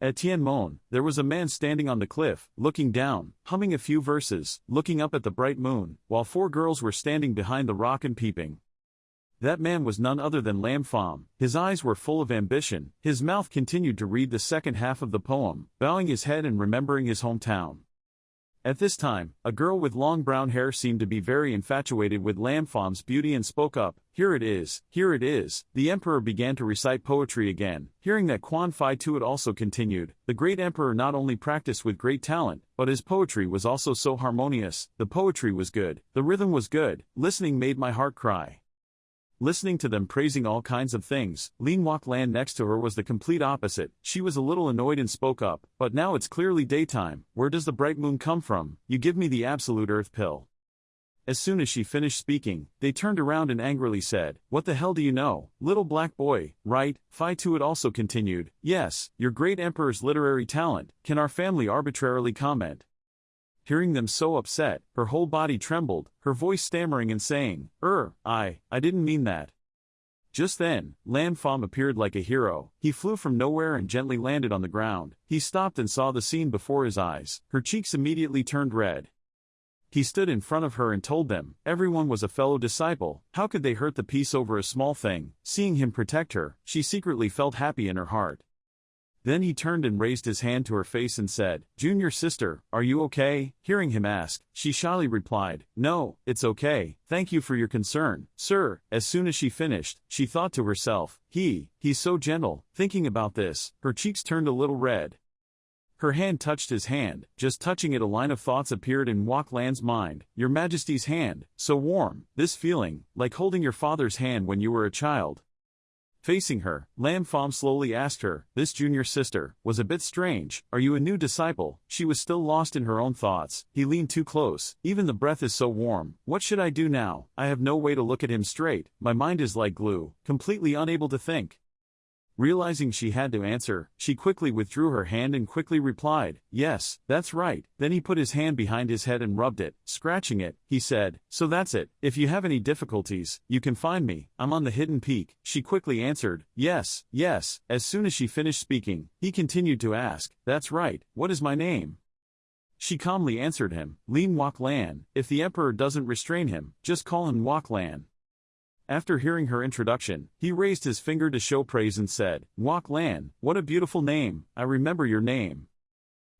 At Tianmon, there was a man standing on the cliff, looking down, humming a few verses, looking up at the bright moon, while 4 girls were standing behind the rock and peeping. That man was none other than Lam Pham. His eyes were full of ambition, his mouth continued to read the second half of the poem, bowing his head and remembering his hometown. At this time, a girl with long brown hair seemed to be very infatuated with Lam Pham's beauty and spoke up, "Here it is, here it is." The emperor began to recite poetry again. Hearing that Quan Phi Tuot also continued, the great emperor not only practiced with great talent, but his poetry was also so harmonious. The poetry was good, the rhythm was good, listening made my heart cry. Listening to them praising all kinds of things, Lin Wok Lan next to her was the complete opposite. She was a little annoyed and spoke up, "But now it's clearly daytime, where does the bright moon come from? You give me the absolute earth pill." As soon as she finished speaking, they turned around and angrily said, "What the hell do you know, little black boy, right?" Phi Tuot also continued, "Yes, your great emperor's literary talent, can our family arbitrarily comment?" Hearing them so upset, her whole body trembled, her voice stammering and saying, I didn't mean that." Just then, Lam Pham appeared like a hero. He flew from nowhere and gently landed on the ground. He stopped and saw the scene before his eyes. Her cheeks immediately turned red. He stood in front of her and told them, everyone was a fellow disciple, how could they hurt the peace over a small thing? Seeing him protect her, she secretly felt happy in her heart. Then he turned and raised his hand to her face and said, "Junior sister, are you okay?" Hearing him ask, she shyly replied, "No, it's okay, thank you for your concern, sir." As soon as she finished, she thought to herself, he's so gentle." Thinking about this, her cheeks turned a little red. Her hand touched his hand. Just touching it, a line of thoughts appeared in Wok Lan's mind. Your Majesty's hand, so warm, this feeling, like holding your father's hand when you were a child. Facing her, Lam Pham slowly asked her, "This junior sister, was a bit strange, are you a new disciple?" She was still lost in her own thoughts. He leaned too close, even the breath is so warm. What should I do now? I have no way to look at him straight, my mind is like glue, completely unable to think. Realizing she had to answer, she quickly withdrew her hand and quickly replied, "Yes, that's right." Then he put his hand behind his head and rubbed it, scratching it. He said, "So that's it. If you have any difficulties, you can find me. I'm on the hidden peak." She quickly answered, "Yes, yes." As soon as she finished speaking, he continued to ask, "That's right, what is my name?" She calmly answered him, "Lin Wok Lan. If the emperor doesn't restrain him, just call him Wok Lan." After hearing her introduction, he raised his finger to show praise and said, "Wok Lan, what a beautiful name, I remember your name."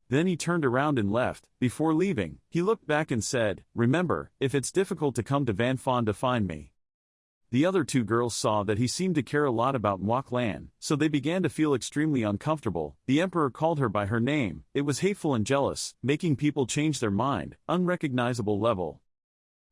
Then he turned around and left. Before leaving, he looked back and said, "Remember, if it's difficult to come to Van Phan to find me." The other 2 girls saw that he seemed to care a lot about Wok Lan, so they began to feel extremely uncomfortable. The emperor called her by her name. It was hateful and jealous, making people change their mind, unrecognizable level.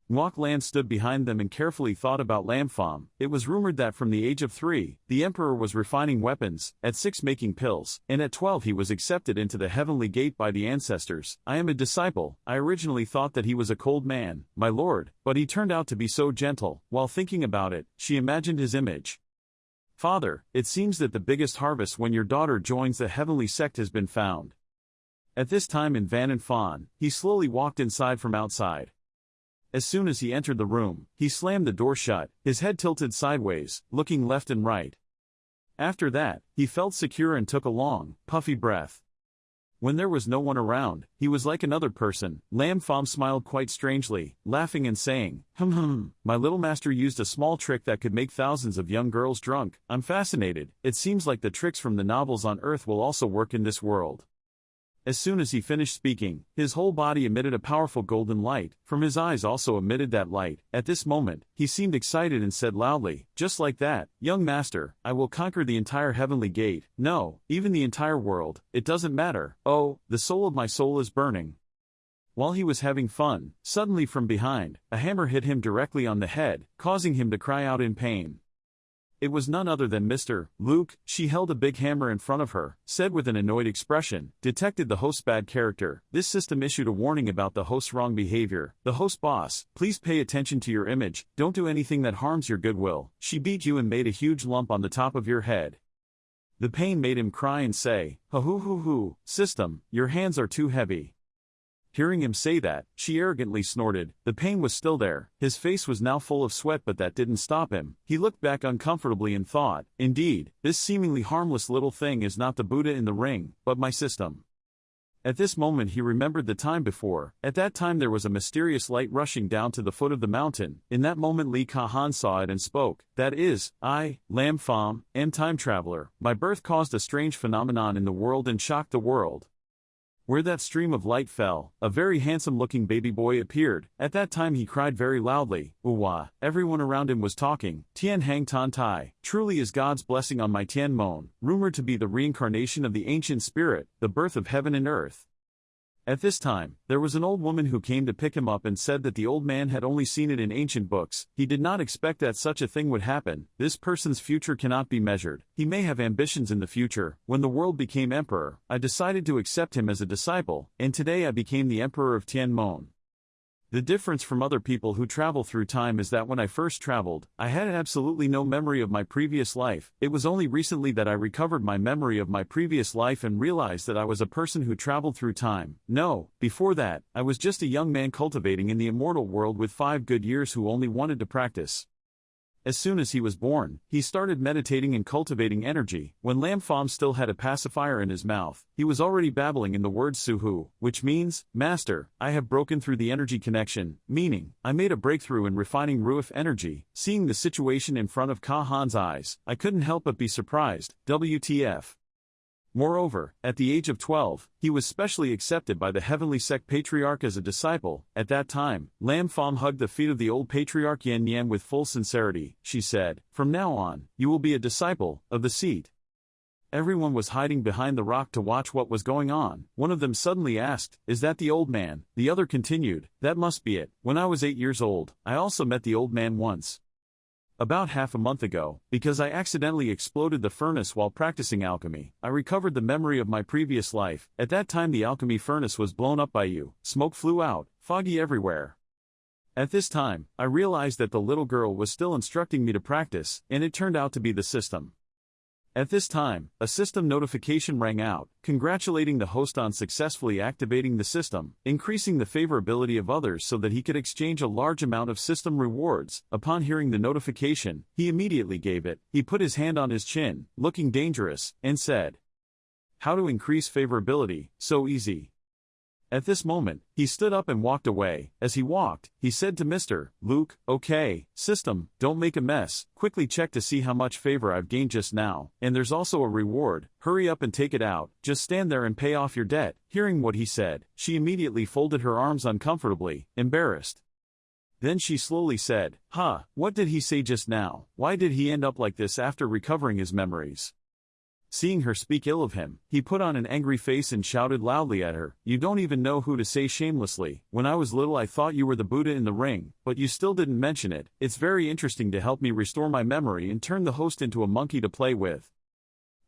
Wok Lan stood behind them and carefully thought about Lam Pham. It was rumored that from the age of 3, the emperor was refining weapons, at 6 making pills, and at 12 he was accepted into the heavenly gate by the ancestors. "I am a disciple. I originally thought that he was a cold man, my lord, but he turned out to be so gentle." While thinking about it, she imagined his image. "Father, it seems that the biggest harvest when your daughter joins the heavenly sect has been found." At this time in Van Phan, he slowly walked inside from outside. As soon as he entered the room, he slammed the door shut, his head tilted sideways, looking left and right. After that, he felt secure and took a long, puffy breath. When there was no one around, he was like another person. Lam Pham smiled quite strangely, laughing and saying, My little master used a small trick that could make thousands of young girls drunk. I'm fascinated. It seems like the tricks from the novels on Earth will also work in this world." As soon as he finished speaking, his whole body emitted a powerful golden light, from his eyes also emitted that light. At this moment, he seemed excited and said loudly, "Just like that, young master, I will conquer the entire heavenly gate, no, even the entire world, it doesn't matter. Oh, the soul of my soul is burning." While he was having fun, suddenly from behind, a hammer hit him directly on the head, causing him to cry out in pain. It was none other than Mr. Luke. She held a big hammer in front of her, said with an annoyed expression, "Detected the host's bad character. This system issued a warning about the host's wrong behavior. The host boss, please pay attention to your image, don't do anything that harms your goodwill. She beat you and made a huge lump on the top of your head." The pain made him cry and say, "System, your hands are too heavy." Hearing him say that, she arrogantly snorted. The pain was still there. His face was now full of sweat, but that didn't stop him. He looked back uncomfortably and thought, indeed, this seemingly harmless little thing is not the Buddha in the ring, but my system. At this moment he remembered the time before. At that time there was a mysterious light rushing down to the foot of the mountain. In that moment Li Kahan saw it and spoke. That is, I, Lam Pham, am time traveler. My birth caused a strange phenomenon in the world and shocked the world. Where that stream of light fell, a very handsome-looking baby boy appeared. At that time he cried very loudly, Uwa. Everyone around him was talking. Tian Hang Tan Tai, truly is God's blessing on my Tian Mon, rumored to be the reincarnation of the ancient spirit, the birth of heaven and earth. At this time, there was an old woman who came to pick him up and said that the old man had only seen it in ancient books. He did not expect that such a thing would happen. This person's future cannot be measured. He may have ambitions in the future. When the world became emperor, I decided to accept him as a disciple, and today I became the emperor of Tian Mon. The difference from other people who travel through time is that when I first traveled, I had absolutely no memory of my previous life. It was only recently that I recovered my memory of my previous life and realized that I was a person who traveled through time. No, before that, I was just a young man cultivating in the immortal world with 5 good years who only wanted to practice. As soon as he was born, he started meditating and cultivating energy. When Lam Pham still had a pacifier in his mouth, he was already babbling in the word Suhu, which means, Master, I have broken through the energy connection, meaning, I made a breakthrough in refining Ruif energy. Seeing the situation in front of Kahan's eyes, I couldn't help but be surprised. WTF. Moreover, at the age of 12, he was specially accepted by the heavenly Sect patriarch as a disciple. At that time, Lam Pham hugged the feet of the old patriarch Yan Yan with full sincerity. She said, from now on, you will be a disciple of the seat. Everyone was hiding behind the rock to watch what was going on. One of them suddenly asked, is that the old man? The other continued, that must be it. When I was 8 years old, I also met the old man once. About half a month ago, because I accidentally exploded the furnace while practicing alchemy, I recovered the memory of my previous life. At that time the alchemy furnace was blown up by you, smoke flew out, foggy everywhere. At this time, I realized that the little girl was still instructing me to practice, and it turned out to be the system. At this time, a system notification rang out, congratulating the host on successfully activating the system, increasing the favorability of others so that he could exchange a large amount of system rewards. Upon hearing the notification, he immediately gave it. He put his hand on his chin, looking dangerous, and said, how to increase favorability, so easy. At this moment, he stood up and walked away. As he walked, he said to Mr. Luke, okay, system, don't make a mess, quickly check to see how much favor I've gained just now, and there's also a reward, hurry up and take it out, just stand there and pay off your debt. Hearing what he said, she immediately folded her arms uncomfortably, embarrassed. Then she slowly said, what did he say just now? Why did he end up like this after recovering his memories? Seeing her speak ill of him, he put on an angry face and shouted loudly at her, you don't even know who to say shamelessly. When I was little I thought you were the Buddha in the ring, but you still didn't mention it. It's very interesting to help me restore my memory and turn the host into a monkey to play with.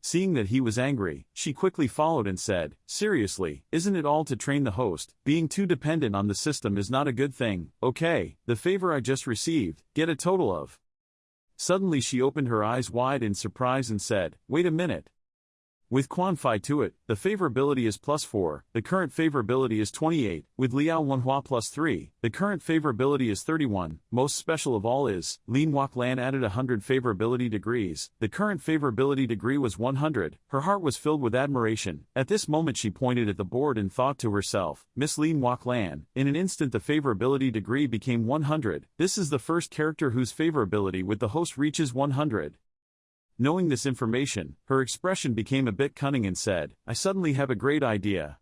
Seeing that he was angry, she quickly followed and said, seriously, isn't it all to train the host? Being too dependent on the system is not a good thing. Okay, the favor I just received, get a total of. Suddenly she opened her eyes wide in surprise and said, wait a minute. With Quanfai to it, the favorability is +4, the current favorability is 28, with Liao Manhua +3, the current favorability is 31, most special of all is, Lin Wok Lan added 100 favorability degrees, the current favorability degree was 100, her heart was filled with admiration. At this moment she pointed at the board and thought to herself, Miss Lin Wok Lan, in an instant the favorability degree became 100, this is the first character whose favorability with the host reaches 100. Knowing this information, her expression became a bit cunning and said, I suddenly have a great idea.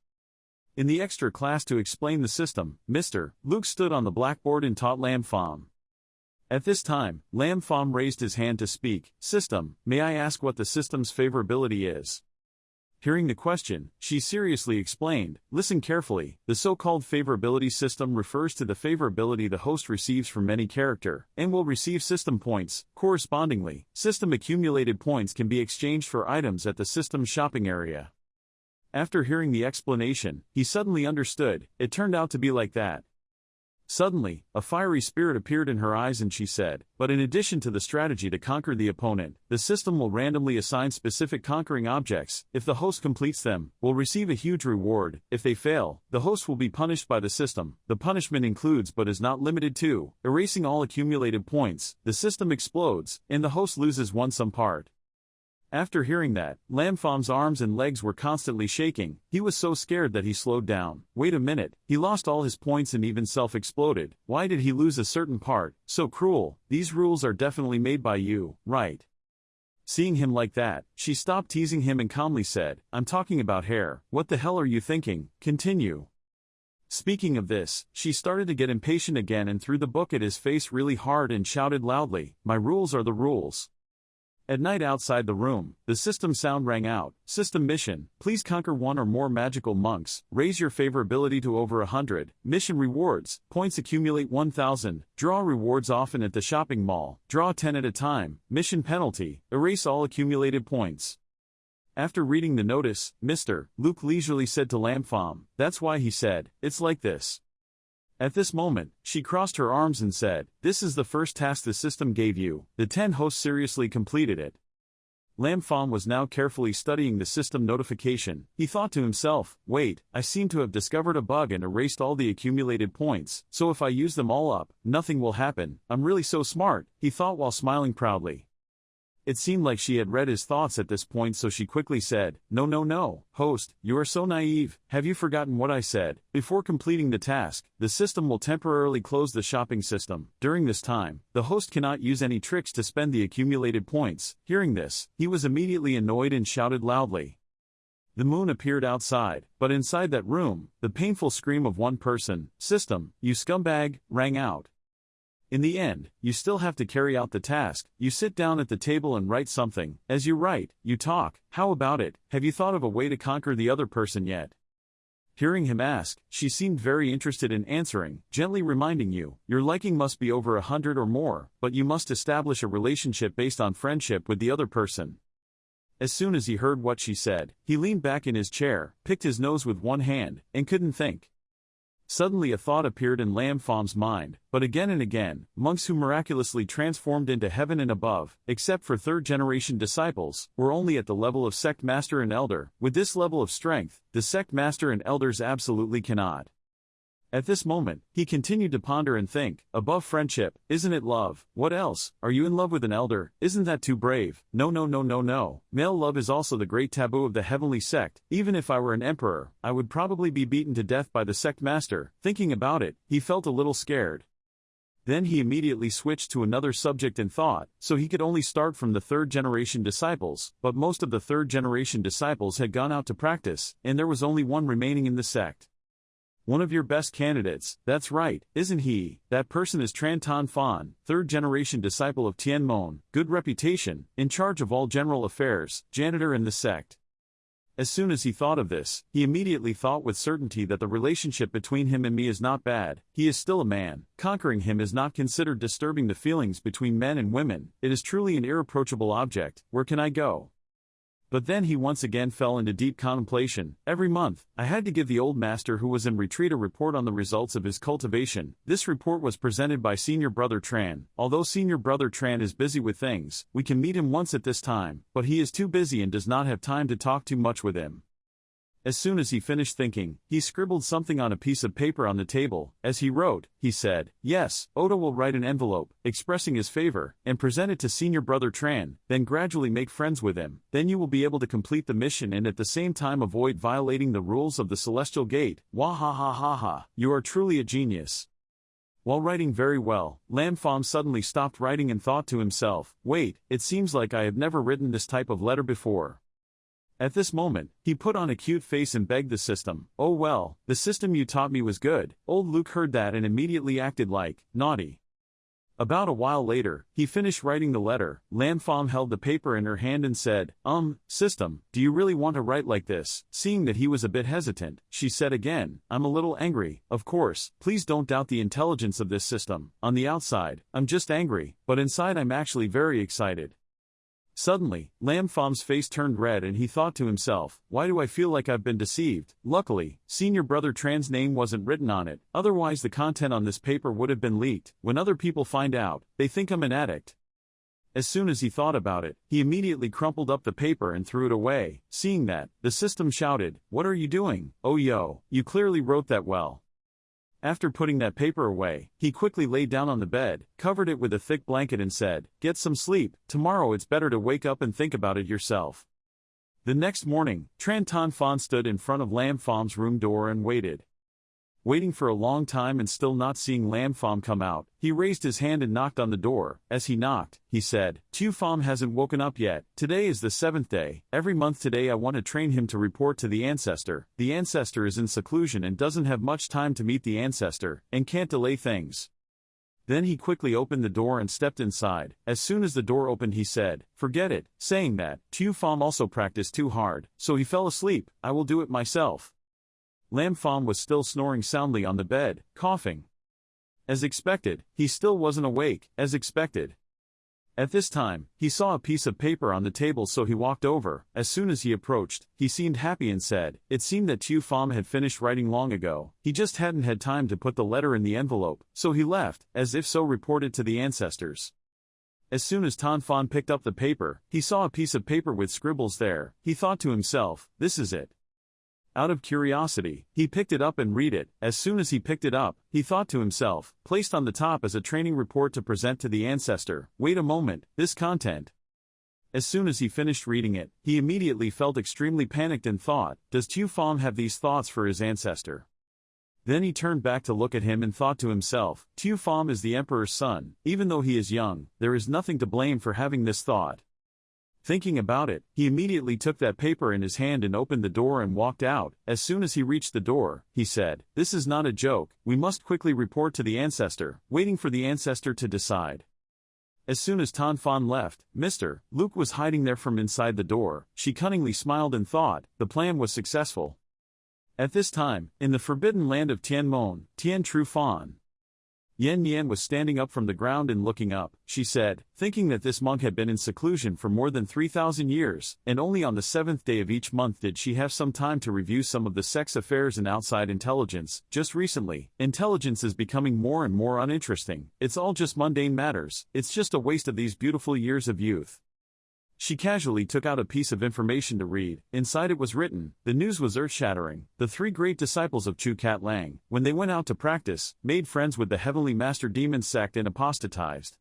In the extra class to explain the system, Mr. Luke stood on the blackboard and taught Lam Pham. At this time, Lam Pham raised his hand to speak, System, may I ask what the system's favorability is? Hearing the question, she seriously explained, listen carefully, the so-called favorability system refers to the favorability the host receives from any character, and will receive system points. Correspondingly, system accumulated points can be exchanged for items at the system's shopping area. After hearing the explanation, he suddenly understood, it turned out to be like that. Suddenly, a fiery spirit appeared in her eyes and she said, "But in addition to the strategy to conquer the opponent, the system will randomly assign specific conquering objects. If the host completes them, will receive a huge reward. If they fail, the host will be punished by the system. The punishment includes but is not limited to erasing all accumulated points. The system explodes, and the host loses some part." After hearing that, Lam Fam's arms and legs were constantly shaking. He was so scared that he slowed down. Wait a minute, he lost all his points and even self-exploded. Why did he lose a certain part? So cruel. These rules are definitely made by you, right? Seeing him like that, she stopped teasing him and calmly said, "I'm talking about hair. What the hell are you thinking? Continue." Speaking of this, she started to get impatient again and threw the book at his face really hard and shouted loudly, "My rules are the rules." At night outside the room, the system sound rang out. System mission, please conquer one or more magical monks, raise your favorability to over 100, mission rewards, points accumulate 1000, draw rewards often at the shopping mall, draw 10 at a time, mission penalty, erase all accumulated points. After reading the notice, Mr. Luke leisurely said to Lam Fam, "That's why he said, it's like this." At this moment, she crossed her arms and said, "This is the first task the system gave you." The 10 hosts seriously completed it. Lam Fam was now carefully studying the system notification. He thought to himself, "Wait, I seem to have discovered a bug and erased all the accumulated points, so if I use them all up, nothing will happen. I'm really so smart," he thought while smiling proudly. It seemed like she had read his thoughts at this point, so she quickly said, No, host, you are so naive. Have you forgotten what I said? Before completing the task, the system will temporarily close the shopping system. During this time, the host cannot use any tricks to spend the accumulated points." Hearing this, he was immediately annoyed and shouted loudly. The moon appeared outside, but inside that room, the painful scream of one person, "System, you scumbag," rang out. In the end, you still have to carry out the task. You sit down at the table and write something. As you write, you talk. How about it? Have you thought of a way to conquer the other person yet? Hearing him ask, she seemed very interested in answering, gently reminding you, your liking must be over 100 or more, but you must establish a relationship based on friendship with the other person. As soon as he heard what she said, he leaned back in his chair, picked his nose with one hand, and couldn't think. Suddenly a thought appeared in Lam Fam's mind, but again and again, monks who miraculously transformed into heaven and above, except for third-generation disciples, were only at the level of sect master and elder. With this level of strength, the sect master and elders absolutely cannot. At this moment, he continued to ponder and think, above friendship, isn't it love? What else? Are you in love with an elder? Isn't that too brave? No. Male love is also the great taboo of the heavenly sect. Even if I were an emperor, I would probably be beaten to death by the sect master. Thinking about it, he felt a little scared. Then he immediately switched to another subject and thought, so he could only start from the third-generation disciples, but most of the third-generation disciples had gone out to practice, and there was only one remaining in the sect. One of your best candidates, that's right, isn't he? That person is Tran Tan Fan, third-generation disciple of Tien Mon, good reputation, in charge of all general affairs, janitor in the sect. As soon as he thought of this, he immediately thought with certainty that the relationship between him and me is not bad. He is still a man. Conquering him is not considered disturbing the feelings between men and women. It is truly an irreproachable object. Where can I go? But then he once again fell into deep contemplation. Every month, I had to give the old master who was in retreat a report on the results of his cultivation. This report was presented by Senior Brother Tran. Although Senior Brother Tran is busy with things, we can meet him once at this time, but he is too busy and does not have time to talk too much with him. As soon as he finished thinking, he scribbled something on a piece of paper on the table. As he wrote, he said, "Yes, Oda will write an envelope, expressing his favor, and present it to Senior Brother Tran, then gradually make friends with him. Then you will be able to complete the mission and at the same time avoid violating the rules of the Celestial Gate. Wahahaha, you are truly a genius." While writing very well, Lam Fam suddenly stopped writing and thought to himself, wait, it seems like I have never written this type of letter before. At this moment, he put on a cute face and begged the system, "Oh well, the system you taught me was good." Old Luke heard that and immediately acted like, naughty. About a while later, he finished writing the letter. Lam Fam held the paper in her hand and said, System, do you really want to write like this?" Seeing that he was a bit hesitant, she said again, "I'm a little angry, of course. Please don't doubt the intelligence of this system. On the outside, I'm just angry, but inside I'm actually very excited." Suddenly, Lam Fam's face turned red and he thought to himself, why do I feel like I've been deceived? Luckily, senior brother Tran's name wasn't written on it, otherwise the content on this paper would have been leaked. When other people find out, they think I'm an addict. As soon as he thought about it, he immediately crumpled up the paper and threw it away. Seeing that, the system shouted, what are you doing? Oh yo, you clearly wrote that well. After putting that paper away, he quickly lay down on the bed, covered it with a thick blanket and said, get some sleep, tomorrow it's better to wake up and think about it yourself. The next morning, Tran Tan Fan stood in front of Lam Fam's room door and waited. Waiting for a long time and still not seeing Lam Fam come out, he raised his hand and knocked on the door. As he knocked, he said, Tu Fam hasn't woken up yet. Today is the 7th day. Every month today I want to train him to report to the Ancestor. The Ancestor is in seclusion and doesn't have much time to meet the Ancestor, and can't delay things. Then he quickly opened the door and stepped inside. As soon as the door opened he said, forget it, saying that, Tu Fam also practiced too hard, so he fell asleep. I will do it myself. Lam Fam was still snoring soundly on the bed, coughing. As expected, he still wasn't awake, as expected. At this time, he saw a piece of paper on the table so he walked over. As soon as he approached, he seemed happy and said, it seemed that Tu Fam had finished writing long ago, he just hadn't had time to put the letter in the envelope, so he left, as if so reported to the Ancestors. As soon as Tan Fan picked up the paper, he saw a piece of paper with scribbles there. He thought to himself, this is it. Out of curiosity, he picked it up and read it. As soon as he picked it up, he thought to himself, placed on the top as a training report to present to the Ancestor. Wait a moment, this content. As soon as he finished reading it, he immediately felt extremely panicked and thought, does Tu Fam have these thoughts for his Ancestor? Then he turned back to look at him and thought to himself, Tu Fam is the Emperor's son. Even though he is young, there is nothing to blame for having this thought. Thinking about it, he immediately took that paper in his hand and opened the door and walked out. As soon as he reached the door, he said, this is not a joke, we must quickly report to the Ancestor, waiting for the Ancestor to decide. As soon as Tan Fan left, Mr. Luke was hiding there from inside the door. She cunningly smiled and thought, the plan was successful. At this time, in the forbidden land of Tianmon, Tien Tru Fan, Yen Yan was standing up from the ground and looking up. She said, thinking that this monk had been in seclusion for more than 3,000 years, and only on the 7th day of each month did she have some time to review some of the Sect's affairs and outside intelligence. Just recently, intelligence is becoming more and more uninteresting. It's all just mundane matters. It's just a waste of these beautiful years of youth. She casually took out a piece of information to read. Inside it was written, the news was earth-shattering. The 3 great disciples of Chu Cat Lang, when they went out to practice, made friends with the Heavenly Master Demon Sect and apostatized.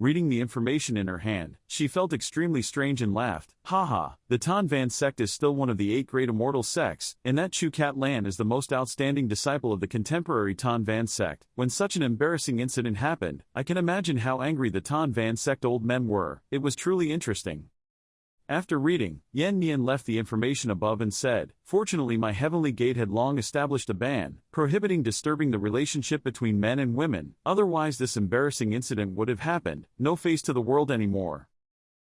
Reading the information in her hand, she felt extremely strange and laughed. Haha, the Tan Van Sect is still one of the 8 great immortal sects, and that Chu Cat Lan is the most outstanding disciple of the contemporary Tan Van Sect. When such an embarrassing incident happened, I can imagine how angry the Tan Van Sect old men were. It was truly interesting. After reading, Yen Nian left the information above and said, fortunately my heavenly gate had long established a ban, prohibiting disturbing the relationship between men and women, otherwise this embarrassing incident would have happened, no face to the world anymore.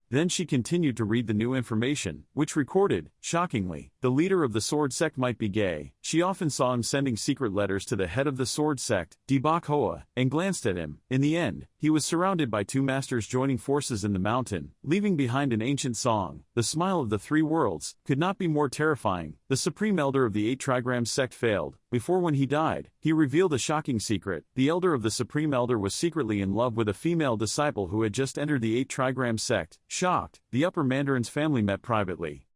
Then she continued to read the new information, which recorded, shockingly, the leader of the Sword Sect might be gay. She often saw him sending secret letters to the head of the Sword Sect, Debak Hoa, and glanced at him. In the end, he was surrounded by 2 masters joining forces in the mountain, leaving behind an ancient song. The smile of the 3 worlds could not be more terrifying. The Supreme Elder of the 8 Trigram Sect failed. Before when he died, he revealed a shocking secret. The Elder of the Supreme Elder was secretly in love with a female disciple who had just entered the 8 Trigram Sect. Shocked, the Upper Mandarin's family met privately.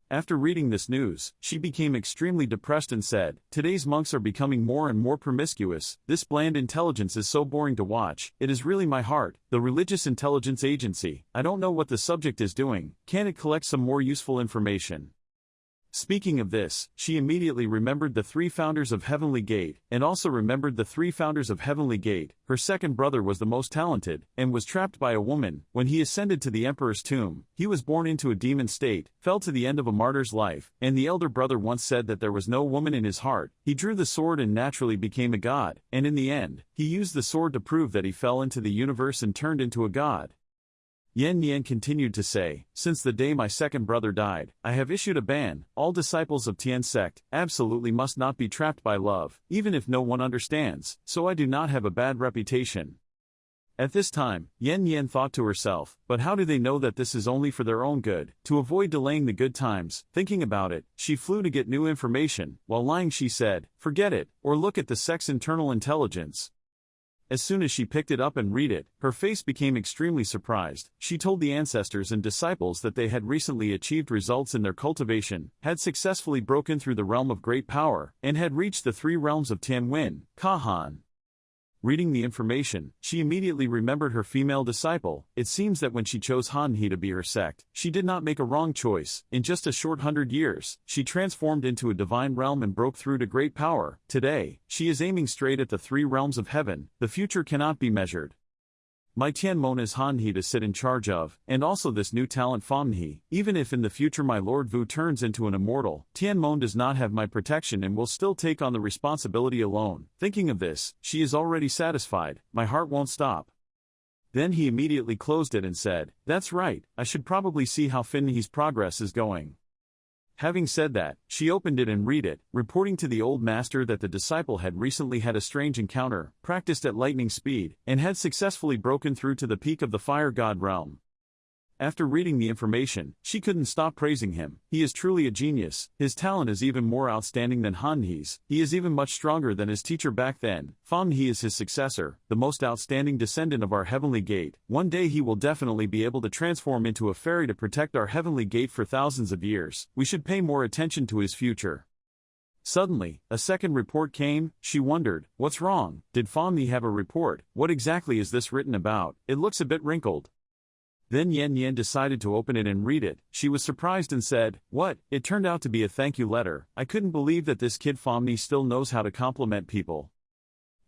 After reading this news, she became extremely depressed and said, today's monks are becoming more and more promiscuous. This bland intelligence is so boring to watch. It is really my heart, the Religious Intelligence Agency. I don't know what the subject is doing. Can it collect some more useful information? Speaking of this, she immediately remembered the 3 founders of Heavenly Gate, and also remembered the 3 founders of Heavenly Gate. Her second brother was the most talented, and was trapped by a woman. When he ascended to the Emperor's tomb, he was born into a demon state, fell to the end of a martyr's life, and the elder brother once said that there was no woman in his heart. He drew the sword and naturally became a god, and in the end, he used the sword to prove that he fell into the universe and turned into a god. Yen Nian continued to say, since the day my second brother died, I have issued a ban. All disciples of Tian Sect absolutely must not be trapped by love, even if no one understands, so I do not have a bad reputation. At this time, Yen Yen thought to herself, but how do they know that this is only for their own good? To avoid delaying the good times, thinking about it, she flew to get new information. While lying she said, forget it, or look at the Sect's internal intelligence. As soon as she picked it up and read it, her face became extremely surprised. She told the ancestors and disciples that they had recently achieved results in their cultivation, had successfully broken through the realm of great power, and had reached the 3 realms of Tianwen, Kahan. Reading the information, she immediately remembered her female disciple. It seems that when she chose Hanhe to be her sect, she did not make a wrong choice. In just a short 100 years, she transformed into a divine realm and broke through to great power. Today, she is aiming straight at the 3 realms of heaven. The future cannot be measured. My Tianmon is Hanhe to sit in charge of, and also this new talent Famhe. Even if in the future my Lord Wu turns into an immortal, Tianmon does not have my protection and will still take on the responsibility alone. Thinking of this, she is already satisfied. My heart won't stop. Then he immediately closed it and said, that's right, I should probably see how Finhe's progress is going. Having said that, she opened it and read it, reporting to the old master that the disciple had recently had a strange encounter, practiced at lightning speed, and had successfully broken through to the peak of the fire god realm. After reading the information, she couldn't stop praising him. He is truly a genius. His talent is even more outstanding than Hanhe's. He is even much stronger than his teacher back then. Famhe is his successor, the most outstanding descendant of our heavenly gate. One day he will definitely be able to transform into a fairy to protect our heavenly gate for thousands of years. We should pay more attention to his future. Suddenly, a second report came. She wondered, what's wrong? Did Famhe have a report? What exactly is this written about? It looks a bit wrinkled. Then Yen Yen decided to open it and read it. She was surprised and said, what? It turned out to be a thank you letter. I couldn't believe that this kid Famhe still knows how to compliment people.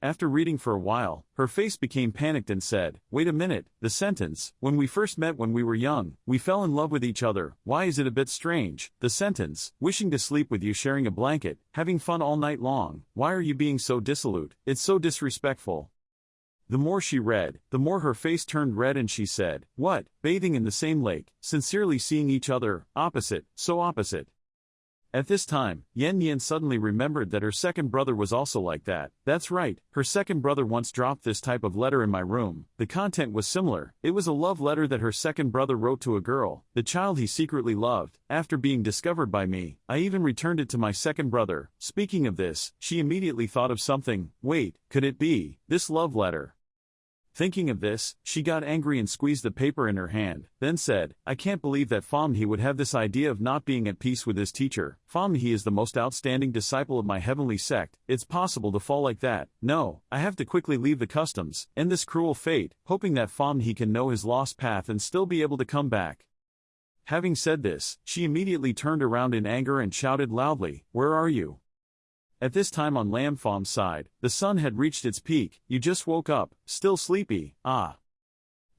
After reading for a while, her face became panicked and said, wait a minute, the sentence, when we first met when we were young, we fell in love with each other. Why is it a bit strange? The sentence, wishing to sleep with you, sharing a blanket, having fun all night long. Why are you being so dissolute? It's so disrespectful. The more she read, the more her face turned red and she said, what, bathing in the same lake, sincerely seeing each other, opposite, so opposite. At this time, Yen Yen suddenly remembered that her second brother was also like that. That's right, her second brother once dropped this type of letter in my room. The content was similar. It was a love letter that her second brother wrote to a girl, the child he secretly loved. After being discovered by me, I even returned it to my second brother. Speaking of this, she immediately thought of something. Wait, could it be this love letter? Thinking of this, she got angry and squeezed the paper in her hand, then said, I can't believe that Famhe would have this idea of not being at peace with his teacher. Famhe is the most outstanding disciple of my heavenly sect. It's possible to fall like that. No, I have to quickly leave the customs, end this cruel fate, hoping that Famhe can know his lost path and still be able to come back. Having said this, she immediately turned around in anger and shouted loudly, where are you? At this time on Lam Fam's side, the sun had reached its peak. You just woke up, still sleepy, ah.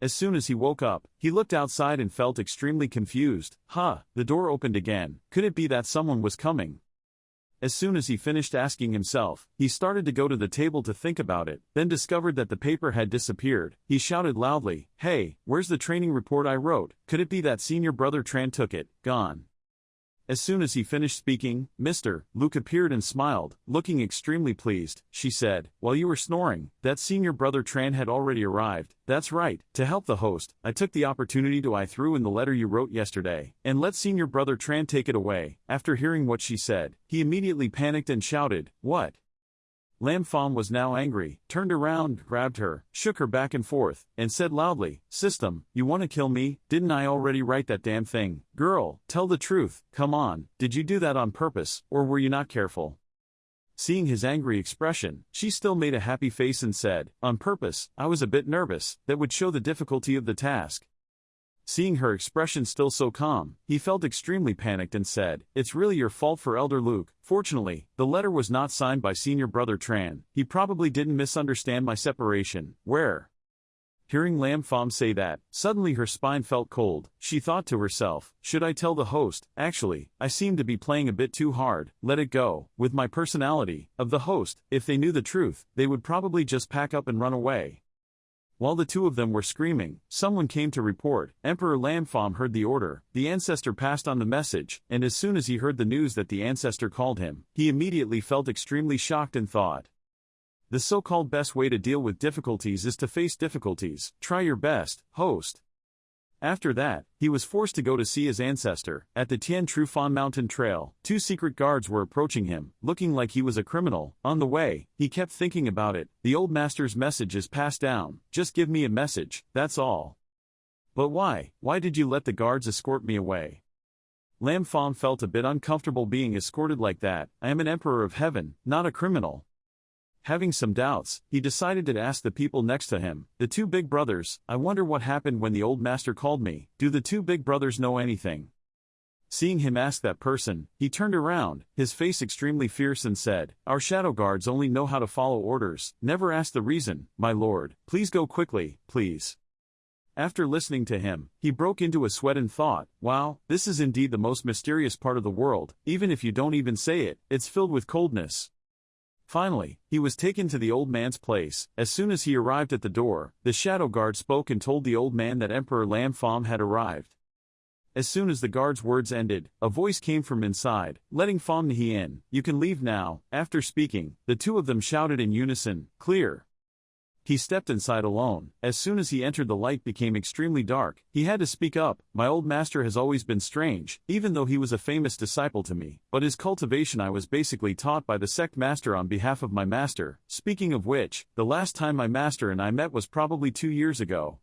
As soon as he woke up, he looked outside and felt extremely confused. The door opened again. Could it be that someone was coming? As soon as he finished asking himself, he started to go to the table to think about it, then discovered that the paper had disappeared. He shouted loudly, hey, where's the training report I wrote? Could it be that senior brother Tran took it? Gone. As soon as he finished speaking, Mr. Luke appeared and smiled, looking extremely pleased. She said, while you were snoring, that senior brother Tran had already arrived. That's right, to help the host, I took the opportunity to I threw in the letter you wrote yesterday, and let senior brother Tran take it away. After hearing what she said, he immediately panicked and shouted, what? Lam Fam was now angry, turned around, grabbed her, shook her back and forth, and said loudly, System, you want to kill me? Didn't I already write that damn thing? Girl, tell the truth, come on, did you do that on purpose, or were you not careful? Seeing his angry expression, she still made a happy face and said, on purpose, I was a bit nervous, that would show the difficulty of the task. Seeing her expression still so calm, he felt extremely panicked and said, it's really your fault for Elder Luke. Fortunately, the letter was not signed by senior brother Tran. He probably didn't misunderstand my separation. Where? Hearing Lam Fam say that, suddenly her spine felt cold. She thought to herself, should I tell the host? Actually, I seem to be playing a bit too hard. Let it go. With my personality, of the host, if they knew the truth, they would probably just pack up and run away. While the two of them were screaming, someone came to report. Emperor Lam Fam heard the order. The Ancestor passed on the message, and as soon as he heard the news that the Ancestor called him, he immediately felt extremely shocked and thought, The so-called best way to deal with difficulties is to face difficulties. Try your best, host. After that, he was forced to go to see his ancestor. At the Tien Trufan mountain trail, 2 secret guards were approaching him, looking like he was a criminal. On the way, he kept thinking about it. The old master's message is passed down. Just give me a message, that's all. But why? Why did you let the guards escort me away? Lam Fam felt a bit uncomfortable being escorted like that. I am an emperor of heaven, not a criminal. Having some doubts, he decided to ask the people next to him, the 2 big brothers. I wonder what happened when the old master called me. Do the 2 big brothers know anything? Seeing him ask that person, he turned around, his face extremely fierce, and said, our shadow guards only know how to follow orders, never ask the reason. My lord, please go quickly, please. After listening to him, he broke into a sweat and thought, wow, this is indeed the most mysterious part of the world. Even if you don't even say it, it's filled with coldness. Finally, he was taken to the old man's place. As soon as he arrived at the door, the shadow guard spoke and told the old man that Emperor Lam Fam had arrived. As soon as the guard's words ended, a voice came from inside, letting Fam Nhi in. You can leave now. After speaking, the 2 of them shouted in unison, clear. He stepped inside alone. As soon as he entered, the light became extremely dark. He had to speak up. My old master has always been strange, even though he was a famous disciple to me. But his cultivation I was basically taught by the sect master on behalf of my master. Speaking of which, the last time my master and I met was probably 2 years ago.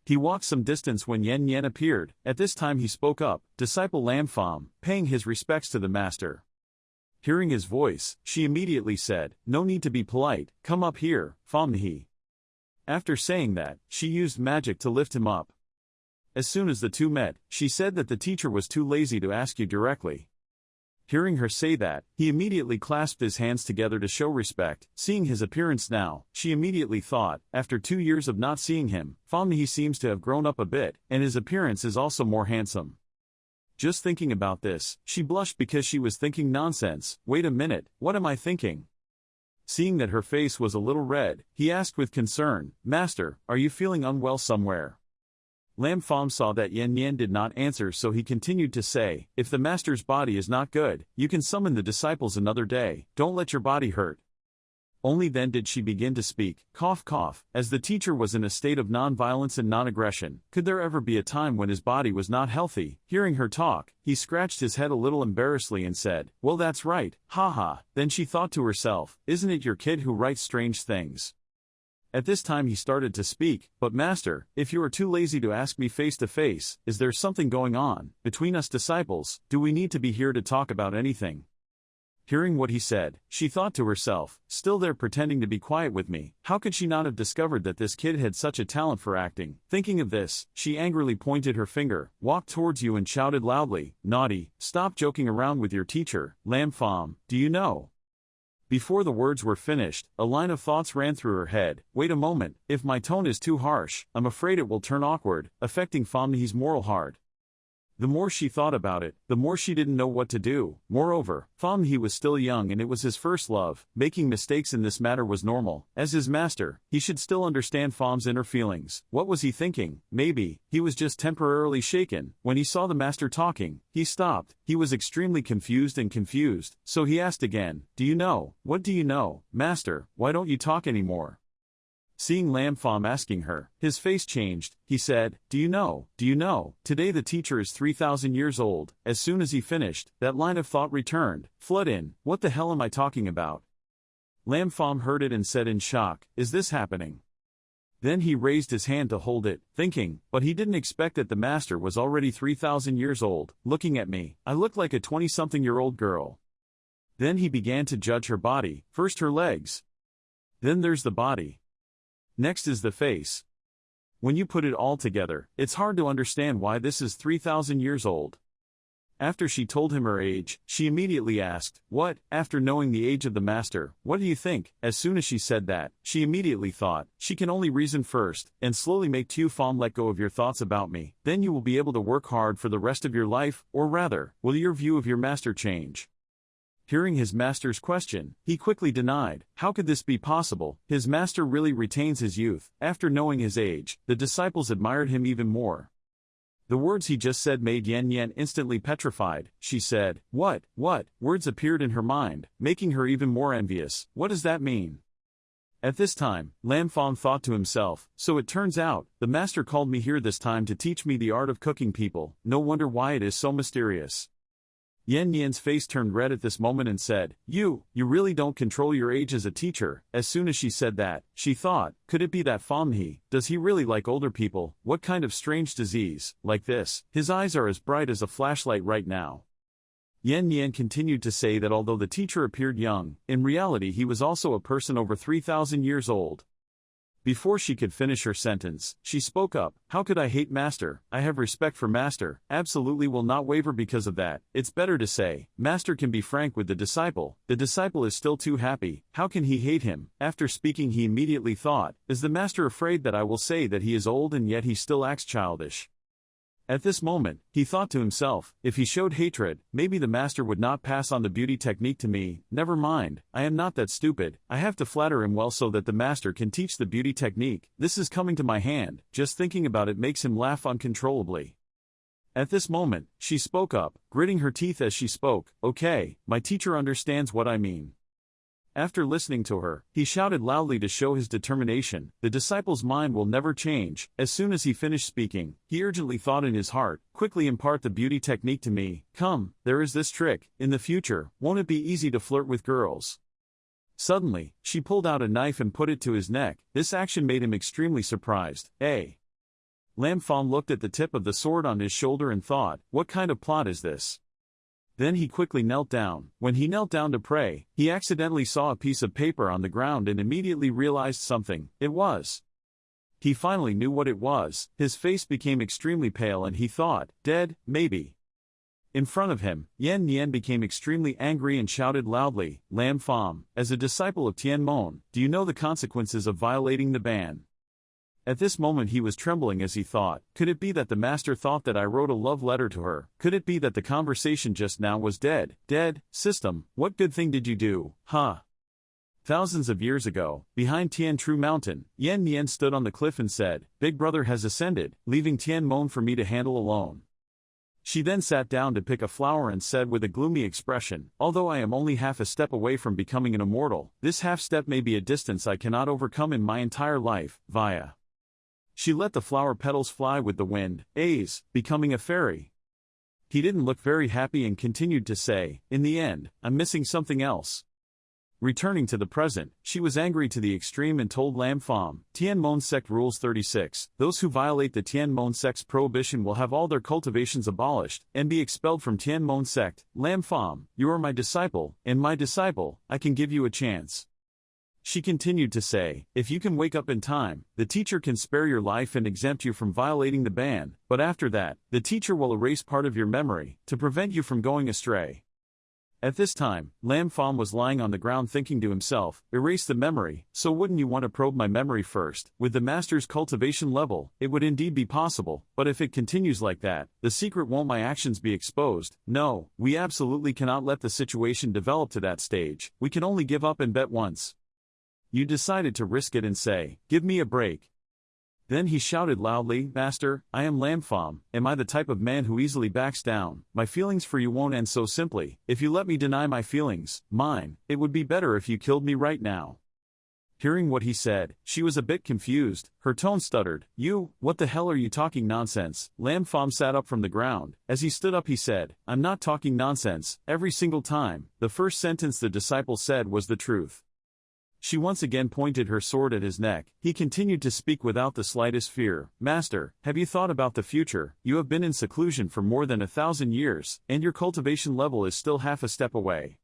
He walked some distance when Yen Yen appeared. At this time he spoke up, disciple Lam Fam, paying his respects to the master. Hearing his voice, she immediately said, no need to be polite, come up here, Fam Nhi. After saying that, she used magic to lift him up. As soon as the 2 met, she said that the teacher was too lazy to ask you directly. Hearing her say that, he immediately clasped his hands together to show respect. Seeing his appearance now, she immediately thought, after 2 years of not seeing him, Fam Nhi seems to have grown up a bit, and his appearance is also more handsome. Just thinking about this, she blushed because she was thinking nonsense. Wait a minute, what am I thinking? Seeing that her face was a little red, he asked with concern, Master, are you feeling unwell somewhere? Lam Fam saw that Yen Yen did not answer, so he continued to say, if the master's body is not good, you can summon the disciples another day. Don't let your body hurt. Only then did she begin to speak, cough cough, as the teacher was in a state of non-violence and non-aggression. Could there ever be a time when his body was not healthy? Hearing her talk, he scratched his head a little embarrassedly and said, well, that's right, haha. Then she thought to herself, isn't it your kid who writes strange things? At this time he started to speak, but master, if you are too lazy to ask me face to face, is there something going on between us disciples? Do we need to be here to talk about anything? Hearing what he said, she thought to herself, still there pretending to be quiet with me, how could she not have discovered that this kid had such a talent for acting? Thinking of this, she angrily pointed her finger, walked towards you and shouted loudly, naughty, stop joking around with your teacher, Lam Fam, do you know? Before the words were finished, a line of thoughts ran through her head. Wait a moment, if my tone is too harsh, I'm afraid it will turn awkward, affecting Fam Nhi's moral heart. The more she thought about it, the more she didn't know what to do. Moreover, Fam Nhi was still young and it was his first love. Making mistakes in this matter was normal. As his master, he should still understand Fam's inner feelings. What was he thinking? Maybe he was just temporarily shaken. When he saw the master talking, he stopped. He was extremely confused, so he asked again, do you know? What do you know? Master, why don't you talk anymore? Seeing Lam Fam asking her, his face changed. He said, do you know, today the teacher is 3,000 years old. As soon as he finished, that line of thought returned, flood in. What the hell am I talking about? Lam Fam heard it and said in shock, is this happening? Then he raised his hand to hold it, thinking, but he didn't expect that the master was already 3,000 years old. Looking at me, I looked like a 20-something-year-old girl. Then he began to judge her body, first her legs. Then there's the body. Next is the face. When you put it all together, it's hard to understand why this is 3,000 years old. After she told him her age, she immediately asked, what? After knowing the age of the master, what do you think? As soon as she said that, she immediately thought, she can only reason first, and slowly make Tu Fam let go of your thoughts about me. Then you will be able to work hard for the rest of your life, or rather, will your view of your master change? Hearing his master's question, he quickly denied. How could this be possible? His master really retains his youth. After knowing his age, the disciples admired him even more. The words he just said made Yen Yen instantly petrified. She said, what? Words appeared in her mind, making her even more envious. What does that mean? At this time, Lam Fong thought to himself, so it turns out, the master called me here this time to teach me the art of cooking people, no wonder why it is so mysterious. Yan Yan's face turned red at this moment and said, You really don't control your age as a teacher. As soon as she said that, she thought, could it be that Fom He, does he really like older people? What kind of strange disease, like this? His eyes are as bright as a flashlight right now. Yan Yan continued to say that although the teacher appeared young, in reality he was also a person over 3,000 years old. Before she could finish her sentence, she spoke up, How could I hate Master? I have respect for Master, absolutely will not waver because of that. It's better to say, Master can be frank with the disciple is still too happy, how can he hate him? After speaking he immediately thought, is the Master afraid that I will say that he is old and yet he still acts childish? At this moment, he thought to himself, if he showed hatred, maybe the master would not pass on the beauty technique to me. Never mind, I am not that stupid, I have to flatter him well so that the master can teach the beauty technique. This is coming to my hand, just thinking about it makes him laugh uncontrollably. At this moment, she spoke up, gritting her teeth as she spoke, Okay, my teacher understands what I mean. After listening to her, he shouted loudly to show his determination, the disciple's mind will never change. As soon as he finished speaking, he urgently thought in his heart, quickly impart the beauty technique to me. Come, there is this trick, in the future, won't it be easy to flirt with girls? Suddenly, she pulled out a knife and put it to his neck. This action made him extremely surprised. Lam Fong looked at the tip of the sword on his shoulder and thought, what kind of plot is this? Then he quickly knelt down. When he knelt down to pray, he accidentally saw a piece of paper on the ground and immediately realized something. It was. He finally knew what it was. His face became extremely pale and he thought, dead, maybe. In front of him, Yan Nian became extremely angry and shouted loudly, Lam Fong, as a disciple of Tian Mon, do you know the consequences of violating the ban? At this moment he was trembling as he thought, could it be that the master thought that I wrote a love letter to her? Could it be that the conversation just now was dead? Dead? System, what good thing did you do, huh? Thousands of years ago, behind Tian Tru Mountain, Yan Nian stood on the cliff and said, Big Brother has ascended, leaving Tian Mon for me to handle alone. She then sat down to pick a flower and said with a gloomy expression, Although I am only half a step away from becoming an immortal, this half step may be a distance I cannot overcome in my entire life, via. She let the flower petals fly with the wind, becoming a fairy. He didn't look very happy and continued to say, in the end, I'm missing something else. Returning to the present, she was angry to the extreme and told Lam Fong, Tian Mon Sect Rules 36, those who violate the Tian Mon Sect's prohibition will have all their cultivations abolished, and be expelled from Tian Mon Sect. Lam Fong, you are my disciple, and my disciple, I can give you a chance. She continued to say, if you can wake up in time, the teacher can spare your life and exempt you from violating the ban, but after that, the teacher will erase part of your memory, to prevent you from going astray. At this time, Lam Fong was lying on the ground thinking to himself, erase the memory, so wouldn't you want to probe my memory first? With the master's cultivation level, it would indeed be possible, but if it continues like that, the secret won't my actions be exposed? No, we absolutely cannot let the situation develop to that stage, we can only give up and bet once. You decided to risk it and say, give me a break. Then he shouted loudly, Master, I am Lam Fong, am I the type of man who easily backs down? My feelings for you won't end so simply, if you let me deny my feelings, mine, it would be better if you killed me right now. Hearing what he said, she was a bit confused, her tone stuttered, what the hell are you talking nonsense? Lam Fong sat up from the ground. As he stood up he said, I'm not talking nonsense, every single time, the first sentence the disciple said was the truth. She once again pointed her sword at his neck. He continued to speak without the slightest fear. Master, have you thought about the future? You have been in seclusion for more than 1,000 years, and your cultivation level is still half a step away.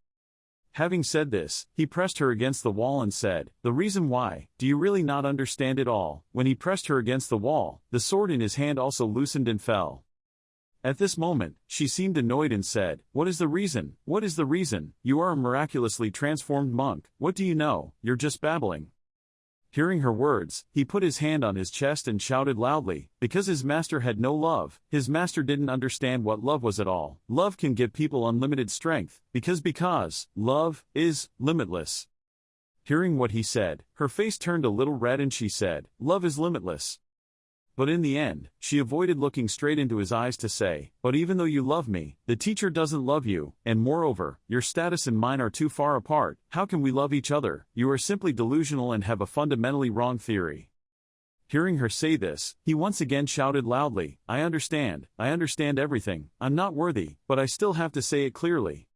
Having said this, he pressed her against the wall and said, the reason why, do you really not understand it all? When he pressed her against the wall, the sword in his hand also loosened and fell. At this moment, she seemed annoyed and said, What is the reason? What is the reason? You are a miraculously transformed monk. What do you know? You're just babbling. Hearing her words, he put his hand on his chest and shouted loudly, because his master had no love. His master didn't understand what love was at all. Love can give people unlimited strength, because love is limitless. Hearing what he said, her face turned a little red and she said, Love is limitless. But in the end, she avoided looking straight into his eyes to say, "But even though you love me, the teacher doesn't love you, and moreover, your status and mine are too far apart. How can we love each other? You are simply delusional and have a fundamentally wrong theory." Hearing her say this, he once again shouted loudly, I understand everything, I'm not worthy, but I still have to say it clearly."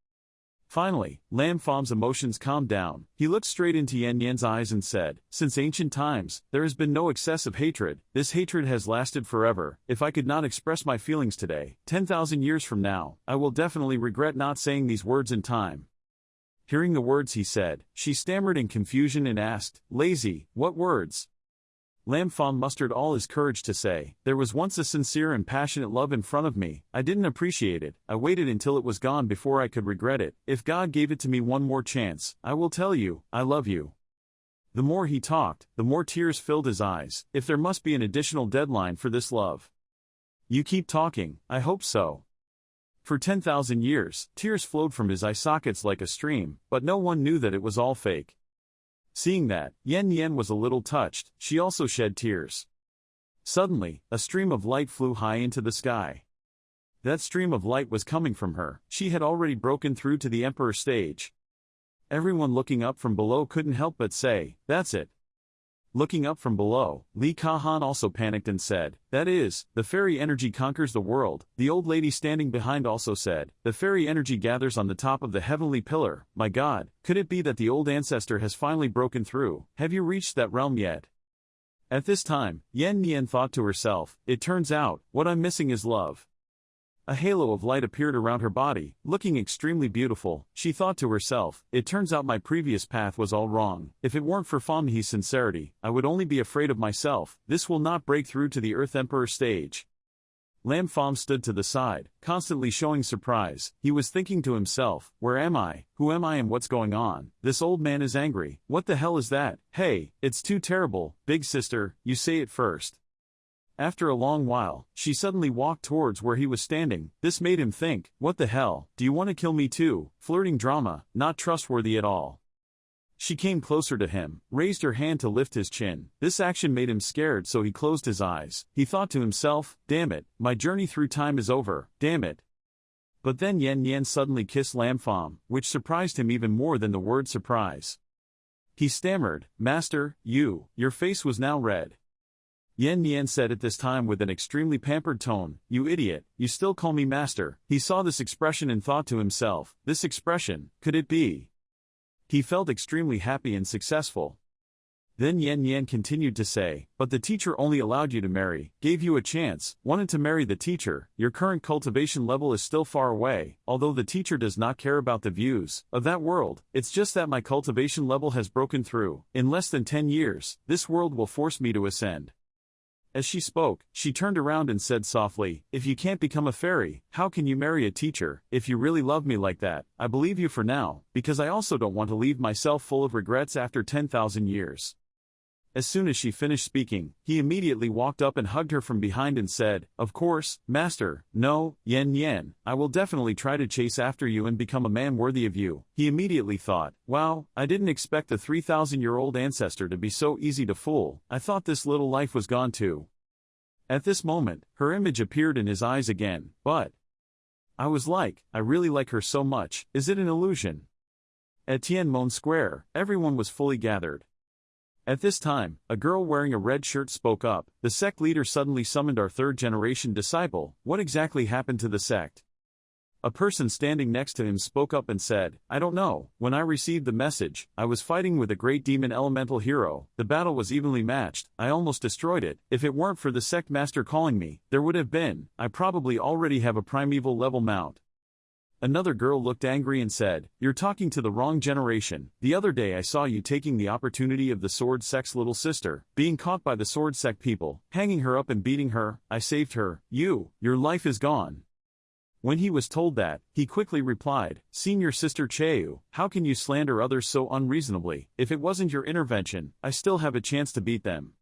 Finally, Lam Fam's emotions calmed down. He looked straight into Yan Yan's eyes and said, "Since ancient times, there has been no excessive hatred. This hatred has lasted forever. If I could not express my feelings today, 10,000 years from now, I will definitely regret not saying these words in time." Hearing the words he said, she stammered in confusion and asked, "Lazy, what words?" Lam Fam mustered all his courage to say, "There was once a sincere and passionate love in front of me. I didn't appreciate it. I waited until it was gone before I could regret it. If God gave it to me one more chance, I will tell you, I love you." The more he talked, the more tears filled his eyes. If there must be an additional deadline for this love. "You keep talking, I hope so." For 10,000 years, tears flowed from his eye sockets like a stream, but no one knew that it was all fake. Seeing that, Yan Yan was a little touched, she also shed tears. Suddenly, a stream of light flew high into the sky. That stream of light was coming from her. She had already broken through to the Emperor stage. Everyone looking up from below couldn't help but say, "That's it." Looking up from below, Li Kahan also panicked and said, "That is, the fairy energy conquers the world." The old lady standing behind also said, "The fairy energy gathers on the top of the heavenly pillar. My God, could it be that the old ancestor has finally broken through? Have you reached that realm yet?" At this time, Yan Yan thought to herself, "It turns out, what I'm missing is love." A halo of light appeared around her body, looking extremely beautiful. She thought to herself, "It turns out my previous path was all wrong. If it weren't for Famhi's sincerity, I would only be afraid of myself. This will not break through to the Earth Emperor stage." Lam Fam stood to the side, constantly showing surprise. He was thinking to himself, "Where am I? Who am I and what's going on? This old man is angry. What the hell is that? Hey, it's too terrible. Big sister, you say it first." After a long while, she suddenly walked towards where he was standing. This made him think, "What the hell, do you want to kill me too? Flirting drama, not trustworthy at all." She came closer to him, raised her hand to lift his chin. This action made him scared, so he closed his eyes. He thought to himself, "Damn it, my journey through time is over, damn it." But then Yan Yan suddenly kissed Lam Fam, which surprised him even more than the word surprise. He stammered, "Master, your face was now red." Yan Yan said at this time with an extremely pampered tone, "You idiot, you still call me master." He saw this expression and thought to himself, "This expression, could it be?" He felt extremely happy and successful. Then Yan Yan continued to say, "But the teacher only allowed you to marry, gave you a chance, wanted to marry the teacher. Your current cultivation level is still far away, although the teacher does not care about the views of that world. It's just that my cultivation level has broken through. In less than 10 years, this world will force me to ascend." As she spoke, she turned around and said softly, "If you can't become a fairy, how can you marry a teacher? If you really love me like that, I believe you for now, because I also don't want to leave myself full of regrets after 10,000 years." As soon as she finished speaking, he immediately walked up and hugged her from behind and said, "Of course, master, no, Yan Yan, I will definitely try to chase after you and become a man worthy of you." He immediately thought, "Wow, I didn't expect the 3,000-year-old ancestor to be so easy to fool. I thought this little life was gone too." At this moment, her image appeared in his eyes again, but I really like her so much. Is it an illusion? At Tianmon Square, everyone was fully gathered. At this time, a girl wearing a red shirt spoke up. "The sect leader suddenly summoned our third-generation disciple. What exactly happened to the sect?" A person standing next to him spoke up and said, "I don't know. When I received the message, I was fighting with a great demon elemental hero. The battle was evenly matched. I almost destroyed it. If it weren't for the sect master calling me, there would have been. I probably already have a primeval level mount." Another girl looked angry and said, "You're talking to the wrong generation. The other day I saw you taking the opportunity of the Sword Sect's little sister, being caught by the Sword Sect people, hanging her up and beating her. I saved her. Your life is gone." When he was told that, he quickly replied, "Senior Sister Cheu, how can you slander others so unreasonably? If it wasn't your intervention, I still have a chance to beat them."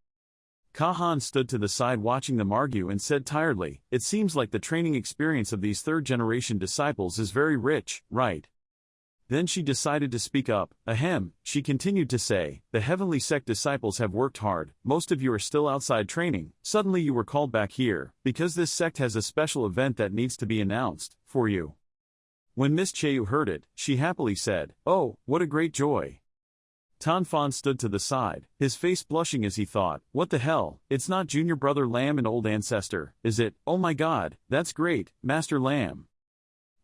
Kahan stood to the side watching them argue and said tiredly, "It seems like the training experience of these third-generation disciples is very rich, right?" Then she decided to speak up. Ahem, she continued to say, the Heavenly Sect disciples have worked hard, most of you are still outside training, suddenly you were called back here, because this sect has a special event that needs to be announced, for you. When Miss Cheu heard it, she happily said, oh, what a great joy. Tanfan stood to the side, his face blushing as he thought, what the hell, it's not Junior Brother Lamb and Old Ancestor, is it? Oh my god, that's great, Master Lamb.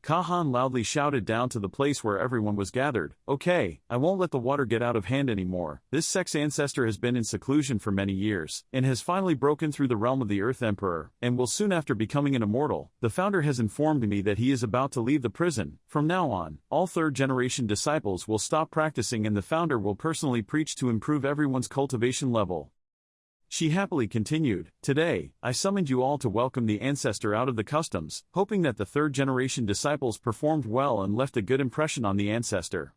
Kahan loudly shouted down to the place where everyone was gathered, okay, I won't let the water get out of hand anymore. This sect's ancestor has been in seclusion for many years, and has finally broken through the realm of the Earth Emperor, and will soon after becoming an immortal. The founder has informed me that he is about to leave the prison. From now on, all third-generation disciples will stop practicing and the founder will personally preach to improve everyone's cultivation level. She happily continued, today, I summoned you all to welcome the ancestor out of the customs, hoping that the third-generation disciples performed well and left a good impression on the ancestor.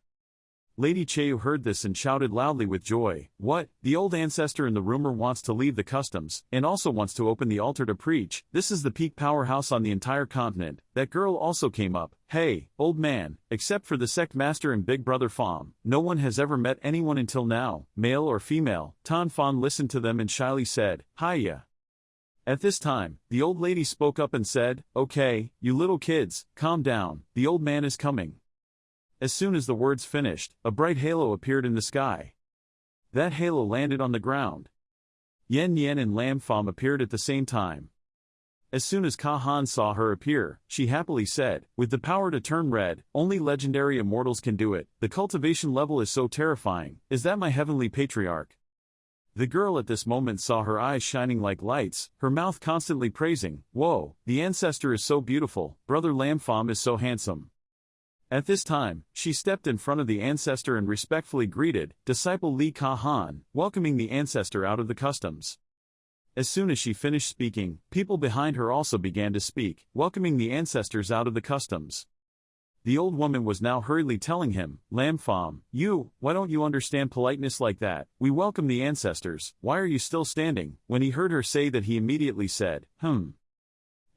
Lady Cheu heard this and shouted loudly with joy, what, the old ancestor in the rumor wants to leave the customs, and also wants to open the altar to preach, this is the peak powerhouse on the entire continent. That girl also came up, hey, old man, except for the sect master and big brother Pham, no one has ever met anyone until now, male or female. Tan Fan listened to them and shyly said, hiya. At this time, the old lady spoke up and said, okay, you little kids, calm down, the old man is coming. As soon as the words finished, a bright halo appeared in the sky. That halo landed on the ground. Yen Yen and Lam Pham appeared at the same time. As soon as Kahan saw her appear, she happily said, with the power to turn red, only legendary immortals can do it. The cultivation level is so terrifying. Is that my heavenly patriarch? The girl at this moment saw her eyes shining like lights, her mouth constantly praising, whoa, the ancestor is so beautiful, brother Lam Pham is so handsome. At this time, she stepped in front of the ancestor and respectfully greeted, Disciple Li Kahan, welcoming the ancestor out of the customs. As soon as she finished speaking, people behind her also began to speak, welcoming the ancestors out of the customs. The old woman was now hurriedly telling him, Lam Pham, why don't you understand politeness like that? We welcome the ancestors, why are you still standing? When he heard her say that he immediately said,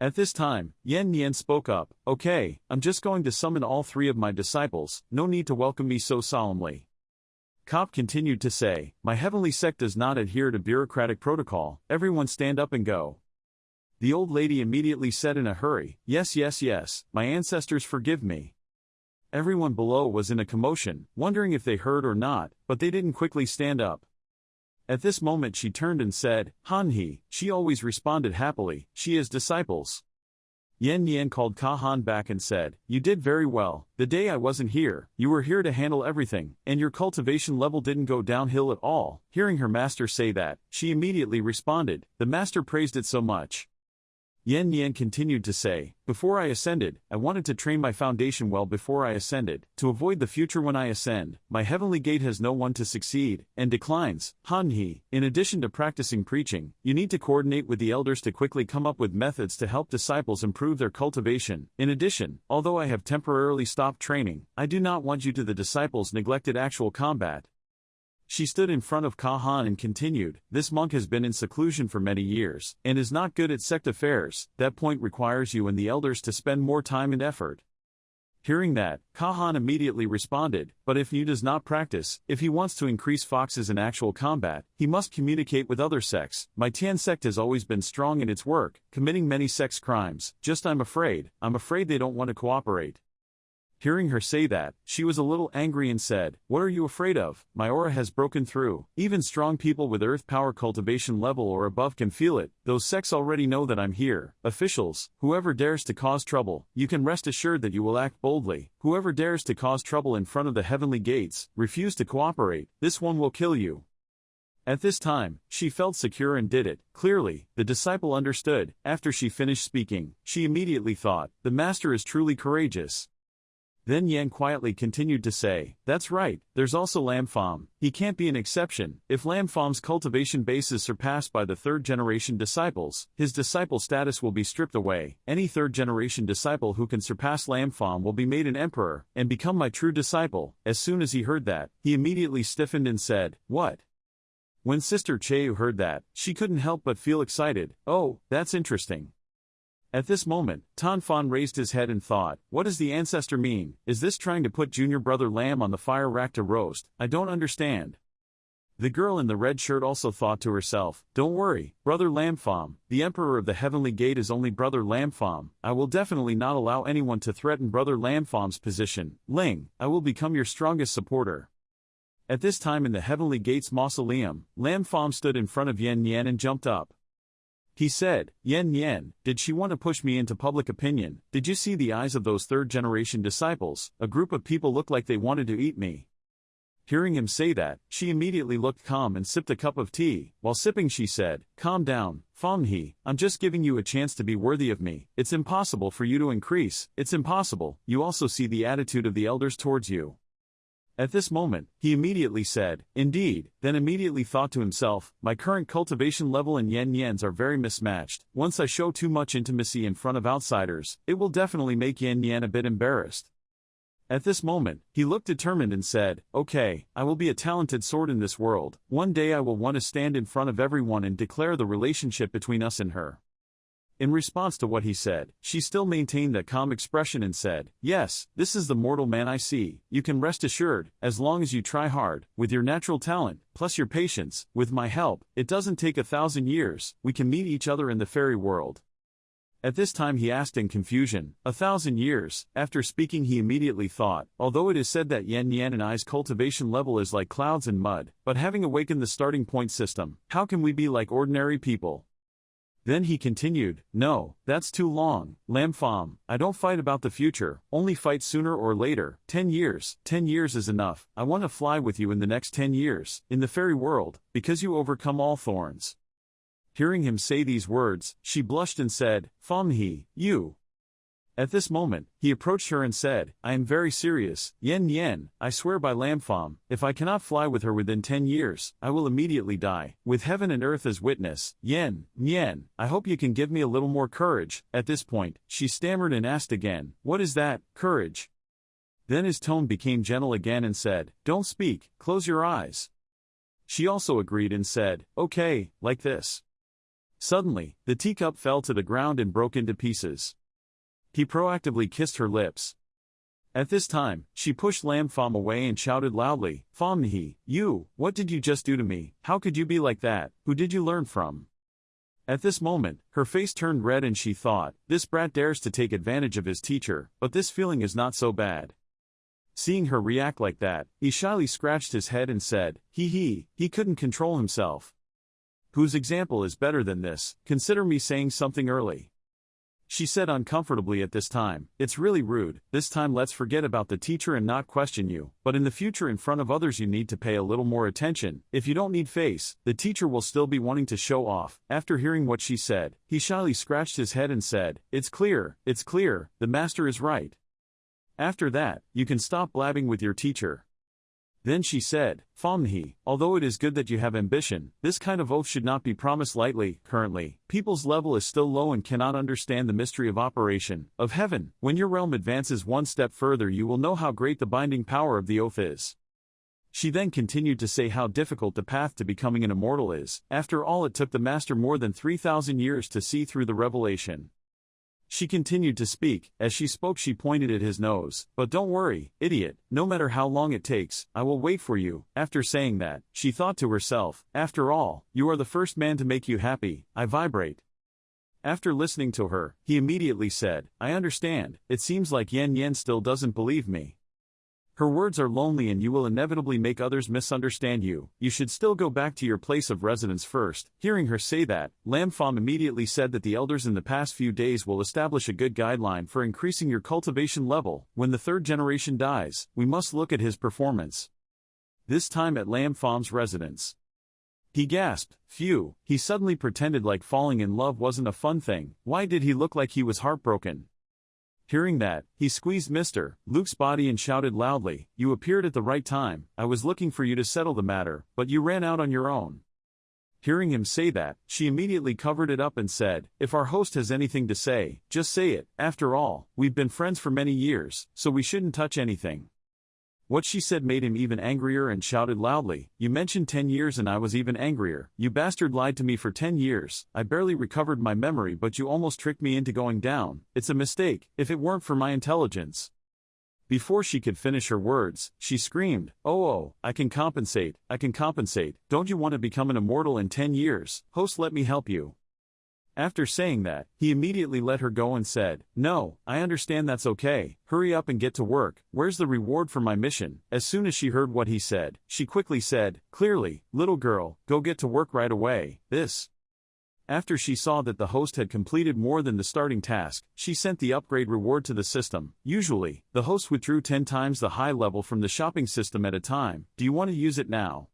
At this time, Yen Yen spoke up, okay, I'm just going to summon all three of my disciples, no need to welcome me so solemnly. Kop continued to say, my heavenly sect does not adhere to bureaucratic protocol, everyone stand up and go. The old lady immediately said in a hurry, yes, my ancestors forgive me. Everyone below was in a commotion, wondering if they heard or not, but they didn't quickly stand up. At this moment she turned and said, Hanhe, she always responded happily, she is disciples. Yen Yen called Kahan back and said, you did very well, the day I wasn't here, you were here to handle everything, and your cultivation level didn't go downhill at all. Hearing her master say that, she immediately responded, the master praised it so much. Yen Yen continued to say, before I ascended, I wanted to train my foundation well before I ascended, to avoid the future when I ascend. My heavenly gate has no one to succeed, and declines. Hanhe, in addition to practicing preaching, you need to coordinate with the elders to quickly come up with methods to help disciples improve their cultivation. In addition, although I have temporarily stopped training, I do not want you to the disciples neglected actual combat. She stood in front of Kahan and continued, this monk has been in seclusion for many years, and is not good at sect affairs. That point requires you and the elders to spend more time and effort. Hearing that, Kahan immediately responded, but if Yu does not practice, if he wants to increase foxes in actual combat, he must communicate with other sects. My Tian sect has always been strong in its work, committing many sex crimes, just I'm afraid they don't want to cooperate. Hearing her say that, she was a little angry and said, what are you afraid of? My aura has broken through. Even strong people with earth power cultivation level or above can feel it. Those sects already know that I'm here. Officials, whoever dares to cause trouble, you can rest assured that you will act boldly. Whoever dares to cause trouble in front of the heavenly gates, refuse to cooperate, this one will kill you. At this time, she felt secure and did it. Clearly, the disciple understood. After she finished speaking, she immediately thought, the master is truly courageous. Then Yang quietly continued to say, that's right, there's also Lam Pham. He can't be an exception. If Lam Pham's cultivation base is surpassed by the third-generation disciples, his disciple status will be stripped away. Any third-generation disciple who can surpass Lam Pham will be made an emperor, and become my true disciple. As soon as he heard that, he immediately stiffened and said, what? When Sister Cheu heard that, she couldn't help but feel excited. Oh, that's interesting. At this moment, Tan Fan raised his head and thought, what does the ancestor mean? Is this trying to put junior brother Lamb on the fire rack to roast? I don't understand. The girl in the red shirt also thought to herself, don't worry, brother Lampham, the emperor of the heavenly gate is only brother Lampham. I will definitely not allow anyone to threaten brother Lampham's position. Ling, I will become your strongest supporter. At this time in the heavenly gate's mausoleum, Lampham stood in front of Yen Yen and jumped up. He said, Yen Yen, did she want to push me into public opinion? Did you see the eyes of those third-generation disciples? A group of people looked like they wanted to eat me. Hearing him say that, she immediately looked calm and sipped a cup of tea. While sipping she said, calm down, Fong He, I'm just giving you a chance to be worthy of me. It's impossible for you to increase, it's impossible. You also see the attitude of the elders towards you. At this moment, he immediately said, indeed, then immediately thought to himself, my current cultivation level and Yen Yen's are very mismatched. Once I show too much intimacy in front of outsiders, it will definitely make Yen Yen a bit embarrassed. At this moment, he looked determined and said, okay, I will be a talented sword in this world. One day I will want to stand in front of everyone and declare the relationship between us and her. In response to what he said, she still maintained that calm expression and said, yes, this is the mortal man I see. You can rest assured, as long as you try hard, with your natural talent, plus your patience, with my help, it doesn't take 1,000 years, we can meet each other in the fairy world. At this time he asked in confusion, 1,000 years. After speaking he immediately thought, although it is said that Yen Yen and I's cultivation level is like clouds and mud, but having awakened the starting point system, how can we be like ordinary people? Then he continued, no, that's too long, Lampham, I don't fight about the future, only fight sooner or later. 10 years is enough. I want to fly with you in the next 10 years, in the fairy world, because you overcome all thorns. Hearing him say these words, she blushed and said, Fong He, you. At this moment, he approached her and said, I am very serious, Yen Yen, I swear by Lampham, if I cannot fly with her within 10 years, I will immediately die. With heaven and earth as witness, Yen, I hope you can give me a little more courage. At this point, she stammered and asked again, what is that, courage? Then his tone became gentle again and said, don't speak, close your eyes. She also agreed and said, okay, like this. Suddenly, the teacup fell to the ground and broke into pieces. He proactively kissed her lips. At this time, she pushed Lampham away and shouted loudly, Fong He, you, what did you just do to me? How could you be like that? Who did you learn from? At this moment, her face turned red and she thought, this brat dares to take advantage of his teacher, but this feeling is not so bad. Seeing her react like that, he shyly scratched his head and said, he couldn't control himself. Whose example is better than this? Consider me saying something early. She said uncomfortably at this time, it's really rude, this time let's forget about the teacher and not question you, but in the future in front of others you need to pay a little more attention. If you don't need face, the teacher will still be wanting to show off. After hearing what she said, he shyly scratched his head and said, it's clear, the master is right. After that, you can stop blabbing with your teacher. Then she said, Fong He, although it is good that you have ambition, this kind of oath should not be promised lightly. Currently, people's level is still low and cannot understand the mystery of operation of heaven. When your realm advances one step further you will know how great the binding power of the oath is. She then continued to say how difficult the path to becoming an immortal is. After all, it took the master more than 3,000 years to see through the revelation. She continued to speak. As she spoke she pointed at his nose. But don't worry, idiot, no matter how long it takes, I will wait for you. After saying that, she thought to herself, after all, you are the first man to make you happy, I vibrate. After listening to her, he immediately said, I understand, it seems like Yen Yen still doesn't believe me. Her words are lonely and you will inevitably make others misunderstand you. You should still go back to your place of residence first. Hearing her say that, Lampham immediately said that the elders in the past few days will establish a good guideline for increasing your cultivation level. When the third generation dies, we must look at his performance. This time at Lampham's residence. He gasped, phew, he suddenly pretended like falling in love wasn't a fun thing. Why did he look like he was heartbroken? Hearing that, he squeezed Mr. Luke's body and shouted loudly, you appeared at the right time, I was looking for you to settle the matter, but you ran out on your own. Hearing him say that, she immediately covered it up and said, if our host has anything to say, just say it, after all, we've been friends for many years, so we shouldn't touch anything. What she said made him even angrier and shouted loudly, "You mentioned 10 years and I was even angrier. You bastard lied to me for 10 years. I barely recovered my memory but you almost tricked me into going down. It's a mistake, if it weren't for my intelligence." Before she could finish her words, she screamed, "Oh, I can compensate, I can compensate. Don't you want to become an immortal in 10 years? Host, let me help you." After saying that, he immediately let her go and said, "No, I understand, that's okay. Hurry up and get to work. Where's the reward for my mission?" As soon as she heard what he said, she quickly said, "Clearly, little girl, go get to work right away." After she saw that the host had completed more than the starting task, she sent the upgrade reward to the system. Usually, the host withdrew 10 times the high level from the shopping system at a time. "Do you want to use it now?"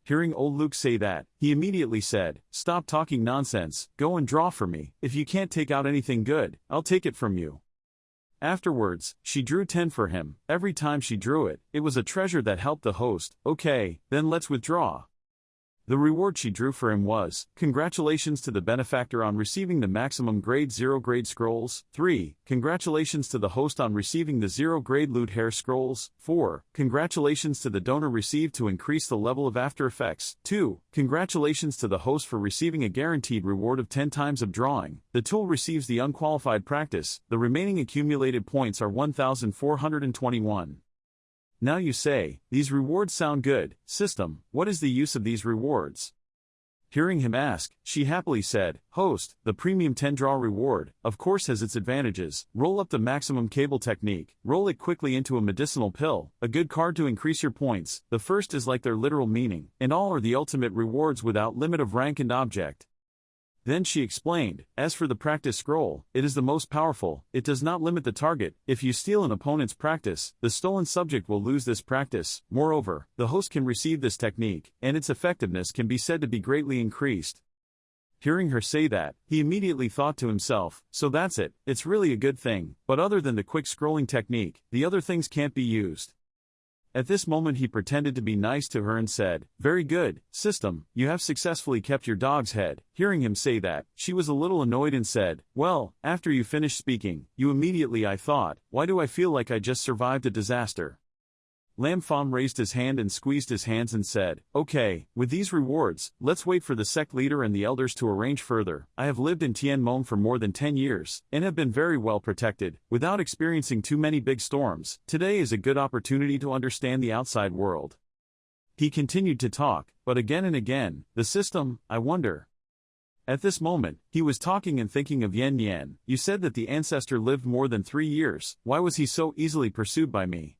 Hearing old Luke say that, he immediately said, "Stop talking nonsense, go and draw for me. If you can't take out anything good, I'll take it from you." Afterwards, she drew 10 for him. Every time she drew it, it was a treasure that helped the host. "Okay, then let's withdraw." The reward she drew for him was, "Congratulations to the benefactor on receiving the maximum grade 0 grade scrolls." 3. Congratulations to the host on receiving the 0 grade loot hair scrolls. 4. Congratulations to the donor received to increase the level of After Effects. 2. Congratulations to the host for receiving a guaranteed reward of 10 times of drawing. The tool receives the unqualified practice. The remaining accumulated points are 1,421. Now you say, "These rewards sound good. System, what is the use of these rewards?" Hearing him ask, she happily said, "Host, the premium 10 draw reward, of course, has its advantages. Roll up the maximum cable technique, roll it quickly into a medicinal pill, a good card to increase your points. The first is like their literal meaning, and all are the ultimate rewards without limit of rank and object." Then she explained, "As for the practice scroll, it is the most powerful. It does not limit the target. If you steal an opponent's practice, the stolen subject will lose this practice. Moreover, the host can receive this technique, and its effectiveness can be said to be greatly increased." Hearing her say that, he immediately thought to himself, "So that's it, it's really a good thing, but other than the quick scrolling technique, the other things can't be used." At this moment he pretended to be nice to her and said, "Very good, system, you have successfully kept your dog's head." Hearing him say that, she was a little annoyed and said, "Well, after you finished speaking, you immediately I thought, why do I feel like I just survived a disaster?" Lam Pham raised his hand and squeezed his hands and said, "Okay, with these rewards, let's wait for the sect leader and the elders to arrange further. I have lived in Tien Mon for more than 10 years, and have been very well protected, without experiencing too many big storms. Today is a good opportunity to understand the outside world." He continued to talk, but again and again, "The system, I wonder." At this moment, he was talking and thinking of Yen Yen. "You said that the ancestor lived more than 3 years, why was he so easily pursued by me?"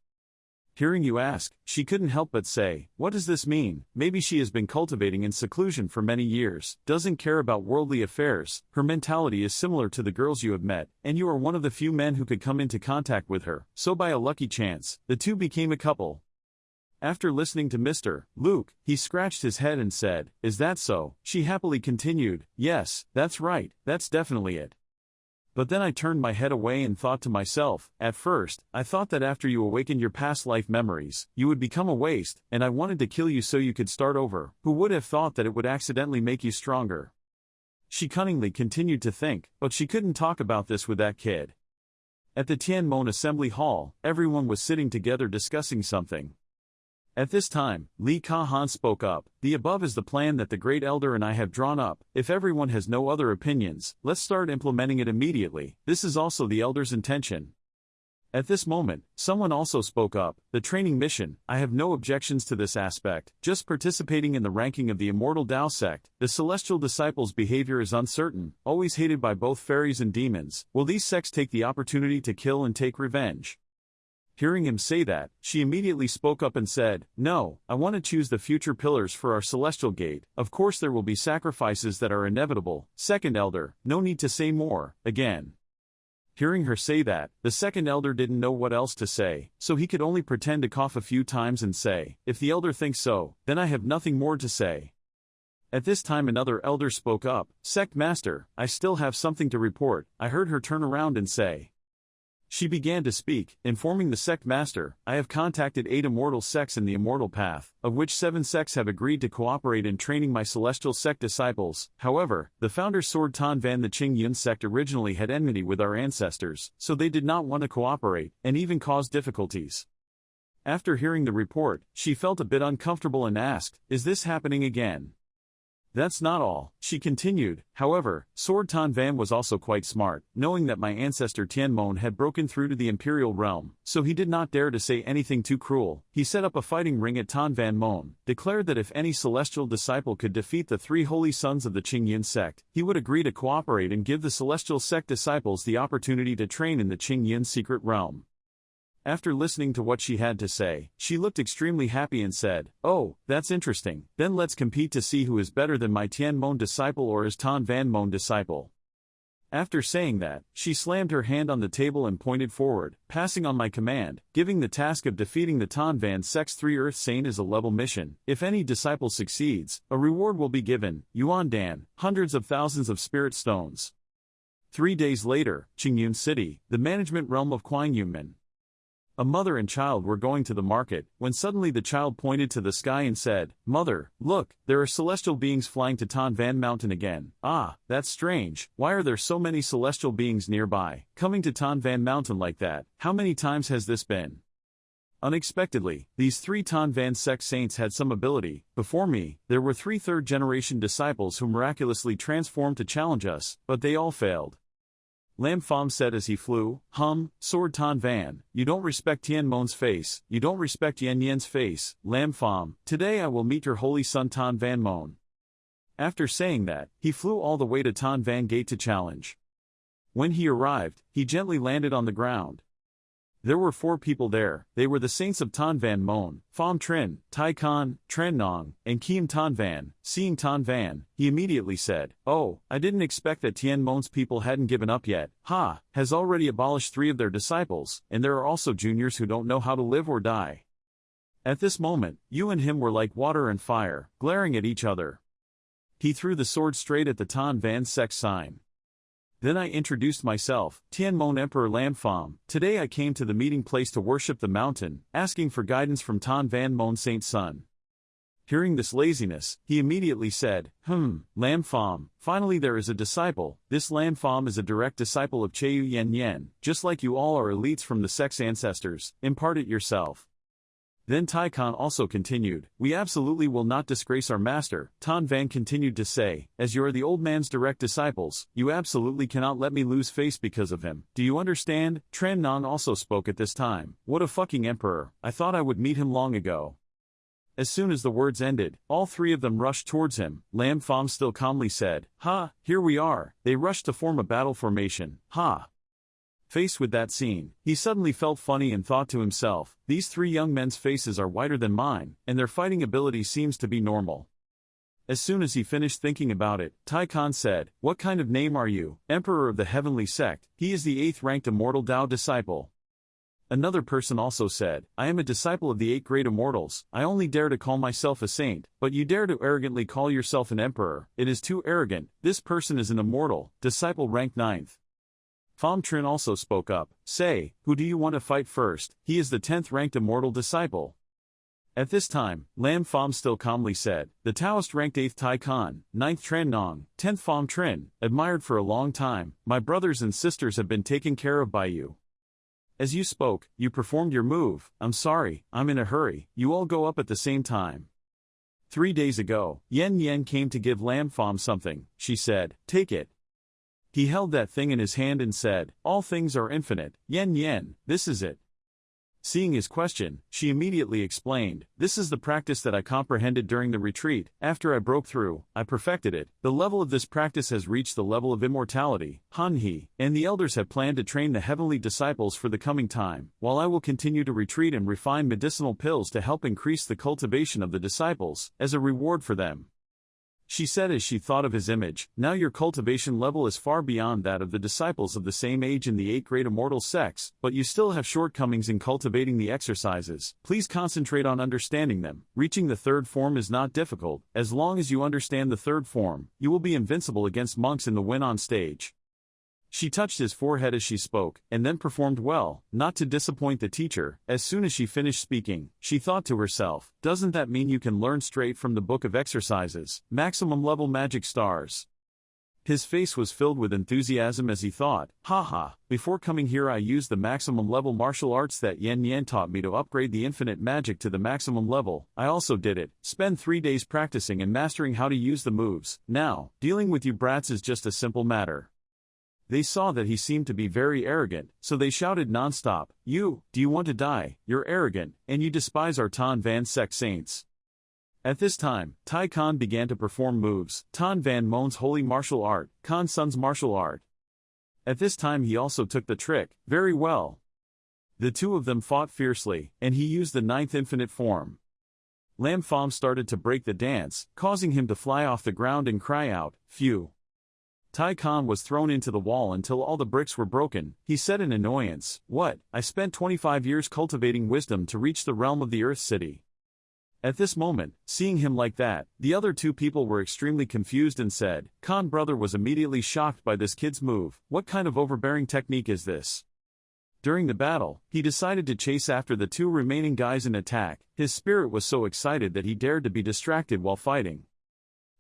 Hearing you ask, she couldn't help but say, "What does this mean? Maybe she has been cultivating in seclusion for many years, doesn't care about worldly affairs. Her mentality is similar to the girls you have met, and you are one of the few men who could come into contact with her, so by a lucky chance, the two became a couple." After listening to Mr. Luke, he scratched his head and said, "Is that so?" She happily continued, "Yes, that's right, that's definitely it. But then I turned my head away and thought to myself, at first, I thought that after you awakened your past life memories, you would become a waste, and I wanted to kill you so you could start over. Who would have thought that it would accidentally make you stronger?" She cunningly continued to think, but she couldn't talk about this with that kid. At the Tien Mon Assembly Hall, everyone was sitting together discussing something. At this time, Li Ka Han spoke up, "The above is the plan that the Great Elder and I have drawn up. If everyone has no other opinions, let's start implementing it immediately. This is also the Elder's intention." At this moment, someone also spoke up, "The training mission, I have no objections to this aspect, just participating in the ranking of the Immortal Tao sect. The celestial disciples' behavior is uncertain, always hated by both fairies and demons. Will these sects take the opportunity to kill and take revenge?" Hearing him say that, she immediately spoke up and said, "No, I want to choose the future pillars for our celestial gate. Of course there will be sacrifices that are inevitable. Second Elder, no need to say more." Again. Hearing her say that, the second elder didn't know what else to say, so he could only pretend to cough a few times and say, "If the elder thinks so, then I have nothing more to say." At this time another elder spoke up, "Sect Master, I still have something to report." I heard her turn around and say. She began to speak, informing the sect master, "I have contacted 8 immortal sects in the immortal path, of which 7 sects have agreed to cooperate in training my celestial sect disciples. However, the founder Sword Tan Van the Qing Yun sect originally had enmity with our ancestors, so they did not want to cooperate, and even caused difficulties. After hearing the report, she felt a bit uncomfortable and asked, "Is this happening again?" "That's not all," she continued. "However, Sword Tan Van was also quite smart, knowing that my ancestor Tian Mon had broken through to the imperial realm, so he did not dare to say anything too cruel. He set up a fighting ring at Tan Van Mon, declared that if any celestial disciple could defeat the 3 holy sons of the Qingyun sect, he would agree to cooperate and give the celestial sect disciples the opportunity to train in the Qingyun secret realm." After listening to what she had to say, she looked extremely happy and said, "Oh, that's interesting, then let's compete to see who is better than my Tian Mon disciple or his Tan Van Mon disciple." After saying that, she slammed her hand on the table and pointed forward, passing on my command, giving the task of defeating the Tan Van Sect's 3 Earth Saint as a level mission. If any disciple succeeds, a reward will be given, Yuan Dan, hundreds of thousands of spirit stones. 3 days later, Qingyun City, the management realm of Quangyunmen. A mother and child were going to the market, when suddenly the child pointed to the sky and said, "Mother, look, there are celestial beings flying to Tan Van Mountain again." "Ah, that's strange, why are there so many celestial beings nearby, coming to Tan Van Mountain like that? How many times has this been?" Unexpectedly, these 3 Tan Van sect saints had some ability. Before me, there were 3 third-generation disciples who miraculously transformed to challenge us, but they all failed. Lam Pham said as he flew, Sword Tan Van, you don't respect Tian Mon's face, you don't respect Yen Yen's face, Lam Pham, today I will meet your holy son Tan Van Mon." After saying that, he flew all the way to Tan Van Gate to challenge. When he arrived, he gently landed on the ground. There were 4 people there. They were the saints of Tan Van Mon, Pham Trin, Tai Kan, Tren Nong, and Kiem Tan Van. Seeing Tan Van, he immediately said, "Oh, I didn't expect that Tian Mon's people hadn't given up yet. Has already abolished 3 of their disciples, and there are also juniors who don't know how to live or die." At this moment, you and him were like water and fire, glaring at each other. He threw the sword straight at the Tan Van Sect sign. Then I introduced myself, Tian Mon Emperor Lam Pham. Today I came to the meeting place to worship the mountain, asking for guidance from Tan Van Mon Saint's son. Hearing this laziness, he immediately said, Lam Pham, finally there is a disciple. This Lam Pham is a direct disciple of Cheu Yen Yen, just like you all are elites from the sect's ancestors, impart it yourself. Then Tai Kan also continued, "We absolutely will not disgrace our master." Tan Van continued to say, "As you are the old man's direct disciples, you absolutely cannot let me lose face because of him. Do you understand?" Tren Nong also spoke at this time. "What a fucking emperor, I thought I would meet him long ago." As soon as the words ended, all 3 of them rushed towards him. Lam Pham still calmly said, Here we are." They rushed to form a battle formation. Faced with that scene, he suddenly felt funny and thought to himself, these 3 young men's faces are whiter than mine, and their fighting ability seems to be normal. As soon as he finished thinking about it, Tai Kan said, "What kind of name are you?" "Emperor of the Heavenly Sect." "He is the 8th-ranked immortal Dao disciple." Another person also said, "I am a disciple of the 8 great immortals. I only dare to call myself a saint, but you dare to arrogantly call yourself an emperor. It is too arrogant. This person is an immortal, disciple ranked 9th. Pham Trin also spoke up, "Say, who do you want to fight first?" "He is the 10th-ranked immortal disciple." At this time, Lam Pham still calmly said, "The Taoist-ranked 8th Tai Kan, 9th Tren Nong, 10th Pham Trin, admired for a long time, my brothers and sisters have been taken care of by you. As you spoke, you performed your move. I'm sorry, I'm in a hurry, you all go up at the same time." 3 days ago, Yen Yen came to give Lam Pham something. She said, "Take it." He held that thing in his hand and said, "All things are infinite, Yen Yen, this is it." Seeing his question, she immediately explained, "This is the practice that I comprehended during the retreat. After I broke through, I perfected it. The level of this practice has reached the level of immortality, Hanhi, and the elders have planned to train the heavenly disciples for the coming time, while I will continue to retreat and refine medicinal pills to help increase the cultivation of the disciples, as a reward for them." She said as she thought of his image, "Now your cultivation level is far beyond that of the disciples of the same age in the 8 great immortal sects, but you still have shortcomings in cultivating the exercises. Please concentrate on understanding them. Reaching the 3rd form is not difficult. As long as you understand the 3rd form, you will be invincible against monks in the win on stage." She touched his forehead as she spoke, and then performed well, not to disappoint the teacher. As soon as she finished speaking, she thought to herself, "Doesn't that mean you can learn straight from the book of exercises? Maximum level magic stars." His face was filled with enthusiasm as he thought, haha, before coming here I used the maximum level martial arts that Yan Yan taught me to upgrade the infinite magic to the maximum level. I also did it, spend 3 days practicing and mastering how to use the moves. Now, dealing with you brats is just a simple matter. They saw that he seemed to be very arrogant, so they shouted non-stop, do you want to die? You're arrogant, and you despise our Tan Van Sect saints. At this time, Tai Kan began to perform moves, Tan Van Moan's holy martial art, Kan Sun's martial art. At this time he also took the trick, very well. The two of them fought fiercely, and he used the 9th infinite form. Lam Pham started to break the dance, causing him to fly off the ground and cry out, phew. Tai Kan was thrown into the wall until all the bricks were broken. He said in annoyance, what, I spent 25 years cultivating wisdom to reach the realm of the Earth City. At this moment, seeing him like that, the other two people were extremely confused and said, Khan brother was immediately shocked by this kid's move. What kind of overbearing technique is this? During the battle, he decided to chase after the two remaining guys and attack. His spirit was so excited that he dared to be distracted while fighting.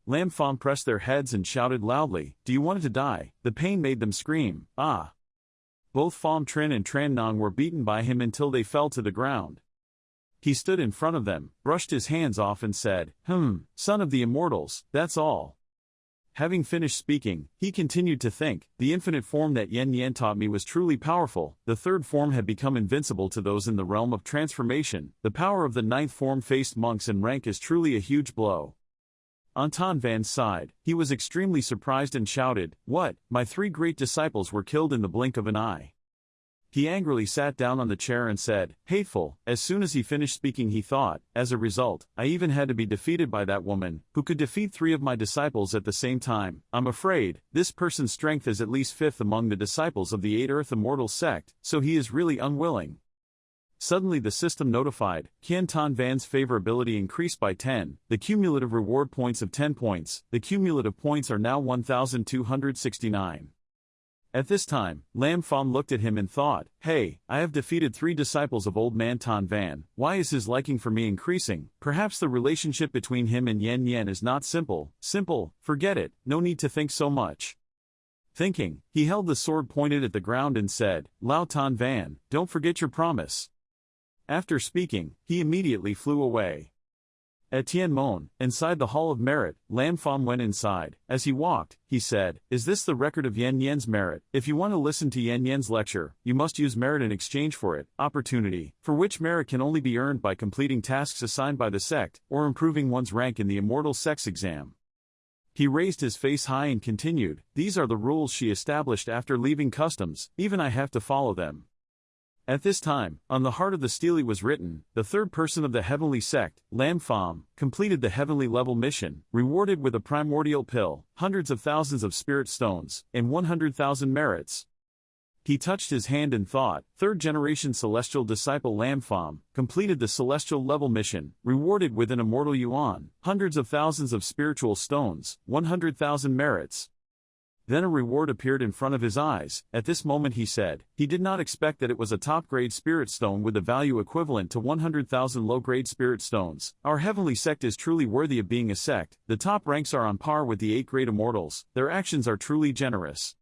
Lam Pham pressed their heads and shouted loudly, do you want to die? The pain made them scream, ah. Both Pham Trin and Tran Nong were beaten by him until they fell to the ground. He stood in front of them, brushed his hands off and said, son of the immortals, that's all. Having finished speaking, he continued to think, the infinite form that Yan Yan taught me was truly powerful. The 3rd form had become invincible to those in the realm of transformation. The power of the 9th form faced monks in rank is truly a huge blow. On Tan Van's side, he was extremely surprised and shouted, what, my 3 great disciples were killed in the blink of an eye. He angrily sat down on the chair and said, hateful. As soon as he finished speaking he thought, as a result, I even had to be defeated by that woman, who could defeat 3 of my disciples at the same time. I'm afraid, this person's strength is at least 5th among the disciples of the 8 Earth Immortal Sect, so he is really unwilling. Suddenly the system notified, Kian Tan Van's favorability increased by 10, the cumulative reward points of 10 points, the cumulative points are now 1,269. At this time, Lam Pham looked at him and thought, hey, I have defeated 3 disciples of old man Tan Van, why is his liking for me increasing? Perhaps the relationship between him and Yan Yan is not simple, forget it, no need to think so much. Thinking, he held the sword pointed at the ground and said, Lao Tan Van, don't forget your promise. After speaking, he immediately flew away. At Tien Mon, inside the Hall of Merit, Lam Pham went inside. As he walked, he said, is this the record of Yan Yan's merit? If you want to listen to Yan Yan's lecture, you must use merit in exchange for it, opportunity, for which merit can only be earned by completing tasks assigned by the sect, or improving one's rank in the Immortal Sect's exam. He raised his face high and continued, these are the rules she established after leaving customs, even I have to follow them. At this time, on the heart of the stele was written, the 3rd person of the heavenly sect, Lam Pham, completed the heavenly level mission, rewarded with a primordial pill, hundreds of thousands of spirit stones, and 100,000 merits. He touched his hand and thought, 3rd generation celestial disciple Lam Pham, completed the celestial level mission, rewarded with an immortal yuan, hundreds of thousands of spiritual stones, 100,000 merits. Then a reward appeared in front of his eyes. At this moment he said, he did not expect that it was a top-grade spirit stone with a value equivalent to 100,000 low-grade spirit stones. Our heavenly sect is truly worthy of being a sect. The top ranks are on par with the 8 great immortals. Their actions are truly generous.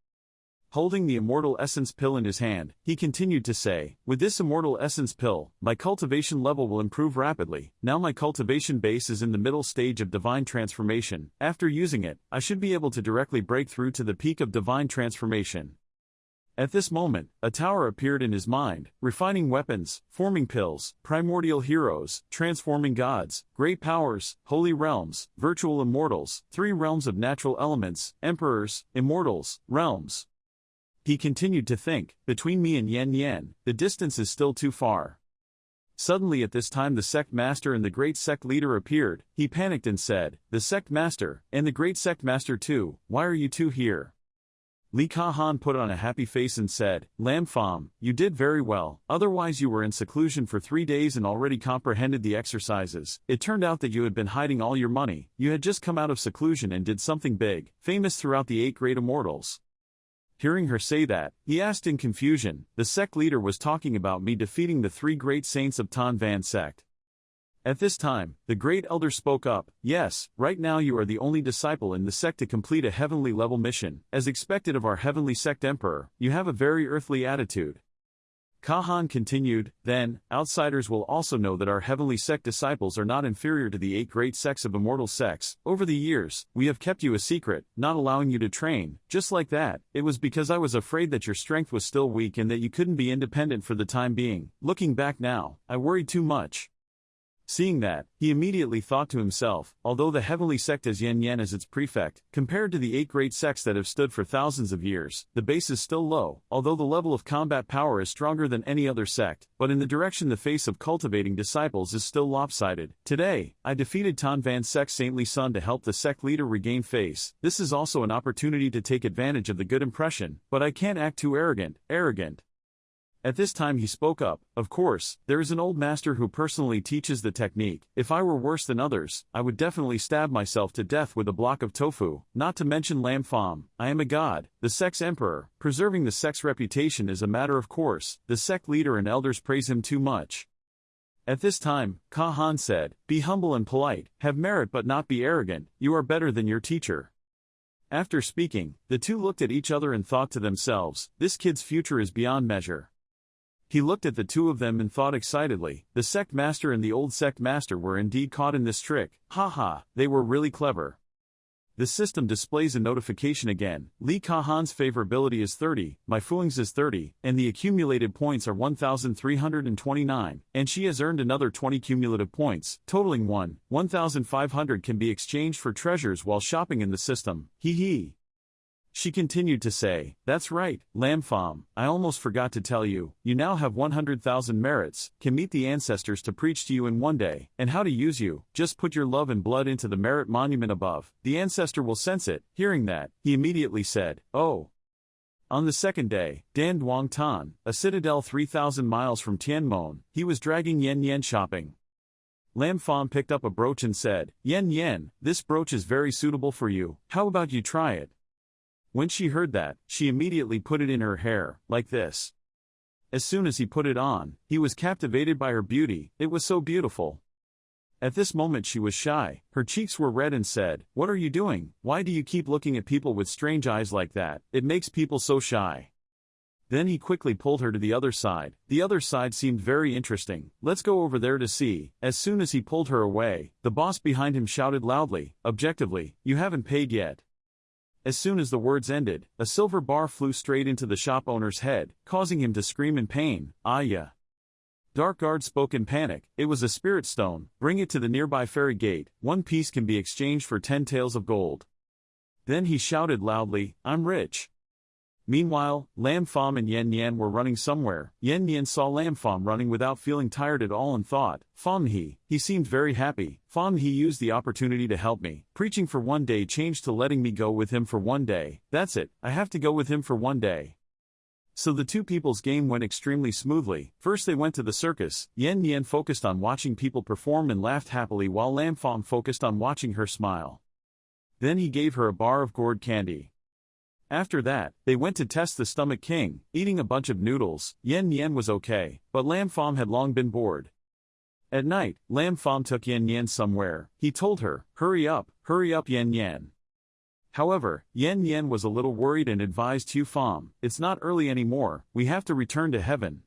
Holding the immortal essence pill in his hand, he continued to say, with this immortal essence pill, my cultivation level will improve rapidly. Now my cultivation base is in the middle stage of divine transformation. After using it, I should be able to directly break through to the peak of divine transformation. At this moment, a tower appeared in his mind, refining weapons, forming pills, primordial heroes, transforming gods, great powers, holy realms, virtual immortals, 3 realms of natural elements, emperors, immortals, realms. He continued to think, between me and Yan Yan, the distance is still too far. Suddenly at this time the sect master and the great sect leader appeared. He panicked and said, the sect master, and the great sect master too, why are you two here? Li Ka Han put on a happy face and said, Lam Pham, you did very well, otherwise you were in seclusion for 3 days and already comprehended the exercises. It turned out that you had been hiding all your money, you had just come out of seclusion and did something big, famous throughout the 8 great immortals. Hearing her say that, he asked in confusion, the sect leader was talking about me defeating the 3 great saints of Tan Van sect. At this time, the great elder spoke up. Yes, right now you are the only disciple in the sect to complete a heavenly level mission. As expected of our heavenly sect emperor, you have a very earthly attitude. Kahan continued, then, outsiders will also know that our heavenly sect disciples are not inferior to the 8 great sects of immortal sects. Over the years, we have kept you a secret, not allowing you to train. Just like that, it was because I was afraid that your strength was still weak and that you couldn't be independent for the time being. Looking back now, I worried too much. Seeing that, he immediately thought to himself, although the heavenly sect has Yen Yen as its prefect, compared to the 8 great sects that have stood for thousands of years, the base is still low, although the level of combat power is stronger than any other sect, but in the direction the face of cultivating disciples is still lopsided. Today, I defeated Tan Van's sect's saintly son to help the sect leader regain face. This is also an opportunity to take advantage of the good impression, but I can't act too arrogant. At this time he spoke up, of course, there is an old master who personally teaches the technique. If I were worse than others, I would definitely stab myself to death with a block of tofu, not to mention lamb pham. I am a god, the sect's emperor. Preserving the sect's reputation is a matter of course. The sect leader and elders praise him too much. At this time, Kahan said, be humble and polite, have merit but not be arrogant, you are better than your teacher. After speaking, the two looked at each other and thought to themselves, this kid's future is beyond measure. He looked at the two of them and thought excitedly, the sect master and the old sect master were indeed caught in this trick. Haha, they were really clever. The system displays a notification again. Li Kahan's favorability is 30, my Fuing's is 30, and the accumulated points are 1,329, and she has earned another 20 cumulative points, totaling 1,500 can be exchanged for treasures while shopping in the system. Hee hee. She continued to say, that's right, Lam Pham, I almost forgot to tell you, you now have 100,000 merits, can meet the ancestors to preach to you in one day, and how to use you, just put your love and blood into the merit monument above, the ancestor will sense it. Hearing that, he immediately said, oh. On the second day, Dan Duong Tan, a citadel 3,000 miles from Tianmon, he was dragging Yen Yen shopping. Lam Pham picked up a brooch and said, Yen Yen, this brooch is very suitable for you, how about you try it? When she heard that, she immediately put it in her hair, like this. As soon as he put it on, he was captivated by her beauty, it was so beautiful. At this moment she was shy, her cheeks were red and said, what are you doing? Why do you keep looking at people with strange eyes like that? It makes people so shy. Then he quickly pulled her to the other side. The other side seemed very interesting. Let's go over there to see. As soon as he pulled her away, the boss behind him shouted loudly, objectively, you haven't paid yet. As soon as the words ended, a silver bar flew straight into the shop owner's head, causing him to scream in pain. Ah yeah. Dark Guard spoke in panic, it was a spirit stone, bring it to the nearby ferry gate, 1 piece can be exchanged for 10 taels of gold. Then he shouted loudly, I'm rich. Meanwhile, Lam Pham and Yen Yen were running somewhere. Yen Yen saw Lam Pham running without feeling tired at all and thought, Pham he seemed very happy. Pham he used the opportunity to help me. Preaching for 1 day changed to letting me go with him for 1 day. That's it, I have to go with him for 1 day. So the two people's game went extremely smoothly. First they went to the circus. Yen Yen focused on watching people perform and laughed happily while Lam Pham focused on watching her smile. Then he gave her a bar of gourd candy. After that, they went to test the Stomach King, eating a bunch of noodles. Yen Yen was okay, but Lam Pham had long been bored. At night, Lam Pham took Yen Yen somewhere. He told her, hurry up Yen Yen. However, Yen Yen was a little worried and advised Hu Pham, it's not early anymore, we have to return to heaven.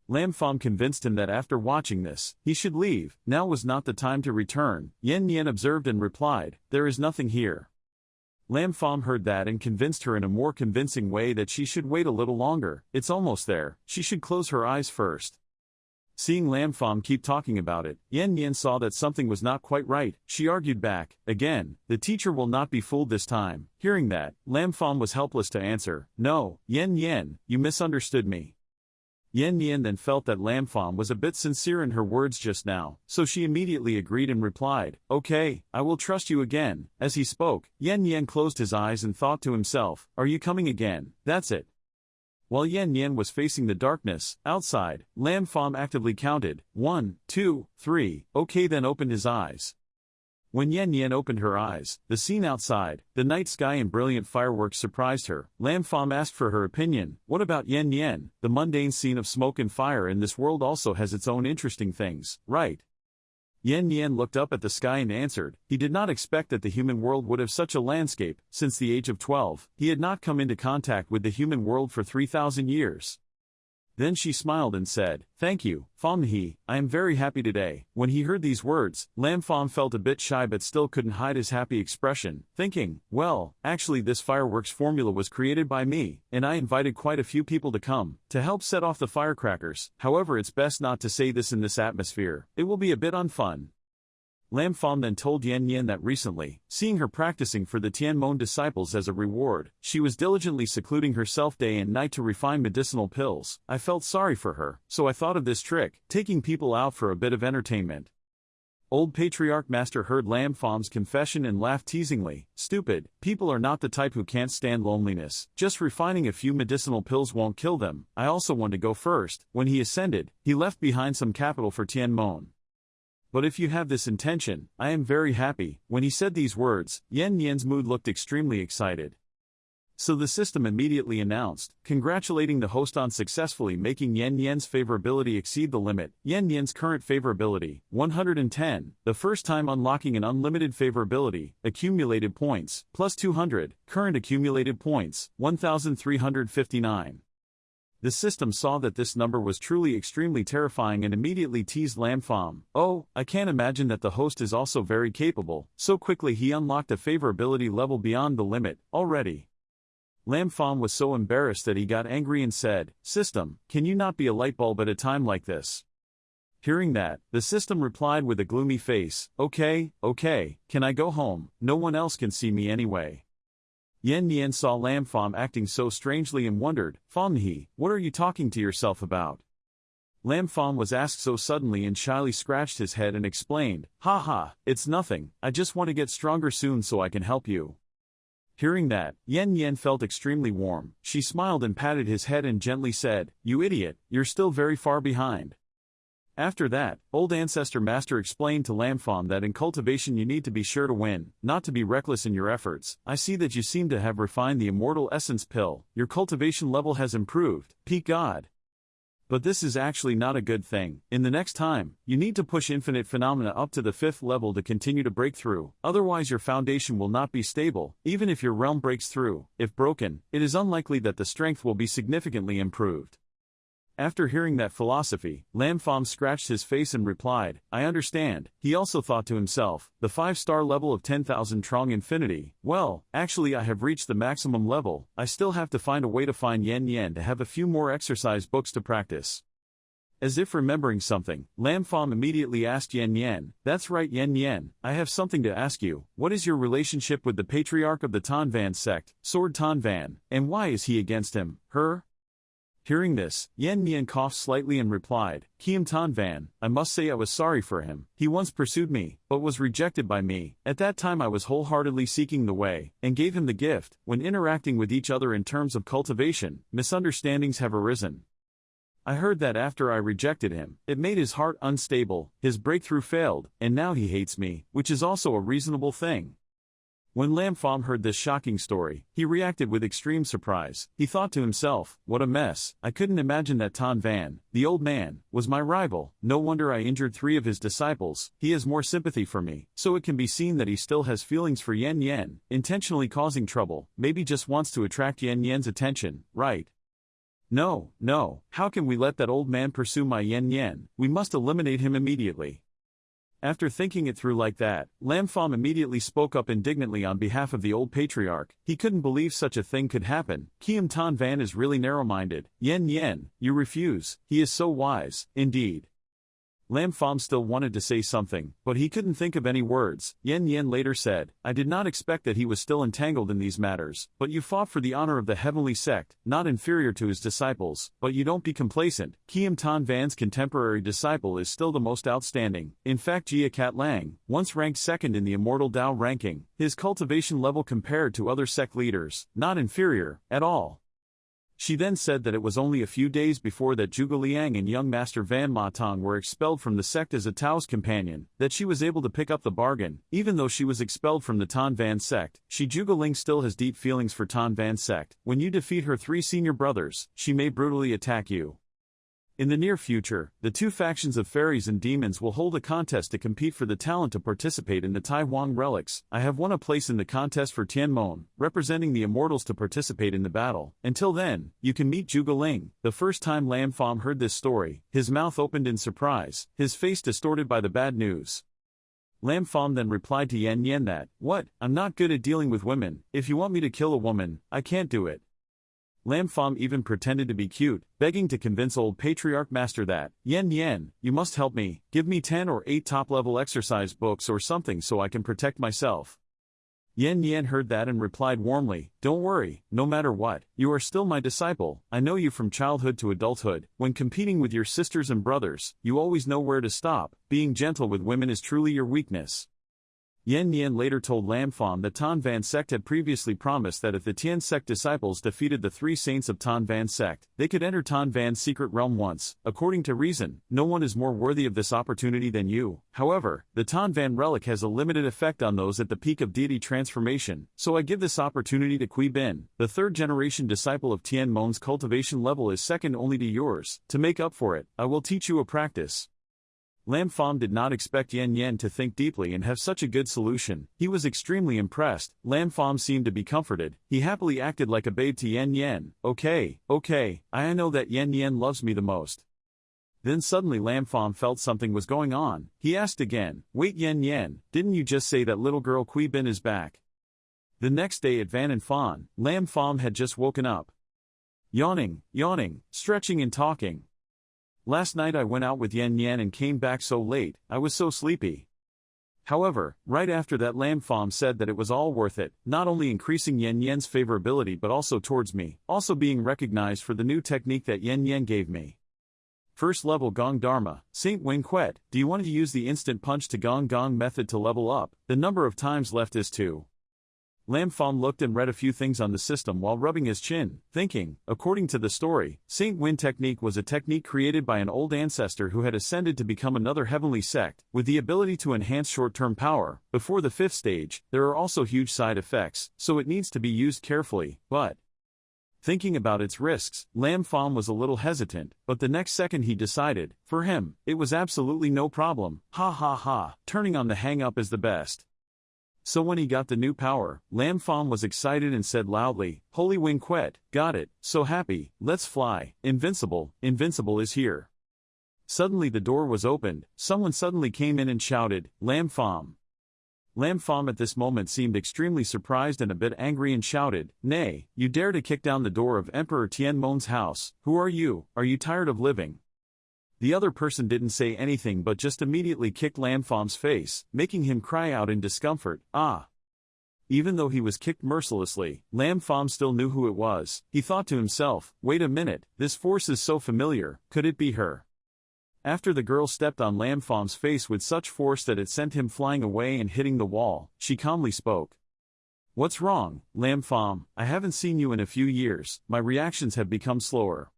Lam Pham convinced him that after watching this, he should leave. Now was not the time to return. Yen Yen observed and replied, there is nothing here. Lam Pham heard that and convinced her in a more convincing way that she should wait a little longer. It's almost there, she should close her eyes first. Seeing Lam Pham keep talking about it, Yen Yen saw that something was not quite right. She argued back, again, the teacher will not be fooled this time. Hearing that, Lam Pham was helpless to answer, no, Yen Yen, you misunderstood me. Yen Yen then felt that Lam Pham was a bit sincere in her words just now, so she immediately agreed and replied, okay, I will trust you again. As he spoke, Yen Yen closed his eyes and thought to himself, are you coming again? That's it. While Yen Yen was facing the darkness, outside, Lam Pham actively counted, 1, 2, 3, okay then opened his eyes. When Yen Yen opened her eyes, the scene outside, the night sky and brilliant fireworks surprised her. Lam Pham asked for her opinion, what about Yen Yen? The mundane scene of smoke and fire in this world also has its own interesting things, right? Yan Yan looked up at the sky and answered. He did not expect that the human world would have such a landscape. Since the age of 12, he had not come into contact with the human world for 3,000 years. Then she smiled and said, "Thank you, Pham He, I am very happy today." When he heard these words, Lam Pham felt a bit shy but still couldn't hide his happy expression, thinking, well, actually this fireworks formula was created by me, and I invited quite a few people to come, to help set off the firecrackers. However, it's best not to say this in this atmosphere, it will be a bit unfun. Lam Pham then told Yan Yan that recently, seeing her practicing for the Tianmon disciples as a reward, she was diligently secluding herself day and night to refine medicinal pills. I felt sorry for her, so I thought of this trick, taking people out for a bit of entertainment. Old Patriarch Master heard Lam Pham's confession and laughed teasingly. Stupid, people are not the type who can't stand loneliness. Just refining a few medicinal pills won't kill them. I also want to go first. When he ascended, he left behind some capital for Tianmon. But if you have this intention, I am very happy. When he said these words, Yan Yan's mood looked extremely excited. So the system immediately announced, congratulating the host on successfully making Yan Yan's favorability exceed the limit. Yan Yan's current favorability, 110, the first time unlocking an unlimited favorability, accumulated points, plus 200, current accumulated points, 1,359. The system saw that this number was truly extremely terrifying and immediately teased Lam Pham. Oh, I can't imagine that the host is also very capable. So quickly he unlocked a favorability level beyond the limit, already. Lam Pham was so embarrassed that he got angry and said, "System, can you not be a light bulb at a time like this?" Hearing that, the system replied with a gloomy face, okay, can I go home? No one else can see me anyway." Yan Yan saw Lam Pham acting so strangely and wondered, "Pham He, what are you talking to yourself about?" Lam Pham was asked so suddenly and shyly scratched his head and explained, "Ha, it's nothing, I just want to get stronger soon so I can help you." Hearing that, Yan Yan felt extremely warm. She smiled and patted his head and gently said, "You idiot, you're still very far behind." After that, old Ancestor Master explained to Lam Pham that in cultivation you need to be sure to win, not to be reckless in your efforts. I see that you seem to have refined the immortal essence pill. Your cultivation level has improved. Peak God. But this is actually not a good thing. In the next time, you need to push infinite phenomena up to the 5th level to continue to break through. Otherwise your foundation will not be stable, even if your realm breaks through. If broken, it is unlikely that the strength will be significantly improved. After hearing that philosophy, Lam Pham scratched his face and replied, "I understand." He also thought to himself, the 5-star level of 10,000 Trong Infinity, well, actually I have reached the maximum level, I still have to find a way to find Yan Yan to have a few more exercise books to practice. As if remembering something, Lam Pham immediately asked Yan Yan, "That's right Yan Yan, I have something to ask you. What is your relationship with the Patriarch of the Tan Van sect, Sword Tan Van, and why is he against him, her?" Hearing this, Yan Yan coughed slightly and replied, "Kiem Tan Van, I must say I was sorry for him. He once pursued me, but was rejected by me. At that time I was wholeheartedly seeking the way, and gave him the gift. When interacting with each other in terms of cultivation, misunderstandings have arisen. I heard that after I rejected him, it made his heart unstable, his breakthrough failed, and now he hates me, which is also a reasonable thing." When Lam Pham heard this shocking story, he reacted with extreme surprise. He thought to himself, what a mess, I couldn't imagine that Tan Van, the old man, was my rival. No wonder I injured 3 of his disciples. He has more sympathy for me, so it can be seen that he still has feelings for Yan Yan, intentionally causing trouble, maybe just wants to attract Yan Yan's attention, right? No, how can we let that old man pursue my Yan Yan? We must eliminate him immediately. After thinking it through like that, Lam Pham immediately spoke up indignantly on behalf of the old patriarch. He couldn't believe such a thing could happen. Kiem Tan Van is really narrow-minded. Yan Yan, you refuse. He is so wise, indeed. Lam Pham still wanted to say something, but he couldn't think of any words. Yan Yan later said, "I did not expect that he was still entangled in these matters, but you fought for the honor of the heavenly sect, not inferior to his disciples, but you don't be complacent. Kiem Tan Van's contemporary disciple is still the most outstanding. In fact Jia Cat Lang, once ranked 2nd in the Immortal Tao ranking, his cultivation level compared to other sect leaders, not inferior, at all." She then said that it was only a few days before that Zhuge Liang and young Master Van Ma Tong were expelled from the sect as a Taoist companion, that she was able to pick up the bargain. Even though she was expelled from the Tan Van sect, Zhuge Ling still has deep feelings for Tan Van sect. When you defeat her 3 senior brothers, she may brutally attack you. In the near future, the two factions of fairies and demons will hold a contest to compete for the talent to participate in the Tai Wang relics. I have won a place in the contest for Tianmon, representing the immortals to participate in the battle. Until then, you can meet Zhuge Ling. The first time Lam Fam heard this story, his mouth opened in surprise, his face distorted by the bad news. Lam Fam then replied to Yan Yan that, "What? I'm not good at dealing with women. If you want me to kill a woman, I can't do it." Lam Fam even pretended to be cute, begging to convince old patriarch master that, "Yan Yan, you must help me, give me 10 or 8 top-level exercise books or something so I can protect myself." Yan Yan heard that and replied warmly, "Don't worry, no matter what, you are still my disciple. I know you from childhood to adulthood. When competing with your sisters and brothers, you always know where to stop. Being gentle with women is truly your weakness." Yan Yan later told Lam Fam that Tan Van Sect had previously promised that if the Tian Sect disciples defeated the 3 saints of Tan Van Sect, they could enter Tan Van's secret realm once. According to reason, no one is more worthy of this opportunity than you. However, the Tan Van relic has a limited effect on those at the peak of deity transformation, so I give this opportunity to Kui Bin. The 3rd generation disciple of Tian Mon's cultivation level is second only to yours. To make up for it, I will teach you a practice. Lam Fam did not expect Yan Yan to think deeply and have such a good solution. He was extremely impressed. Lam Fam seemed to be comforted. He happily acted like a babe to Yan Yan. Okay, I know that Yan Yan loves me the most." Then suddenly Lam Fam felt something was going on. He asked again, "Wait Yan Yan, didn't you just say that little girl Kui Bin is back?" The next day at Van and Fan, Lam Fam had just woken up. Yawning, stretching and talking. "Last night I went out with Yan Yan and came back so late, I was so sleepy." However, right after that Lam Fam said that it was all worth it, not only increasing Yan Yan's favorability but also towards me, also being recognized for the new technique that Yan Yan gave me. First level Gong Dharma, Saint Wen Quet, do you want to use the instant punch to Gong Gong method to level up? The number of times left is 2. Lam Fam looked and read a few things on the system while rubbing his chin, thinking, according to the story, Saint Wen technique was a technique created by an old ancestor who had ascended to become another heavenly sect, with the ability to enhance short-term power. Before the 5th stage, there are also huge side effects, so it needs to be used carefully, but thinking about its risks, Lam Fam was a little hesitant, but the next second he decided, for him, it was absolutely no problem. Turning on the hang-up is the best. So when he got the new power, Lam Fam was excited and said loudly, "Holy Wing Quet, got it, so happy, let's fly, invincible is here." Suddenly the door was opened, someone suddenly came in and shouted, "Lam Fam." Lam Fam at this moment seemed extremely surprised and a bit angry and shouted, "Nay, you dare to kick down the door of Emperor Tianmon's house, who are you? Are you tired of living?" The other person didn't say anything but just immediately kicked Lam Fam's face, making him cry out in discomfort, "Ah!" Even though he was kicked mercilessly, Lam Fam still knew who it was. He thought to himself, "Wait a minute, this force is so familiar, could it be her?" After the girl stepped on Lam Fam's face with such force that it sent him flying away and hitting the wall, she calmly spoke. "What's wrong, Lam Fam? I haven't seen you in a few years, my reactions have become slower."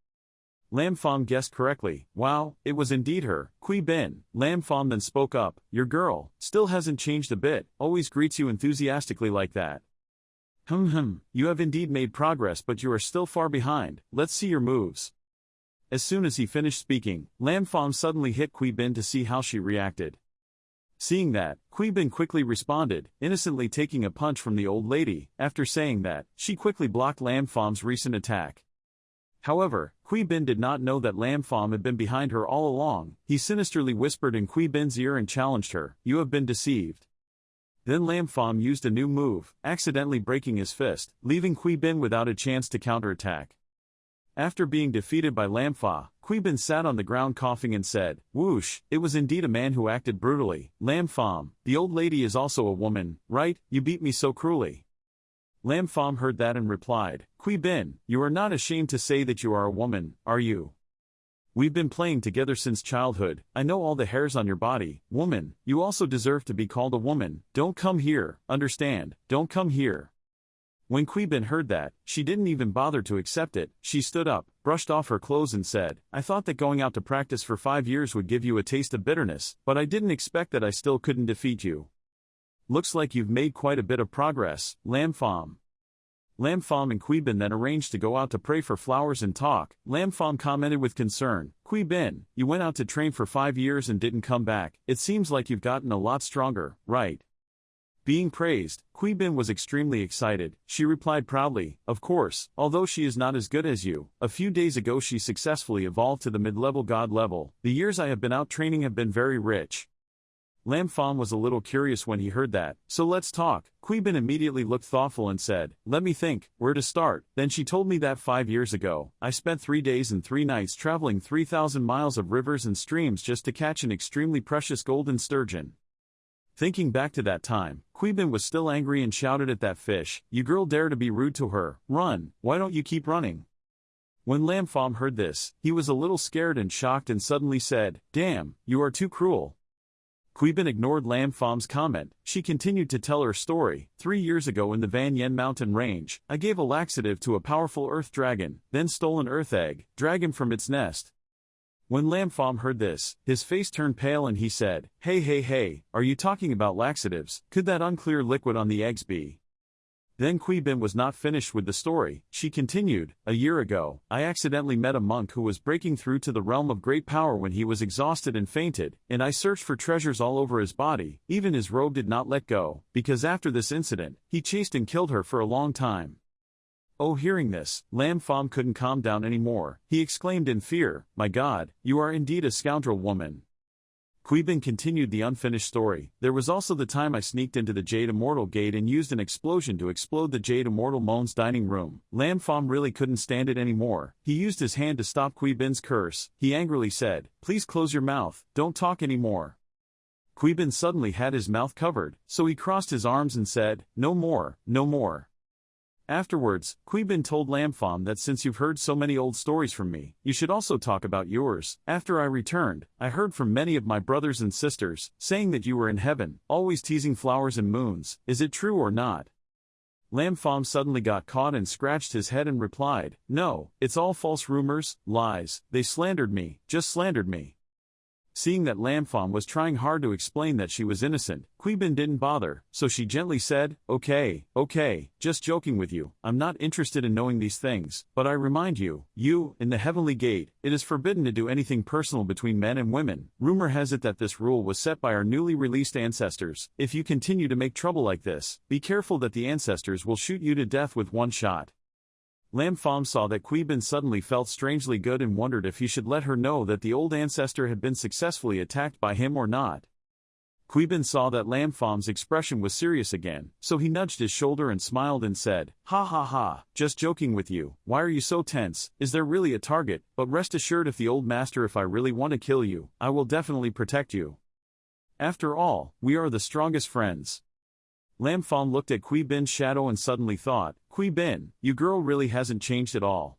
Lam Fam guessed correctly. Wow, it was indeed her, Kui Bin. Lam Fam then spoke up, "Your girl, still hasn't changed a bit, always greets you enthusiastically like that." You have indeed made progress but you are still far behind, let's see your moves." As soon as he finished speaking, Lam Fam suddenly hit Kui Bin to see how she reacted. Seeing that, Kui Bin quickly responded, innocently taking a punch from the old lady. After saying that, she quickly blocked Lam Fam's recent attack. However, Kui Bin did not know that Lam Fam had been behind her all along. He sinisterly whispered in Kui Bin's ear and challenged her, "You have been deceived." Then Lam Fam used a new move, accidentally breaking his fist, leaving Kui Bin without a chance to counterattack. After being defeated by Lam Fa, Kui Bin sat on the ground coughing and said, "Whoosh, it was indeed a man who acted brutally. Lam Fam, the old lady is also a woman, right? You beat me so cruelly." Lam Fam heard that and replied, "Kui Bin, you are not ashamed to say that you are a woman, are you? We've been playing together since childhood, I know all the hairs on your body. Woman, you also deserve to be called a woman. Don't come here, understand, don't come here." When Kui Bin heard that, she didn't even bother to accept it. She stood up, brushed off her clothes and said, "I thought that going out to practice for 5 years would give you a taste of bitterness, but I didn't expect that I still couldn't defeat you. Looks like you've made quite a bit of progress, Lam Fam." Lam Pham and Qui Bin then arranged to go out to pray for flowers and talk. Lam Pham commented with concern, Qui Bin, you went out to train for 5 years and didn't come back. It seems like you've gotten a lot stronger, right? Being praised, Qui Bin was extremely excited. She replied proudly, of course, although she is not as good as you. A few days ago she successfully evolved to the mid-level god level. The years I have been out training have been very rich. Lam Pham was a little curious when he heard that. So let's talk. Qui Bin immediately looked thoughtful and said, let me think, where to start. Then she told me that 5 years ago, I spent 3 days and 3 nights traveling 3,000 miles of rivers and streams just to catch an extremely precious golden sturgeon. Thinking back to that time, Qui Bin was still angry and shouted at that fish, you girl dare to be rude to her, run, why don't you keep running? When Lam Pham heard this, he was a little scared and shocked and suddenly said, damn, you are too cruel. Qui Bin ignored Lam Pham's comment. She continued to tell her story. 3 years ago in the Van Yen mountain range, I gave a laxative to a powerful earth dragon, then stole an earth egg, drag him from its nest. When Lam Pham heard this, his face turned pale and he said, hey, are you talking about laxatives? Could that unclear liquid on the eggs be? Then Qui Bin was not finished with the story. She continued, a year ago, I accidentally met a monk who was breaking through to the realm of great power when he was exhausted and fainted, and I searched for treasures all over his body. Even his robe did not let go, because after this incident, he chased and killed her for a long time. Oh, hearing this, Lam Pham couldn't calm down anymore. He exclaimed in fear, my God, you are indeed a scoundrel woman. Qui Bin continued the unfinished story. There was also the time I sneaked into the Jade Immortal Gate and used an explosion to explode the Jade Immortal Moan's dining room. Lam Pham really couldn't stand it anymore. He used his hand to stop Qui Bin's curse. He angrily said, please close your mouth, don't talk anymore. Qui Bin suddenly had his mouth covered, so he crossed his arms and said, no more, no more. Afterwards, Qui Bin told Lam Pham that since you've heard so many old stories from me, you should also talk about yours. After I returned, I heard from many of my brothers and sisters, saying that you were in heaven, always teasing flowers and moons. Is it true or not? Lam Pham suddenly got caught and scratched his head and replied, no, it's all false rumors, lies, they slandered me, just slandered me. Seeing that Lam Pham was trying hard to explain that she was innocent, Qui Bin didn't bother, so she gently said, okay, just joking with you, I'm not interested in knowing these things, but I remind you, in the Heavenly Gate, it is forbidden to do anything personal between men and women. Rumor has it that this rule was set by our newly released ancestors. If you continue to make trouble like this, be careful that the ancestors will shoot you to death with one shot. Lam Pham saw that Qui Bin suddenly felt strangely good and wondered if he should let her know that the old ancestor had been successfully attacked by him or not. Qui Bin saw that Lam Pham's expression was serious again, so he nudged his shoulder and smiled and said, ha, just joking with you, why are you so tense, is there really a target? But rest assured if I really want to kill you, I will definitely protect you. After all, we are the strongest friends. Lam Pham looked at Qui Bin's shadow and suddenly thought, Qui Bin, you girl really hasn't changed at all.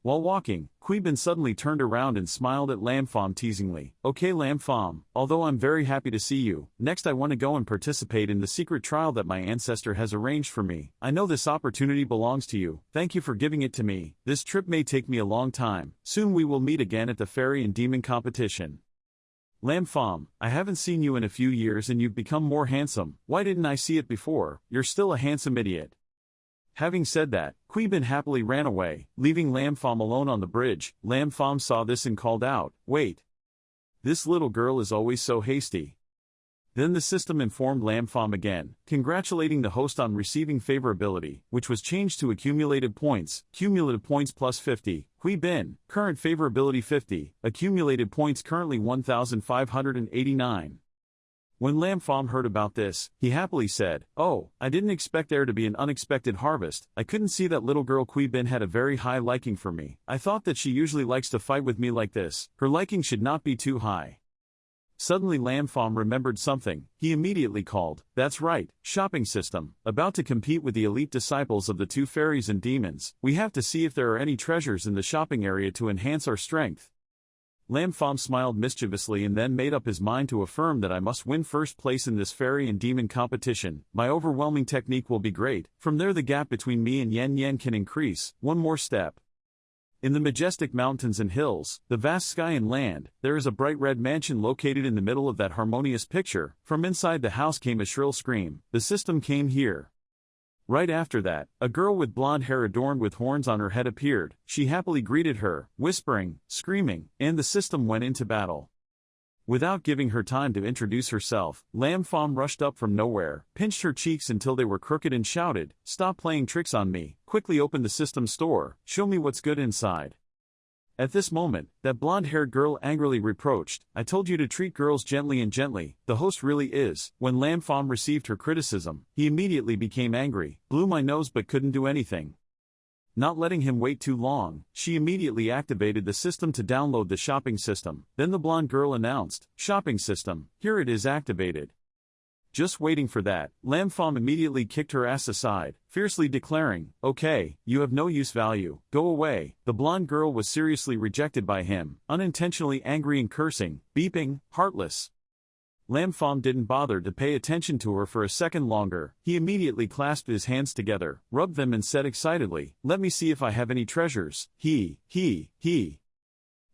While walking, Qui Bin suddenly turned around and smiled at Lam Pham teasingly. Okay Lam Pham, although I'm very happy to see you, next I want to go and participate in the secret trial that my ancestor has arranged for me. I know this opportunity belongs to you, thank you for giving it to me. This trip may take me a long time, soon we will meet again at the fairy and demon competition. Lam Pham, I haven't seen you in a few years and you've become more handsome. Why didn't I see it before? You're still a handsome idiot. Having said that, Qui Bin happily ran away, leaving Lam Pham alone on the bridge. Lam Pham saw this and called out, wait. This little girl is always so hasty. Then the system informed Lam Pham again, congratulating the host on receiving favorability, which was changed to accumulated points, cumulative points plus 50, Qui Bin, current favorability 50, accumulated points currently 1,589. When Lam Pham heard about this, he happily said, oh, I didn't expect there to be an unexpected harvest. I couldn't see that little girl Qui Bin had a very high liking for me. I thought that she usually likes to fight with me like this. Her liking should not be too high. Suddenly Lam Pham remembered something. He immediately called, that's right, shopping system, about to compete with the elite disciples of the two fairies and demons. We have to see if there are any treasures in the shopping area to enhance our strength. Lam Pham smiled mischievously and then made up his mind to affirm that I must win first place in this fairy and demon competition. My overwhelming technique will be great. From there the gap between me and Yen can increase. One more step. In the majestic mountains and hills, the vast sky and land, there is a bright red mansion located in the middle of that harmonious picture. From inside the house came a shrill scream. The system came here. Right after that, a girl with blonde hair adorned with horns on her head appeared. She happily greeted her, whispering, screaming, and the system went into battle. Without giving her time to introduce herself, Lam Fam rushed up from nowhere, pinched her cheeks until they were crooked and shouted, "Stop playing tricks on me, quickly open the system store, show me what's good inside." At this moment, that blonde-haired girl angrily reproached, "I told you to treat girls gently and gently, the host really is." When Lam Fam received her criticism, he immediately became angry, blew my nose but couldn't do anything. Not letting him wait too long, she immediately activated the system to download the shopping system. Then the blonde girl announced, "Shopping system, here it is activated." Just waiting for that, Lam Fam immediately kicked her ass aside, fiercely declaring, "Okay, you have no use value, go away." The blonde girl was seriously rejected by him, unintentionally angry and cursing, beeping, "Heartless." Lam Fam didn't bother to pay attention to her for a second longer. He immediately clasped his hands together, rubbed them and said excitedly, "Let me see if I have any treasures." He.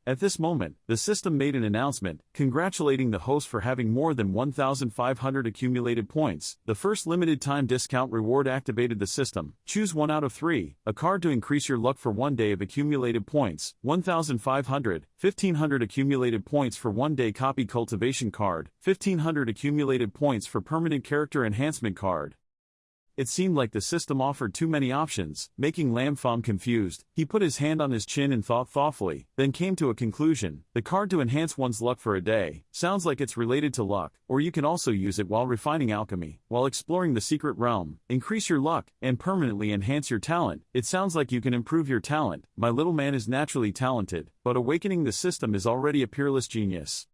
At this moment, the system made an announcement, congratulating the host for having more than 1,500 accumulated points. The first limited-time discount reward activated the system. Choose 1 out of 3, a card to increase your luck for 1 day of accumulated points, 1,500, 1,500 accumulated points for 1 day copy cultivation card, 1,500 accumulated points for permanent character enhancement card. It seemed like the system offered too many options, making Lam Fam confused. He put his hand on his chin and thought thoughtfully, then came to a conclusion. The card to enhance one's luck for a day sounds like it's related to luck, or you can also use it while refining alchemy, while exploring the secret realm, increase your luck, and permanently enhance your talent. It sounds like you can improve your talent. My little man is naturally talented, but awakening the system is already a peerless genius.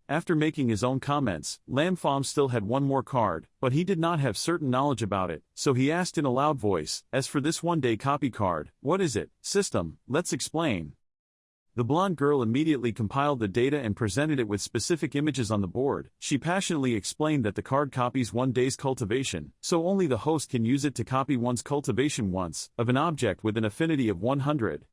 After making his own comments, Lam Fam still had one more card, but he did not have certain knowledge about it, so he asked in a loud voice, "As for this 1-day copy card, what is it? System, let's explain." The blonde girl immediately compiled the data and presented it with specific images on the board. She passionately explained that the card copies 1 day's cultivation, so only the host can use it to copy one's cultivation once, of an object with an affinity of 100.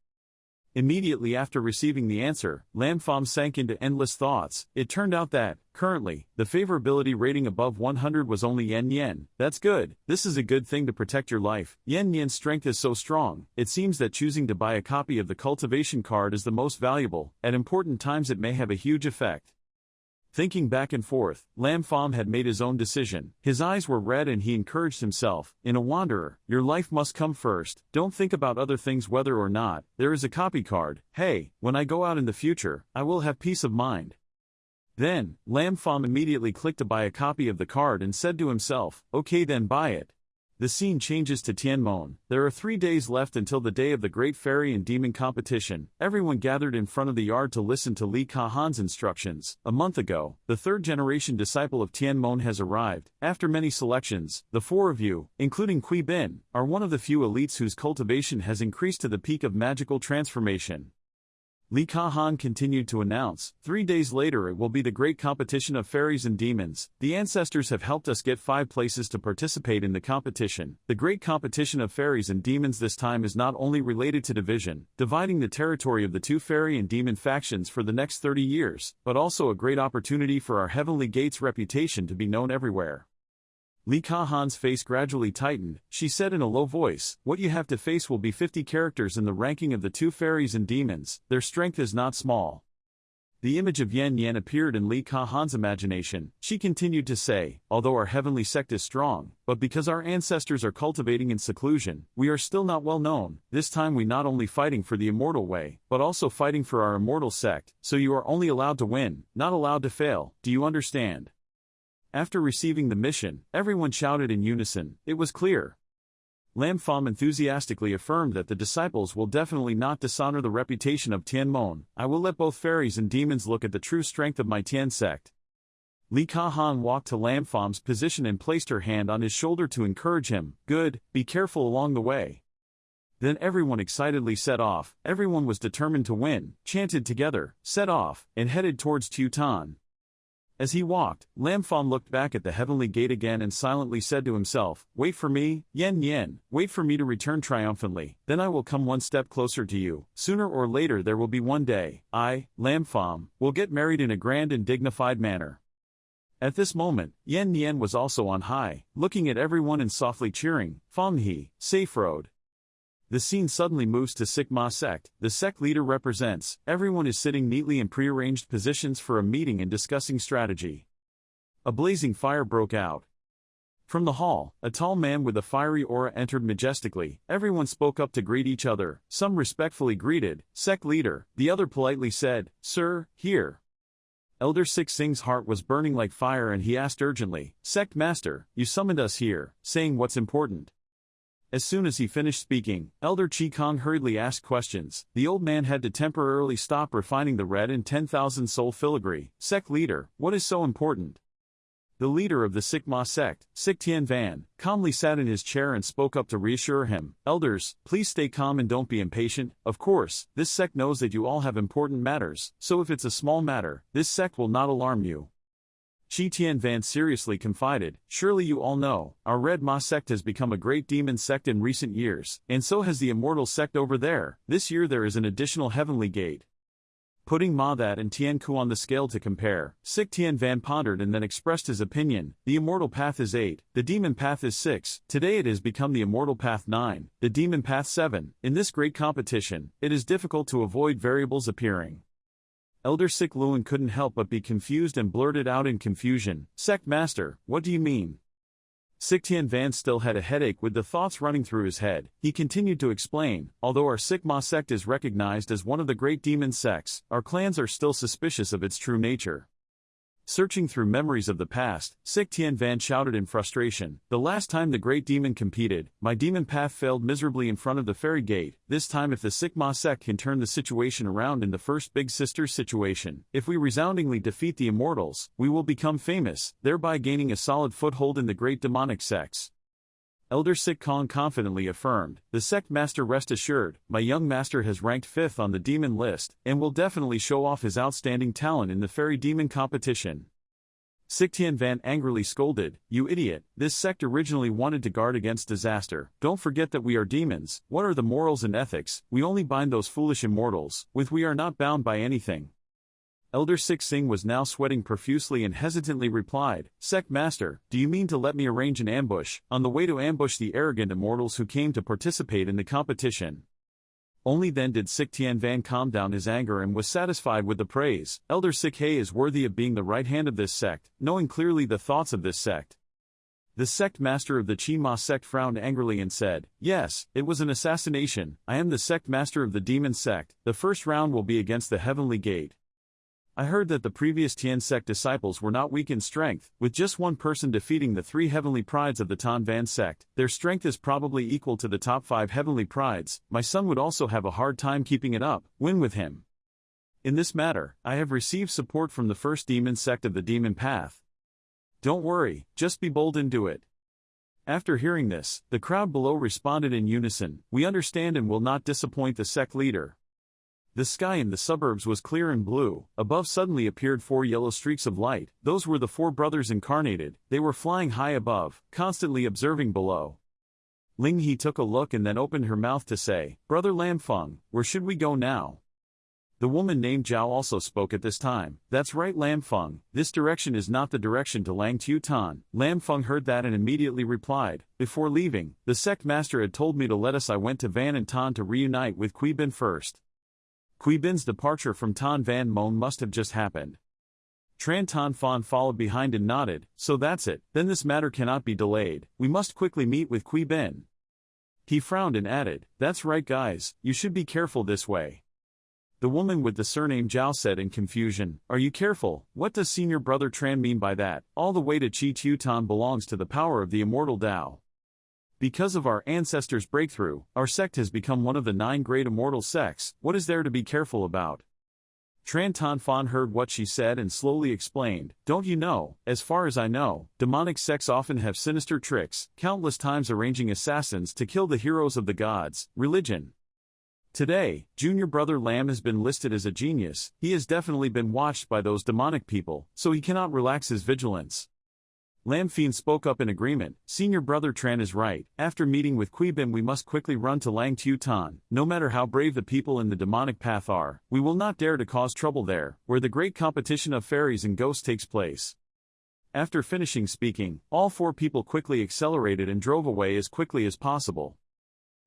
Immediately after receiving the answer, Lam Fam sank into endless thoughts. It turned out that, currently, the favorability rating above 100 was only yen. That's good. This is a good thing to protect your life. Yen's strength is so strong. It seems that choosing to buy a copy of the cultivation card is the most valuable. At important times it may have a huge effect. Thinking back and forth, Lam Fam had made his own decision. His eyes were red and he encouraged himself, "In a wanderer, your life must come first. Don't think about other things whether or not there is a copy card. Hey, when I go out in the future, I will have peace of mind." Then, Lam Fam immediately clicked to buy a copy of the card and said to himself, "Okay then buy it." The scene changes to Tianmon. There are 3 days left until the day of the Great Fairy and Demon competition. Everyone gathered in front of the yard to listen to Li Kahan's instructions. A month ago, the 3rd-generation disciple of Tianmon has arrived. After many selections, the 4 of you, including Kui Bin, are one of the few elites whose cultivation has increased to the peak of magical transformation. Li Kahan continued to announce, 3 days later it will be the great competition of fairies and demons. The ancestors have helped us get 5 places to participate in the competition. The great competition of fairies and demons this time is not only related to division, dividing the territory of the 2 fairy and demon factions for the next 30 years, but also a great opportunity for our Heavenly Gate's reputation to be known everywhere. Li Kahan's face gradually tightened. She said in a low voice, "What you have to face will be 50 characters in the ranking of the 2 fairies and demons. Their strength is not small." The image of Yen appeared in Li Kahan's imagination. She continued to say, "Although our heavenly sect is strong, but because our ancestors are cultivating in seclusion, we are still not well known. This time we not only fighting for the immortal way, but also fighting for our immortal sect, so you are only allowed to win, not allowed to fail. Do you understand?" After receiving the mission, everyone shouted in unison. It was clear. Lam Fam enthusiastically affirmed that the disciples will definitely not dishonor the reputation of Tianmon. "I will let both fairies and demons look at the true strength of my Tian sect." Li Kahan walked to Lam Fam's position and placed her hand on his shoulder to encourage him. "Good, be careful along the way." Then everyone excitedly set off. Everyone was determined to win, chanted together, set off, and headed towards Tuton. As he walked, Lam Fam looked back at the Heavenly Gate again and silently said to himself, "Wait for me, Yen, wait for me to return triumphantly, then I will come one step closer to you. Sooner or later there will be one day, I, Lam Fam, will get married in a grand and dignified manner." At this moment, Yen Nian was also on high, looking at everyone and softly cheering, Fong He, safe road. The scene suddenly moves to Sigma Sect. The sect leader represents, everyone is sitting neatly in prearranged positions for a meeting and discussing strategy. A blazing fire broke out. From the hall, a tall man with a fiery aura entered majestically. Everyone spoke up to greet each other. Some respectfully greeted, sect leader. The other politely said, sir, here. Elder Sik Sing's heart was burning like fire and he asked urgently, sect master, you summoned us here, saying what's important. As soon as he finished speaking, Elder Chi Kong hurriedly asked questions. The old man had to temporarily stop refining the red and 10,000 soul filigree. Sect leader, what is so important? The leader of the Sigma sect, Sik Tian Van, calmly sat in his chair and spoke up to reassure him. Elders, please stay calm and don't be impatient. Of course, this sect knows that you all have important matters, so if it's a small matter, this sect will not alarm you. Chi Tian Van seriously confided, surely you all know, our Red Ma sect has become a great demon sect in recent years, and so has the immortal sect over there. This year there is an additional heavenly gate. Putting Ma That and Tian Ku on the scale to compare, Sik Tian Van pondered and then expressed his opinion. The immortal path is 8, the demon path is 6, today it has become the immortal path 9, the demon path 7. In this great competition, it is difficult to avoid variables appearing. Elder Sik Luan couldn't help but be confused and blurted out in confusion, Sect Master, what do you mean? Sik Tian Van still had a headache with the thoughts running through his head. He continued to explain, although our Sigma sect is recognized as one of the great demon sects, our clans are still suspicious of its true nature. Searching through memories of the past, Sik Tian Van shouted in frustration, the last time the great demon competed, my demon path failed miserably in front of the fairy gate. This time if the Sigma sect can turn the situation around in the first Big Sisters situation, if we resoundingly defeat the immortals, we will become famous, thereby gaining a solid foothold in the great demonic sects. Elder Sik Kong confidently affirmed, the sect master rest assured, my young master has ranked 5th on the demon list, and will definitely show off his outstanding talent in the fairy demon competition. Sik Tian Van angrily scolded, you idiot, this sect originally wanted to guard against disaster. Don't forget that we are demons. What are the morals and ethics? We only bind those foolish immortals, with we are not bound by anything. Elder Sik Sing was now sweating profusely and hesitantly replied, Sect Master, do you mean to let me arrange an ambush, on the way to ambush the arrogant immortals who came to participate in the competition? Only then did Sik Tian Van calm down his anger and was satisfied with the praise. Elder Sik He is worthy of being the right hand of this sect, knowing clearly the thoughts of this sect. The sect master of the Chi Ma sect frowned angrily and said, yes, it was an assassination. I am the sect master of the demon sect. The first round will be against the heavenly gate. I heard that the previous Tian sect disciples were not weak in strength, with just one person defeating the 3 heavenly prides of the Tan Van sect. Their strength is probably equal to the top 5 heavenly prides. My son would also have a hard time keeping it up. Win with him. In this matter, I have received support from the first demon sect of the demon path. Don't worry, just be bold and do it. After hearing this, the crowd below responded in unison, we understand and will not disappoint the sect leader. The sky in the suburbs was clear and blue. Above suddenly appeared 4 yellow streaks of light. Those were the 4 brothers incarnated. They were flying high above, constantly observing below. Ling He took a look and then opened her mouth to say, Brother Lam Feng, where should we go now? The woman named Zhao also spoke at this time. That's right, Lam Feng, this direction is not the direction to Lang Tuton. Lam Feng heard that and immediately replied, before leaving, the sect master had told me to let us. I went to Van and Tan to reunite with Kui Bin first. Kui Bin's departure from Tan Van Mon must have just happened. Tran Tan Fan followed behind and nodded, so that's it, then this matter cannot be delayed, we must quickly meet with Kui Bin. He frowned and added, that's right guys, you should be careful this way. The woman with the surname Zhao said in confusion, are you careful? What does senior brother Tran mean by that? All the way to Chi Tuton belongs to the power of the immortal Tao. Because of our ancestors' breakthrough, our sect has become one of the 9 great immortal sects. What is there to be careful about? Tran Tan Fan heard what she said and slowly explained, don't you know, as far as I know, demonic sects often have sinister tricks, countless times arranging assassins to kill the heroes of the gods, religion. Today, junior brother Lam has been listed as a genius. He has definitely been watched by those demonic people, so he cannot relax his vigilance. Lam Fien spoke up in agreement, senior brother Tran is right, after meeting with Kui Bin we must quickly run to Lang Tuton. No matter how brave the people in the demonic path are, we will not dare to cause trouble there, where the great competition of fairies and ghosts takes place. After finishing speaking, all four people quickly accelerated and drove away as quickly as possible.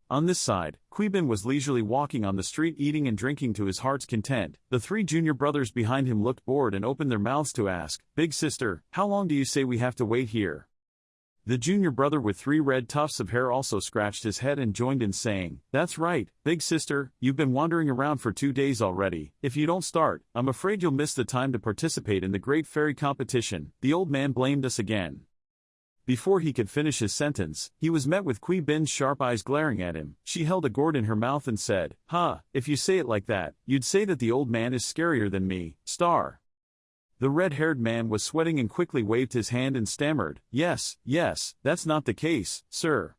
On this side, Bin was leisurely walking on the street eating and drinking to his heart's content. The three junior brothers behind him looked bored and opened their mouths to ask, "Big sister, how long do you say we have to wait here?" The junior brother with 3 red tufts of hair also scratched his head and joined in saying, "That's right, big sister, you've been wandering around for 2 days already. If you don't start, I'm afraid you'll miss the time to participate in the great fairy competition." The old man blamed us again. Before he could finish his sentence, he was met with Bin's sharp eyes glaring at him. She held a gourd in her mouth and said, If you say it like that, you'd say that the old man is scarier than me, star." The red-haired man was sweating and quickly waved his hand and stammered, yes, that's not the case, sir."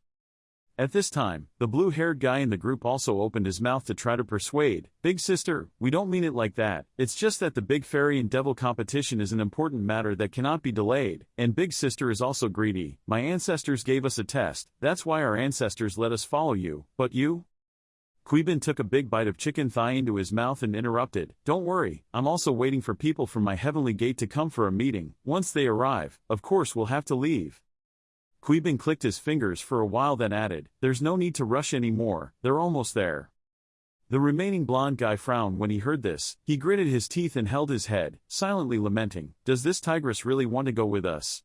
At this time, the blue-haired guy in the group also opened his mouth to try to persuade, "Big sister, we don't mean it like that. It's just that the big fairy and devil competition is an important matter that cannot be delayed, and big sister is also greedy. My ancestors gave us a test, that's why our ancestors let us follow you, but you?" Bin took a big bite of chicken thigh into his mouth and interrupted, "Don't worry, I'm also waiting for people from my heavenly gate to come for a meeting. Once they arrive, of course we'll have to leave." Bin clicked his fingers for a while then added, "There's no need to rush anymore, they're almost there." The remaining blonde guy frowned when he heard this. He gritted his teeth and held his head, silently lamenting, "Does this tigress really want to go with us?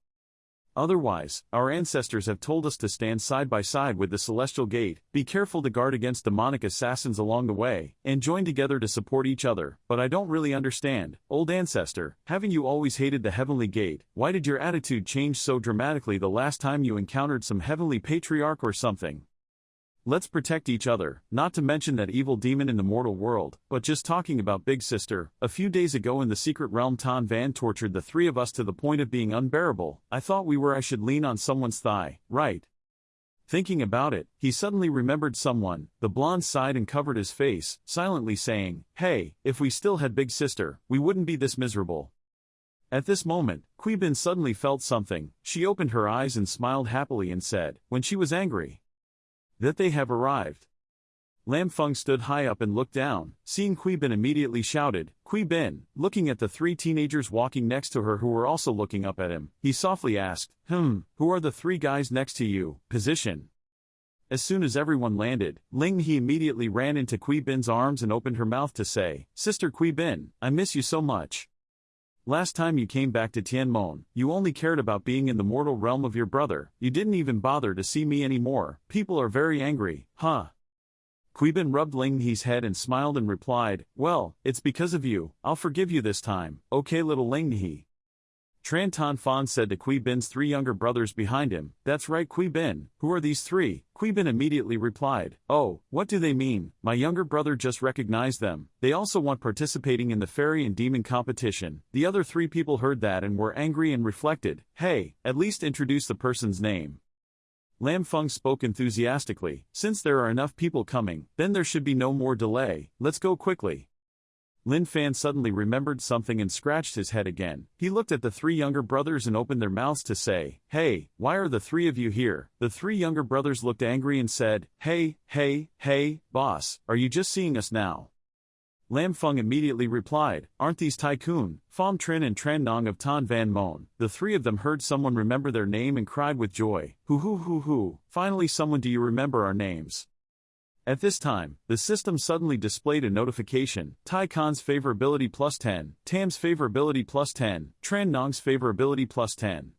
Otherwise, our ancestors have told us to stand side by side with the celestial gate, be careful to guard against demonic assassins along the way, and join together to support each other. But I don't really understand, old ancestor, haven't you always hated the heavenly gate? Why did your attitude change so dramatically the last time you encountered some heavenly patriarch or something? Let's protect each other, not to mention that evil demon in the mortal world." But just talking about big sister, a few days ago in the secret realm Tan Van tortured the 3 of us to the point of being unbearable. I thought I should lean on someone's thigh, right? Thinking about it, he suddenly remembered someone. The blonde sighed and covered his face, silently saying, "Hey, if we still had big sister, we wouldn't be this miserable." At this moment, Bin suddenly felt something. She opened her eyes and smiled happily and said, when she was angry, "That they have arrived." Lam Feng stood high up and looked down. Seeing Bin immediately shouted, Bin, looking at the 3 teenagers walking next to her who were also looking up at him. He softly asked, who are the 3 guys next to you? Position." As soon as everyone landed, Ling He immediately ran into Bin's arms and opened her mouth to say, "Sister Bin, I miss you so much. Last time you came back to Tianmon, you only cared about being in the mortal realm of your brother, you didn't even bother to see me anymore. People are very angry, huh?" Bin rubbed Ling He's head and smiled and replied, "Well, it's because of you, I'll forgive you this time, okay little Ling He." Tran Tan Fan said to Bin's 3 younger brothers behind him, "That's right Bin, who are these 3? Bin immediately replied, "Oh, what do they mean? My younger brother just recognized them. They also want participating in the fairy and demon competition." The other 3 people heard that and were angry and reflected, "Hey, at least introduce the person's name." Lam Feng spoke enthusiastically, "Since there are enough people coming, then there should be no more delay, let's go quickly." Lin Fan suddenly remembered something and scratched his head again. He looked at the 3 younger brothers and opened their mouths to say, "Hey, why are the 3 of you here?" The 3 younger brothers looked angry and said, Hey, boss, are you just seeing us now?" Lam Feng immediately replied, "Aren't these Tycoon, Pham Trin and Tran Nong of Tan Van Mon?" The 3 of them heard someone remember their name and cried with joy, Hoo, finally someone do you remember our names?" At this time, the system suddenly displayed a notification, Tai Khan's favorability +10, Tam's favorability +10, Tran Nong's favorability +10.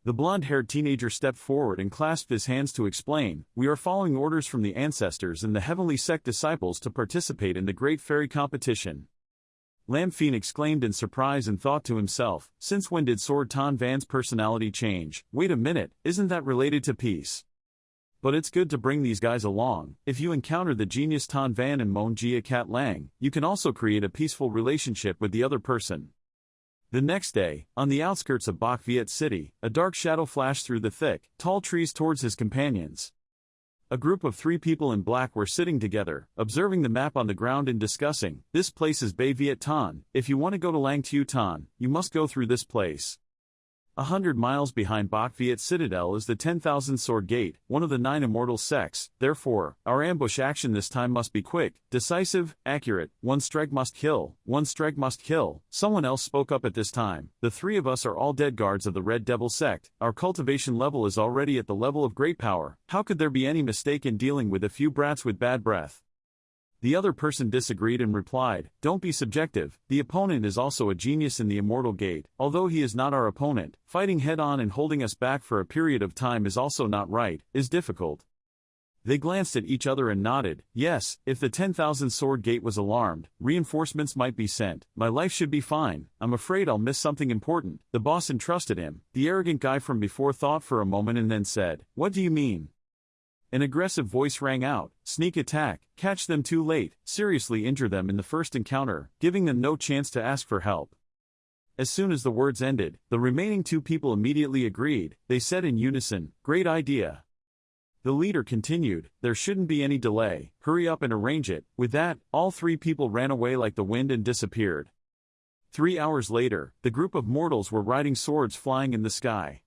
The blonde-haired teenager stepped forward and clasped his hands to explain, "We are following orders from the ancestors and the heavenly sect disciples to participate in the great fairy competition." Lam Fien exclaimed in surprise and thought to himself, since when did Sword Tan Van's personality change? Wait a minute, isn't that related to peace? But it's good to bring these guys along. If you encounter the genius Tan Van and Mon Jia Cat Lang, you can also create a peaceful relationship with the other person. The next day, on the outskirts of Bach Viet City, a dark shadow flashed through the thick, tall trees towards his companions. A group of 3 people in black were sitting together, observing the map on the ground and discussing, "This place is Bay Viet Tan. If you want to go to Lang Tu Tan, you must go through this place." 100 miles behind Bakhviet Citadel is the 10,000 Sword Gate, one of the 9 immortal sects. Therefore, our ambush action this time must be quick, decisive, accurate. One strike must kill. One strike must kill. Someone else spoke up at this time. The 3 of us are all dead guards of the Red Devil sect. Our cultivation level is already at the level of great power. How could there be any mistake in dealing with a few brats with bad breath? The other person disagreed and replied, "Don't be subjective. The opponent is also a genius in the Immortal Gate. Although he is not our opponent, fighting head-on and holding us back for a period of time is also not right, is difficult." They glanced at each other and nodded. Yes, if the 10,000 Sword Gate was alarmed, reinforcements might be sent. My life should be fine. I'm afraid I'll miss something important. The boss entrusted him. The arrogant guy from before thought for a moment and then said, "What do you mean?" An aggressive voice rang out, "Sneak attack, catch them too late, seriously injure them in the first encounter, giving them no chance to ask for help." As soon as the words ended, the remaining 2 people immediately agreed. They said in unison, "Great idea." The leader continued, "There shouldn't be any delay, hurry up and arrange it." With that, all 3 people ran away like the wind and disappeared. 3 hours later, the group of mortals were riding swords flying in the sky.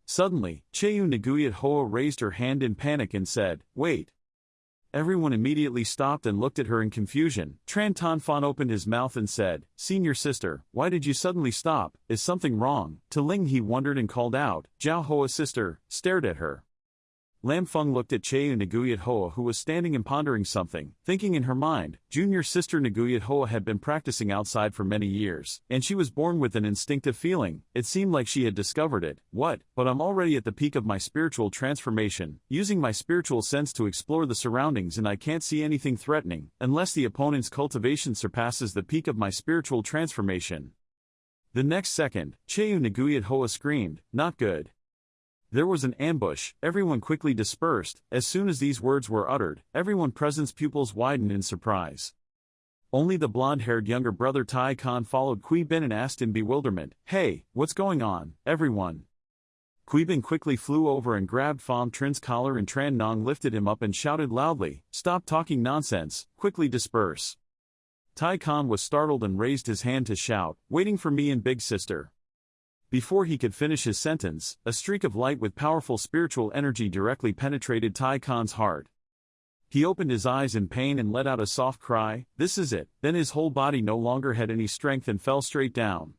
Suddenly, Cheyu Naguyat Hoa raised her hand in panic and said, "Wait." Everyone immediately stopped and looked at her in confusion. Tran Tan Fan opened his mouth and said, "Senior sister, why did you suddenly stop? Is something wrong?" To Ling He wondered and called out. Zhao Hoa's sister stared at her. Lam Feng looked at Cheyu Naguyat Hoa, who was standing and pondering something, thinking in her mind. Junior sister Naguyat Hoa had been practicing outside for many years, and she was born with an instinctive feeling. It seemed like she had discovered it. "What? But I'm already at the peak of my spiritual transformation, using my spiritual sense to explore the surroundings, and I can't see anything threatening, unless the opponent's cultivation surpasses the peak of my spiritual transformation." The next second, Cheyu Naguyat Hoa screamed, "Not good." There was an ambush. Everyone quickly dispersed. As soon as these words were uttered, everyone present's pupils widened in surprise. Only the blonde-haired younger brother Tai Kan followed Kui Bin and asked in bewilderment, "Hey, what's going on, everyone?" Kui Bin quickly flew over and grabbed Pham Trin's collar, and Tran Nong lifted him up and shouted loudly, "Stop talking nonsense, quickly disperse." Tai Kan was startled and raised his hand to shout, "Waiting for me and big sister." Before he could finish his sentence, a streak of light with powerful spiritual energy directly penetrated Tai Kan's heart. He opened his eyes in pain and let out a soft cry, "This is it." Then his whole body no longer had any strength and fell straight down.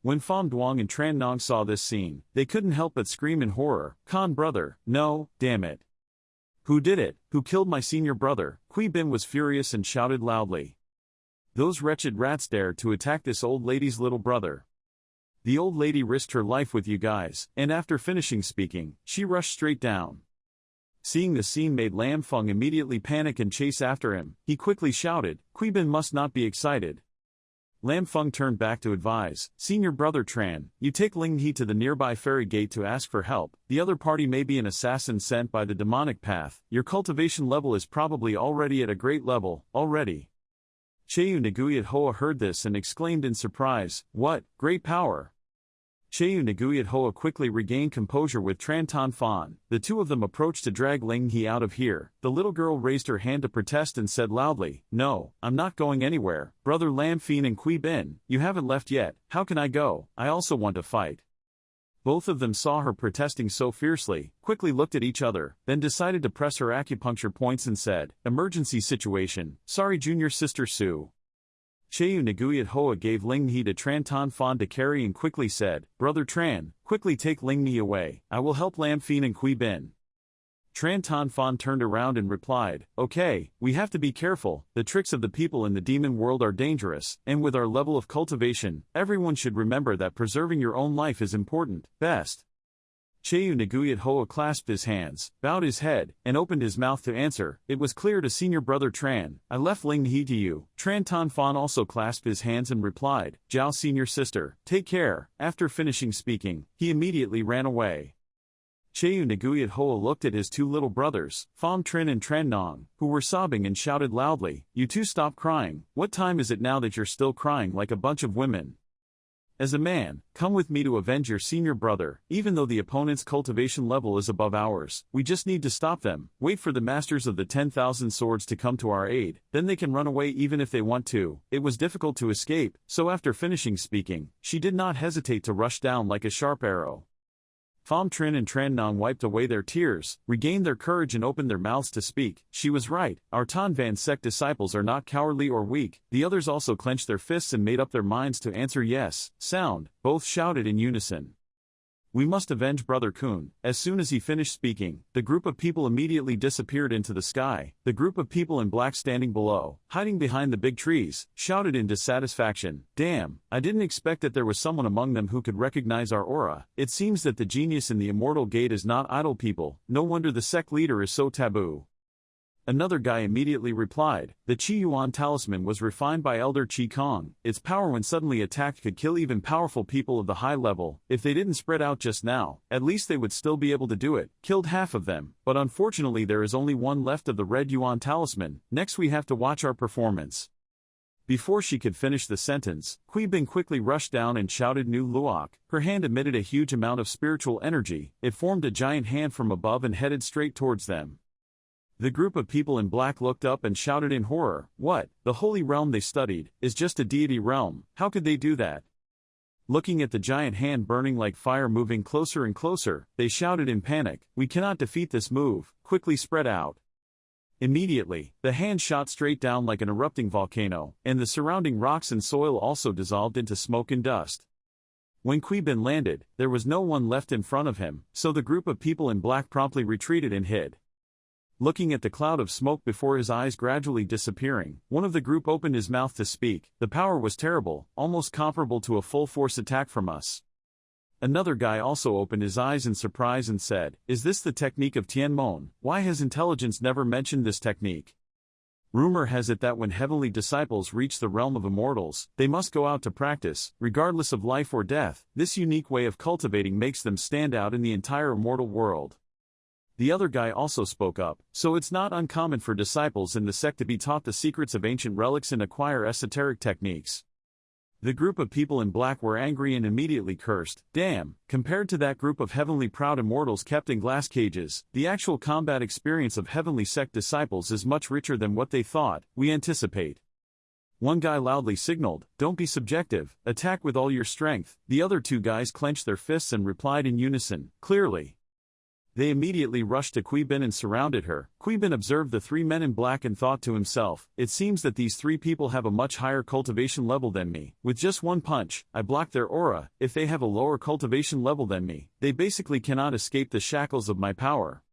When Pham Duong and Tran Nong saw this scene, they couldn't help but scream in horror, "Khan brother, no, damn it. Who did it? Who killed my senior brother?" Kui Bin was furious and shouted loudly. "Those wretched rats dared to attack this old lady's little brother. The old lady risked her life with you guys," and after finishing speaking, she rushed straight down. Seeing the scene made Lam Feng immediately panic and chase after him. He quickly shouted, "Kui Bin must not be excited." Lam Feng turned back to advise, "Senior brother Tran, you take Ling He to the nearby ferry gate to ask for help. The other party may be an assassin sent by the demonic path. Your cultivation level is probably already at a great level, already." Cheyu Naguyat Hoa heard this and exclaimed in surprise, "What, great power?" Cheyu Naguyat Hoa quickly regained composure with Tran Tan Fan. The 2 of them approached to drag Ling He out of here. The little girl raised her hand to protest and said loudly, "No, I'm not going anywhere. Brother Lam Fien and Kui Bin, you haven't left yet. How can I go? I also want to fight." Both of them saw her protesting so fiercely, quickly looked at each other, then decided to press her acupuncture points and said, "Emergency situation. Sorry junior sister Sue." Cheyu Naguyat Hoa gave Ling He to Tran Tan Fan to carry and quickly said, "Brother Tran, quickly take Ling He away. I will help Lam Fien and Kui Bin." Tran Tan Fan turned around and replied, "Okay, we have to be careful. The tricks of the people in the demon world are dangerous, and with our level of cultivation, everyone should remember that preserving your own life is important, best." Cheyu Naguyat Hoa clasped his hands, bowed his head, and opened his mouth to answer. It was clear to senior brother Tran, "I left Ling He to you." Tran Tan Fan also clasped his hands and replied, "Zhao senior sister, take care." After finishing speaking, he immediately ran away. Cheyu Naguyat Hoa looked at his 2 little brothers, Pham Trin and Tran Nong, who were sobbing and shouted loudly, "You 2 stop crying. What time is it now that you're still crying like a bunch of women?" As a man, come with me to avenge your senior brother, even though the opponent's cultivation level is above ours. We just need to stop them, wait for the masters of the 10,000 swords to come to our aid, then they can run away even if they want to. It was difficult to escape, so after finishing speaking, she did not hesitate to rush down like a sharp arrow. Pham Trin and Tran Nong wiped away their tears, regained their courage and opened their mouths to speak. She was right, our Tan Van Sect disciples are not cowardly or weak. The others also clenched their fists and made up their minds to answer yes. Sound, both shouted in unison. We must avenge Brother Kun. As soon as he finished speaking, the group of people immediately disappeared into the sky. The group of people in black standing below, hiding behind the big trees, shouted in dissatisfaction, "Damn, I didn't expect that there was someone among them who could recognize our aura. It seems that the genius in the Immortal Gate is not idle people. No wonder the sect leader is so taboo." Another guy immediately replied, "The Qi Yuan talisman was refined by Elder Qi Kong. Its power when suddenly attacked could kill even powerful people of the high level. If they didn't spread out just now, at least they would still be able to do it. Killed half of them, but unfortunately there is only one left of the Red Yuan talisman. Next we have to watch our performance." Before she could finish the sentence, Kui Bin quickly rushed down and shouted Nu Luok. Her hand emitted a huge amount of spiritual energy. It formed a giant hand from above and headed straight towards them. The group of people in black looked up and shouted in horror, "What? The holy realm they studied is just a deity realm. How could they do that?" Looking at the giant hand burning like fire moving closer and closer, they shouted in panic, "We cannot defeat this move, quickly spread out." Immediately, the hand shot straight down like an erupting volcano, and the surrounding rocks and soil also dissolved into smoke and dust. When Kui Bin landed, there was no one left in front of him, so the group of people in black promptly retreated and hid. Looking at the cloud of smoke before his eyes gradually disappearing, one of the group opened his mouth to speak. "The power was terrible, almost comparable to a full-force attack from us." Another guy also opened his eyes in surprise and said, "Is this the technique of Tianmon? Why has intelligence never mentioned this technique? Rumor has it that when heavenly disciples reach the realm of immortals, they must go out to practice, regardless of life or death. This unique way of cultivating makes them stand out in the entire immortal world." The other guy also spoke up, "So it's not uncommon for disciples in the sect to be taught the secrets of ancient relics and acquire esoteric techniques." The group of people in black were angry and immediately cursed. "Damn, compared to that group of heavenly proud immortals kept in glass cages, the actual combat experience of heavenly sect disciples is much richer than what they thought. We anticipate." One guy loudly signaled, "Don't be subjective, attack with all your strength." The other two guys clenched their fists and replied in unison, "Clearly." They immediately rushed to Kui Bin and surrounded her. Kui Bin observed the three men in black and thought to himself, "It seems that these three people have a much higher cultivation level than me. With just one punch, I blocked their aura. If they have a lower cultivation level than me, they basically cannot escape the shackles of my power."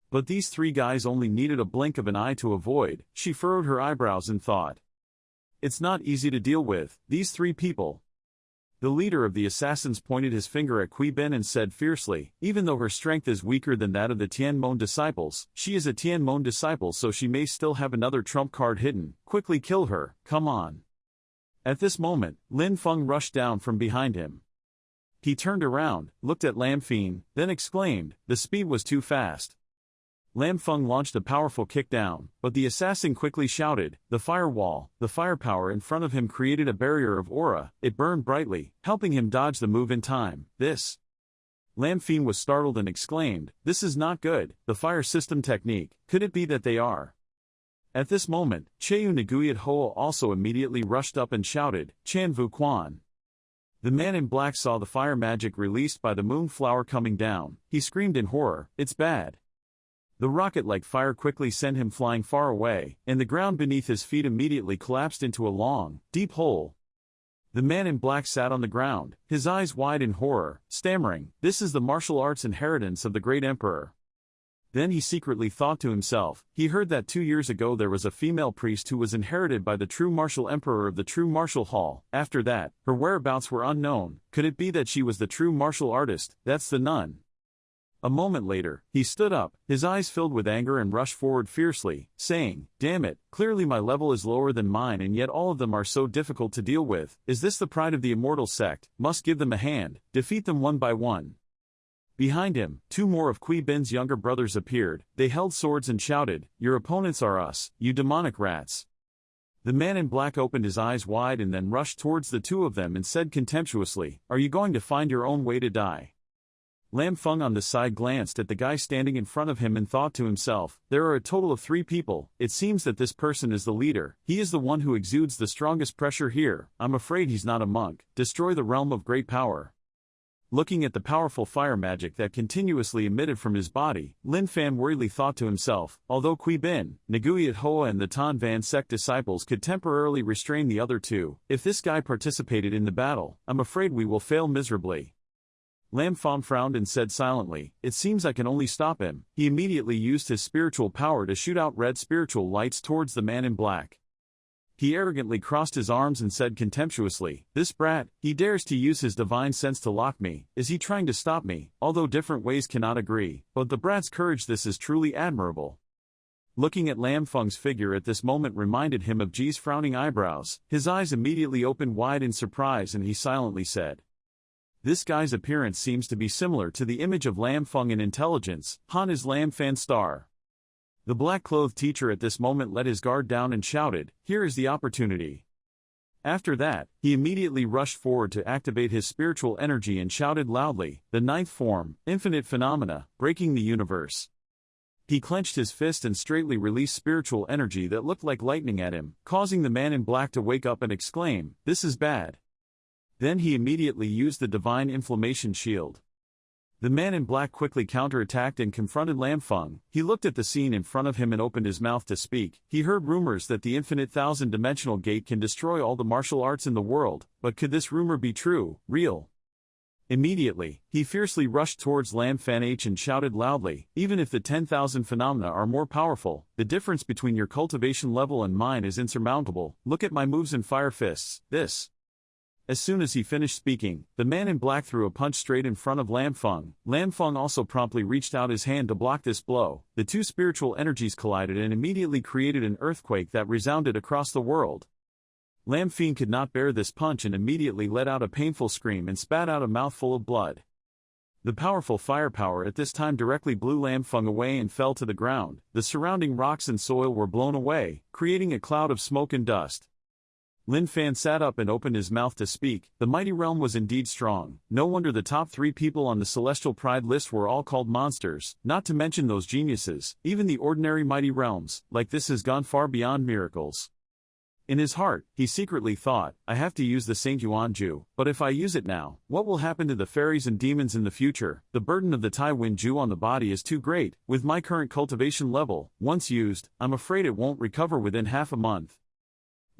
But these three guys only needed a blink of an eye to avoid. She furrowed her eyebrows and thought, "It's not easy to deal with, these three people." The leader of the assassins pointed his finger at Kui Bin and said fiercely, "Even though her strength is weaker than that of the Tianmon disciples, she is a Tianmon disciple, so she may still have another trump card hidden. Quickly kill her, come on." At this moment, Lin Feng rushed down from behind him. He turned around, looked at Lam Feng, then exclaimed, "The speed was too fast." Lam Feng launched a powerful kick down, but the assassin quickly shouted, "The firewall." The firepower in front of him created a barrier of aura. It burned brightly, helping him dodge the move in time. "This." Lam Feng was startled and exclaimed, "This is not good. The fire system technique. Could it be that they are?" At this moment, Cheu Nguyat Hoa also immediately rushed up and shouted, "Chan Vu Quan." The man in black saw the fire magic released by the moonflower coming down. He screamed in horror, "It's bad." The rocket-like fire quickly sent him flying far away, and the ground beneath his feet immediately collapsed into a long, deep hole. The man in black sat on the ground, his eyes wide in horror, stammering, "This is the martial arts inheritance of the great emperor." Then he secretly thought to himself, he heard that 2 years ago there was a female priest who was inherited by the true martial emperor of the true martial hall. After that, her whereabouts were unknown. Could it be that she was the true martial artist? That's the nun. A moment later, he stood up, his eyes filled with anger and rushed forward fiercely, saying, "Damn it, clearly my level is lower than mine and yet all of them are so difficult to deal with. Is this the pride of the immortal sect? Must give them a hand, defeat them one by one." Behind him, two more of Kui Bin's younger brothers appeared. They held swords and shouted, "Your opponents are us, you demonic rats." The man in black opened his eyes wide and then rushed towards the two of them and said contemptuously, "Are you going to find your own way to die?" Lam Feng on the side glanced at the guy standing in front of him and thought to himself, there are a total of 3 people, it seems that this person is the leader, he is the one who exudes the strongest pressure here, I'm afraid he's not a monk, destroy the realm of great power. Looking at the powerful fire magic that continuously emitted from his body, Lin Fan worriedly thought to himself, although Qui Bin, Nguyat Hoa and the Tan Van Sect disciples could temporarily restrain the other two, if this guy participated in the battle, I'm afraid we will fail miserably. Lam Fong frowned and said silently, it seems I can only stop him. He immediately used his spiritual power to shoot out red spiritual lights towards the man in black. He arrogantly crossed his arms and said contemptuously, this brat, he dares to use his divine sense to lock me, is he trying to stop me, although different ways cannot agree, but the brat's courage, this is truly admirable. Looking at Lam Feng's figure at this moment reminded him of Ji's frowning eyebrows, his eyes immediately opened wide in surprise and he silently said, this guy's appearance seems to be similar to the image of Lam Feng in intelligence, Han is Lam Fan Star. The black-clothed teacher at this moment let his guard down and shouted, here is the opportunity. After that, he immediately rushed forward to activate his spiritual energy and shouted loudly, the 9th form, infinite phenomena, breaking the universe. He clenched his fist and straightly released spiritual energy that looked like lightning at him, causing the man in black to wake up and exclaim, this is bad. Then he immediately used the divine inflammation shield. The man in black quickly counterattacked and confronted Lam Feng. He looked at the scene in front of him and opened his mouth to speak. He heard rumors that the infinite thousand-dimensional gate can destroy all the martial arts in the world, but could this rumor be true, real? Immediately, he fiercely rushed towards Lam Fan H and shouted loudly, even if the 10,000 phenomena are more powerful, the difference between your cultivation level and mine is insurmountable. Look at my moves and fire fists, this. As soon as he finished speaking, the man in black threw a punch straight in front of Lam Feng. Lam Feng also promptly reached out his hand to block this blow. The two spiritual energies collided and immediately created an earthquake that resounded across the world. Lam Feng could not bear this punch and immediately let out a painful scream and spat out a mouthful of blood. The powerful firepower at this time directly blew Lam Feng away and fell to the ground. The surrounding rocks and soil were blown away, creating a cloud of smoke and dust. Lin Fan sat up and opened his mouth to speak. The mighty realm was indeed strong. No wonder the top 3 people on the Celestial Pride list were all called monsters, not to mention those geniuses. Even the ordinary mighty realms, like this, has gone far beyond miracles. In his heart, he secretly thought, I have to use the Saint Yuan Ju, but if I use it now, what will happen to the fairies and demons in the future? The burden of the Tai Wen Ju on the body is too great. With my current cultivation level, once used, I'm afraid it won't recover within half a month.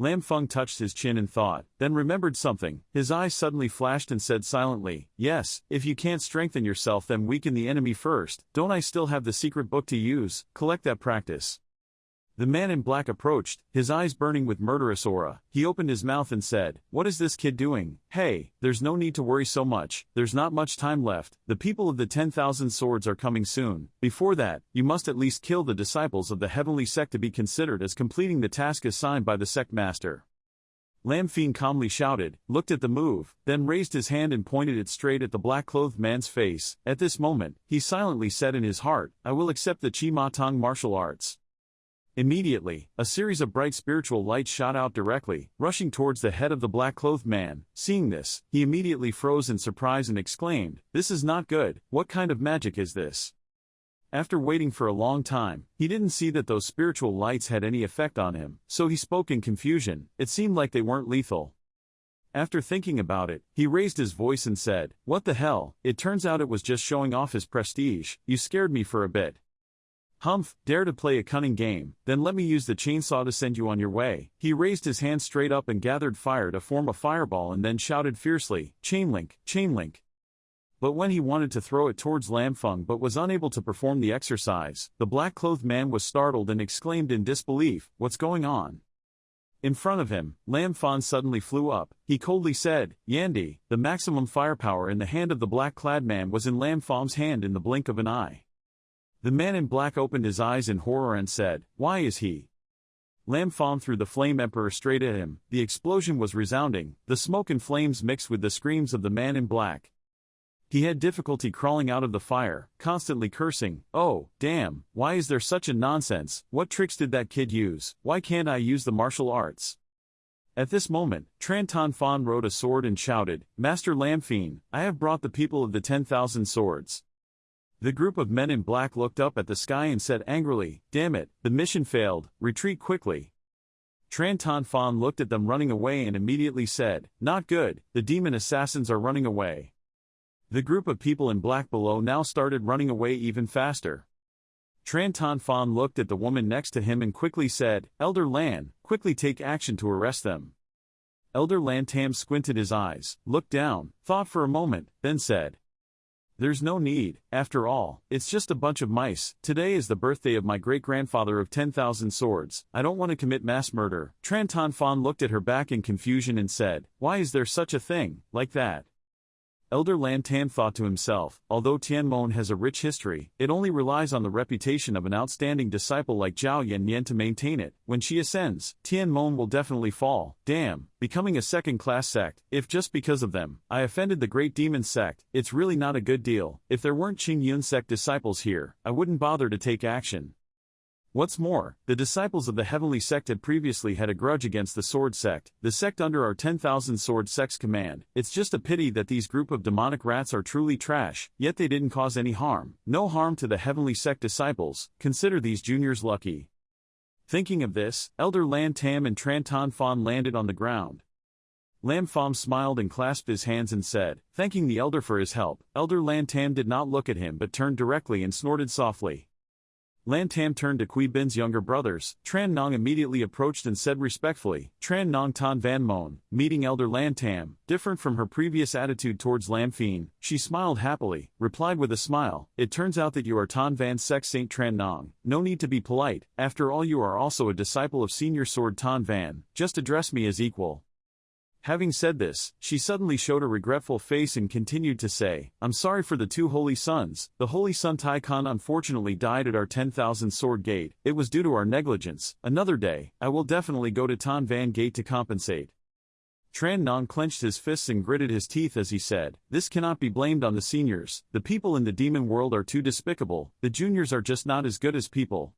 Lam Feng touched his chin and thought, then remembered something. His eyes suddenly flashed and said silently, yes, if you can't strengthen yourself then weaken the enemy first. Don't I still have the secret book to use? Collect that practice. The man in black approached, his eyes burning with murderous aura. He opened his mouth and said, what is this kid doing? Hey, there's no need to worry so much, there's not much time left, the people of the 10,000 swords are coming soon. Before that, you must at least kill the disciples of the heavenly sect to be considered as completing the task assigned by the sect master. Lam Feng calmly shouted, looked at the move, then raised his hand and pointed it straight at the black-clothed man's face. At this moment, he silently said in his heart, I will accept the Chi Ma Tong martial arts. Immediately, a series of bright spiritual lights shot out directly, rushing towards the head of the black-clothed man. Seeing this, he immediately froze in surprise and exclaimed, this is not good, what kind of magic is this? After waiting for a long time, he didn't see that those spiritual lights had any effect on him, so he spoke in confusion. It seemed like they weren't lethal. After thinking about it, he raised his voice and said, what the hell, it turns out it was just showing off his prestige. You scared me for a bit. Humph, dare to play a cunning game, then let me use the chainsaw to send you on your way. He raised his hand straight up and gathered fire to form a fireball and then shouted fiercely, Chainlink, Chainlink. But when he wanted to throw it towards Lam Feng but was unable to perform the exercise, the black-clothed man was startled and exclaimed in disbelief, what's going on? In front of him, Lam Feng suddenly flew up. He coldly said, Yandy. The maximum firepower in the hand of the black-clad man was in Lam Feng's hand in the blink of an eye. The man in black opened his eyes in horror and said, why is he? Lam Feng threw the Flame Emperor straight at him. The explosion was resounding, the smoke and flames mixed with the screams of the man in black. He had difficulty crawling out of the fire, constantly cursing, "Oh, damn, why is there such a nonsense? What tricks did that kid use? Why can't I use the martial arts?" At this moment, Tran Ton Fan rode a sword and shouted, "Master Lamphine, I have brought the people of the 10,000 swords." The group of men in black looked up at the sky and said angrily, "Damn it, the mission failed, retreat quickly." Tran Ton Fan looked at them running away and immediately said, "Not good, the demon assassins are running away." The group of people in black below now started running away even faster. Tran Ton Fan looked at the woman next to him and quickly said, "Elder Lan, quickly take action to arrest them." Elder Lan Tam squinted his eyes, looked down, thought for a moment, then said, "There's no need, after all, it's just a bunch of mice. Today is the birthday of my great-grandfather of 10,000 swords. I don't want to commit mass murder." Tran Ton Fan looked at her back in confusion and said, "Why is there such a thing, like that?" Elder Lan Tam thought to himself, although Tianmon has a rich history, it only relies on the reputation of an outstanding disciple like Zhao Yanyan to maintain it. When she ascends, Tianmon will definitely fall. Damn, becoming a second-class sect, if just because of them, I offended the great demon sect, it's really not a good deal. If there weren't Qing Yun sect disciples here, I wouldn't bother to take action. What's more, the disciples of the Heavenly Sect had previously had a grudge against the Sword Sect, the sect under our 10,000 Sword Sect's command. It's just a pity that these group of demonic rats are truly trash, yet they didn't cause any harm. No harm to the Heavenly Sect disciples, consider these juniors lucky. Thinking of this, Elder Lan Tam and Tran Ton Fan landed on the ground. Lam Pham smiled and clasped his hands and said, thanking the elder for his help. Elder Lan Tam did not look at him but turned directly and snorted softly. Lan Tam turned to Kui Bin's younger brothers. Tran Nong immediately approached and said respectfully, Tran Nong Tan Van Mon, meeting Elder Lan Tam. Different from her previous attitude towards Lamphine, she smiled happily, replied with a smile, it turns out that you are Tan Van Sect Saint Tran Nong. No need to be polite, after all you are also a disciple of Senior Sword Tan Van, just address me as equal. Having said this, she suddenly showed a regretful face and continued to say, I'm sorry for the two holy sons. The holy son Tai Kan unfortunately died at our 10,000 sword gate. It was due to our negligence. Another day, I will definitely go to Tan Van Gate to compensate. Tran Nong clenched his fists and gritted his teeth as he said, this cannot be blamed on the seniors. The people in the demon world are too despicable. The juniors are just not as good as people.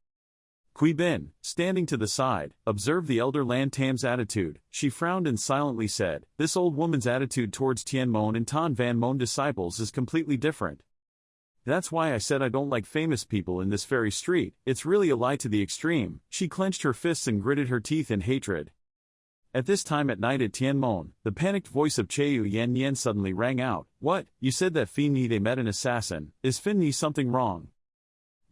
Kui Bin, standing to the side, observed the elder Lan Tam's attitude. She frowned and silently said, this old woman's attitude towards Tianmon and Tan Van Mon disciples is completely different. That's why I said I don't like famous people in this fairy street. It's really a lie to the extreme. She clenched her fists and gritted her teeth in hatred. At this time at night at Tianmon, the panicked voice of Cheu Yan Yan suddenly rang out. What? You said that Fin Ni they met an assassin. Is Fin Ni something wrong?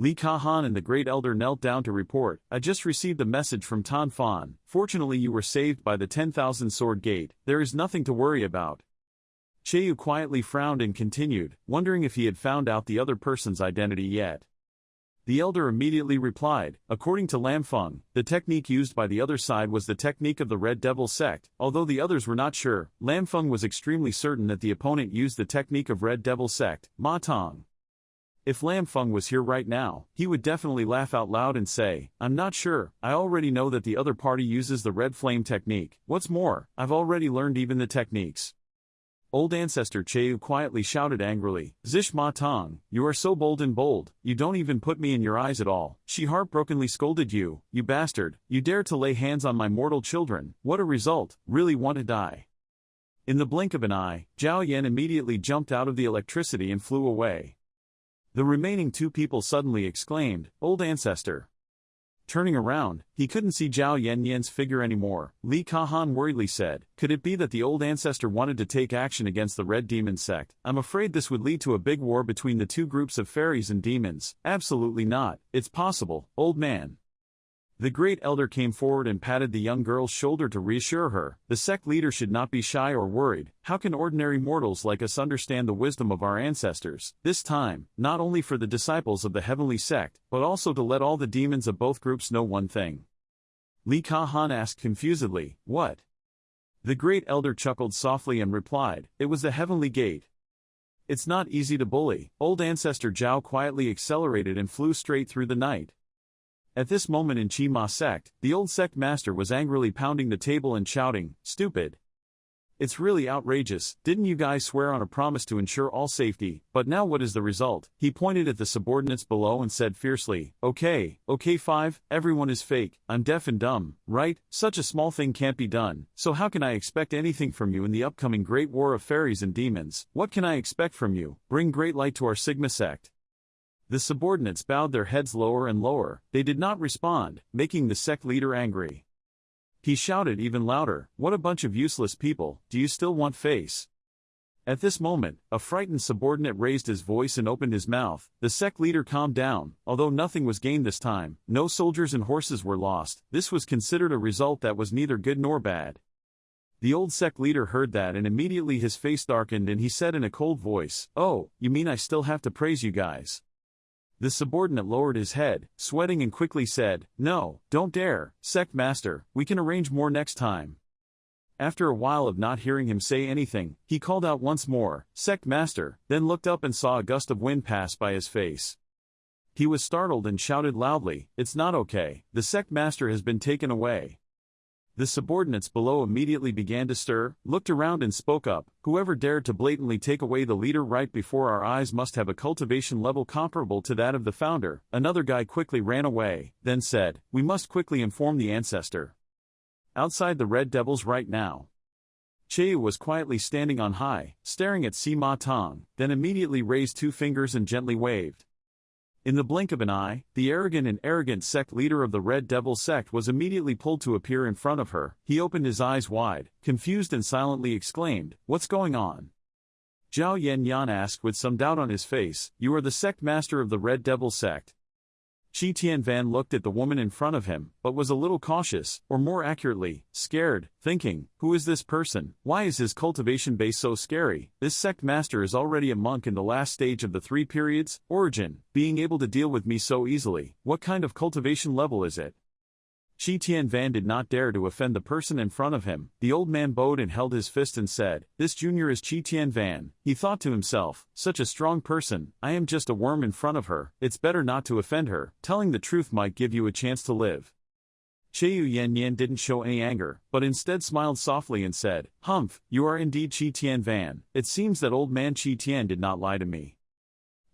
Li Ka-han and the great elder knelt down to report, I just received a message from Tan Fan. Fortunately you were saved by the 10,000 sword gate. There is nothing to worry about. Cheu quietly frowned and continued, wondering if he had found out the other person's identity yet. The elder immediately replied, according to Lam Feng, the technique used by the other side was the technique of the Red Devil sect. Although the others were not sure, Lam Feng was extremely certain that the opponent used the technique of Red Devil sect, Ma Tong. If Lam Feng was here right now, he would definitely laugh out loud and say, I'm not sure, I already know that the other party uses the red flame technique. What's more, I've already learned even the techniques. Old Ancestor Cheu quietly shouted angrily, Zish Ma Tong, you are so bold and bold, you don't even put me in your eyes at all. She heartbrokenly scolded you, you bastard, you dare to lay hands on my mortal children. What a result, really want to die. In the blink of an eye, Zhao Yan immediately jumped out of the electricity and flew away. The remaining two people suddenly exclaimed, Old Ancestor. Turning around, he couldn't see Zhao Yanyan's figure anymore. Li Ka-han worriedly said, could it be that the Old Ancestor wanted to take action against the Red Demon sect? I'm afraid this would lead to a big war between the two groups of fairies and demons. Absolutely not. It's possible, old man. The great elder came forward and patted the young girl's shoulder to reassure her. The sect leader should not be shy or worried. How can ordinary mortals like us understand the wisdom of our ancestors? This time, not only for the disciples of the heavenly sect, but also to let all the demons of both groups know one thing. Li Ka-han asked confusedly, what? The great elder chuckled softly and replied, it was the heavenly gate. It's not easy to bully. Old Ancestor Zhao quietly accelerated and flew straight through the night. At this moment in Chi Ma sect, the old sect master was angrily pounding the table and shouting, stupid. It's really outrageous. Didn't you guys swear on a promise to ensure all safety? But now what is the result? He pointed at the subordinates below and said fiercely, okay, 5, everyone is fake. I'm deaf and dumb, right? Such a small thing can't be done. So how can I expect anything from you in the upcoming great war of fairies and demons? What can I expect from you? Bring great light to our Sigma sect. The subordinates bowed their heads lower and lower. They did not respond, making the sect leader angry. He shouted even louder, what a bunch of useless people, do you still want face? At this moment, a frightened subordinate raised his voice and opened his mouth. The sect leader calmed down. Although nothing was gained this time, no soldiers and horses were lost. This was considered a result that was neither good nor bad. The old sect leader heard that and immediately his face darkened and he said in a cold voice, oh, you mean I still have to praise you guys? The subordinate lowered his head, sweating and quickly said, no, don't dare, Sect Master, we can arrange more next time. After a while of not hearing him say anything, he called out once more, Sect Master, then looked up and saw a gust of wind pass by his face. He was startled and shouted loudly, it's not okay, the Sect Master has been taken away. The subordinates below immediately began to stir, looked around and spoke up, whoever dared to blatantly take away the leader right before our eyes must have a cultivation level comparable to that of the founder. Another guy quickly ran away, then said, we must quickly inform the Ancestor. Outside the Red Devils right now. Cheu was quietly standing on high, staring at Si Ma Tong, then immediately raised 2 fingers and gently waved. In the blink of an eye, the arrogant sect leader of the Red Devil sect was immediately pulled to appear in front of her. He opened his eyes wide, confused and silently exclaimed, what's going on? Zhao Yanyan asked with some doubt on his face, you are the sect master of the Red Devil sect. Qi Tianvan looked at the woman in front of him, but was a little cautious, or more accurately, scared, thinking, who is this person? Why is his cultivation base so scary? This sect master is already a monk in the last stage of the 3 periods, origin, being able to deal with me so easily. What kind of cultivation level is it? Qi Tianvan did not dare to offend the person in front of him. The old man bowed and held his fist and said, this junior is Qi Tianvan. He thought to himself, such a strong person, I am just a worm in front of her, it's better not to offend her, telling the truth might give you a chance to live. Cheu Yanyan didn't show any anger, but instead smiled softly and said, humph, you are indeed Qi Tianvan. It seems that old man Qi Tian did not lie to me.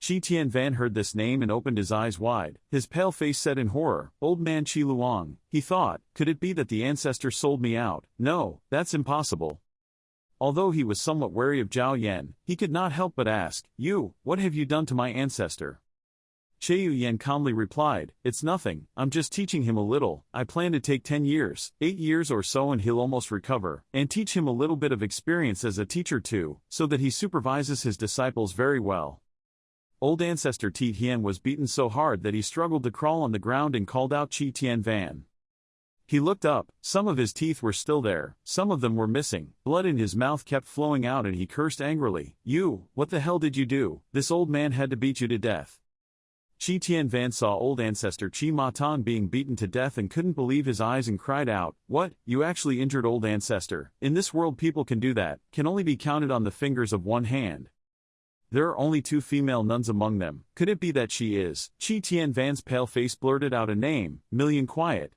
Qi Tianvan heard this name and opened his eyes wide, his pale face set in horror. Old man Qi Luong, he thought, could it be that the Ancestor sold me out? No, that's impossible. Although he was somewhat wary of Zhao Yan, he could not help but ask, you, what have you done to my Ancestor? Cheu Yan calmly replied, it's nothing, I'm just teaching him a little. I plan to take 10 years, 8 years or so and he'll almost recover, and teach him a little bit of experience as a teacher too, so that he supervises his disciples very well. Old Ancestor Ti Tian was beaten so hard that he struggled to crawl on the ground and called out Qi Tianvan. He looked up, some of his teeth were still there, some of them were missing, blood in his mouth kept flowing out and he cursed angrily, you, what the hell did you do? This old man had to beat you to death. Qi Tianvan saw old Ancestor Qi Ma Tong being beaten to death and couldn't believe his eyes and cried out, what, you actually injured old Ancestor? In this world people can do that, can only be counted on the fingers of one hand. There are only 2 female nuns among them. Could it be that she is? Qi Tianvan's pale face blurted out a name, Million Quiet.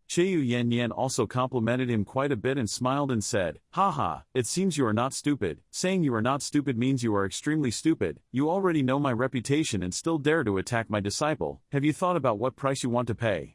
Cheu Yanyan also complimented him quite a bit and smiled and said, haha, it seems you are not stupid. Saying you are not stupid means you are extremely stupid. You already know my reputation and still dare to attack my disciple. Have you thought about what price you want to pay?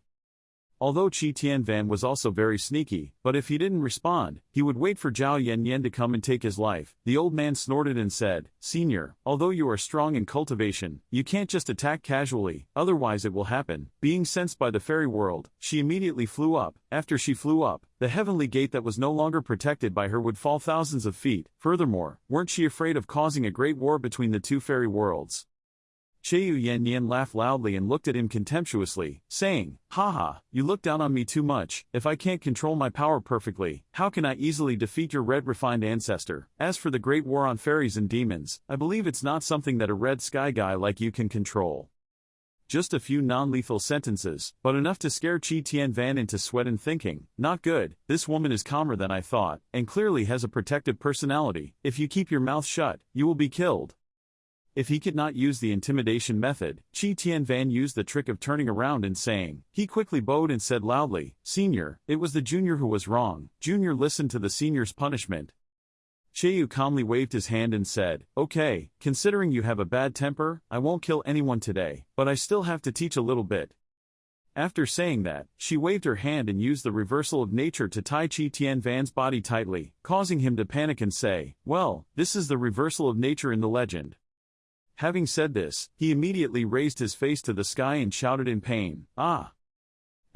Although Qi Tianvan was also very sneaky, but if he didn't respond, he would wait for Zhao Yanyan to come and take his life. The old man snorted and said, Senior, although you are strong in cultivation, you can't just attack casually, otherwise it will happen. Being sensed by the fairy world, she immediately flew up. After she flew up, the heavenly gate that was no longer protected by her would fall thousands of feet. Furthermore, weren't she afraid of causing a great war between the 2 fairy worlds? Cheu Yanyan laughed loudly and looked at him contemptuously, saying, haha, you look down on me too much. If I can't control my power perfectly, how can I easily defeat your red refined ancestor? As for the great war on fairies and demons, I believe it's not something that a red sky guy like you can control. Just a few non-lethal sentences, but enough to scare Qi Tianvan into sweat and thinking, not good, this woman is calmer than I thought, and clearly has a protective personality. If you keep your mouth shut, you will be killed. If he could not use the intimidation method, Qi Tianvan used the trick of turning around and saying. He quickly bowed and said loudly, Senior, it was the junior who was wrong. Junior listened to the senior's punishment. Cheyu calmly waved his hand and said, "Okay, considering you have a bad temper, I won't kill anyone today, but I still have to teach a little bit." After saying that, she waved her hand and used the reversal of nature to tie Chi Tianvan's body tightly, causing him to panic and say, "Well, this is the reversal of nature in the legend." Having said this, he immediately raised his face to the sky and shouted in pain, "Ah!"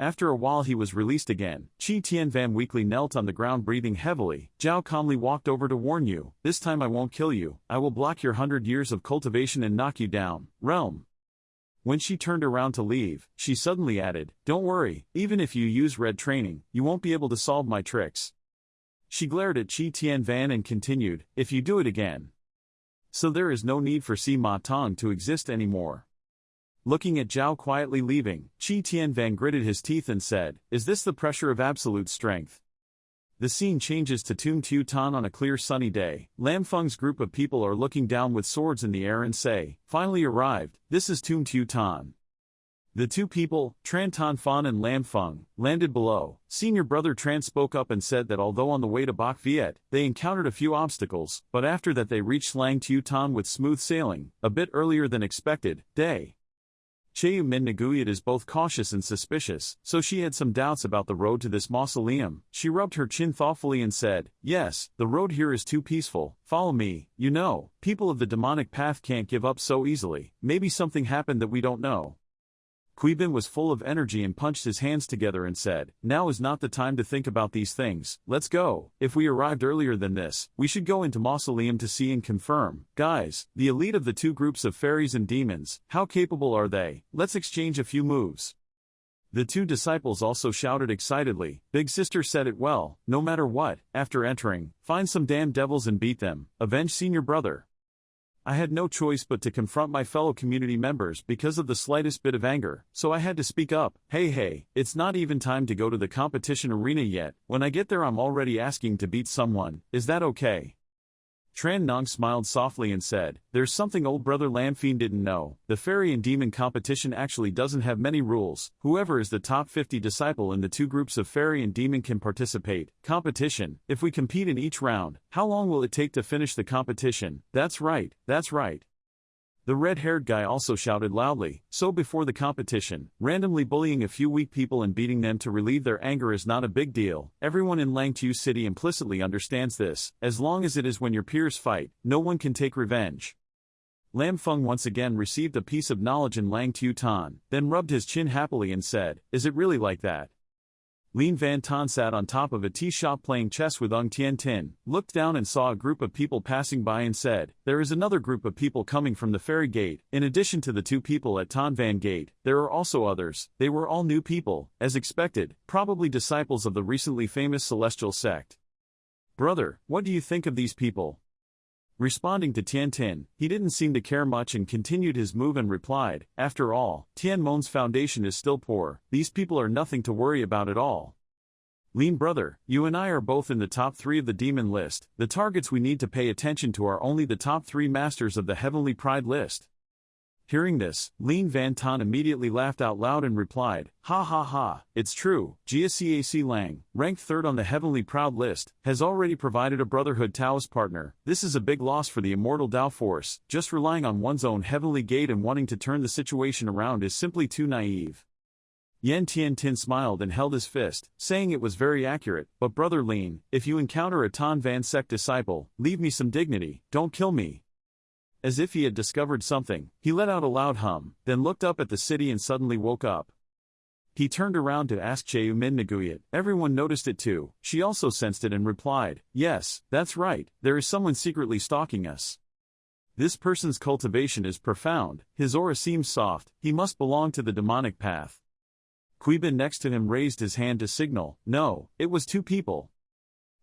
After a while he was released again. Chi Tianvan weakly knelt on the ground breathing heavily. Zhao calmly walked over to warn you, "This time I won't kill you, I will block your 100 years of cultivation and knock you down." Realm. When she turned around to leave, she suddenly added, "Don't worry, even if you use red training, you won't be able to solve my tricks." She glared at Chi Tianvan and continued, "If you do it again. So there is no need for Sima Tong to exist anymore." Looking at Zhao quietly leaving, Chi Tianvan gritted his teeth and said, "Is this the pressure of absolute strength?" The scene changes to Tuton on a clear sunny day. Lam Feng's group of people are looking down with swords in the air and say, "Finally arrived, this is Tuton." The two people, Tran Tan Fan and Lam Feng, landed below. Senior brother Tran spoke up and said that although on the way to Bak Viet, they encountered a few obstacles, but after that they reached Lang Tuton with smooth sailing, a bit earlier than expected. Day. Cheyu Min Naguyat is both cautious and suspicious, so she had some doubts about the road to this mausoleum. She rubbed her chin thoughtfully and said, "Yes, the road here is too peaceful, follow me. You know, people of the demonic path can't give up so easily, maybe something happened that we don't know." Kuibin was full of energy and punched his hands together and said, "Now is not the time to think about these things, let's go. If we arrived earlier than this, we should go into mausoleum to see and confirm. Guys, the elite of the two groups of fairies and demons, how capable are they? Let's exchange a few moves." The two disciples also shouted excitedly, "Big sister said it well, no matter what, after entering, find some damn devils and beat them, avenge senior brother." I had no choice but to confront my fellow community members because of the slightest bit of anger, so I had to speak up. Hey, it's not even time to go to the competition arena yet, when I get there I'm already asking to beat someone, is that okay? Tran Nong smiled softly and said, "There's something old brother Lamphine didn't know, the fairy and demon competition actually doesn't have many rules, whoever is the top 50 disciple in the two groups of fairy and demon can participate. Competition, if we compete in each round, how long will it take to finish the competition?" That's right. The red-haired guy also shouted loudly, "So before the competition, randomly bullying a few weak people and beating them to relieve their anger is not a big deal. Everyone in Langtu City implicitly understands this, as long as it is when your peers fight, no one can take revenge." Lam Feng once again received a piece of knowledge in Lang Tutan, then rubbed his chin happily and said, "Is it really like that?" Lin Van Tan sat on top of a tea shop playing chess with Ung Tien Tin, looked down and saw a group of people passing by and said, "There is another group of people coming from the ferry gate. In addition to the two people at Tan Van Gate, there are also others. They were all new people, as expected, probably disciples of the recently famous celestial sect. Brother, what do you think of these people?" Responding to Tian Tin, he didn't seem to care much and continued his move and replied, "After all, Tian Mon's foundation is still poor, these people are nothing to worry about at all. Lin brother, you and I are both in the top 3 of the demon list, the targets we need to pay attention to are only the top 3 masters of the heavenly pride list." Hearing this, Lin Van Tan immediately laughed out loud and replied, "Ha, it's true, Jia Cac Lang, ranked 3rd on the heavenly proud list, has already provided a Brotherhood Taoist partner. This is a big loss for the immortal Tao force, just relying on one's own heavenly gate and wanting to turn the situation around is simply too naive." Yan Tian Tin smiled and held his fist, saying it was very accurate, "But brother Lin, if you encounter a Tan Van Sect disciple, leave me some dignity, don't kill me." As if he had discovered something, he let out a loud hum, then looked up at the city and suddenly woke up. He turned around to ask Cheyu Min Naguyat. Everyone noticed it too. She also sensed it and replied, "Yes, that's right, there is someone secretly stalking us. This person's cultivation is profound, his aura seems soft, he must belong to the demonic path." Kuibin next to him raised his hand to signal, "No, it was 2 people."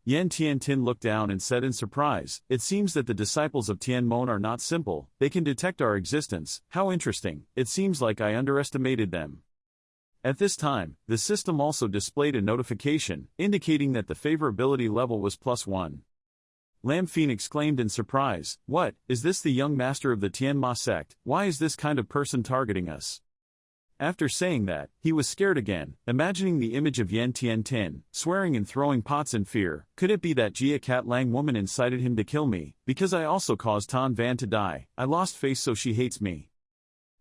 Yan Tian Tin looked down and said in surprise, "It seems that the disciples of Tian Mon are not simple, they can detect our existence, how interesting, it seems like I underestimated them." At this time, the system also displayed a notification, indicating that the favorability level was +1. Lamphine exclaimed in surprise, "What, is this the young master of the Tian Ma sect? Why is this kind of person targeting us?" After saying that, he was scared again, imagining the image of Yen Tien Tin, swearing and throwing pots in fear. Could it be that Jia Cat Lang woman incited him to kill me, because I also caused Tan Van to die? I lost face so she hates me.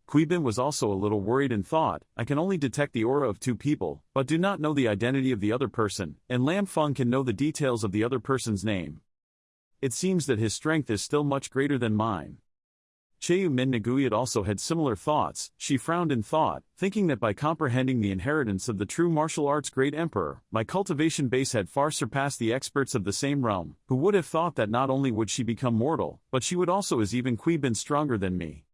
Qui Bin was also a little worried and thought, I can only detect the aura of two people, but do not know the identity of the other person, and Lam Feng can know the details of the other person's name. It seems that his strength is still much greater than mine. Cheu Min Nguyat also had similar thoughts. She frowned in thought, thinking that by comprehending the inheritance of the true martial arts great emperor, my cultivation base had far surpassed the experts of the same realm, who would have thought that not only would she become mortal, but she would also as even Qui Bin stronger than me.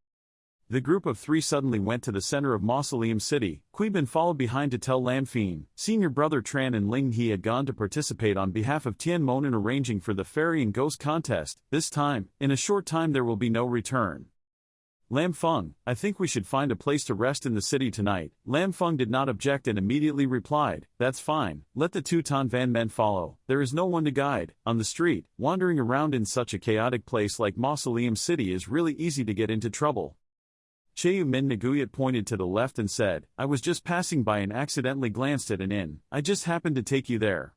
The group of three suddenly went to the center of Mausoleum City. Qui Bin followed behind to tell Lam Fien, senior brother Tran and Ling He had gone to participate on behalf of Tian Mon in arranging for the fairy and ghost contest. This time, in a short time there will be no return. Lam Feng, I think we should find a place to rest in the city tonight. Lam Feng did not object and immediately replied, that's fine, let the Tuton Van men follow, there is no one to guide. On the street, wandering around in such a chaotic place like Mausoleum City is really easy to get into trouble. Cheu Min Nguyat pointed to the left and said, I was just passing by and accidentally glanced at an inn, I just happened to take you there.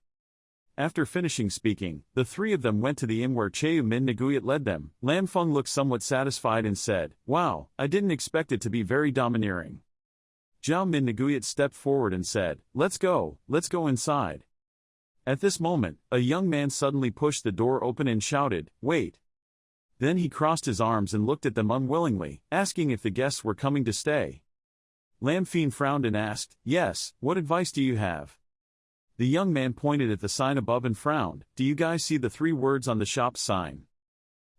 After finishing speaking, the three of them went to the inn where Cheu Min Nguyat led them. Lam Feng looked somewhat satisfied and said, wow, I didn't expect it to be very domineering. Zhao Min Nguyat stepped forward and said, let's go inside. At this moment, a young man suddenly pushed the door open and shouted, wait. Then he crossed his arms and looked at them unwillingly, asking if the guests were coming to stay. Lam Fien frowned and asked, yes, what advice do you have? The young man pointed at the sign above and frowned, do you guys see the three words on the shop's sign?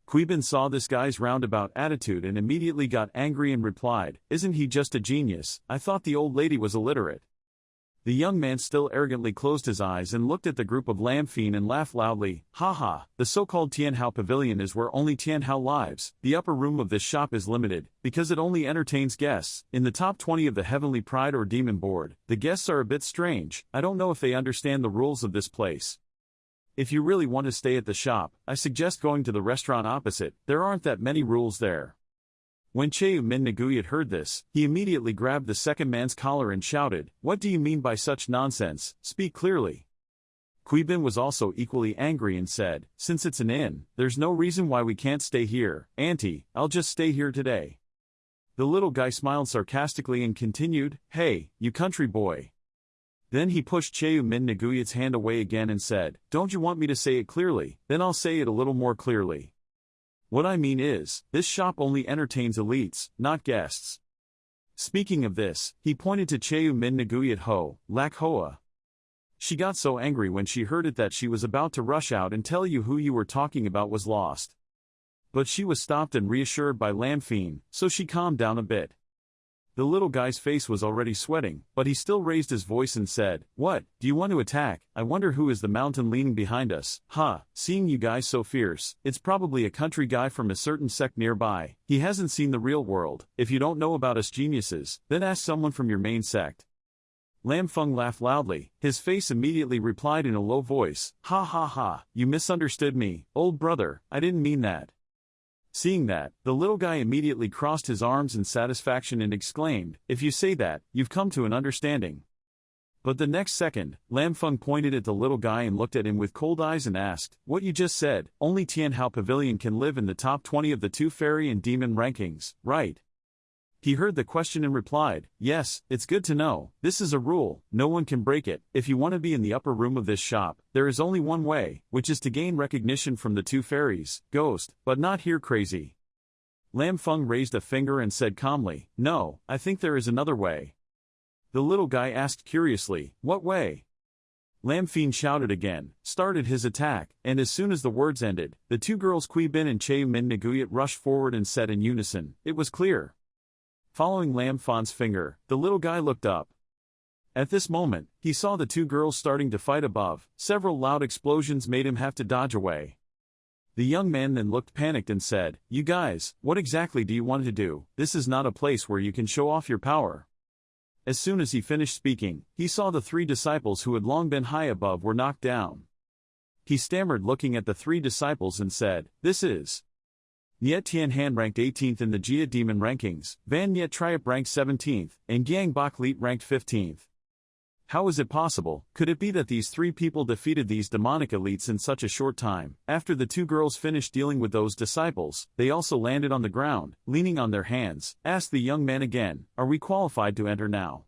Qui Bin saw this guy's roundabout attitude and immediately got angry and replied, isn't he just a genius? I thought the old lady was illiterate. The young man still arrogantly closed his eyes and looked at the group of Lam Fien and laughed loudly, haha, the so-called Tianhao Pavilion is where only Tianhao lives. The upper room of this shop is limited, because it only entertains guests. In the top 20 of the Heavenly Pride or Demon Board, the guests are a bit strange. I don't know if they understand the rules of this place. If you really want to stay at the shop, I suggest going to the restaurant opposite, there aren't that many rules there. When Cheu Min Nguyat heard this, he immediately grabbed the second man's collar and shouted, what do you mean by such nonsense? Speak clearly. Qui Bin was also equally angry and said, since it's an inn, there's no reason why we can't stay here. Auntie, I'll just stay here today. The little guy smiled sarcastically and continued, hey, you country boy. Then he pushed Cheu Min Nguyat's hand away again and said, don't you want me to say it clearly? Then I'll say it a little more clearly. What I mean is, this shop only entertains elites, not guests. Speaking of this, he pointed to Cheu Min Nguyat Ho, Lak Hoa. She got so angry when she heard it that she was about to rush out and tell you who you were talking about was lost. But she was stopped and reassured by Lam Fien, so she calmed down a bit. The little guy's face was already sweating, but he still raised his voice and said, what, do you want to attack? I wonder who is the mountain leaning behind us. Seeing you guys so fierce, it's probably a country guy from a certain sect nearby. He hasn't seen the real world. If you don't know about us geniuses, then ask someone from your main sect. Lam Feng laughed loudly. His face immediately replied in a low voice, ha, you misunderstood me, old brother, I didn't mean that. Seeing that, the little guy immediately crossed his arms in satisfaction and exclaimed, if you say that, you've come to an understanding. But the next second, Lam Feng pointed at the little guy and looked at him with cold eyes and asked, what you just said, only Tianhao Pavilion can live in the top 20 of the two fairy and demon rankings, right? He heard the question and replied, yes, it's good to know, this is a rule, no one can break it. If you want to be in the upper room of this shop, there is only one way, which is to gain recognition from the two fairies, ghost, but not here crazy. Lam Feng raised a finger and said calmly, no, I think there is another way. The little guy asked curiously, what way? Lam Fien shouted again, started his attack, and as soon as the words ended, the two girls Qui Bin and Cheu Min Nguyat rushed forward and said in unison, it was clear. Following Lam Fien's finger, the little guy looked up. At this moment, he saw the two girls starting to fight above. Several loud explosions made him have to dodge away. The young man then looked panicked and said, you guys, what exactly do you want to do? This is not a place where you can show off your power. As soon as he finished speaking, he saw the three disciples who had long been high above were knocked down. He stammered looking at the three disciples and said, this is Niet Tien Han ranked 18th in the Jia Demon rankings, Van Niet Triop ranked 17th, and Giang Bok Leet ranked 15th. How is it possible? Could it be that these three people defeated these demonic elites in such a short time? After the two girls finished dealing with those disciples, they also landed on the ground, leaning on their hands, asked the young man again, "Are we qualified to enter now?"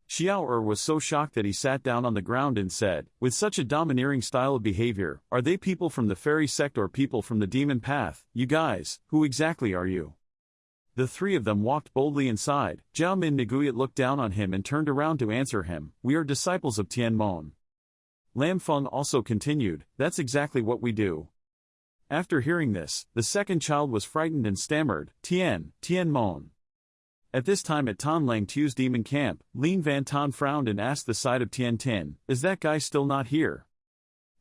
Xiao was so shocked that he sat down on the ground and said, with such a domineering style of behavior, "Are they people from the fairy sect or people from the demon path? You guys, who exactly are you?" The three of them walked boldly inside. Zhao Min Naguyat looked down on him and turned around to answer him, "We are disciples of Tian Mon." Lam Feng also continued, "That's exactly what we do." After hearing this, the second child was frightened and stammered, Tian Mon." At this time at Tan Lang Tu's demon camp, Lin Van Tan frowned and asked the side of Tian Tin, "Is that guy still not here?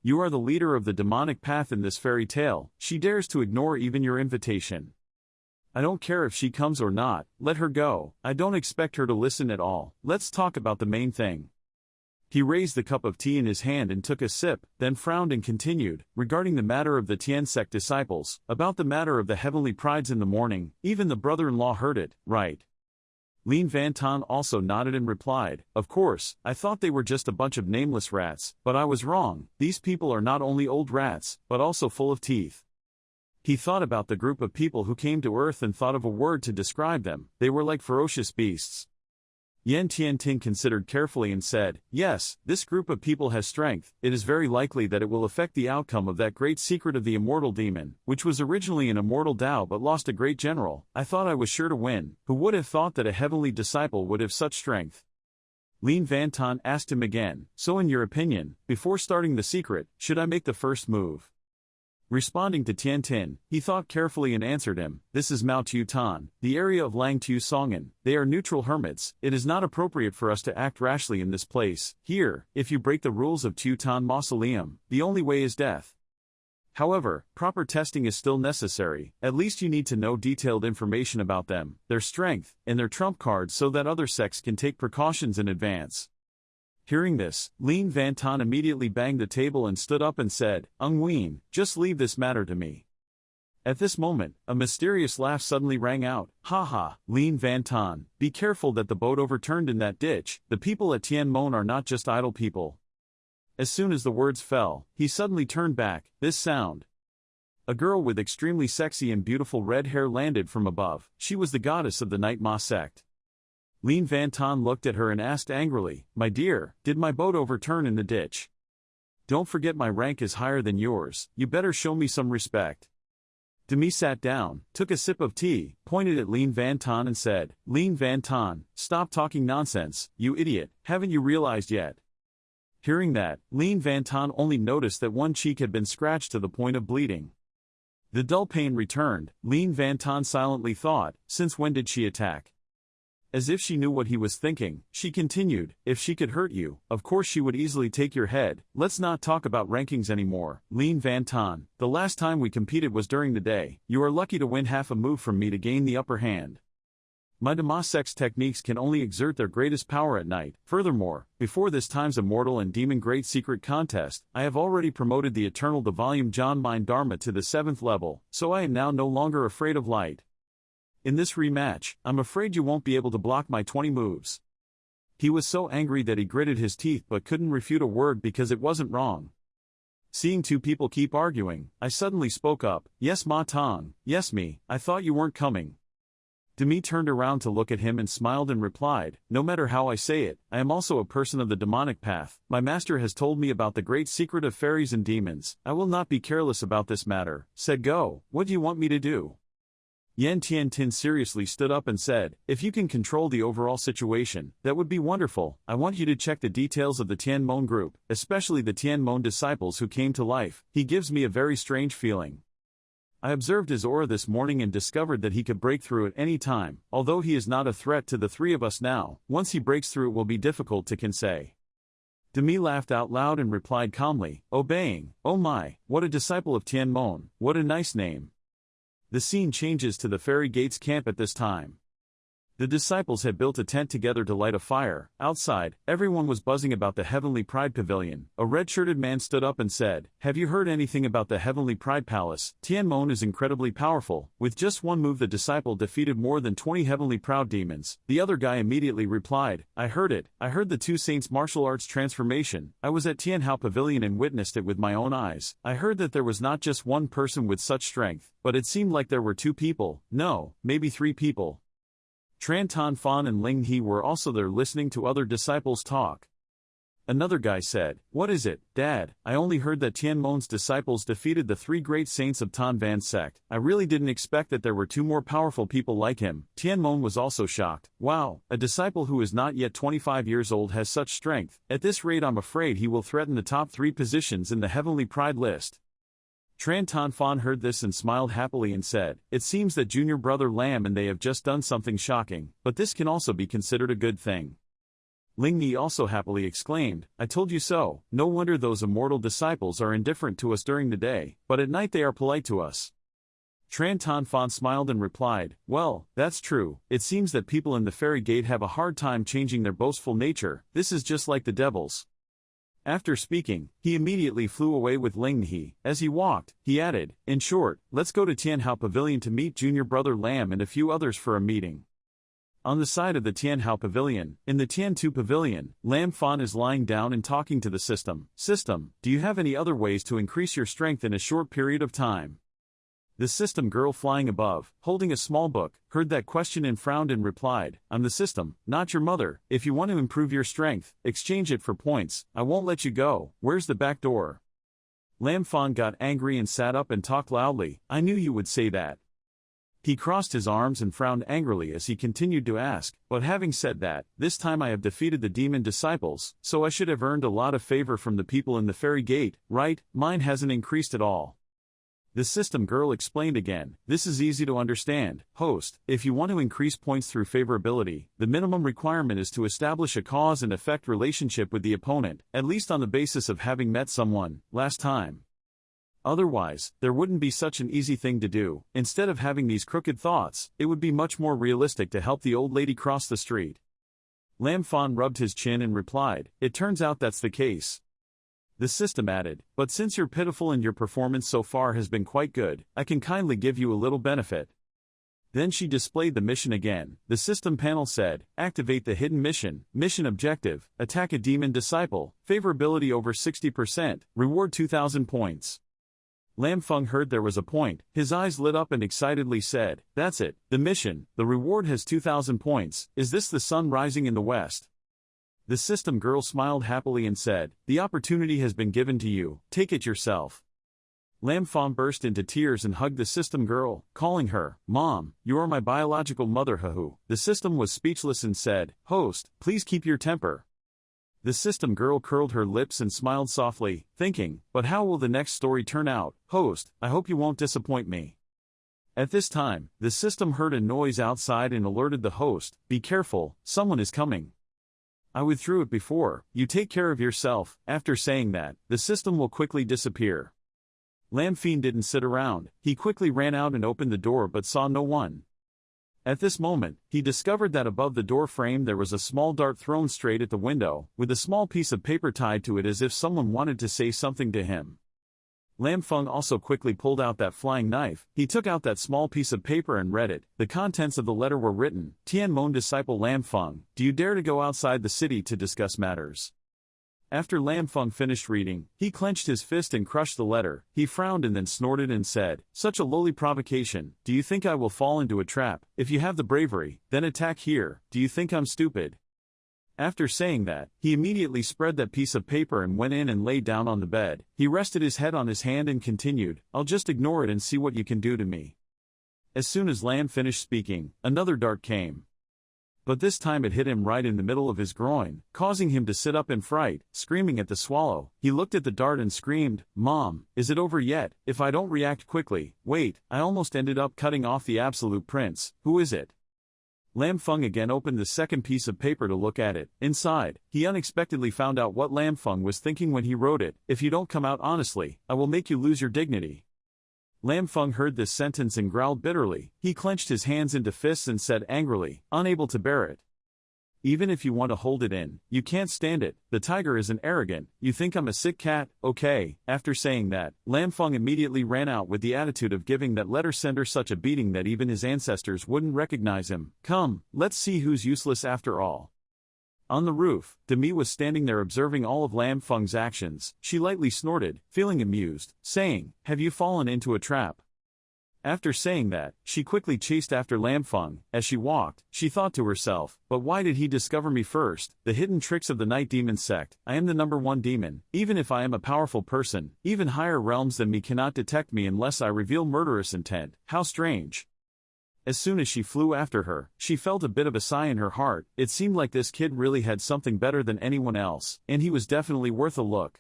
You are the leader of the demonic path in this fairy tale, she dares to ignore even your invitation. I don't care if she comes or not, let her go, I don't expect her to listen at all, let's talk about the main thing." He raised the cup of tea in his hand and took a sip, then frowned and continued, "Regarding the matter of the Tian sect disciples, about the matter of the heavenly prides in the morning, even the brother-in-law heard it, right?" Lin Van Tan also nodded and replied, "Of course, I thought they were just a bunch of nameless rats, but I was wrong, these people are not only old rats, but also full of teeth." He thought about the group of people who came to Earth and thought of a word to describe them, they were like ferocious beasts. Yan Tianting considered carefully and said, "Yes, this group of people has strength, it is very likely that it will affect the outcome of that great secret of the immortal demon, which was originally an immortal Tao but lost a great general. I thought I was sure to win, who would have thought that a heavenly disciple would have such strength?" Lin Van Tan asked him again, "So in your opinion, before starting the secret, should I make the first move?" Responding to Tian Tin, he thought carefully and answered him, "This is Mao Tu Tan, the area of Lang Tu Songan, they are neutral hermits, it is not appropriate for us to act rashly in this place. Here, if you break the rules of Tu Tan Mausoleum, the only way is death. However, proper testing is still necessary, at least you need to know detailed information about them, their strength, and their trump cards so that other sects can take precautions in advance." Hearing this, Lin Van Tan immediately banged the table and stood up and said, "Ung Ween, just leave this matter to me." At this moment, a mysterious laugh suddenly rang out, "Ha ha, Lin Van Tan, be careful that the boat overturned in that ditch, the people at Tian Mon are not just idle people." As soon as the words fell, he suddenly turned back, this sound. A girl with extremely sexy and beautiful red hair landed from above, she was the goddess of the Night Ma sect. Lin Van Tan looked at her and asked angrily, "My dear, did my boat overturn in the ditch? Don't forget my rank is higher than yours, you better show me some respect." Demi sat down, took a sip of tea, pointed at Lin Van Tan and said, "Lin Van Tan, stop talking nonsense, you idiot, haven't you realized yet?" Hearing that, Lin Van Tan only noticed that one cheek had been scratched to the point of bleeding. The dull pain returned. Lin Van Tan silently thought, since when did she attack? As if she knew what he was thinking, she continued, "If she could hurt you, of course she would easily take your head. Let's not talk about rankings anymore, Lin Van Tan. The last time we competed was during the day. You are lucky to win half a move from me to gain the upper hand. My Dama Sect's techniques can only exert their greatest power at night. Furthermore, before this time's immortal and demon great secret contest, I have already promoted the eternal the volume John Mind Dharma to the 7th level, so I am now no longer afraid of light. In this rematch, I'm afraid you won't be able to block my 20 moves." He was so angry that he gritted his teeth but couldn't refute a word because it wasn't wrong. Seeing two people keep arguing, I suddenly spoke up, "Yes Ma Tong, yes me, I thought you weren't coming." Demi turned around to look at him and smiled and replied, "No matter how I say it, I am also a person of the demonic path. My master has told me about the great secret of fairies and demons. I will not be careless about this matter." Said Go, "What do you want me to do?" Yan Tiantin seriously stood up and said, "If you can control the overall situation, that would be wonderful. I want you to check the details of the Tian Mon group, especially the Tian Mon disciples who came to life. He gives me a very strange feeling. I observed his aura this morning and discovered that he could break through at any time. Although he is not a threat to the three of us now, once he breaks through it will be difficult to say." Demi laughed out loud and replied calmly, obeying, "Oh my, what a disciple of Tian Mon, what a nice name." The scene changes to the Fairy Gates camp at this time. The disciples had built a tent together to light a fire. Outside, everyone was buzzing about the Heavenly Pride Pavilion. A red-shirted man stood up and said, "Have you heard anything about the Heavenly Pride Palace? Tianmon is incredibly powerful. With just one move the disciple defeated more than 20 Heavenly Proud demons." The other guy immediately replied, "I heard it. I heard the two saints' martial arts transformation. I was at Tianhao Pavilion and witnessed it with my own eyes. I heard that there was not just one person with such strength, but it seemed like there were two people. No, maybe three people." Tran Tan Fan and Ling He were also there listening to other disciples talk. Another guy said, "What is it, Dad? I only heard that Tianmon's disciples defeated the three great saints of Tan Van's sect. I really didn't expect that there were two more powerful people like him." Tianmon was also shocked. "Wow, a disciple who is not yet 25 years old has such strength. At this rate I'm afraid he will threaten the top 3 positions in the Heavenly Pride list." Tran Tan Fan heard this and smiled happily and said, "It seems that junior brother Lam and they have just done something shocking, but this can also be considered a good thing." Ling Yi also happily exclaimed, "I told you so. No wonder those immortal disciples are indifferent to us during the day, but at night they are polite to us." Tran Tan Fan smiled and replied, "Well, that's true. It seems that people in the fairy gate have a hard time changing their boastful nature. This is just like the devils." After speaking, he immediately flew away with Ling He. As he walked, he added, "In short, let's go to Tianhao Pavilion to meet junior brother Lam and a few others for a meeting." On the side of the Tianhao Pavilion, in the Tiantu Pavilion, Lam Fan is lying down and talking to the system. "System, do you have any other ways to increase your strength in a short period of time?" The system girl flying above, holding a small book, heard that question and frowned and replied, "I'm the system, not your mother. If you want to improve your strength, exchange it for points. I won't let you go. Where's the back door?" Lam Fan got angry and sat up and talked loudly. "I knew you would say that." He crossed his arms and frowned angrily as he continued to ask, "But having said that, this time I have defeated the demon disciples, so I should have earned a lot of favor from the people in the fairy gate, right? Mine hasn't increased at all." The system girl explained again, "This is easy to understand, host. If you want to increase points through favorability, the minimum requirement is to establish a cause and effect relationship with the opponent, at least on the basis of having met someone last time. Otherwise, there wouldn't be such an easy thing to do. Instead of having these crooked thoughts, it would be much more realistic to help the old lady cross the street." Lam Fan rubbed his chin and replied, "It turns out that's the case." The system added, "But since you're pitiful and your performance so far has been quite good, I can kindly give you a little benefit." Then she displayed the mission again. The system panel said, "Activate the hidden mission. Mission objective, attack a demon disciple, favorability over 60%, reward 2,000 points." Lam Feng heard there was a point, his eyes lit up and excitedly said, "That's it, the mission, the reward has 2,000 points, is this the sun rising in the west?" The system girl smiled happily and said, "The opportunity has been given to you, take it yourself." Lam Fan burst into tears and hugged the system girl, calling her, "Mom, you are my biological mother." Hahu. The system was speechless and said, "Host, please keep your temper." The system girl curled her lips and smiled softly, thinking, "But how will the next story turn out? Host, I hope you won't disappoint me." At this time, the system heard a noise outside and alerted the host, "Be careful, someone is coming." "I withdrew it before, you take care of yourself." After saying that, the system will quickly disappear. Lam Fan didn't sit around, he quickly ran out and opened the door but saw no one. At this moment, he discovered that above the door frame there was a small dart thrown straight at the window, with a small piece of paper tied to it as if someone wanted to say something to him. Lam Feng also quickly pulled out that flying knife. He took out that small piece of paper and read it. The contents of the letter were written, "Tianmon disciple Lam Feng, do you dare to go outside the city to discuss matters?" After Lam Feng finished reading, he clenched his fist and crushed the letter. He frowned and then snorted and said, "Such a lowly provocation. Do you think I will fall into a trap? If you have the bravery, then attack here. Do you think I'm stupid?" After saying that, he immediately spread that piece of paper and went in and lay down on the bed. He rested his head on his hand and continued, "I'll just ignore it and see what you can do to me." As soon as Lam finished speaking, another dart came. But this time it hit him right in the middle of his groin, causing him to sit up in fright, screaming at the swallow. He looked at the dart and screamed, "Mom, is it over yet? If I don't react quickly, wait, I almost ended up cutting off the absolute prince. Who is it?" Lam Feng again opened the second piece of paper to look at it. Inside, he unexpectedly found out what Lam Feng was thinking when he wrote it. "If you don't come out honestly, I will make you lose your dignity." Lam Feng heard this sentence and growled bitterly. He clenched his hands into fists and said angrily, unable to bear it. Even if you want to hold it in, you can't stand it. The tiger isn't arrogant. You think I'm a sick cat? Okay. After saying that, Lam Feng immediately ran out with the attitude of giving that letter sender such a beating that even his ancestors wouldn't recognize him. Come, let's see who's useless after all. On the roof, Demi was standing there observing all of Lam Feng's actions. She lightly snorted, feeling amused, saying, have you fallen into a trap? After saying that, she quickly chased after Lam Feng. As she walked, she thought to herself, but why did he discover me first? The hidden tricks of the Night Demon Sect. I am the #1 demon. Even if I am a powerful person, even higher realms than me cannot detect me unless I reveal murderous intent. How strange. As soon as she flew after her, she felt a bit of a sigh in her heart. It seemed like this kid really had something better than anyone else, and he was definitely worth a look.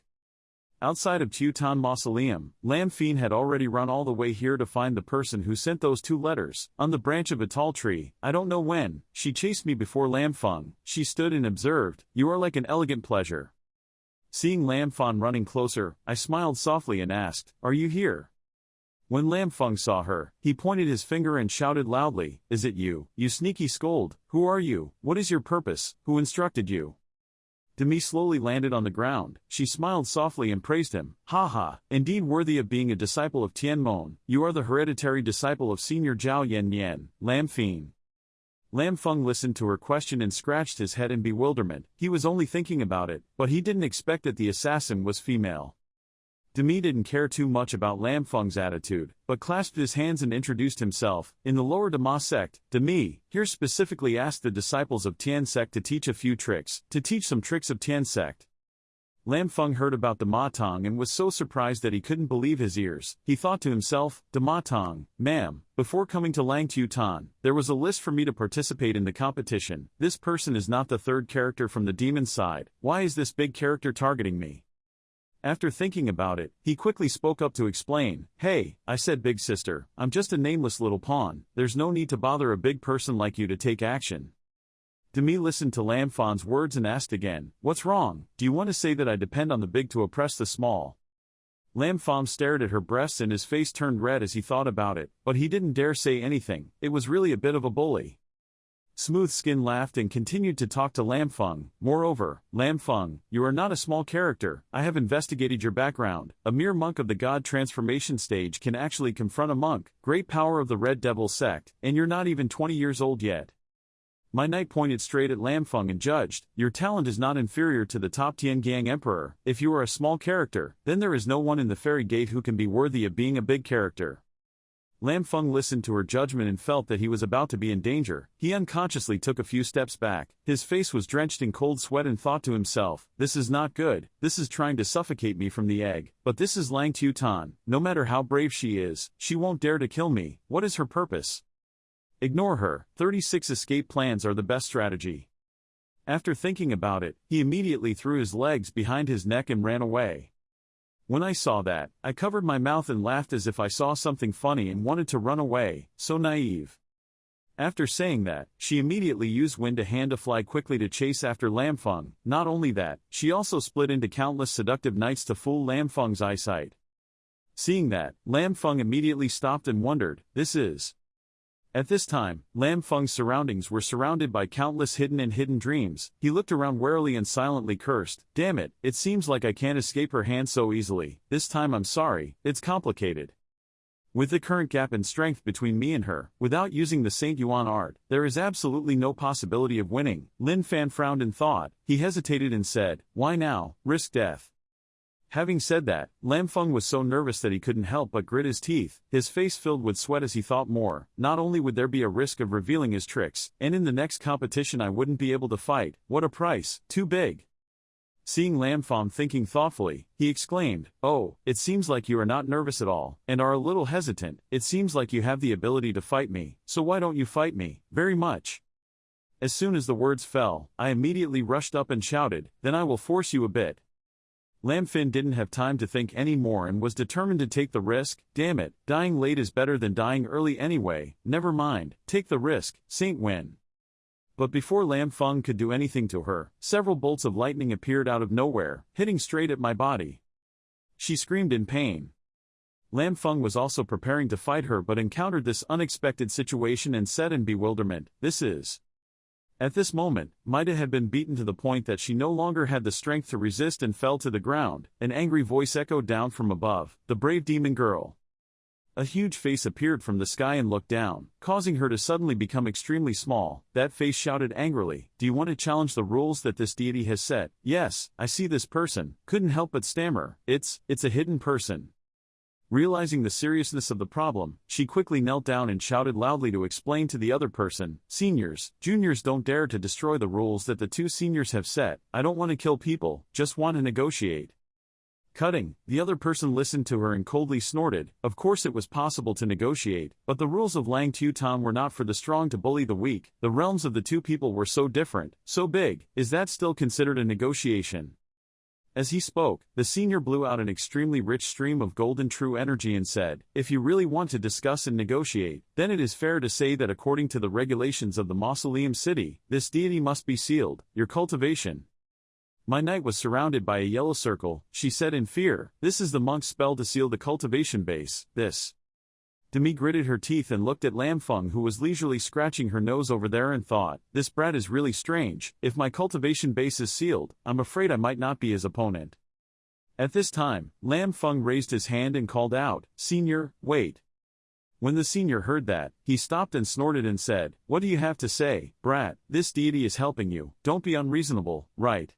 Outside of Tuton Mausoleum, Lam Feng had already run all the way here to find the person who sent those 2 letters, on the branch of a tall tree. I don't know when. She chased me before Lam Feng. She stood and observed. You are like an elegant pleasure. Seeing Lam Feng running closer, I smiled softly and asked, are you here? When Lam Feng saw her, he pointed his finger and shouted loudly, is it you, you sneaky scold? Who are you? What is your purpose? Who instructed you? Demi slowly landed on the ground. She smiled softly and praised him. Ha ha, indeed worthy of being a disciple of Tianmon. You are the hereditary disciple of Senior Zhao Yan, Lam Feng. Lam Feng listened to her question and scratched his head in bewilderment. He was only thinking about it, but he didn't expect that the assassin was female. Demi didn't care too much about Lam Feng's attitude, but clasped his hands and introduced himself. In the lower Dema sect, Demi, here specifically asked the disciples of Tian sect to teach a few tricks, to teach some tricks of Tian sect. Lam Feng heard about Dema Tong and was so surprised that he couldn't believe his ears. He thought to himself, Dema Tong, ma'am, before coming to Lang Tuton, there was a list for me to participate in the competition. This person is not the 3rd character from the demon side. Why is this big character targeting me? After thinking about it, he quickly spoke up to explain. Hey, I said big sister, I'm just a nameless little pawn. There's no need to bother a big person like you to take action. Demi listened to Lam Feng's words and asked again, what's wrong? Do you want to say that I depend on the big to oppress the small? Lam Feng stared at her breasts and his face turned red as he thought about it, but he didn't dare say anything. It was really a bit of a bully. Smooth Skin laughed and continued to talk to Lam Feng. Moreover, Lam Feng, you are not a small character. I have investigated your background. A mere monk of the god transformation stage can actually confront a monk. Great power of the Red Devil sect, and you're not even 20 years old yet. My knight pointed straight at Lam Feng and judged, your talent is not inferior to the top Tiangang Emperor. If you are a small character, then there is no one in the Fairy Gate who can be worthy of being a big character. Lam Feng listened to her judgment and felt that he was about to be in danger. He unconsciously took a few steps back. His face was drenched in cold sweat and thought to himself, this is not good. This is trying to suffocate me from the egg. But this is Lang Tuton. No matter how brave she is, she won't dare to kill me. What is her purpose? Ignore her. 36 escape plans are the best strategy. After thinking about it, he immediately threw his legs behind his neck and ran away. When I saw that, I covered my mouth and laughed as if I saw something funny and wanted to run away. So naive. After saying that, she immediately used Wind to Hand to fly quickly to chase after Lam Feng. Not only that, she also split into countless seductive nights to fool Lam Feng's eyesight. Seeing that, Lam Feng immediately stopped and wondered, this is... At this time, Lam Feng's surroundings were surrounded by countless hidden dreams. He looked around warily and silently cursed, damn it, it seems like I can't escape her hand so easily. This time I'm sorry, it's complicated. With the current gap in strength between me and her, without using the Saint Yuan art, there is absolutely no possibility of winning. Lin Fan frowned in thought. He hesitated and said, why now, risk death? Having said that, Lam Feng was so nervous that he couldn't help but grit his teeth, his face filled with sweat as he thought more. Not only would there be a risk of revealing his tricks, and in the next competition I wouldn't be able to fight. What a price, too big. Seeing Lam Feng thinking thoughtfully, he exclaimed, oh, it seems like you are not nervous at all, and are a little hesitant. It seems like you have the ability to fight me, so why don't you fight me? Very much. As soon as the words fell, I immediately rushed up and shouted, then I will force you a bit. Lam Feng didn't have time to think any more and was determined to take the risk. Damn it, dying late is better than dying early anyway. Never mind, take the risk, Saint Wen. But before Lam Feng could do anything to her, several bolts of lightning appeared out of nowhere, hitting straight at my body. She screamed in pain. Lam Feng was also preparing to fight her but encountered this unexpected situation and said in bewilderment, "This is..." At this moment, Maida had been beaten to the point that she no longer had the strength to resist and fell to the ground. An angry voice echoed down from above, "The brave demon girl." A huge face appeared from the sky and looked down, causing her to suddenly become extremely small. That face shouted angrily, "Do you want to challenge the rules that this deity has set?" "Yes, I see this person," couldn't help but stammer. It's a hidden person." Realizing the seriousness of the problem, she quickly knelt down and shouted loudly to explain to the other person, "Seniors, juniors don't dare to destroy the rules that the two seniors have set. I don't want to kill people, just want to negotiate." Cutting, the other person listened to her and coldly snorted. Of course it was possible to negotiate, but the rules of Lang Tuton were not for the strong to bully the weak. The realms of the two people were so different, so big. Is that still considered a negotiation? As he spoke, the senior blew out an extremely rich stream of golden true energy and said, "If you really want to discuss and negotiate, then it is fair to say that according to the regulations of the Mausoleum City, this deity must be sealed. Your cultivation." My knight was surrounded by a yellow circle, she said in fear. "This is the monk's spell to seal the cultivation base, this." Demi gritted her teeth and looked at Lam Feng, who was leisurely scratching her nose over there, and thought, "This brat is really strange. If my cultivation base is sealed, I'm afraid I might not be his opponent." At this time, Lam Feng raised his hand and called out, "Senior, wait." When the senior heard that, he stopped and snorted and said, "What do you have to say, brat? This deity is helping you. Don't be unreasonable, right?"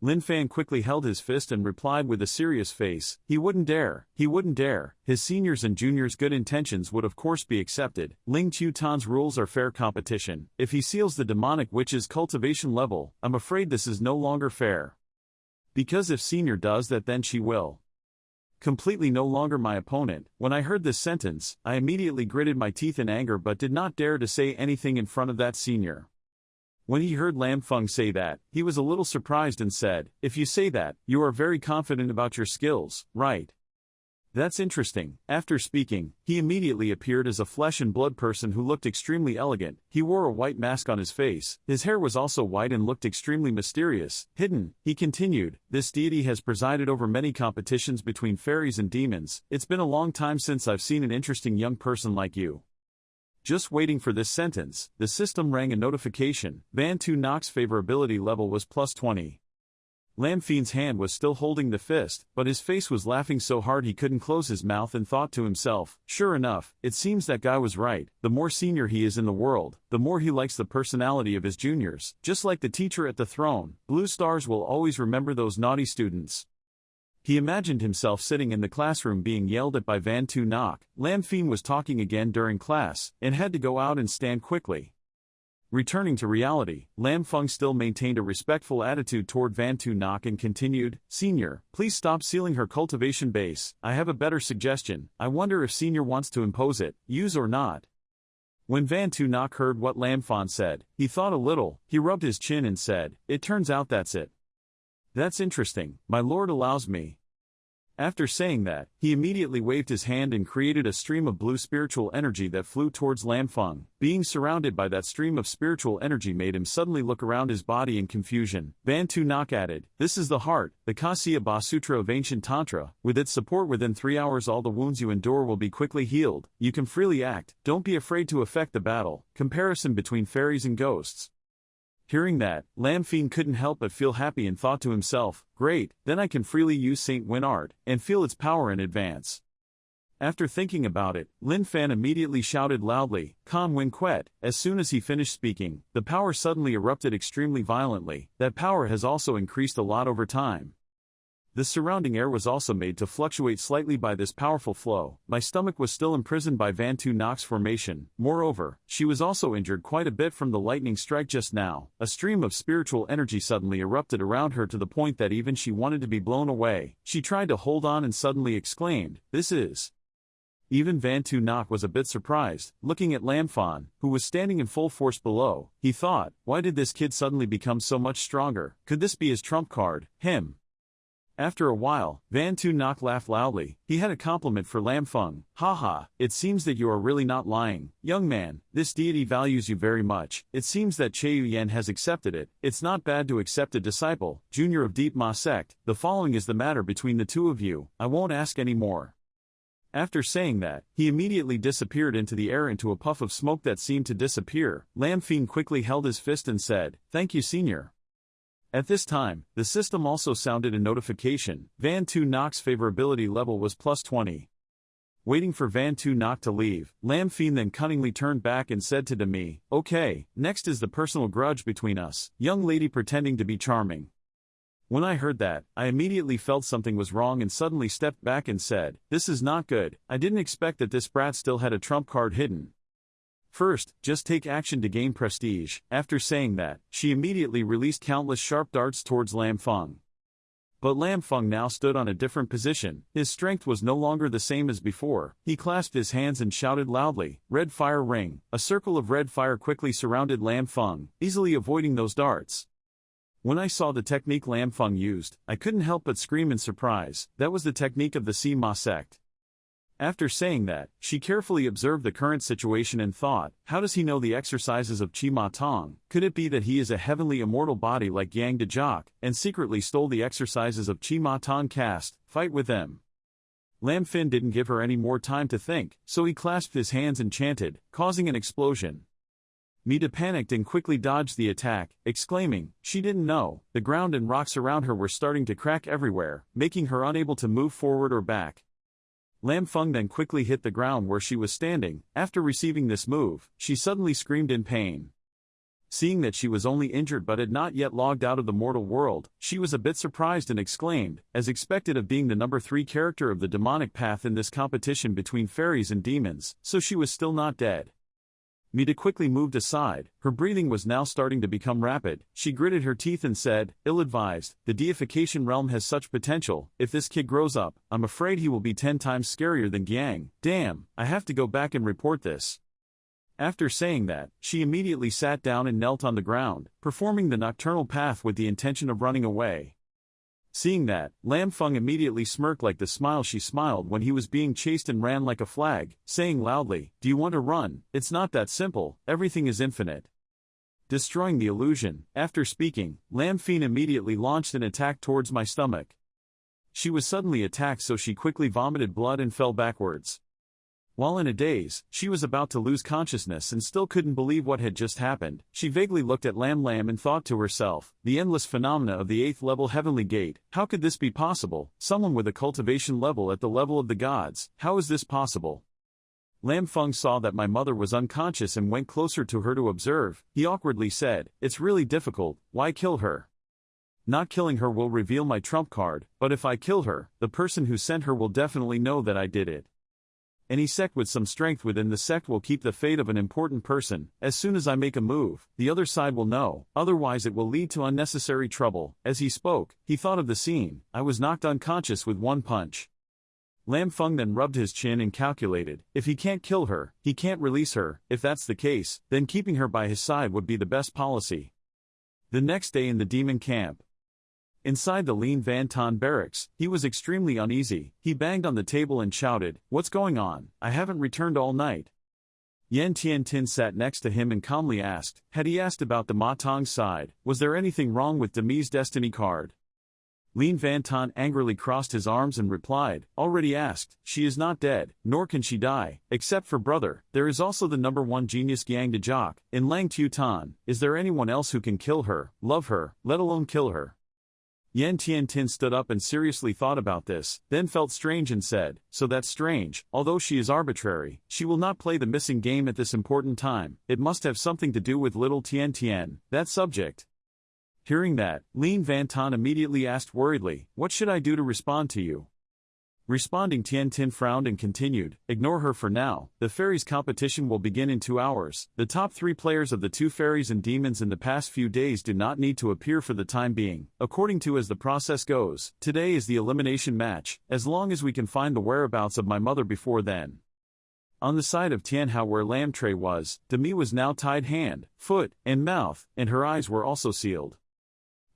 Lin Fan quickly held his fist and replied with a serious face, "He wouldn't dare, he wouldn't dare. His seniors and juniors' good intentions would of course be accepted. Ling Tutan's rules are fair competition. If he seals the demonic witch's cultivation level, I'm afraid this is no longer fair. Because if senior does that, then she will completely no longer my opponent." When I heard this sentence, I immediately gritted my teeth in anger but did not dare to say anything in front of that senior. When he heard Lam Feng say that, he was a little surprised and said, "If you say that, you are very confident about your skills, right? That's interesting." After speaking, he immediately appeared as a flesh and blood person who looked extremely elegant. He wore a white mask on his face, his hair was also white and looked extremely mysterious. "Hidden," he continued, "this deity has presided over many competitions between fairies and demons. It's been a long time since I've seen an interesting young person like you." Just waiting for this sentence, the system rang a notification. Van Tu Noc's favorability level was +20. Lam Fien's hand was still holding the fist, but his face was laughing so hard he couldn't close his mouth and thought to himself, "Sure enough, it seems that guy was right. The more senior he is in the world, the more he likes the personality of his juniors. Just like the teacher at the throne, Blue Stars will always remember those naughty students." He imagined himself sitting in the classroom being yelled at by Van Tu Noc. Lam Fien was talking again during class, and had to go out and stand quickly. Returning to reality, Lam Feng still maintained a respectful attitude toward Van Tu Noc and continued, "Senior, please stop sealing her cultivation base. I have a better suggestion. I wonder if Senior wants to impose it, use or not." When Van Tu Noc heard what Lam Feng said, he thought a little, he rubbed his chin and said, "It turns out that's it. That's interesting, my lord allows me." After saying that, he immediately waved his hand and created a stream of blue spiritual energy that flew towards Lam Feng. Being surrounded by that stream of spiritual energy made him suddenly look around his body in confusion. Van Tu Noc added, "This is the heart, the Kasya Ba Sutra of ancient Tantra. With its support within 3 hours all the wounds you endure will be quickly healed. You can freely act, don't be afraid to affect the battle." Comparison between fairies and ghosts. Hearing that, Lam Fien couldn't help but feel happy and thought to himself, "Great, then I can freely use Saint Win art, and feel its power in advance." After thinking about it, Lin Fan immediately shouted loudly, "Con Win Quet." As soon as he finished speaking, the power suddenly erupted extremely violently. That power has also increased a lot over time. The surrounding air was also made to fluctuate slightly by this powerful flow. My stomach was still imprisoned by Van Tu Noc's formation. Moreover, she was also injured quite a bit from the lightning strike just now. A stream of spiritual energy suddenly erupted around her to the point that even she wanted to be blown away. She tried to hold on and suddenly exclaimed, "This is..." Even Van Tu Noc was a bit surprised, looking at Lam Feng, who was standing in full force below. He thought, why did this kid suddenly become so much stronger? Could this be his trump card, him? After a while, Van Tu Noc laughed loudly. He had a compliment for Lam Feng. "Haha, it seems that you are really not lying. Young man, this deity values you very much. It seems that Cheu Yan has accepted it. It's not bad to accept a disciple, junior of Deep Ma Sect. The following is the matter between the two of you. I won't ask any more." After saying that, he immediately disappeared into the air into a puff of smoke that seemed to disappear. Lam Fiend quickly held his fist and said, "Thank you, Senior." At this time, the system also sounded a notification. Van Tu Noc's favorability level was +20. Waiting for Van Tu Noc to leave, Lam Fiend then cunningly turned back and said to Demi, "Okay, next is the personal grudge between us, young lady pretending to be charming." When I heard that, I immediately felt something was wrong and suddenly stepped back and said, "This is not good. I didn't expect that this brat still had a trump card hidden. First, just take action to gain prestige." After saying that, she immediately released countless sharp darts towards Lam Feng. But Lam Feng now stood on a different position. His strength was no longer the same as before. He clasped his hands and shouted loudly, "Red fire ring." A circle of red fire quickly surrounded Lam Feng, easily avoiding those darts. When I saw the technique Lam Feng used, I couldn't help but scream in surprise. That was the technique of the Sima sect. After saying that, she carefully observed the current situation and thought, how does he know the exercises of Chi Ma Tong? Could it be that he is a heavenly immortal body like Yang de Jock, and secretly stole the exercises of Chi Ma Tong caste? Fight with them. Lam Fin didn't give her any more time to think, so he clasped his hands and chanted, causing an explosion. Mida panicked and quickly dodged the attack, exclaiming, she didn't know. The ground and rocks around her were starting to crack everywhere, making her unable to move forward or back. Lam Feng then quickly hit the ground where she was standing. After receiving this move, she suddenly screamed in pain. Seeing that she was only injured but had not yet logged out of the mortal world, she was a bit surprised and exclaimed, as expected of being the number 3 character of the demonic path in this competition between fairies and demons, so she was still not dead. Mida quickly moved aside. Her breathing was now starting to become rapid. She gritted her teeth and said, ill-advised, the deification realm has such potential. If this kid grows up, I'm afraid he will be 10 times scarier than Gyang. Damn, I have to go back and report this. After saying that, she immediately sat down and knelt on the ground, performing the nocturnal path with the intention of running away. Seeing that, Lam Feng immediately smirked like the smile she smiled when he was being chased and ran like a flag, saying loudly, do you want to run? It's not that simple, everything is infinite. Destroying the illusion. After speaking, Lam Feng immediately launched an attack towards my stomach. She was suddenly attacked, so she quickly vomited blood and fell backwards. While in a daze, she was about to lose consciousness and still couldn't believe what had just happened. She vaguely looked at Lam and thought to herself, the endless phenomena of the 8th level heavenly gate, how could this be possible? Someone with a cultivation level at the level of the gods, how is this possible? Lam Feng saw that my mother was unconscious and went closer to her to observe. He awkwardly said, it's really difficult, why kill her? Not killing her will reveal my trump card, but if I kill her, the person who sent her will definitely know that I did it. Any sect with some strength within the sect will keep the fate of an important person. As soon as I make a move, the other side will know, otherwise it will lead to unnecessary trouble. As he spoke, he thought of the scene. I was knocked unconscious with one punch. Lam Feng then rubbed his chin and calculated, if he can't kill her, he can't release her. If that's the case, then keeping her by his side would be the best policy. The next day in the demon camp. Inside the Lin Van Ton barracks, he was extremely uneasy. He banged on the table and shouted, what's going on? I haven't returned all night. Yen Tian Tin sat next to him and calmly asked, had he asked about the Ma Tong side, was there anything wrong with Demi's destiny card? Lin Van Ton angrily crossed his arms and replied, already asked, she is not dead, nor can she die, except for brother. There is also the number 1 genius Yang de Jock, in Lang Tuton. Is there anyone else who can kill her, love her, let alone kill her? Yen Tian Tin stood up and seriously thought about this, then felt strange and said, so that's strange, although she is arbitrary, she will not play the missing game at this important time, it must have something to do with little Tian Tian, that subject. Hearing that, Lin Van Ton immediately asked worriedly, what should I do to respond to you? Responding, Tian Tin frowned and continued, ignore her for now, the fairies competition will begin in 2 hours, the top 3 players of the 2 fairies and demons in the past few days do not need to appear for the time being, according to as the process goes. Today is the elimination match, as long as we can find the whereabouts of my mother before then. On the side of Tianhao where Lam Tray was, Demi was now tied hand, foot, and mouth, and her eyes were also sealed.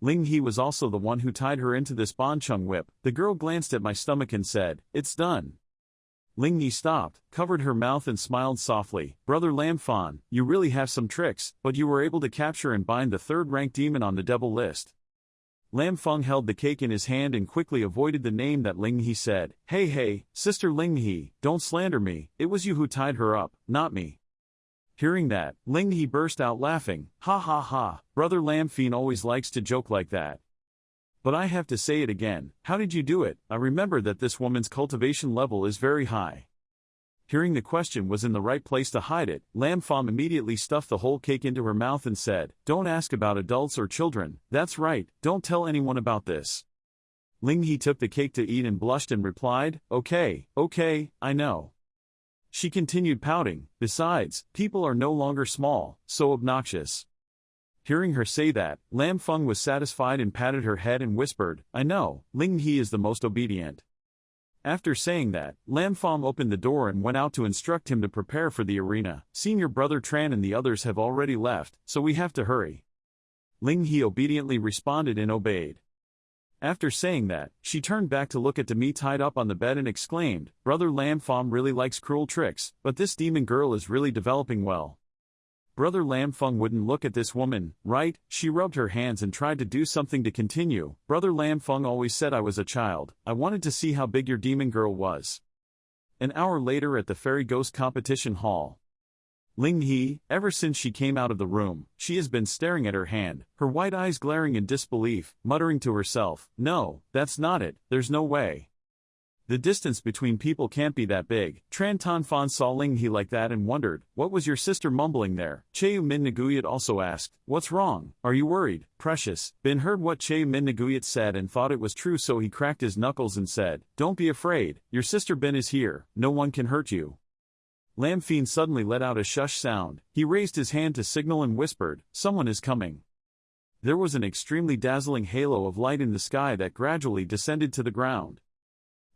Ling He was also the one who tied her into this bonchung whip. The girl glanced at my stomach and said, it's done. Ling He stopped, covered her mouth and smiled softly. Brother Lam Fan, you really have some tricks, but you were able to capture and bind the 3rd-ranked demon on the devil list. Lam Feng held the cake in his hand and quickly avoided the name that Ling He said. Hey hey, Sister Ling He, don't slander me, it was you who tied her up, not me. Hearing that, Ling He burst out laughing. Ha ha ha, Brother Lam Feng always likes to joke like that. But I have to say it again, how did you do it? I remember that this woman's cultivation level is very high. Hearing the question was in the right place to hide it, Lam Feng immediately stuffed the whole cake into her mouth and said, don't ask about adults or children, that's right, don't tell anyone about this. Ling He took the cake to eat and blushed and replied, okay, I know. She continued pouting, besides, people are no longer small, so obnoxious. Hearing her say that, Lam Feng was satisfied and patted her head and whispered, I know, Ling He is the most obedient. After saying that, Lam Feng opened the door and went out to instruct him to prepare for the arena. Senior brother Tran and the others have already left, so we have to hurry. Ling He obediently responded and obeyed. After saying that, she turned back to look at Demi tied up on the bed and exclaimed, Brother Lam Feng really likes cruel tricks, but this demon girl is really developing well. Brother Lam Feng wouldn't look at this woman, right? She rubbed her hands and tried to do something to continue. Brother Lam Feng always said I was a child. I wanted to see how big your demon girl was. An hour later at the Fairy Ghost Competition Hall. Ling He, ever since she came out of the room, she has been staring at her hand, her white eyes glaring in disbelief, muttering to herself, no, that's not it, there's no way. The distance between people can't be that big. Tran Tan Fan saw Ling He like that and wondered, what was your sister mumbling there? Cheu Min Naguyat also asked, what's wrong? Are you worried, precious? Bin heard what Cheu Min Naguyat said and thought it was true, so he cracked his knuckles and said, don't be afraid, your sister Bin is here, no one can hurt you. Lam Feng suddenly let out a shush sound. He raised his hand to signal and whispered, someone is coming. There was an extremely dazzling halo of light in the sky that gradually descended to the ground.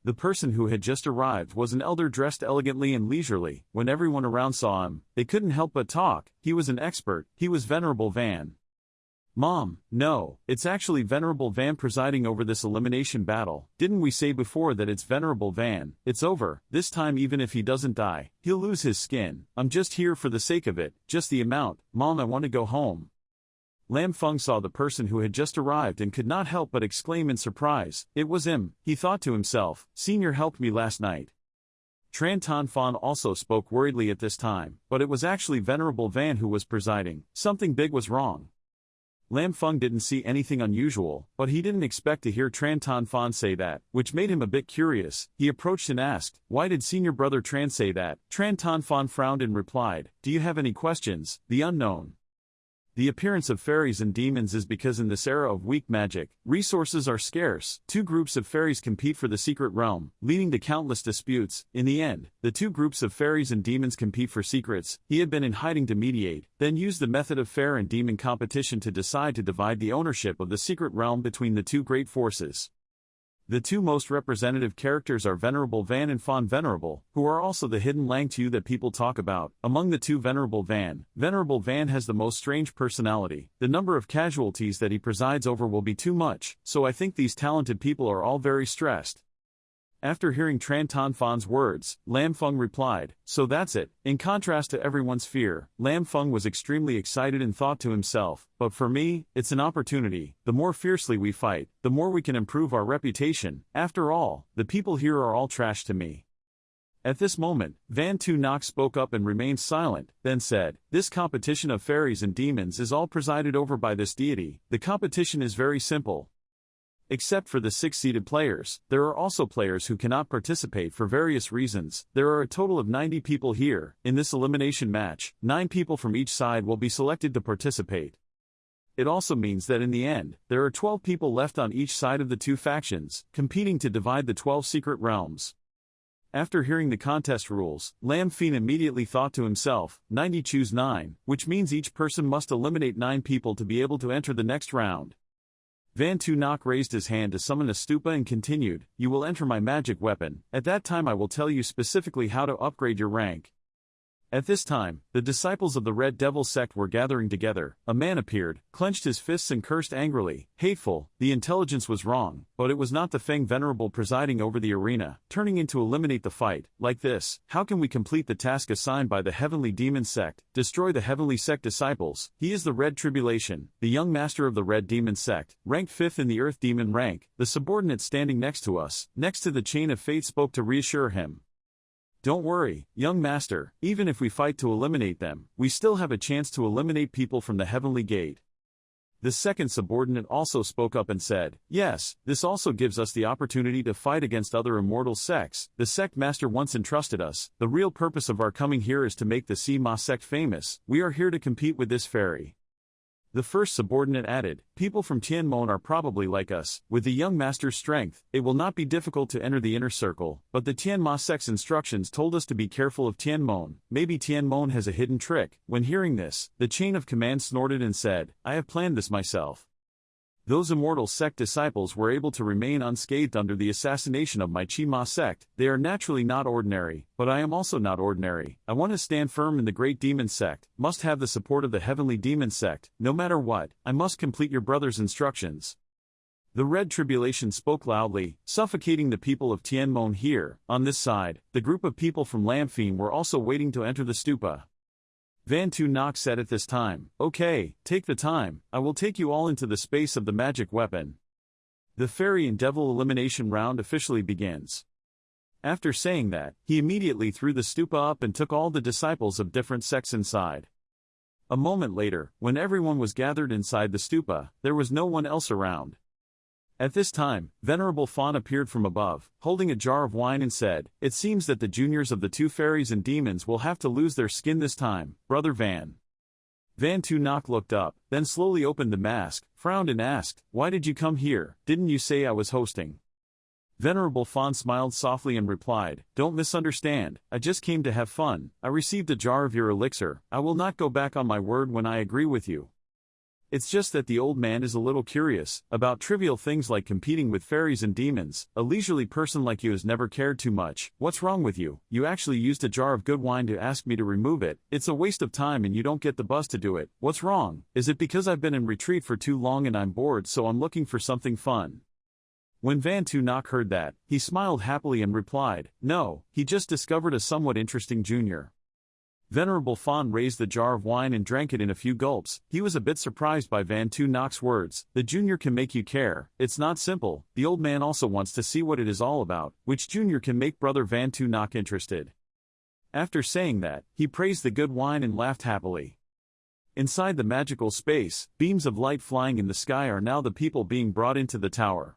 The person who had just arrived was an elder dressed elegantly and leisurely. When everyone around saw him, they couldn't help but talk. He was an expert. He was Venerable Van. Mom, no, it's actually Venerable Van presiding over this elimination battle. Didn't we say before that it's Venerable Van? It's over. This time even if he doesn't die, he'll lose his skin. I'm just here for the sake of it, just the amount. Mom, I want to go home. Lam Feng saw the person who had just arrived and could not help but exclaim in surprise. It was him. He thought to himself, Senior helped me last night. Tran Tan Fan also spoke worriedly at this time, but it was actually Venerable Van who was presiding. Something big was wrong. Lam Feng didn't see anything unusual, but he didn't expect to hear Tran Tan Fan say that, which made him a bit curious. He approached and asked, why did Senior Brother Tran say that? Tran Tan Fan frowned and replied, do you have any questions? The unknown. The appearance of fairies and demons is because in this era of weak magic, resources are scarce. Two groups of fairies compete for the secret realm, leading to countless disputes. In the end, the two groups of fairies and demons compete for secrets. He had been in hiding to mediate, then used the method of fair and demon competition to decide to divide the ownership of the secret realm between the two great forces. The two most representative characters are Venerable Van and Fan Venerable, who are also the hidden Lang Tu that people talk about. Among the two Venerable Van has the most strange personality. The number of casualties that he presides over will be too much, so I think these talented people are all very stressed. After hearing Tran Tan Fan's words, Lam Feng replied, so that's it. In contrast to everyone's fear, Lam Feng was extremely excited and thought to himself, but for me, it's an opportunity. The more fiercely we fight, the more we can improve our reputation. After all, the people here are all trash to me. At this moment, Van Tu Nok spoke up and remained silent, then said, this competition of fairies and demons is all presided over by this deity. The competition is very simple. Except for the 6-seeded players, there are also players who cannot participate for various reasons. There are a total of 90 people here. In this elimination match, 9 people from each side will be selected to participate. It also means that in the end, there are 12 people left on each side of the two factions, competing to divide the 12 secret realms. After hearing the contest rules, Lam Feng immediately thought to himself, 90 choose 9, which means each person must eliminate 9 people to be able to enter the next round. Van Tu Nok raised his hand to summon a stupa and continued, you will enter my magic weapon. At that time I will tell you specifically how to upgrade your rank. At this time, the disciples of the Red Devil sect were gathering together. A man appeared, clenched his fists and cursed angrily. Hateful, the intelligence was wrong, but it was not the Feng Venerable presiding over the arena, turning in to eliminate the fight. Like this, how can we complete the task assigned by the Heavenly Demon sect? Destroy the Heavenly sect disciples. He is the Red Tribulation, the young master of the Red Demon sect, ranked 5th in the Earth Demon rank. The subordinate standing next to us, next to the Chain of Fate, spoke to reassure him. Don't worry, young master, even if we fight to eliminate them, we still have a chance to eliminate people from the Heavenly Gate. The second subordinate also spoke up and said, yes, this also gives us the opportunity to fight against other immortal sects. The sect master once entrusted us. The real purpose of our coming here is to make the Sima sect famous. We are here to compete with this fairy. The first subordinate added, people from Tianmon are probably like us. With the young master's strength, it will not be difficult to enter the inner circle, but the Tianma sect's instructions told us to be careful of Tianmon. Maybe Tianmon has a hidden trick. When hearing this, the chain of command snorted and said, I have planned this myself. Those immortal sect disciples were able to remain unscathed under the assassination of my Chi-Ma sect. They are naturally not ordinary, but I am also not ordinary. I want to stand firm in the great demon sect, must have the support of the heavenly demon sect. No matter what, I must complete your brother's instructions. The Red Tribulation spoke loudly, suffocating the people of Tianmon here. On this side, the group of people from Lamphine were also waiting to enter the stupa. Van Tu Nok said at this time, okay, take the time, I will take you all into the space of the magic weapon. The fairy and devil elimination round officially begins. After saying that, he immediately threw the stupa up and took all the disciples of different sects inside. A moment later, when everyone was gathered inside the stupa, there was no one else around. At this time, Venerable Fawn appeared from above, holding a jar of wine and said, it seems that the juniors of the two fairies and demons will have to lose their skin this time, Brother Van. Van Tu Nok looked up, then slowly opened the mask, frowned and asked, why did you come here? Didn't you say I was hosting? Venerable Fawn smiled softly and replied, don't misunderstand, I just came to have fun. I received a jar of your elixir. I will not go back on my word when I agree with you. It's just that the old man is a little curious about trivial things like competing with fairies and demons. A leisurely person like you has never cared too much. What's wrong with you? You actually used a jar of good wine to ask me to remove it. It's a waste of time and you don't get the buzz to do it. What's wrong? Is it because I've been in retreat for too long and I'm bored, so I'm looking for something fun? When Van Tu Nok heard that, he smiled happily and replied, no, he just discovered a somewhat interesting junior. Venerable Fawn raised the jar of wine and drank it in a few gulps. He was a bit surprised by Van Tu Nok's words. The junior can make you care. It's not simple. The old man also wants to see what it is all about. Which junior can make Brother Van Tu Nok interested? After saying that, he praised the good wine and laughed happily. Inside the magical space, beams of light flying in the sky are now the people being brought into the tower.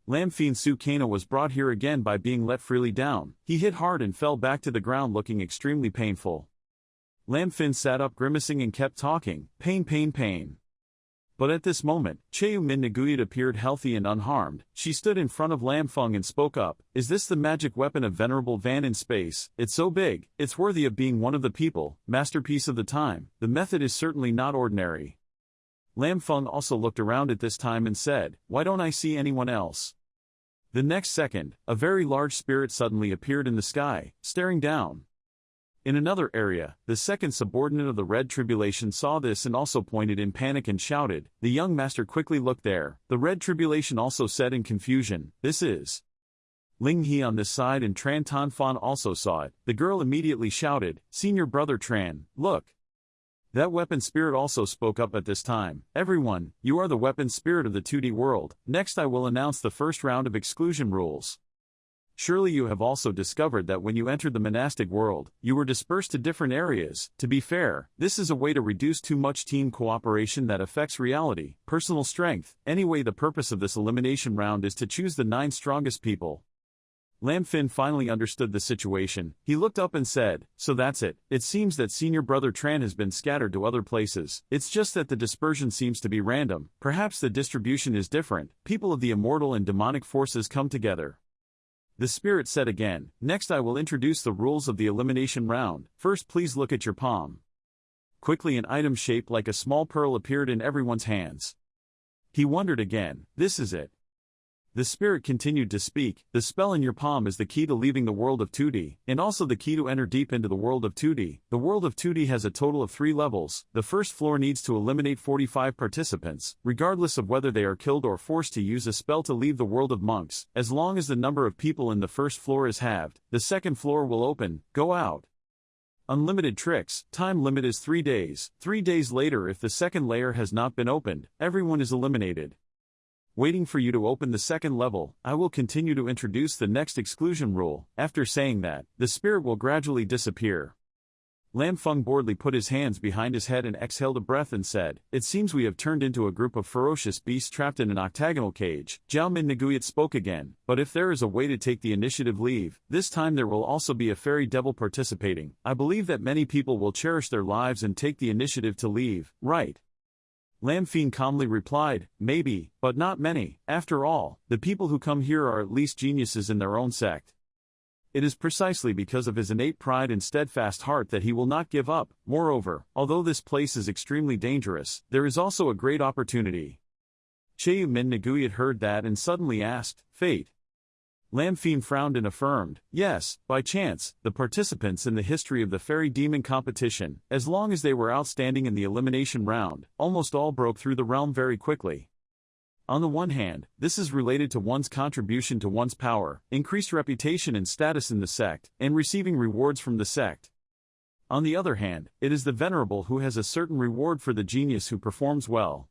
Lamphine Sukana was brought here again by being let freely down. He hit hard and fell back to the ground looking extremely painful. Lamphine sat up grimacing and kept talking, pain pain pain. But at this moment, Cheu Min Naguyat appeared healthy and unharmed. She stood in front of Lamphung and spoke up, is this the magic weapon of Venerable Van in space? It's so big, it's worthy of being one of the people, masterpiece of the time. The method is certainly not ordinary. Lamphung also looked around at this time and said, why don't I see anyone else? The next second, a very large spirit suddenly appeared in the sky, staring down. In another area, the second subordinate of the Red Tribulation saw this and also pointed in panic and shouted. The young master quickly looked there. The Red Tribulation also said in confusion, this is Ling He on this side, and Tran Tan Fan also saw it. The girl immediately shouted, Senior Brother Tran, look. That weapon spirit also spoke up at this time. Everyone, you are the weapon spirit of the 2D world. Next I will announce the first round of exclusion rules. Surely you have also discovered that when you entered the monastic world, you were dispersed to different areas. To be fair, this is a way to reduce too much team cooperation that affects reality, personal strength. Anyway, the purpose of this elimination round is to choose the 9 strongest people. Lamphine finally understood the situation. He looked up and said, so that's it. It seems that Senior Brother Tran has been scattered to other places. It's just that the dispersion seems to be random. Perhaps the distribution is different. People of the immortal and demonic forces come together. The spirit said again, next I will introduce the rules of the elimination round. First please look at your palm. Quickly an item shaped like a small pearl appeared in everyone's hands. He wondered again, this is it. The spirit continued to speak, the spell in your palm is the key to leaving the world of 2D, and also the key to enter deep into the world of 2D. The world of 2D has a total of 3 levels. The first floor needs to eliminate 45 participants, regardless of whether they are killed or forced to use a spell to leave the world of monks. As long as the number of people in the first floor is halved, the second floor will open. Go out. Unlimited tricks. Time limit is 3 days. 3 days later, if the second layer has not been opened, everyone is eliminated. Waiting for you to open the second level, I will continue to introduce the next exclusion rule. After saying that, the spirit will gradually disappear. Lam Feng boredly put his hands behind his head and exhaled a breath and said, "It seems we have turned into a group of ferocious beasts trapped in an octagonal cage." Zhao Min Naguyat spoke again, "But if there is a way to take the initiative leave, this time there will also be a fairy devil participating. I believe that many people will cherish their lives and take the initiative to leave, right?" Lam Feng calmly replied, "Maybe, but not many. After all, the people who come here are at least geniuses in their own sect. It is precisely because of his innate pride and steadfast heart that he will not give up. Moreover, although this place is extremely dangerous, there is also a great opportunity." Cheu Min Naguyat heard that and suddenly asked, "Fate?" Lam Feng frowned and affirmed, "Yes, by chance, the participants in the history of the fairy demon competition, as long as they were outstanding in the elimination round, almost all broke through the realm very quickly. On the one hand, this is related to one's contribution to one's power, increased reputation and status in the sect, and receiving rewards from the sect. On the other hand, it is the venerable who has a certain reward for the genius who performs well.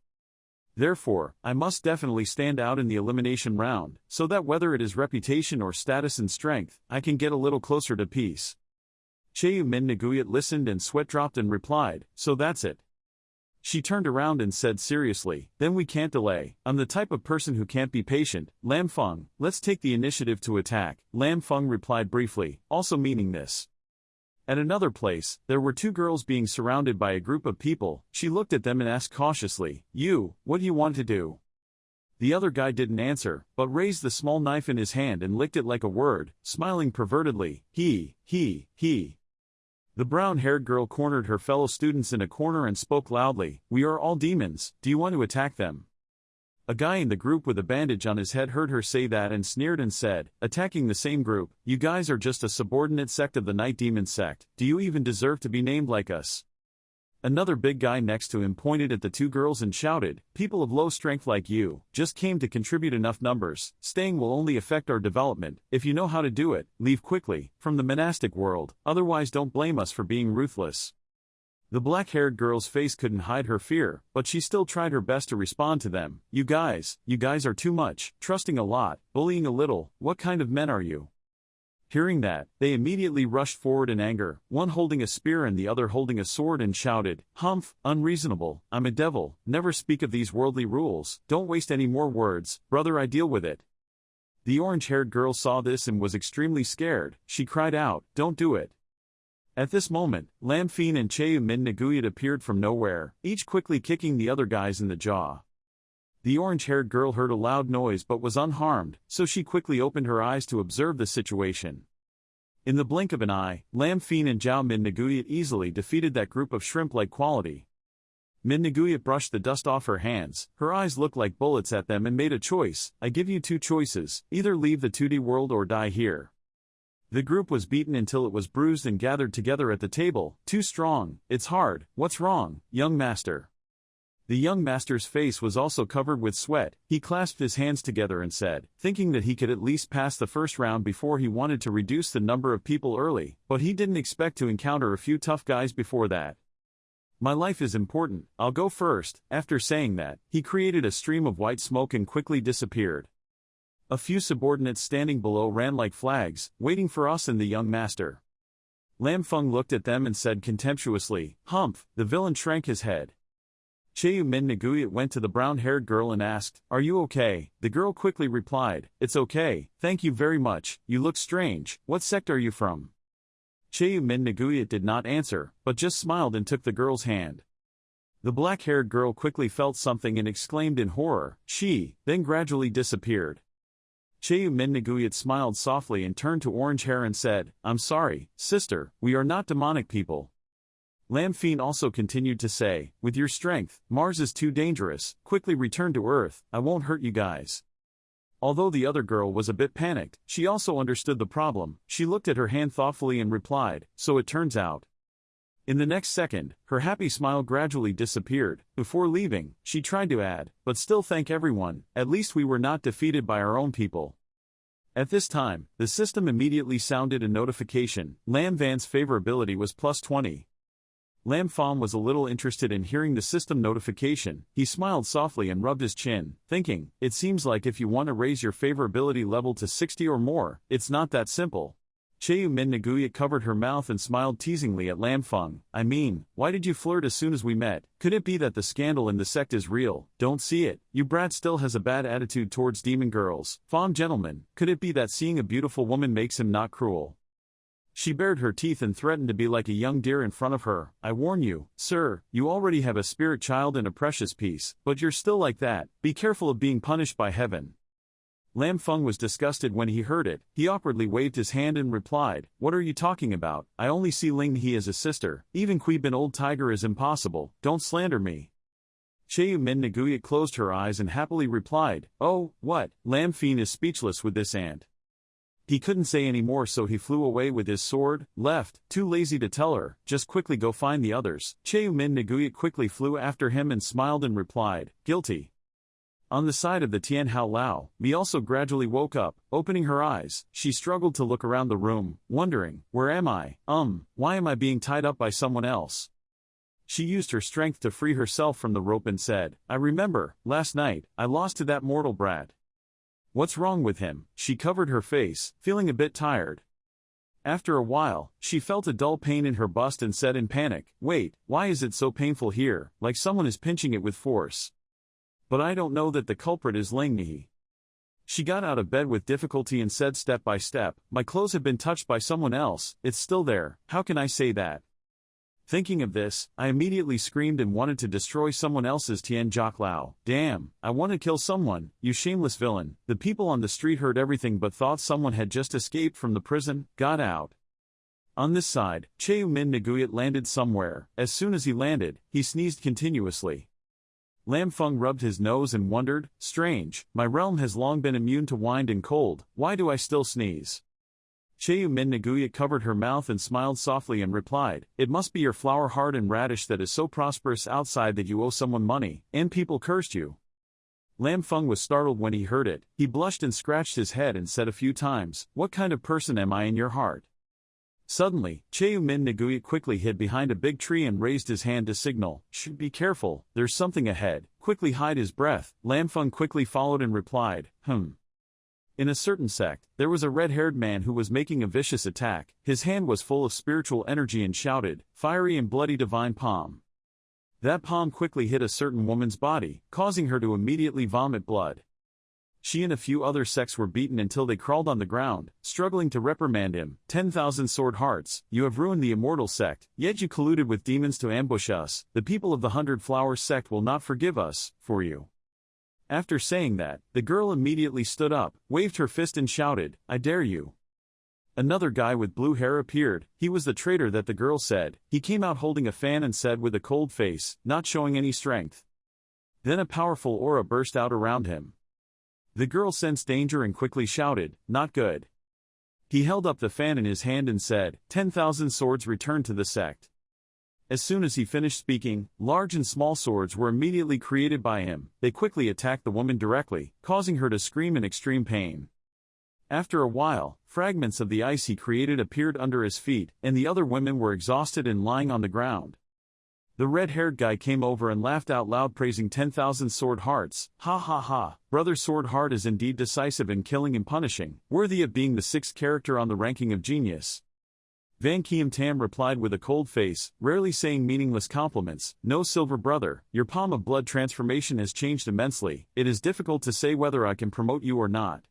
Therefore, I must definitely stand out in the elimination round, so that whether it is reputation or status and strength, I can get a little closer to peace." Cheu Min Naguyat listened and sweat dropped and replied, "So that's it." She turned around and said seriously, "Then we can't delay. I'm the type of person who can't be patient. Lam Feng, let's take the initiative to attack." Lam Feng replied briefly, also meaning this. At another place, there were 2 girls being surrounded by a group of people. She looked at them and asked cautiously, "You, what do you want to do?" The other guy didn't answer, but raised the small knife in his hand and licked it like a word, smiling pervertedly. He. The brown-haired girl cornered her fellow students in a corner and spoke loudly, "We are all demons, do you want to attack them?" A guy in the group with a bandage on his head heard her say that and sneered and said, "Attacking the same group, you guys are just a subordinate sect of the Night Demon sect, do you even deserve to be named like us?" Another big guy next to him pointed at the 2 girls and shouted, "People of low strength like you, just came to contribute enough numbers, staying will only affect our development. If you know how to do it, leave quickly, from the monastic world, otherwise don't blame us for being ruthless." The black-haired girl's face couldn't hide her fear, but she still tried her best to respond to them. You guys are too much, trusting a lot, bullying a little, what kind of men are you?" Hearing that, they immediately rushed forward in anger, one holding a spear and the other holding a sword and shouted, "Humph, unreasonable, I'm a devil, never speak of these worldly rules, don't waste any more words, brother I deal with it." The orange-haired girl saw this and was extremely scared, she cried out, "Don't do it." At this moment, Lam Feng and Cheu Min Naguyat appeared from nowhere, each quickly kicking the other guys in the jaw. The orange-haired girl heard a loud noise but was unharmed, so she quickly opened her eyes to observe the situation. In the blink of an eye, Lam Feng and Zhao Min Naguyat easily defeated that group of shrimp-like quality. Min Naguyat brushed the dust off her hands, her eyes looked like bullets at them and made a choice. "I give you 2 choices, either leave the 2D world or die here." The group was beaten until it was bruised and gathered together at the table. "Too strong, it's hard, what's wrong, young master?" The young master's face was also covered with sweat. He clasped his hands together and said, thinking that he could at least pass the first round before he wanted to reduce the number of people early, but he didn't expect to encounter a few tough guys before that. "My life is important, I'll go first." After saying that, he created a stream of white smoke and quickly disappeared. A few subordinates standing below ran like flags, waiting for us and the young master. Lam Feng looked at them and said contemptuously, "Humph." The villain shrank his head. Cheu Min Naguyat went to the brown-haired girl and asked, "Are you okay?" The girl quickly replied, "It's okay, thank you very much, you look strange, what sect are you from?" Cheu Min Naguyat did not answer, but just smiled and took the girl's hand. The black-haired girl quickly felt something and exclaimed in horror, "She," then gradually disappeared. Cheu Min Naguyat smiled softly and turned to Orange Hair and said, "I'm sorry, sister, we are not demonic people." Lam Feng also continued to say, "With your strength, Mars is too dangerous, quickly return to Earth, I won't hurt you guys." Although the other girl was a bit panicked, she also understood the problem. She looked at her hand thoughtfully and replied, "So it turns out." In the next second, her happy smile gradually disappeared. Before leaving, she tried to add, "But still thank everyone, at least we were not defeated by our own people." At this time, the system immediately sounded a notification. Lam Van's favorability was +20. Lam Fam was a little interested in hearing the system notification. He smiled softly and rubbed his chin, thinking, it seems like if you want to raise your favorability level to 60 or more, it's not that simple. Cheu Min Naguya covered her mouth and smiled teasingly at Lam Feng. I mean, why did you flirt as soon as we met? Could it be that the scandal in the sect is real? Don't see it. You brat still has a bad attitude towards demon girls. Fam gentlemen, could it be that seeing a beautiful woman makes him not cruel? She bared her teeth and threatened to be like a young deer in front of her. I warn you, sir, you already have a spirit child and a precious piece, but you're still like that. Be careful of being punished by heaven. Lam Feng was disgusted when he heard it. He awkwardly waved his hand and replied, what are you talking about? I only see Ling He as a sister. Even Kui Bin Old Tiger is impossible. Don't slander me. Cheu Min Naguya closed her eyes and happily replied, oh, what? Lam Fien is speechless with this aunt. He couldn't say any more, so he flew away with his sword, left, too lazy to tell her, just quickly go find the others. Cheu Min Naguya quickly flew after him and smiled and replied, guilty. On the side of the Tian Hao Lao, Mi also gradually woke up. Opening her eyes, she struggled to look around the room, wondering, where am I? Why am I being tied up by someone else? She used her strength to free herself from the rope and said, I remember, last night, I lost to that mortal brat. What's wrong with him? She covered her face, feeling a bit tired. After a while, she felt a dull pain in her bust and said in panic, wait, why is it so painful here, like someone is pinching it with force? But I don't know that the culprit is Ling Ni. She got out of bed with difficulty and said step by step, my clothes have been touched by someone else, it's still there, how can I say that? Thinking of this, I immediately screamed and wanted to destroy someone else's Tian Jiak Lao. Damn, I want to kill someone, you shameless villain. The people on the street heard everything but thought someone had just escaped from the prison, got out. On this side, Cheu Min Naguya landed somewhere. As soon as he landed, he sneezed continuously. Lam Feng rubbed his nose and wondered, strange, my realm has long been immune to wind and cold, why do I still sneeze? Cheu Min Naguya covered her mouth and smiled softly and replied, it must be your flower heart and radish that is so prosperous outside that you owe someone money, and people cursed you. Lam Feng was startled when he heard it. He blushed and scratched his head and said a few times, what kind of person am I in your heart? Suddenly, Cheu Min Naguya quickly hid behind a big tree and raised his hand to signal, shh, be careful, there's something ahead. Quickly hide his breath. Lam Feng quickly followed and replied, In a certain sect, there was a red-haired man who was making a vicious attack. His hand was full of spiritual energy and shouted, fiery and bloody divine palm. That palm quickly hit a certain woman's body, causing her to immediately vomit blood. She and a few other sects were beaten until they crawled on the ground, struggling to reprimand him. 10,000 sword hearts, you have ruined the immortal sect, yet you colluded with demons to ambush us. The people of the 100 Flowers sect will not forgive us, for you. After saying that, the girl immediately stood up, waved her fist and shouted, I dare you. Another guy with blue hair appeared. He was the traitor that the girl said. He came out holding a fan and said with a cold face, not showing any strength. Then a powerful aura burst out around him. The girl sensed danger and quickly shouted, not good. He held up the fan in his hand and said, 10,000 swords returned to the sect. As soon as he finished speaking, large and small swords were immediately created by him. They quickly attacked the woman directly, causing her to scream in extreme pain. After a while, fragments of the ice he created appeared under his feet, and the other women were exhausted and lying on the ground. The red-haired guy came over and laughed out loud praising 10,000 sword hearts. Ha ha ha, brother Sword Heart is indeed decisive in killing and punishing, worthy of being the 6th character on the ranking of genius. Van Kiem Tam replied with a cold face, rarely saying meaningless compliments, no silver brother, your palm of blood transformation has changed immensely, it is difficult to say whether I can promote you or not.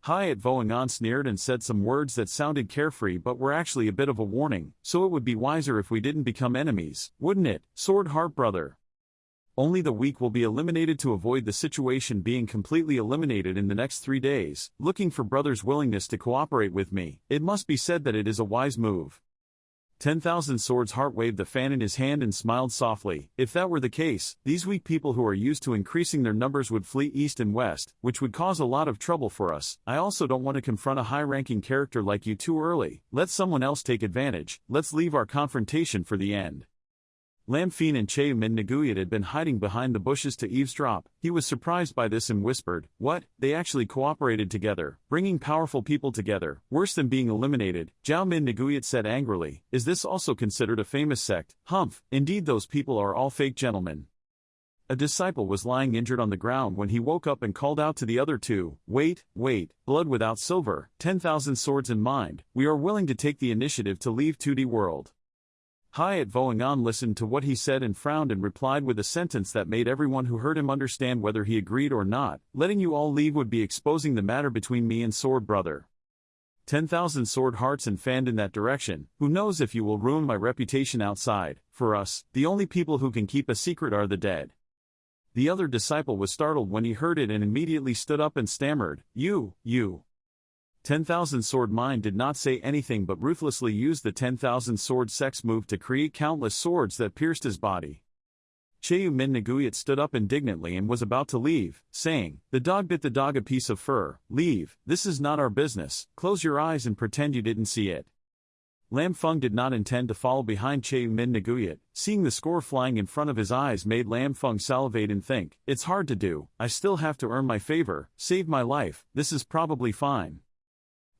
Hyatt Voangan sneered and said some words that sounded carefree but were actually a bit of a warning, so it would be wiser if we didn't become enemies, wouldn't it, Sword Heart brother? Only the weak will be eliminated to avoid the situation being completely eliminated in the next 3 days, looking for brother's willingness to cooperate with me. It must be said that it is a wise move. 10,000 Swords' heart waved the fan in his hand and smiled softly. If that were the case, these weak people who are used to increasing their numbers would flee east and west, which would cause a lot of trouble for us. I also don't want to confront a high-ranking character like you too early. Let someone else take advantage. Let's leave our confrontation for the end. Lam Fien and Che Min Nguyen had been hiding behind the bushes to eavesdrop. He was surprised by this and whispered, "What? They actually cooperated together, bringing powerful people together, worse than being eliminated." Zhao Min Nguyen said angrily, "Is this also considered a famous sect? Humph, indeed those people are all fake gentlemen." A disciple was lying injured on the ground when he woke up and called out to the other two, wait, blood without silver, 10,000 swords in mind, we are willing to take the initiative to leave 2D world." Hayat Voangan listened to what he said and frowned and replied with a sentence that made everyone who heard him understand whether he agreed or not. "Letting you all leave would be exposing the matter between me and Sword Brother." 10,000 sword hearts and fanned in that direction. "Who knows if you will ruin my reputation outside. For us, the only people who can keep a secret are the dead." The other disciple was startled when he heard it and immediately stood up and stammered, You. 10,000 Sword Mind did not say anything but ruthlessly used the 10,000 Sword Sex move to create countless swords that pierced his body. Che Min Nguyen stood up indignantly and was about to leave, saying, "The dog bit the dog a piece of fur. Leave, this is not our business. Close your eyes and pretend you didn't see it." Lam Feng did not intend to follow behind Che Min Nguyen. Seeing the score flying in front of his eyes made Lam Feng salivate and think, "It's hard to do. I still have to earn my favor, save my life. This is probably fine."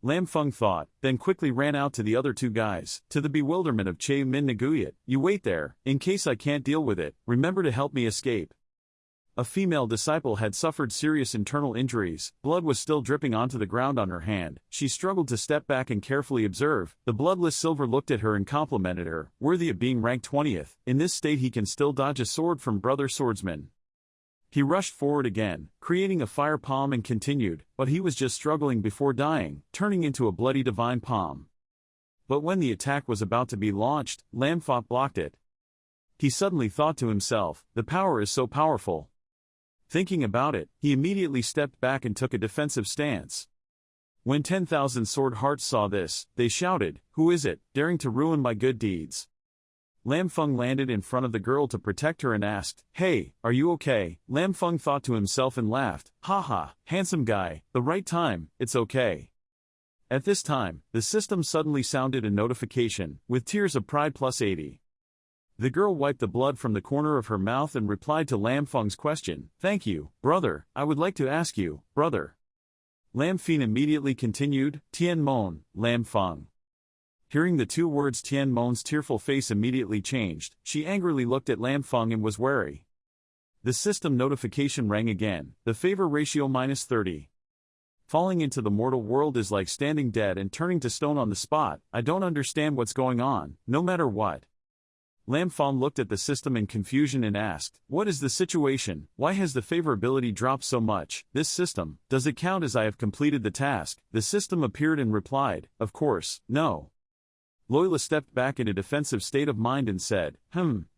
Lam Feng thought, then quickly ran out to the other two guys. To the bewilderment of Che Min Nguyen, "You wait there, in case I can't deal with it, remember to help me escape." A female disciple had suffered serious internal injuries. Blood was still dripping onto the ground on her hand. She struggled to step back and carefully observe. The bloodless silver looked at her and complimented her, worthy of being ranked 20th. In this state he can still dodge a sword from brother swordsman. He rushed forward again, creating a fire palm and continued, but he was just struggling before dying, turning into a bloody divine palm. But when the attack was about to be launched, Lam Feng blocked it. He suddenly thought to himself, "The power is so powerful." Thinking about it, he immediately stepped back and took a defensive stance. When 10,000 sword hearts saw this, they shouted, "Who is it, daring to ruin my good deeds?" Lam Feng landed in front of the girl to protect her and asked, "Hey, are you okay?" Lam Feng thought to himself and laughed, "Haha, handsome guy, the right time, it's okay." At this time, the system suddenly sounded a notification, with tears of pride +80. The girl wiped the blood from the corner of her mouth and replied to Lam Feng's question, "Thank you, brother, I would like to ask you, brother." Lam Fien immediately continued, "Tian Mon, Lam Feng." Hearing the two words, Tian Mon's tearful face immediately changed. She angrily looked at Lam Feng and was wary. The system notification rang again, the favor ratio -30. Falling into the mortal world is like standing dead and turning to stone on the spot. I don't understand what's going on, no matter what. Lam Feng looked at the system in confusion and asked, "What is the situation? Why has the favorability dropped so much? This system, does it count as I have completed the task?" The system appeared and replied, "Of course, no." Loila stepped back in a defensive state of mind and said,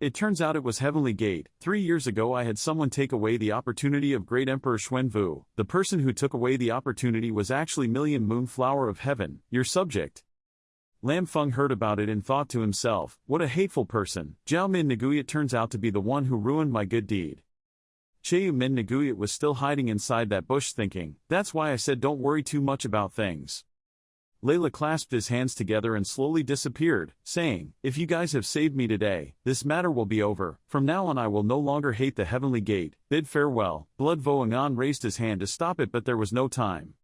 It turns out it was Heavenly Gate. 3 years ago I had someone take away the opportunity of Great Emperor Xuanvu. The person who took away the opportunity was actually Million Moon Flower of Heaven, your subject." Lam Feng heard about it and thought to himself, "What a hateful person. Zhao Min Nguyen turns out to be the one who ruined my good deed." Che Min Nguyen was still hiding inside that bush thinking, "That's why I said don't worry too much about things." Layla clasped his hands together and slowly disappeared, saying, "If you guys have saved me today, this matter will be over. From now on I will no longer hate the Heavenly Gate. Bid farewell." Blood Voangan raised his hand to stop it, but there was no time.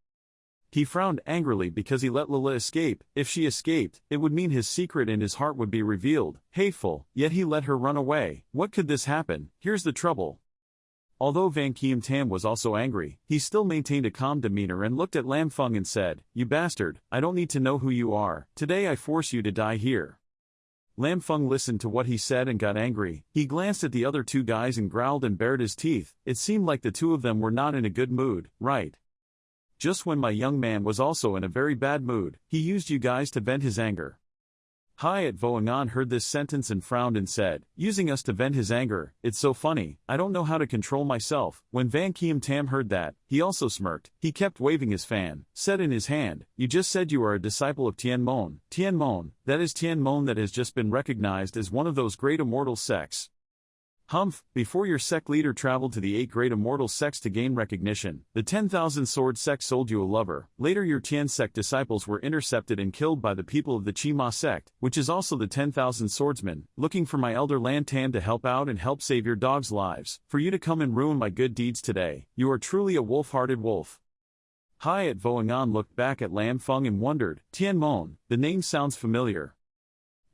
He frowned angrily because he let Lila escape. If she escaped, it would mean his secret and his heart would be revealed. Hateful, yet he let her run away. What could this happen? Here's the trouble. Although Van Kiem Tam was also angry, he still maintained a calm demeanor and looked at Lam Feng and said, "You bastard, I don't need to know who you are. Today I force you to die here." Lam Feng listened to what he said and got angry. He glanced at the other two guys and growled and bared his teeth. It seemed like the two of them were not in a good mood, right? Just when my young man was also in a very bad mood, he used you guys to vent his anger. Hayat Voangan heard this sentence and frowned and said, using us to vent his anger, "It's so funny, I don't know how to control myself." When Van Kiem Tam heard that, he also smirked. He kept waving his fan, said in his hand, "You just said you are a disciple of Tian Mon. Tian Mon, that is Tian Mon that has just been recognized as one of those great immortal sects. Humph, before your sect leader traveled to the 8 great immortal sects to gain recognition, the 10,000 sword sect sold you a lover. Later your Tian sect disciples were intercepted and killed by the people of the Chi-Ma sect, which is also the 10,000 swordsmen, looking for my elder Lan Tan to help out and help save your dogs' lives. For you to come and ruin my good deeds today, you are truly a wolf-hearted wolf." Hayat Voangan looked back at Lam Feng and wondered, Tian Mon, the name sounds familiar.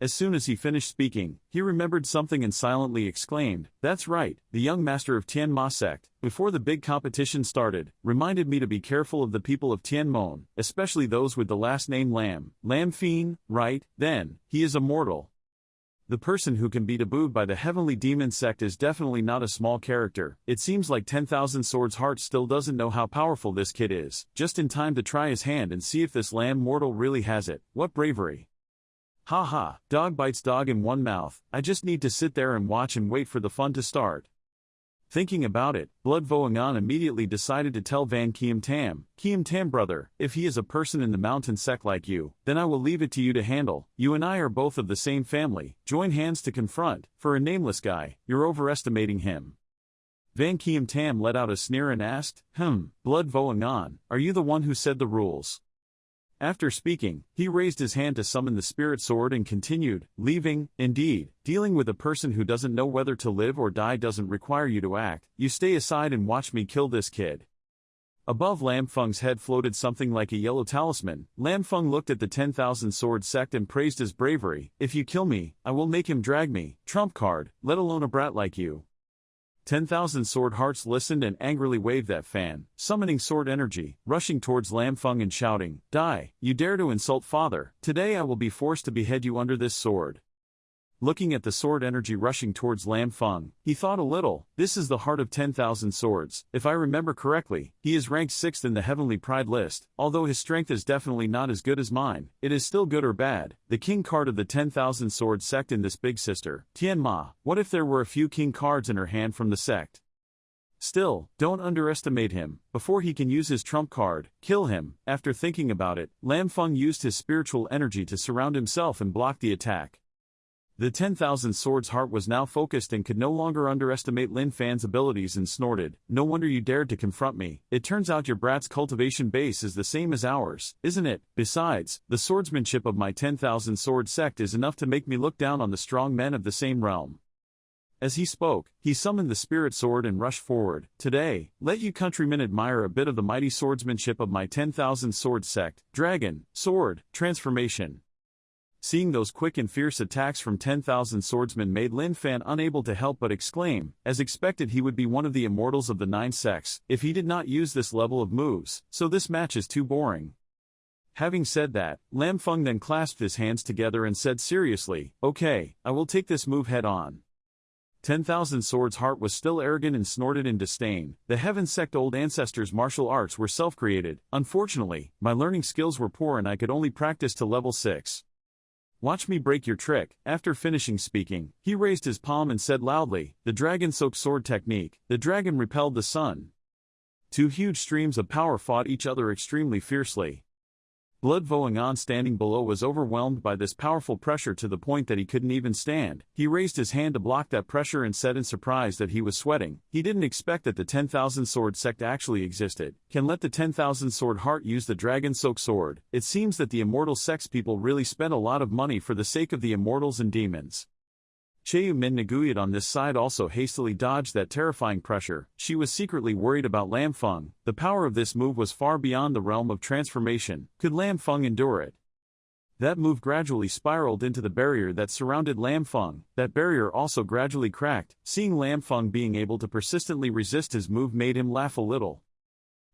As soon as he finished speaking, he remembered something and silently exclaimed, "That's right, the young master of Tian Ma sect, before the big competition started, reminded me to be careful of the people of Tian Mon, especially those with the last name Lam. Lam Fian, right? Then, he is immortal. The person who can be tabooed by the heavenly demon sect is definitely not a small character. It seems like 10,000 Swords Heart still doesn't know how powerful this kid is, just in time to try his hand and see if this Lam mortal really has it. What bravery. Ha ha, dog bites dog in one mouth. I just need to sit there and watch and wait for the fun to start." Thinking about it, Blood Voangan immediately decided to tell Van Kiem Tam brother, if he is a person in the mountain sect like you, then I will leave it to you to handle. You and I are both of the same family. Join hands to confront. For a nameless guy, you're overestimating him. Van Kiem Tam let out a sneer and asked, Blood Voangan, are you the one who said the rules? After speaking, he raised his hand to summon the spirit sword and continued, leaving, indeed, dealing with a person who doesn't know whether to live or die doesn't require you to act. You stay aside and watch me kill this kid. Above Lam Feng's head floated something like a yellow talisman. Lam Feng looked at the 10,000 sword sect and praised his bravery. If you kill me, I will make him drag me. Trump card, let alone a brat like you. 10,000 sword hearts listened and angrily waved that fan, summoning sword energy, rushing towards Lam Feng and shouting, "Die, you dare to insult father, today I will be forced to behead you under this sword." Looking at the sword energy rushing towards Lam Feng, he thought a little, this is the heart of 10,000 swords. If I remember correctly, he is ranked 6th in the heavenly pride list. Although his strength is definitely not as good as mine, it is still good or bad. The king card of the 10,000 sword sect in this big sister, Tian Ma. What if there were a few king cards in her hand from the sect? Still, don't underestimate him. Before he can use his trump card, kill him. After thinking about it, Lam Feng used his spiritual energy to surround himself and block the attack. The 10,000 swords heart was now focused and could no longer underestimate Lin Fan's abilities and snorted, "No wonder you dared to confront me. It turns out your brat's cultivation base is the same as ours, isn't it? Besides, the swordsmanship of my 10,000 sword sect is enough to make me look down on the strong men of the same realm." As he spoke, he summoned the spirit sword and rushed forward. "Today, let you countrymen admire a bit of the mighty swordsmanship of my 10,000 sword sect. Dragon, sword, transformation." Seeing those quick and fierce attacks from 10,000 swordsmen made Lin Fan unable to help but exclaim, as expected he would be one of the immortals of the 9 sects, if he did not use this level of moves, so this match is too boring. Having said that, Lam Feng then clasped his hands together and said seriously, "Okay, I will take this move head on." 10,000 Swords Heart was still arrogant and snorted in disdain. The Heaven Sect old ancestors' martial arts were self-created. Unfortunately, my learning skills were poor and I could only practice to level 6. Watch me break your trick. After finishing speaking, he raised his palm and said loudly, "The dragon soaked sword technique." The dragon repelled the sun. 2 huge streams of power fought each other extremely fiercely. Blood Voangan standing below was overwhelmed by this powerful pressure to the point that he couldn't even stand. He raised his hand to block that pressure and said in surprise that he was sweating. He didn't expect that the 10,000 sword sect actually existed. Can let the 10,000 sword heart use the dragon soak sword. It seems that the immortal sects people really spent a lot of money for the sake of the immortals and demons. Cheu Min Naguyat on this side also hastily dodged that terrifying pressure. She was secretly worried about Lam Feng. The power of this move was far beyond the realm of transformation. Could Lam Feng endure it? That move gradually spiraled into the barrier that surrounded Lam Feng. That barrier also gradually cracked. Seeing Lam Feng being able to persistently resist his move made him laugh a little.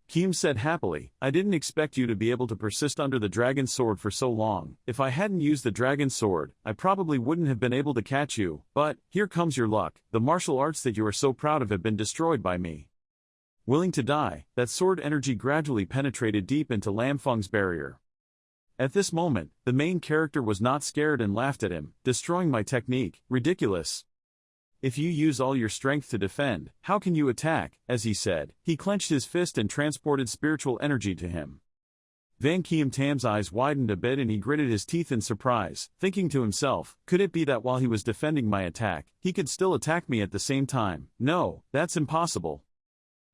Kim said happily, "I didn't expect you to be able to persist under the dragon sword for so long. If I hadn't used the dragon sword, I probably wouldn't have been able to catch you, but, here comes your luck. The martial arts that you are so proud of have been destroyed by me." Willing to die, that sword energy gradually penetrated deep into Lam Feng's barrier. At this moment, the main character was not scared and laughed at him, destroying my technique. Ridiculous. If you use all your strength to defend, how can you attack? As he said, he clenched his fist and transported spiritual energy to him. Van Kiem Tam's eyes widened a bit and he gritted his teeth in surprise, thinking to himself, could it be that while he was defending my attack, he could still attack me at the same time? No, that's impossible.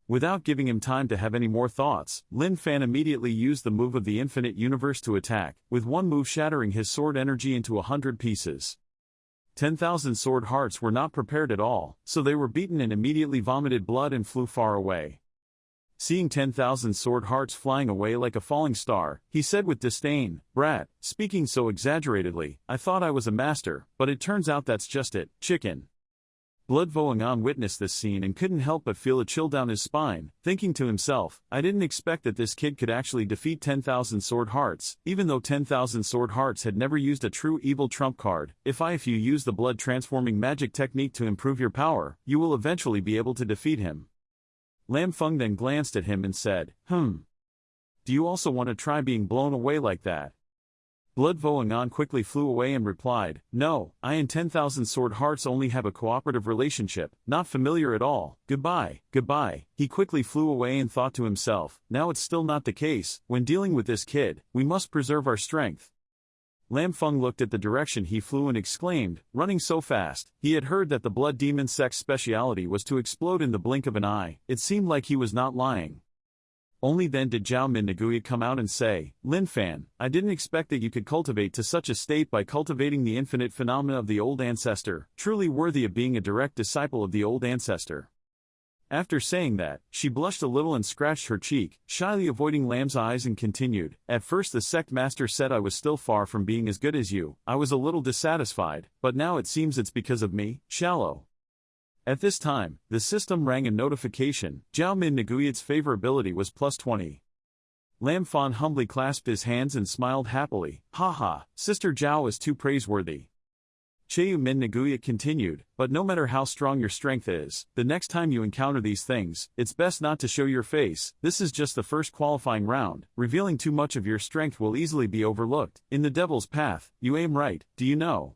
Without giving him time to have any more thoughts, Lin Fan immediately used the move of the infinite universe to attack, with one move shattering his sword energy into 100 pieces. 10,000 sword hearts were not prepared at all, so they were beaten and immediately vomited blood and flew far away. Seeing 10,000 sword hearts flying away like a falling star, he said with disdain, "Brat, speaking so exaggeratedly, I thought I was a master, but it turns out that's just it, chicken." Blood Voangan witnessed this scene and couldn't help but feel a chill down his spine, thinking to himself, I didn't expect that this kid could actually defeat 10,000 sword hearts, even though 10,000 sword hearts had never used a true evil trump card. If you use the blood transforming magic technique to improve your power, you will eventually be able to defeat him. Lam Feng then glanced at him and said, Do you also want to try being blown away like that? Blood Voangan quickly flew away and replied, No, I and 10,000 sword hearts only have a cooperative relationship, not familiar at all, goodbye, goodbye. He quickly flew away and thought to himself, now it's still not the case, when dealing with this kid, we must preserve our strength. Lam Feng looked at the direction he flew and exclaimed, running so fast, he had heard that the Blood Demon Sect's speciality was to explode in the blink of an eye. It seemed like he was not lying. Only then did Zhao Min Naguya come out and say, Lin Fan, I didn't expect that you could cultivate to such a state by cultivating the infinite phenomena of the old ancestor, truly worthy of being a direct disciple of the old ancestor. After saying that, she blushed a little and scratched her cheek, shyly avoiding Lam's eyes and continued, At first the sect master said I was still far from being as good as you. I was a little dissatisfied, but now it seems it's because of me, shallow. At this time, the system rang a notification. Zhao Min Naguya's favorability was +20. Lam Fan humbly clasped his hands and smiled happily. Haha, Sister Zhao is too praiseworthy. Cheu Min Naguya continued, but no matter how strong your strength is, the next time you encounter these things, it's best not to show your face. This is just the first qualifying round. Revealing too much of your strength will easily be overlooked. In the devil's path, you aim right, do you know?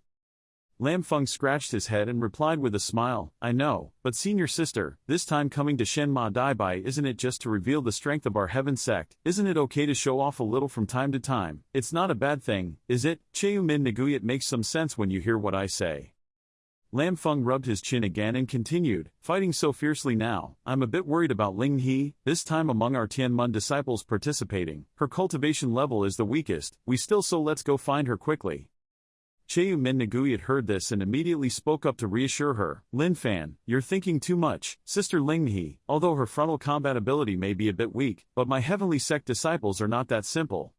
Lam Feng scratched his head and replied with a smile, I know, but senior sister, this time coming to Shenma Daibai isn't it just to reveal the strength of our heaven sect? Isn't it okay to show off a little from time to time? It's not a bad thing, is it? Cheu Min Naguya, it makes some sense when you hear what I say. Lam Feng rubbed his chin again and continued, fighting so fiercely now, I'm a bit worried about Ling He, this time among our Tianmun disciples participating, her cultivation level is the weakest, so let's go find her quickly. Cheu Min Naguya heard this and immediately spoke up to reassure her, Lin Fan, you're thinking too much, Sister Ling He, although her frontal combat ability may be a bit weak, but my heavenly sect disciples are not that simple.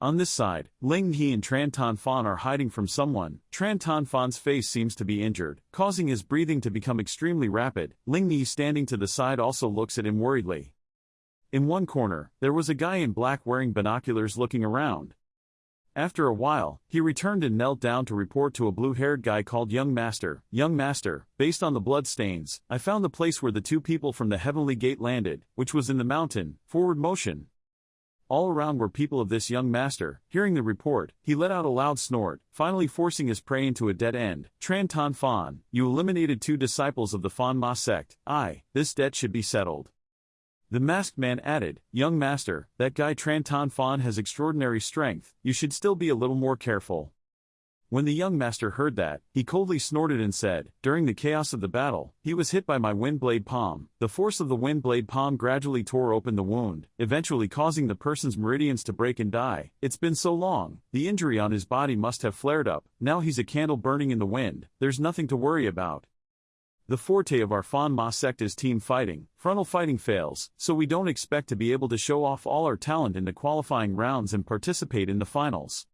On this side, Ling He and Tran Tan Fan are hiding from someone. Tran Tan Fan's face seems to be injured, causing his breathing to become extremely rapid. Ling He standing to the side also looks at him worriedly. In one corner, there was a guy in black wearing binoculars looking around. After a while, he returned and knelt down to report to a blue-haired guy called Young Master. Young Master, based on the blood stains, I found the place where the two people from the Heavenly Gate landed, which was in the mountain. Forward motion. All around were people of this young master. Hearing the report, he let out a loud snort, finally forcing his prey into a dead end. Tran Tan Fan, you eliminated 2 disciples of the Fan Ma sect. This debt should be settled. The masked man added, Young Master, that guy Tran Tan Fan has extraordinary strength, you should still be a little more careful. When the young master heard that, he coldly snorted and said, During the chaos of the battle, he was hit by my wind blade palm. The force of the wind blade palm gradually tore open the wound, eventually causing the person's meridians to break and die. It's been so long, the injury on his body must have flared up, now he's a candle burning in the wind, there's nothing to worry about. The forte of our Fan Ma sect is team fighting. Frontal fighting fails, so we don't expect to be able to show off all our talent in the qualifying rounds and participate in the finals.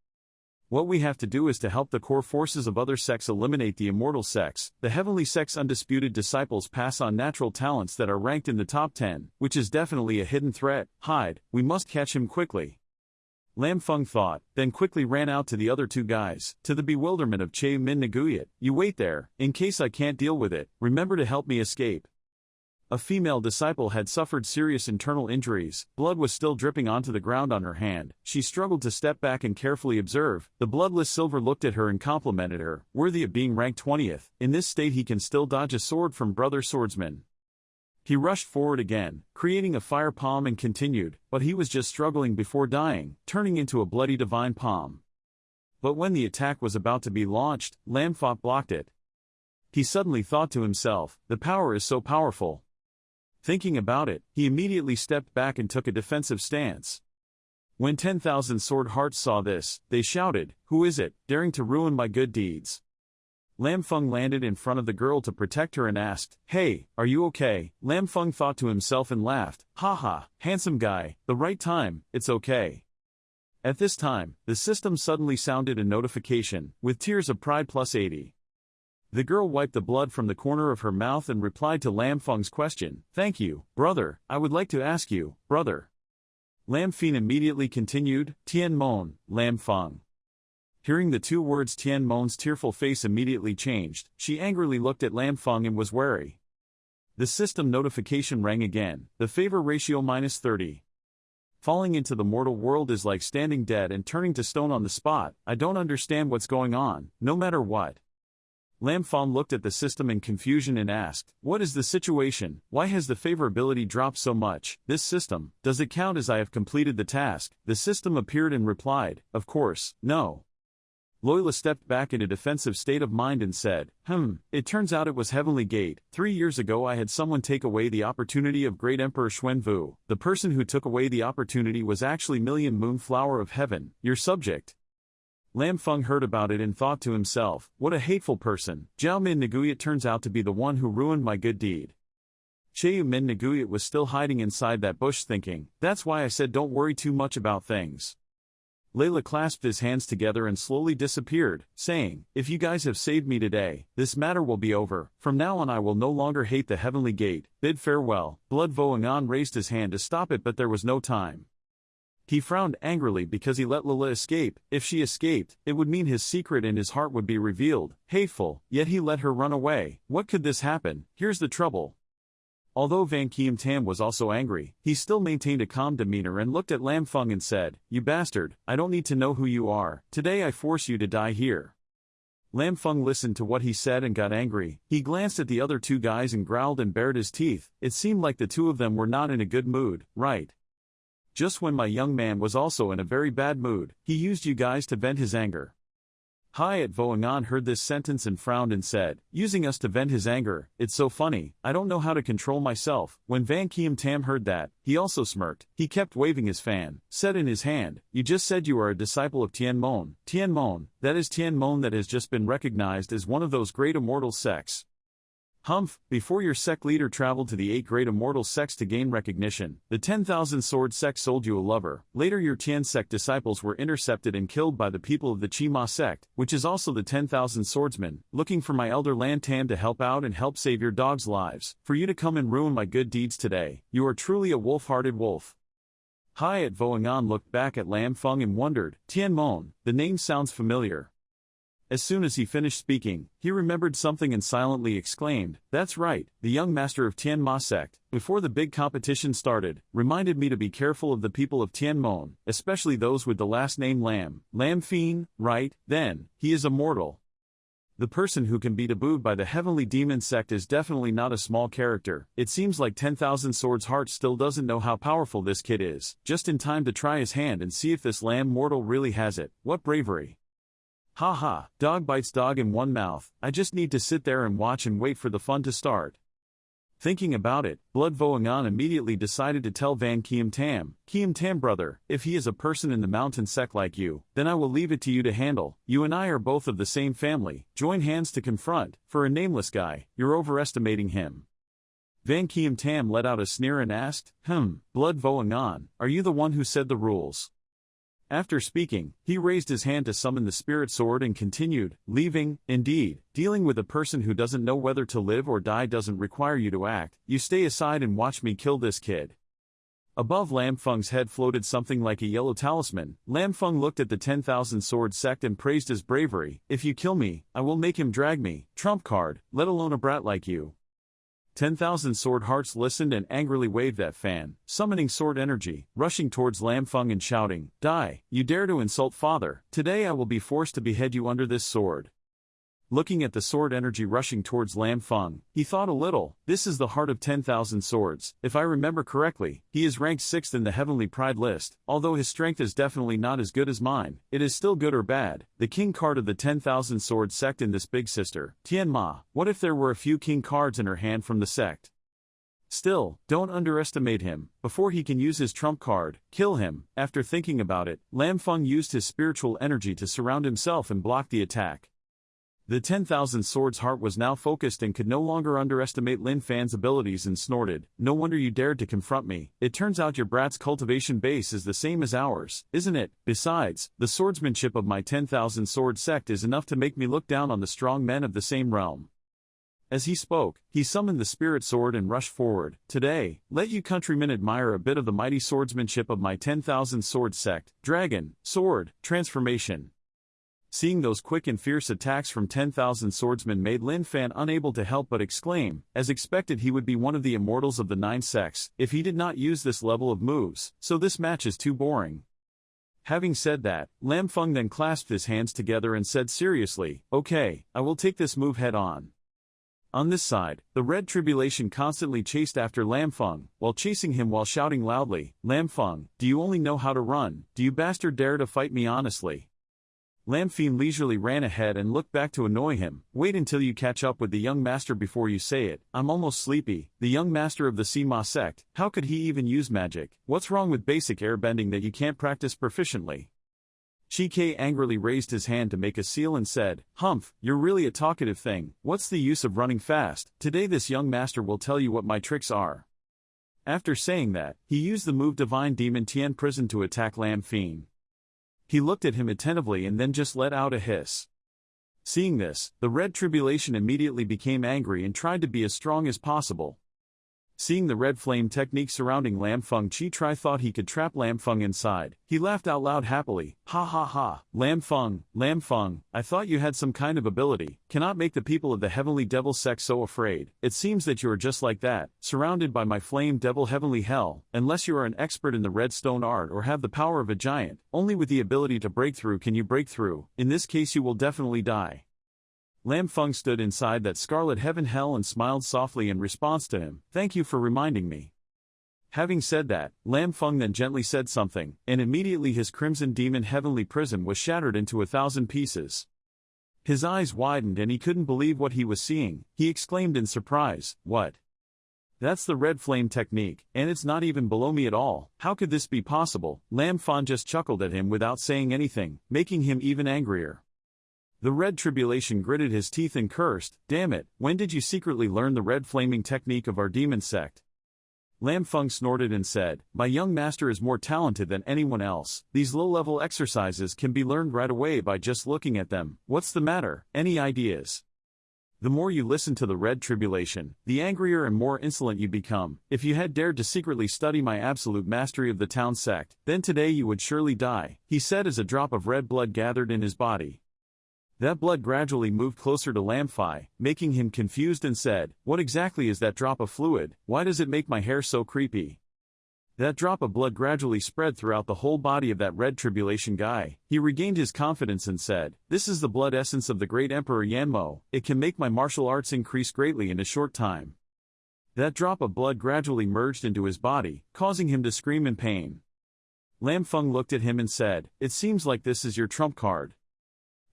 What we have to do is to help the core forces of other sects eliminate the immortal sects. The heavenly sect's undisputed disciples pass on natural talents that are ranked in the top 10, which is definitely a hidden threat. We must catch him quickly. Lam Feng thought, then quickly ran out to the other 2 guys, to the bewilderment of Cheu Min Naguya. You wait there, in case I can't deal with it, remember to help me escape. A female disciple had suffered serious internal injuries, blood was still dripping onto the ground on her hand. She struggled to step back and carefully observe. The bloodless silver looked at her and complimented her, worthy of being ranked 20th. In this state he can still dodge a sword from brother swordsman. He rushed forward again, creating a fire palm and continued, but he was just struggling before dying, turning into a bloody divine palm. But when the attack was about to be launched, Lamphong blocked it. He suddenly thought to himself, the power is so powerful. Thinking about it, he immediately stepped back and took a defensive stance. When 10,000 sword hearts saw this, they shouted, "Who is it, daring to ruin my good deeds?" Lamphong landed in front of the girl to protect her and asked, "Hey, are you okay?" Lamphong thought to himself and laughed, "Haha, handsome guy, the right time, it's okay." At this time, the system suddenly sounded a notification, with tears of pride +80. The girl wiped the blood from the corner of her mouth and replied to Lamphong's question, "Thank you, brother, I would like to ask you, brother." Lamphong immediately continued, "Tian Mon, Lamphong." Hearing the two words, Tian Mon's tearful face immediately changed. She angrily looked at Lamphong and was wary. The system notification rang again, the favor ratio -30. Falling into the mortal world is like standing dead and turning to stone on the spot. I don't understand what's going on, no matter what. Lamphong looked at the system in confusion and asked, "What is the situation? Why has the favorability dropped so much? This system, does it count as I have completed the task?" The system appeared and replied, "Of course, no." Loila stepped back in a defensive state of mind and said, It turns out it was Heavenly Gate. 3 years ago I had someone take away the opportunity of Great Emperor Xuanvu. The person who took away the opportunity was actually Million Moon Flower of Heaven, your subject." Lamphong heard about it and thought to himself, "What a hateful person. Zhao Min Naguyat turns out to be the one who ruined my good deed." Cheu Min Naguyat was still hiding inside that bush thinking, "That's why I said don't worry too much about things." Layla clasped his hands together and slowly disappeared, saying, "If you guys have saved me today, this matter will be over. From now on I will no longer hate the Heavenly Gate. Bid farewell." Blood Voangan raised his hand to stop it, but there was no time. He frowned angrily because he let Lila escape. If she escaped, it would mean his secret and his heart would be revealed. Hateful, yet he let her run away. What could this happen? Here's the trouble. Although Van Kiem Tam was also angry, he still maintained a calm demeanor and looked at Lamphong and said, "You bastard, I don't need to know who you are. Today I force you to die here." Lamphong listened to what he said and got angry. He glanced at the other two guys and growled and bared his teeth. It seemed like the two of them were not in a good mood, right? Just when my young man was also in a very bad mood, he used you guys to vent his anger. Hayat Voangan heard this sentence and frowned and said, "Using us to vent his anger, it's so funny, I don't know how to control myself." When Van Kiem Tam heard that, he also smirked. He kept waving his fan, said in his hand, "You just said you are a disciple of Tian Mon. Tian Mon, that is Tian Mon that has just been recognized as one of those great immortal sects. Humph, before your sect leader traveled to the 8 great immortal sects to gain recognition, the 10,000 sword sect sold you a lover. Later your Tian sect disciples were intercepted and killed by the people of the Chi-Ma sect, which is also the 10,000 swordsmen, looking for my elder Lan Tam to help out and help save your dogs' lives. For you to come and ruin my good deeds today, you are truly a wolf-hearted wolf." Hayat Voangan looked back at Lamphong and wondered, Tian Mon, the name sounds familiar. As soon as he finished speaking, he remembered something and silently exclaimed, "That's right, the young master of Tian Ma sect, before the big competition started, reminded me to be careful of the people of Tian Mon, especially those with the last name Lam. Lamphong, right? Then, he is immortal. The person who can be tabooed by the heavenly demon sect is definitely not a small character. It seems like 10,000 Swords Heart still doesn't know how powerful this kid is, just in time to try his hand and see if this Lam mortal really has it. What bravery. Haha, dog bites dog in one mouth. I just need to sit there and watch and wait for the fun to start." Thinking about it, Blood Voangan immediately decided to tell Van Kiem Tam, "Kiem Tam brother, if he is a person in the mountain sect like you, then I will leave it to you to handle. You and I are both of the same family. Join hands to confront. For a nameless guy, you're overestimating him." Van Kiem Tam let out a sneer and asked, Blood Voangan, are you the one who said the rules?" After speaking, he raised his hand to summon the spirit sword and continued, "Leaving, indeed, dealing with a person who doesn't know whether to live or die doesn't require you to act. You stay aside and watch me kill this kid." Above Lamphong's head floated something like a yellow talisman. Lamphong looked at the 10,000 sword sect and praised his bravery. "If you kill me, I will make him drag me. Trump card, let alone a brat like you." 10,000 sword hearts listened and angrily waved that fan, summoning sword energy, rushing towards Lam Feng and shouting, "Die, you dare to insult father, today I will be forced to behead you under this sword." Looking at the sword energy rushing towards Lam Feng, he thought a little, this is the heart of 10,000 swords. If I remember correctly, he is ranked 6th in the Heavenly Pride list. Although his strength is definitely not as good as mine, it is still good or bad. The king card of the 10,000 sword sect in this big sister, Tianma. What if there were a few king cards in her hand from the sect? Still, don't underestimate him. Before he can use his trump card, kill him. After thinking about it, Lam Feng used his spiritual energy to surround himself and block the attack. The 10,000 swords heart was now focused and could no longer underestimate Lin Fan's abilities and snorted, "No wonder you dared to confront me. It turns out your brat's cultivation base is the same as ours, isn't it? Besides, the swordsmanship of my 10,000 sword sect is enough to make me look down on the strong men of the same realm." As he spoke, he summoned the spirit sword and rushed forward. "Today, let you countrymen admire a bit of the mighty swordsmanship of my 10,000 sword sect. Dragon, sword, transformation." Seeing those quick and fierce attacks from 10,000 swordsmen made Lin Fan unable to help but exclaim, as expected he would be one of the immortals of the 9 sects, if he did not use this level of moves, so this match is too boring. Having said that, Lam Feng then clasped his hands together and said seriously, "Okay, I will take this move head on." On this side, the Red Tribulation constantly chased after Lam Feng, while chasing him while shouting loudly, "Lam Feng, do you only know how to run? Do you bastard dare to fight me honestly?" Lam Feng leisurely ran ahead and looked back to annoy him. "Wait until you catch up with the young master before you say it. I'm almost sleepy. The young master of the Sima sect, how could he even use magic? What's wrong with basic airbending that you can't practice proficiently?" Chike angrily raised his hand to make a seal and said, "Humph, you're really a talkative thing. What's the use of running fast? Today this young master will tell you what my tricks are." After saying that, he used the move Divine Demon Tian Prison to attack Lam Feng. He looked at him attentively and then just let out a hiss. Seeing this, the Red Tribulation immediately became angry and tried to be as strong as possible. Seeing the red flame technique surrounding Lam Feng, Chi Tri thought he could trap Lam Feng inside. He laughed out loud happily, "Ha ha ha, Lam Feng, I thought you had some kind of ability, cannot make the people of the Heavenly Devil sect so afraid. It seems that you are just like that, surrounded by my flame devil heavenly hell, unless you are an expert in the red stone art or have the power of a giant, only with the ability to break through can you break through, in this case you will definitely die." Lam Feng stood inside that scarlet heaven hell and smiled softly in response to him, "Thank you for reminding me." Having said that, Lam Feng then gently said something, and immediately his crimson demon heavenly prison was shattered into 1,000 pieces. His eyes widened and he couldn't believe what he was seeing. He exclaimed in surprise, "What? That's the red flame technique, and it's not even below me at all. How could this be possible?" Lam Feng just chuckled at him without saying anything, making him even angrier. The Red Tribulation gritted his teeth and cursed, "Damn it, when did you secretly learn the red flaming technique of our demon sect?" Lam Feng snorted and said, "My young master is more talented than anyone else. These low-level exercises can be learned right away by just looking at them. What's the matter? Any ideas?" The more you listen to the Red Tribulation, the angrier and more insolent you become. "If you had dared to secretly study my absolute mastery of the town sect, then today you would surely die," he said as a drop of red blood gathered in his body. That blood gradually moved closer to Lam Feng, making him confused and said, "What exactly is that drop of fluid? Why does it make my hair so creepy?" That drop of blood gradually spread throughout the whole body of that Red Tribulation guy. He regained his confidence and said, "This is the blood essence of the great Emperor Yanmo. It can make my martial arts increase greatly in a short time." That drop of blood gradually merged into his body, causing him to scream in pain. Lam Feng looked at him and said, "It seems like this is your trump card."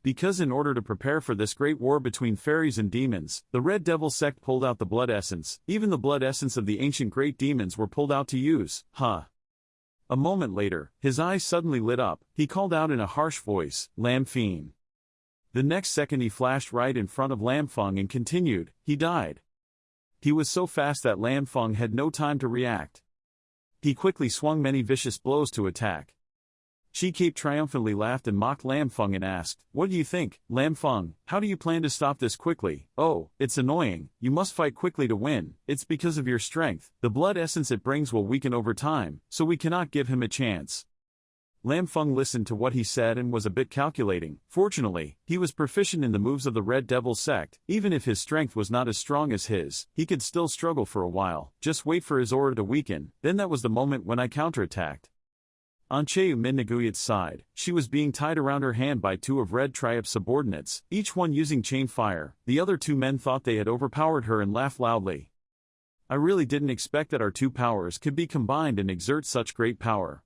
Because in order to prepare for this great war between fairies and demons, the Red Devil sect pulled out the blood essence. Even the blood essence of the ancient great demons were pulled out to use. A moment later, his eyes suddenly lit up. He called out in a harsh voice, "Lam Feng." The next second he flashed right in front of Lam Feng and continued, "He died." He was so fast that Lam Feng had no time to react. He quickly swung many vicious blows to attack. Chike triumphantly laughed and mocked Lam Feng and asked, "What do you think, Lam Feng? How do you plan to stop this quickly?" "Oh, it's annoying. You must fight quickly to win. It's because of your strength. The blood essence it brings will weaken over time, so we cannot give him a chance." Lam Feng listened to what he said and was a bit calculating. Fortunately, he was proficient in the moves of the Red Devil Sect. Even if his strength was not as strong as his, he could still struggle for a while. Just wait for his aura to weaken. Then that was the moment when I counterattacked. On Cheu Min Nguyat's side, she was being tied around her hand by two of Red Triumph's subordinates, each one using chain fire. The other two men thought they had overpowered her and laughed loudly. I really didn't expect that our two powers could be combined and exert such great power.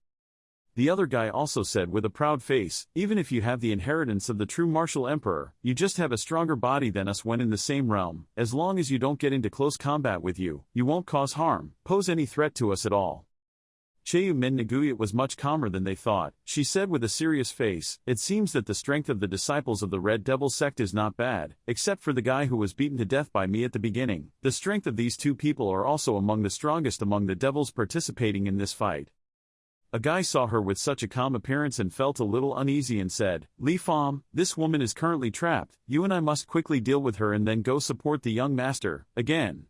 The other guy also said with a proud face, even if you have the inheritance of the true martial emperor, you just have a stronger body than us when in the same realm. As long as you don't get into close combat with you, you won't cause harm, pose any threat to us at all. Cheu Min Nguyat was much calmer than they thought. She said with a serious face, it seems that the strength of the disciples of the Red Devil Sect is not bad, except for the guy who was beaten to death by me at the beginning. The strength of these two people are also among the strongest among the devils participating in this fight. A guy saw her with such a calm appearance and felt a little uneasy and said, Li Fam, this woman is currently trapped. You and I must quickly deal with her and then go support the young master, again.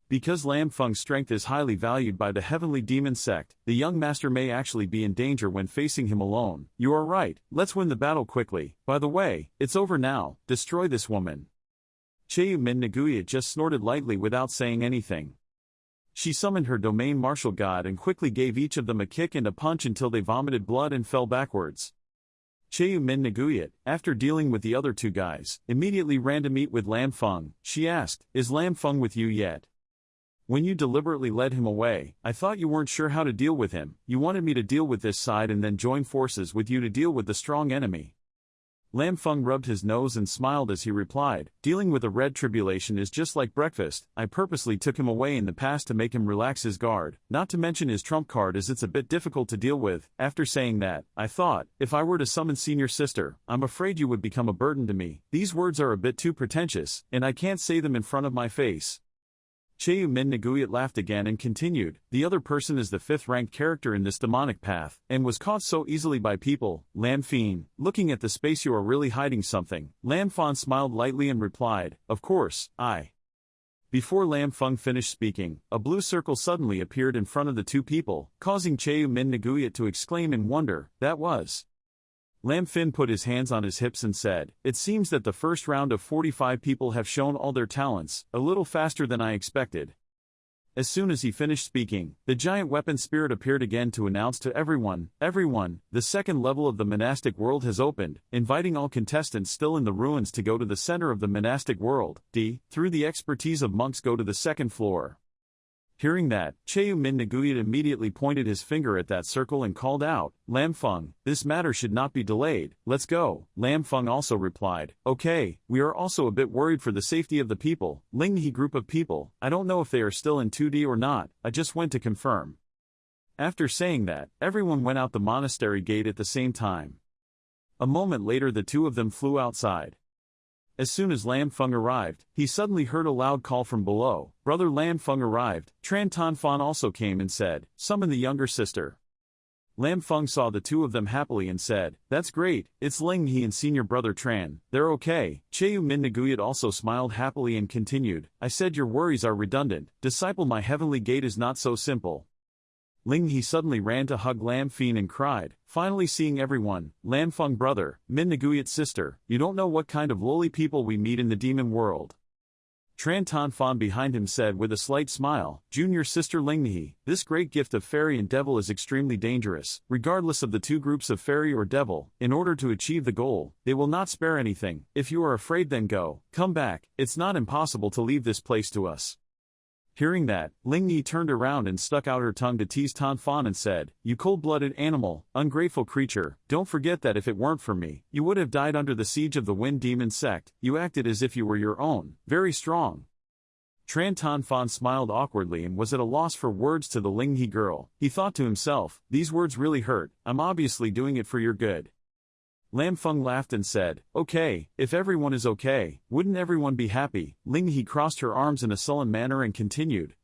Because Lam Feng's strength is highly valued by the Heavenly Demon Sect, the young master may actually be in danger when facing him alone. You are right, let's win the battle quickly. By the way, it's over now, destroy this woman. Cheu Min Nguyat just snorted lightly without saying anything. She summoned her domain martial god and quickly gave each of them a kick and a punch until they vomited blood and fell backwards. Cheu Min Nguyat, after dealing with the other two guys, immediately ran to meet with Lam Feng. She asked, is Lam Feng with you yet? When you deliberately led him away, I thought you weren't sure how to deal with him. You wanted me to deal with this side and then join forces with you to deal with the strong enemy. Lam Feng rubbed his nose and smiled as he replied, dealing with a red tribulation is just like breakfast. I purposely took him away in the past to make him relax his guard, not to mention his trump card as it's a bit difficult to deal with. After saying that, I thought, if I were to summon senior sister, I'm afraid you would become a burden to me. These words are a bit too pretentious, and I can't say them in front of my face. Cheu Min Nguyat laughed again and continued, the other person is the fifth-ranked character in this demonic path, and was caught so easily by people. Lam Feng, looking at the space you are really hiding something. Lam Feng smiled lightly and replied, of course, I. Before Lam Feng finished speaking, a blue circle suddenly appeared in front of the two people, causing Cheu Min Nguyat to exclaim in wonder, that was. Lam Feng put his hands on his hips and said, it seems that the first round of 45 people have shown all their talents, a little faster than I expected. As soon as he finished speaking, the giant weapon spirit appeared again to announce to everyone, the second level of the monastic world has opened, inviting all contestants still in the ruins to go to the center of the monastic world. Through the expertise of monks go to the second floor. Hearing that, Cheu Min Nguyat immediately pointed his finger at that circle and called out, Lam Feng, this matter should not be delayed, let's go. Lam Feng also replied, okay, we are also a bit worried for the safety of the people. Linghe group of people, I don't know if they are still in 2D or not, I just went to confirm. After saying that, everyone went out the monastery gate at the same time. A moment later the two of them flew outside. As soon as Lam Feng arrived, he suddenly heard a loud call from below. Brother Lam Feng arrived. Tran Tan Fan also came and said, summon the younger sister. Lam Feng saw the two of them happily and said, that's great, it's Linghe and senior brother Tran, they're okay. Cheu Min Nguyat also smiled happily and continued, I said your worries are redundant, disciple my heavenly gate is not so simple. Linghe suddenly ran to hug Lam Feng and cried, finally seeing everyone, Lam Feng brother, Min Nguyat's sister, you don't know what kind of lowly people we meet in the demon world. Tran Tan Fan behind him said with a slight smile, junior sister Linghe, this great gift of fairy and devil is extremely dangerous. Regardless of the two groups of fairy or devil, in order to achieve the goal, they will not spare anything. If you are afraid then go, come back, it's not impossible to leave this place to us. Hearing that, Linghe turned around and stuck out her tongue to tease Tan Fan and said, you cold-blooded animal, ungrateful creature, don't forget that if it weren't for me, you would have died under the siege of the Wind Demon Sect. You acted as if you were your own, very strong. Tran Tan Fan smiled awkwardly and was at a loss for words to the Linghe girl. He thought to himself, these words really hurt, I'm obviously doing it for your good. Lam Feng laughed and said, okay, if everyone is okay, wouldn't everyone be happy? Linghe crossed her arms in a sullen manner and continued,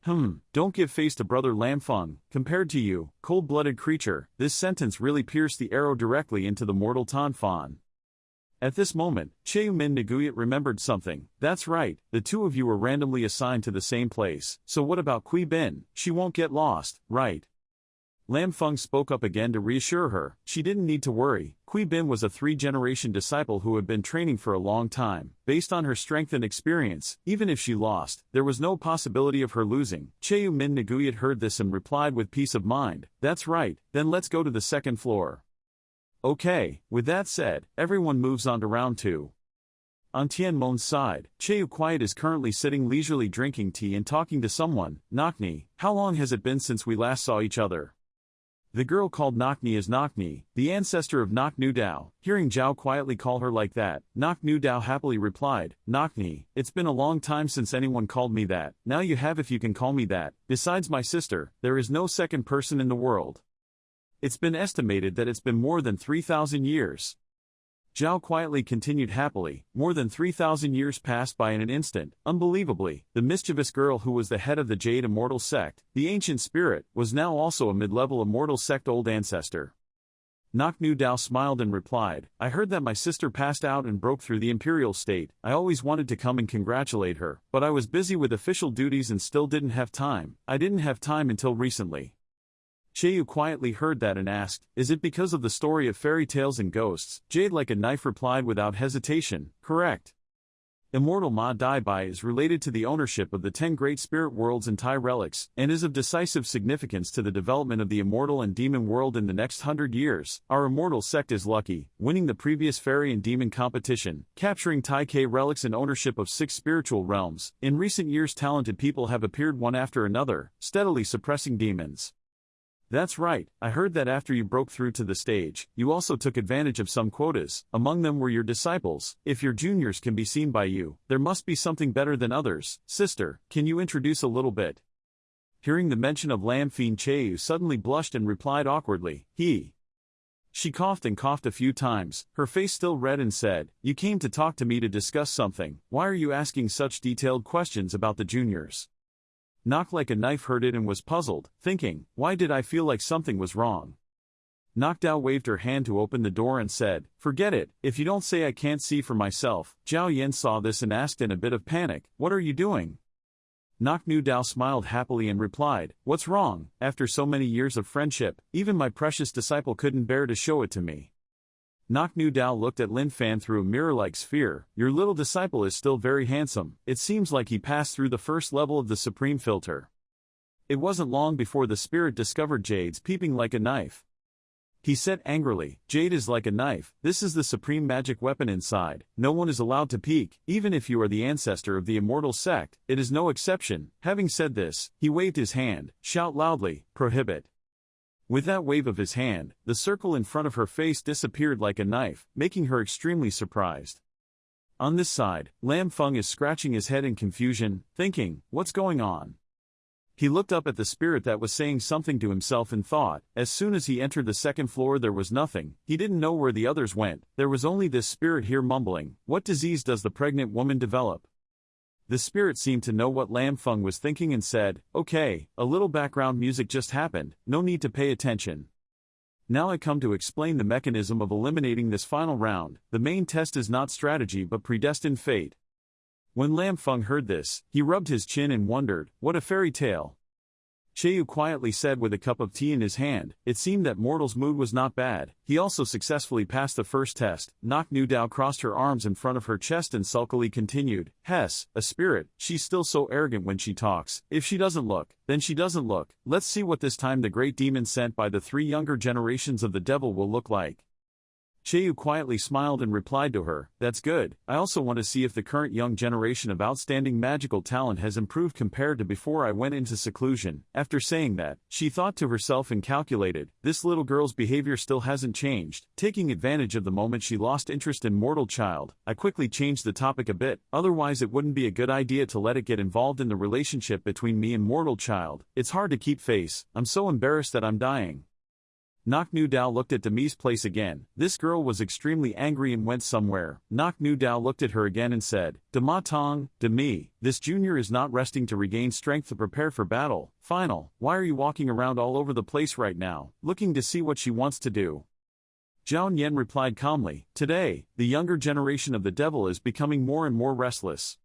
don't give face to brother Lam Feng, compared to you, cold-blooded creature. This sentence really pierced the arrow directly into the mortal Tan Fan. At this moment, Cheu Min Nguyat remembered something. That's right, the two of you were randomly assigned to the same place, so what about Kui Bin? She won't get lost, right? Lam Feng spoke up again to reassure her. She didn't need to worry. Kui Bin was a 3-generation disciple who had been training for a long time. Based on her strength and experience, even if she lost, there was no possibility of her losing. Cheu Min Naguyat heard this and replied with peace of mind, "That's right, then let's go to the second floor." Okay, with that said, everyone moves on to round 2. On Tian Mon's side, Cheu Quiet is currently sitting leisurely drinking tea and talking to someone. "Nakni, how long has it been since we last saw each other?" The girl called Nakni is Nakni, the ancestor of Nok Nu Dao. Hearing Zhao quietly call her like that, Nok Nu Dao happily replied, "Nakni, it's been a long time since anyone called me that. Now you have if you can call me that. Besides my sister, there is no second person in the world." It's been estimated that it's been more than 3,000 years. Zhao quietly continued happily. More than 3,000 years passed by in an instant. Unbelievably, the mischievous girl who was the head of the Jade Immortal Sect, the ancient spirit, was now also a mid-level Immortal Sect old ancestor. Nok Nu Dao smiled and replied, "I heard that my sister passed out and broke through the imperial state. I always wanted to come and congratulate her, but I was busy with official duties and still didn't have time. I didn't have time until recently." Cheu quietly heard that and asked, "Is it because of the story of fairy tales and ghosts?" Jade like a knife replied without hesitation, "Correct. Immortal Ma Dai Bai is related to the ownership of the 10 great spirit worlds and Tai relics, and is of decisive significance to the development of the immortal and demon world in the next 100 years. Our immortal sect is lucky, winning the previous fairy and demon competition, capturing Tai K relics and ownership of 6 spiritual realms. In recent years talented people have appeared one after another, steadily suppressing demons. That's right, I heard that after you broke through to the stage, you also took advantage of some quotas. Among them were your disciples. If your juniors can be seen by you, there must be something better than others. Sister, can you introduce a little bit?" Hearing the mention of Lam Fien, Cheu suddenly blushed and replied awkwardly, "He." She coughed and coughed a few times, her face still red, and said, "You came to talk to me to discuss something. Why are you asking such detailed questions about the juniors?" Knock like a knife heard it and was puzzled, thinking, "Why did I feel like something was wrong?" Nok Dao waved her hand to open the door and said, "Forget it, if you don't say I can't see for myself." Zhao Yan saw this and asked in a bit of panic, "What are you doing?" Nok Nu Dao smiled happily and replied, "What's wrong? After so many years of friendship, even my precious disciple couldn't bear to show it to me." Nok Nu Dao looked at Lin Fan through a mirror-like sphere. "Your little disciple is still very handsome. It seems like he passed through the first level of the supreme filter." It wasn't long before the spirit discovered Jade's peeping like a knife. He said angrily, "Jade is like a knife. This is the supreme magic weapon inside. No one is allowed to peek, even if you are the ancestor of the immortal sect. It is no exception." Having said this, he waved his hand. "Shout loudly, prohibit." With that wave of his hand, the circle in front of her face disappeared like a knife, making her extremely surprised. On this side, Lam Feng is scratching his head in confusion, thinking, "What's going on?" He looked up at the spirit that was saying something to himself and thought, as soon as he entered the second floor there was nothing. He didn't know where the others went. There was only this spirit here mumbling, "What disease does the pregnant woman develop?" The spirit seemed to know what Lam Feng was thinking and said, "Okay, a little background music just happened, no need to pay attention. Now I come to explain the mechanism of eliminating this final round. The main test is not strategy but predestined fate." When Lam Feng heard this, he rubbed his chin and wondered, "What a fairy tale." Cheu quietly said with a cup of tea in his hand. It seemed that Mortal's mood was not bad. He also successfully passed the first test. Nok Nu Dao crossed her arms in front of her chest and sulkily continued, "Hess, a spirit, she's still so arrogant when she talks. If she doesn't look, then she doesn't look. Let's see what this time the great demon sent by the 3 younger generations of the devil will look like." Cheu quietly smiled and replied to her, "That's good. I also want to see if the current young generation of outstanding magical talent has improved compared to before I went into seclusion." After saying that, she thought to herself and calculated, "This little girl's behavior still hasn't changed." Taking advantage of the moment she lost interest in Mortal Child, I quickly changed the topic a bit, otherwise it wouldn't be a good idea to let it get involved in the relationship between me and Mortal Child. It's hard to keep face. I'm so embarrassed that I'm dying. Nok Nu Dao looked at Demi's place again. This girl was extremely angry and went somewhere. Nok Nu Dao looked at her again and said, "Dema Tong, Demi, this junior is not resting to regain strength to prepare for battle. Final, why are you walking around all over the place right now, looking to see what she wants to do?" Zhao Yan replied calmly, "Today, the younger generation of the devil is becoming more and more restless.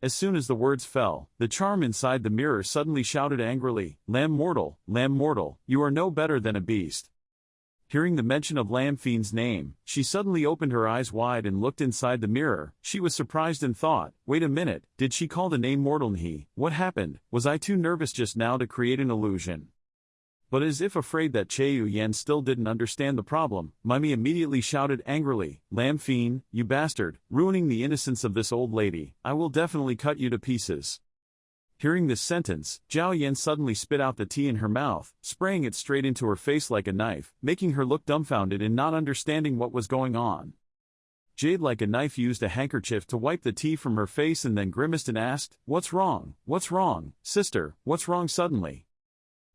As soon as the words fell, the charm inside the mirror suddenly shouted angrily, Lamb mortal, you are no better than a beast. Hearing the mention of Lam Fiend's name, she suddenly opened her eyes wide and looked inside the mirror. She was surprised and thought, wait a minute, did she call the name mortal he? What happened? Was I too nervous just now to create an illusion? But as if afraid that Cheu Yen still didn't understand the problem, Mimi immediately shouted angrily, Lam Fiend, you bastard, ruining the innocence of this old lady, I will definitely cut you to pieces. Hearing this sentence, Zhao Yan suddenly spit out the tea in her mouth, spraying it straight into her face like a knife, making her look dumbfounded and not understanding what was going on. Jade like a knife used a handkerchief to wipe the tea from her face and then grimaced and asked, What's wrong, sister, what's wrong suddenly?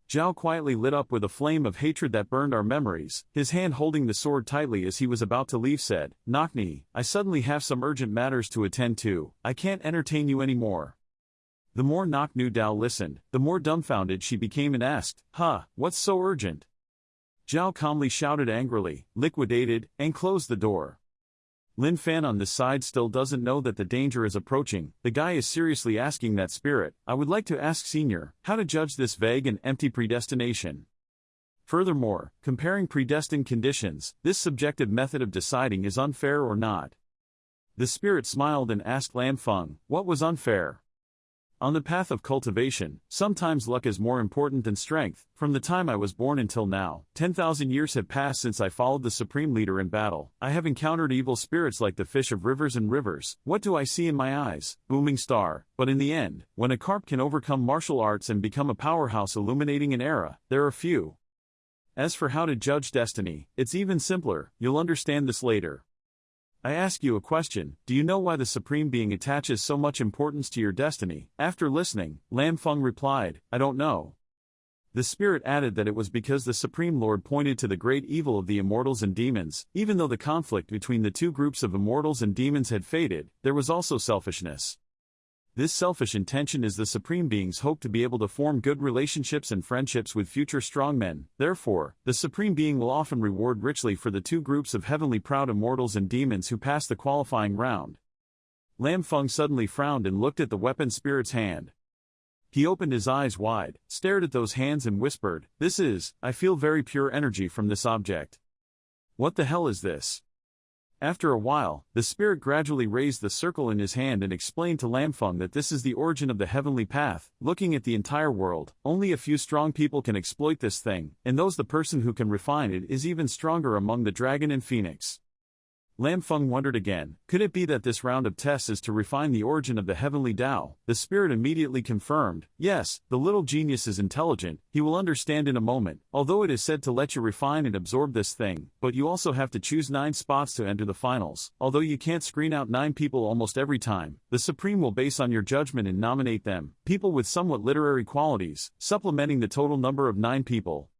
Zhao quietly lit up with a flame of hatred that burned our memories, his hand holding the sword tightly as he was about to leave said, Nakni, I suddenly have some urgent matters to attend to, I can't entertain you anymore. The more Naknu Dao listened, the more dumbfounded she became and asked, what's so urgent? Zhao calmly shouted angrily, liquidated, and closed the door. Lin Fan on this side still doesn't know that the danger is approaching. The guy is seriously asking that spirit, I would like to ask Senior, how to judge this vague and empty predestination. Furthermore, comparing predestined conditions, this subjective method of deciding is unfair or not. The spirit smiled and asked Lam Feng, what was unfair? On the path of cultivation, sometimes luck is more important than strength. From the time I was born until now, 10,000 years have passed since I followed the supreme leader in battle. I have encountered evil spirits like the fish of rivers and rivers. What do I see in my eyes? Booming star. But in the end, when a carp can overcome martial arts and become a powerhouse illuminating an era, there are few. As for how to judge destiny, it's even simpler. You'll understand this later. I ask you a question, do you know why the Supreme Being attaches so much importance to your destiny? After listening, Lam Feng replied, I don't know. The spirit added that it was because the Supreme Lord pointed to the great evil of the immortals and demons. Even though the conflict between the two groups of immortals and demons had faded, there was also selfishness. This selfish intention is the Supreme Being's hope to be able to form good relationships and friendships with future strongmen. Therefore, the Supreme Being will often reward richly for the two groups of heavenly proud immortals and demons who pass the qualifying round. Lam Feng suddenly frowned and looked at the weapon spirit's hand. He opened his eyes wide, stared at those hands and whispered, I feel very pure energy from this object. What the hell is this? After a while, the spirit gradually raised the circle in his hand and explained to Lam Feng that this is the origin of the heavenly path. Looking at the entire world, only a few strong people can exploit this thing, and the person who can refine it is even stronger among the dragon and phoenix. Lam Feng wondered again, could it be that this round of tests is to refine the origin of the heavenly Tao? The spirit immediately confirmed, yes, the little genius is intelligent, he will understand in a moment, although it is said to let you refine and absorb this thing, but you also have to choose 9 spots to enter the finals. Although you can't screen out 9 people almost every time, the Supreme will base on your judgment and nominate them, people with somewhat literary qualities, supplementing the total number of 9 people.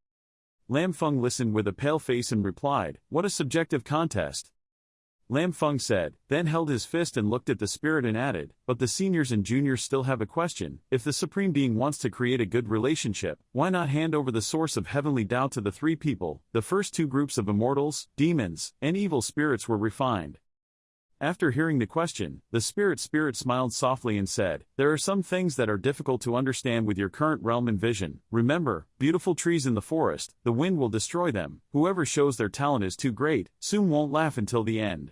Lam Feng listened with a pale face and replied, what a subjective contest. Lam Feng said, then held his fist and looked at the spirit and added, but the seniors and juniors still have a question. If the Supreme Being wants to create a good relationship, why not hand over the source of heavenly Tao to the 3 people? The first 2 groups of immortals, demons, and evil spirits were refined. After hearing the question, the spirit smiled softly and said, there are some things that are difficult to understand with your current realm and vision. Remember, beautiful trees in the forest, the wind will destroy them. Whoever shows their talent is too great, soon won't laugh until the end.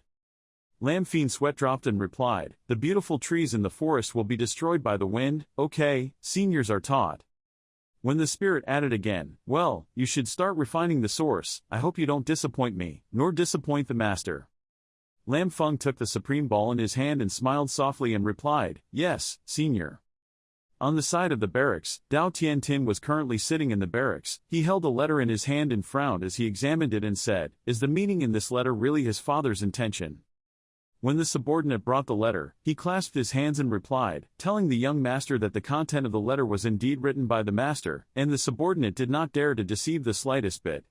Lam Fiend sweat dropped and replied, the beautiful trees in the forest will be destroyed by the wind. Okay, seniors are taught. When the spirit added again, well, you should start refining the source. I hope you don't disappoint me, nor disappoint the master. Lam Feng took the supreme ball in his hand and smiled softly and replied, yes, senior. On the side of the barracks, Dao Tiantin was currently sitting in the barracks. He held a letter in his hand and frowned as he examined it and said, is the meaning in this letter really his father's intention? When the subordinate brought the letter, he clasped his hands and replied, telling the young master that the content of the letter was indeed written by the master, and the subordinate did not dare to deceive the slightest bit.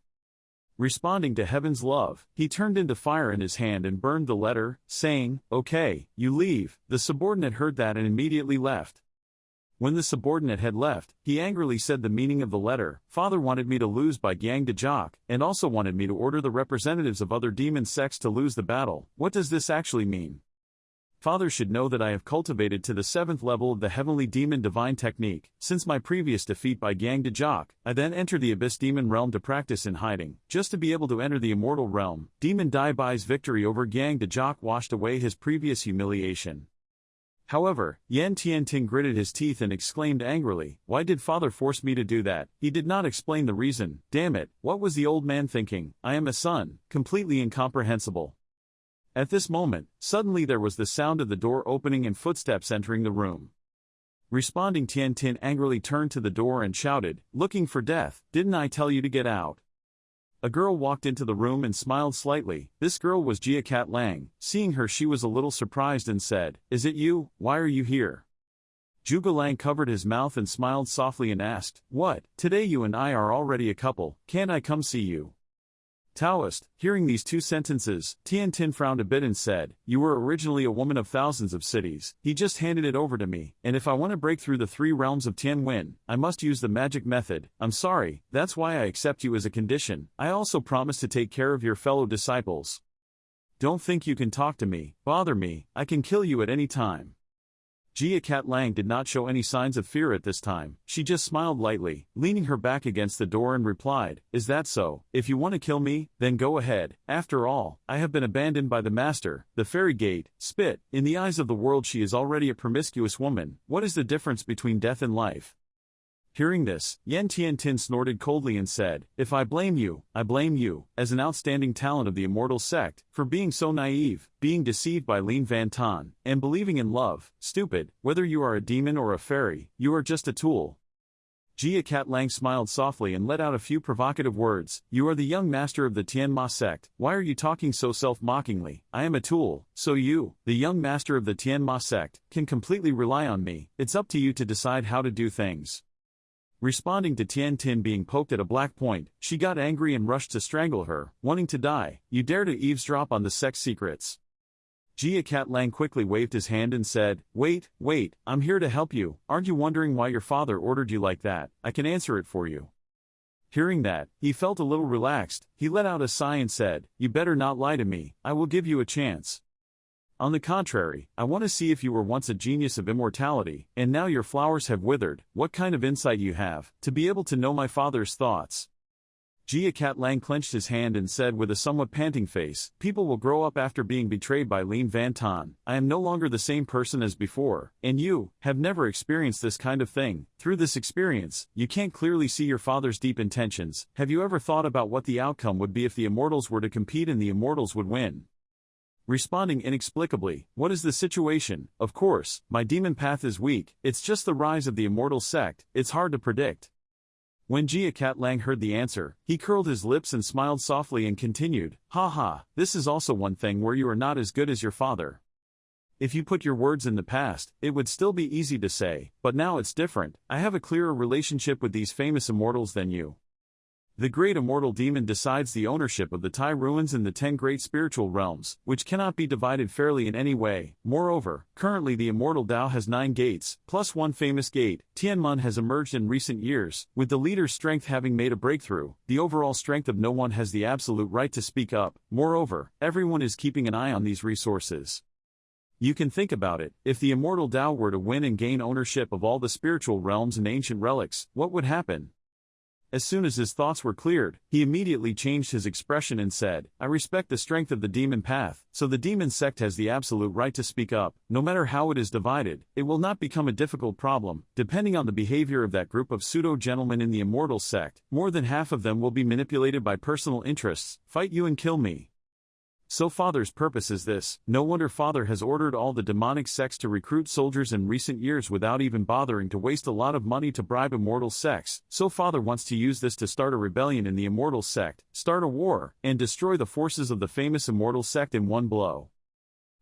Responding to heaven's love, he turned into fire in his hand and burned the letter, saying, okay, you leave. The subordinate heard that and immediately left. When the subordinate had left, he angrily said the meaning of the letter, Father wanted me to lose by Yang de Jock, and also wanted me to order the representatives of other demon sects to lose the battle. What does this actually mean? Father should know that I have cultivated to the 7th level of the Heavenly Demon Divine Technique. Since my previous defeat by Gang de Jock, I then entered the Abyss Demon Realm to practice in hiding, just to be able to enter the Immortal Realm. Demon Dai Bai's victory over Gang de Jock washed away his previous humiliation. However, Yan Tianting gritted his teeth and exclaimed angrily, "Why did Father force me to do that?" He did not explain the reason. Damn it, what was the old man thinking? I am a son. Completely incomprehensible. At this moment, suddenly there was the sound of the door opening and footsteps entering the room. Responding, Tiantin angrily turned to the door and shouted, "Looking for death, didn't I tell you to get out?" A girl walked into the room and smiled slightly. This girl was Jia Cat Lang. Seeing her, she was a little surprised and said, "Is it you? Why are you here?" Zhuge Lang covered his mouth and smiled softly and asked, "What? Today you and I are already a couple, can't I come see you?" Taoist, hearing these two sentences, Tiantin frowned a bit and said, "You were originally a woman of thousands of cities. He just handed it over to me, and if I want to break through the 3 realms of Tianwen, I must use the magic method. I'm sorry, that's why I accept you as a condition. I also promise to take care of your fellow disciples. Don't think you can talk to me, bother me, I can kill you at any time." Jia Cat Lang did not show any signs of fear at this time. She just smiled lightly, leaning her back against the door and replied, "Is that so? If you want to kill me, then go ahead. After all, I have been abandoned by the master, the fairy gate, spit. In the eyes of the world she is already a promiscuous woman. What is the difference between death and life?" Hearing this, Yan Tiantin snorted coldly and said, "If I blame you, as an outstanding talent of the Immortal Sect, for being so naive, being deceived by Lin Van Tan, and believing in love. Stupid, whether you are a demon or a fairy, you are just a tool." Jia Cat Lang smiled softly and let out a few provocative words. "You are the young master of the Tianma sect. Why are you talking so self-mockingly? I am a tool, so you, the young master of the Tianma sect, can completely rely on me. It's up to you to decide how to do things." Responding to Tiantin being poked at a black point, she got angry and rushed to strangle her, wanting to die. "You dare to eavesdrop on the sect's secrets." Jia Cat Lang quickly waved his hand and said, Wait, I'm here to help you. Aren't you wondering why your father ordered you like that? I can answer it for you." Hearing that, he felt a little relaxed. He let out a sigh and said, "You better not lie to me, I will give you a chance. On the contrary, I want to see if you were once a genius of immortality, and now your flowers have withered, what kind of insight you have, to be able to know my father's thoughts." Jia Cat Lang clenched his hand and said with a somewhat panting face, "People will grow up after being betrayed by Lin Van Tan. I am no longer the same person as before, and you have never experienced this kind of thing. Through this experience, you can't clearly see your father's deep intentions. Have you ever thought about what the outcome would be if the Immortals were to compete and the Immortals would win?" Responding inexplicably, "What is the situation? Of course, my demon path is weak, it's just the rise of the Immortal Sect, it's hard to predict." When Jia Cat Lang heard the answer, he curled his lips and smiled softly and continued, "Ha, this is also one thing where you are not as good as your father. If you put your words in the past, it would still be easy to say, but now it's different. I have a clearer relationship with these famous immortals than you. The great immortal demon decides the ownership of the Tai ruins in the 10 great spiritual realms, which cannot be divided fairly in any way. Moreover, currently the immortal Tao has 9 gates, plus 1 famous gate. Tianmun has emerged in recent years, with the leader's strength having made a breakthrough. The overall strength of no one has the absolute right to speak up. Moreover, everyone is keeping an eye on these resources. You can think about it, if the immortal Tao were to win and gain ownership of all the spiritual realms and ancient relics, what would happen?" As soon as his thoughts were cleared, he immediately changed his expression and said, "I respect the strength of the demon path, so the demon sect has the absolute right to speak up. No matter how it is divided, it will not become a difficult problem. Depending on the behavior of that group of pseudo-gentlemen in the immortal sect, more than half of them will be manipulated by personal interests, fight you and kill me. So Father's purpose is this. No wonder Father has ordered all the demonic sects to recruit soldiers in recent years without even bothering to waste a lot of money to bribe immortal sects. So Father wants to use this to start a rebellion in the immortal sect, start a war, and destroy the forces of the famous immortal sect in one blow.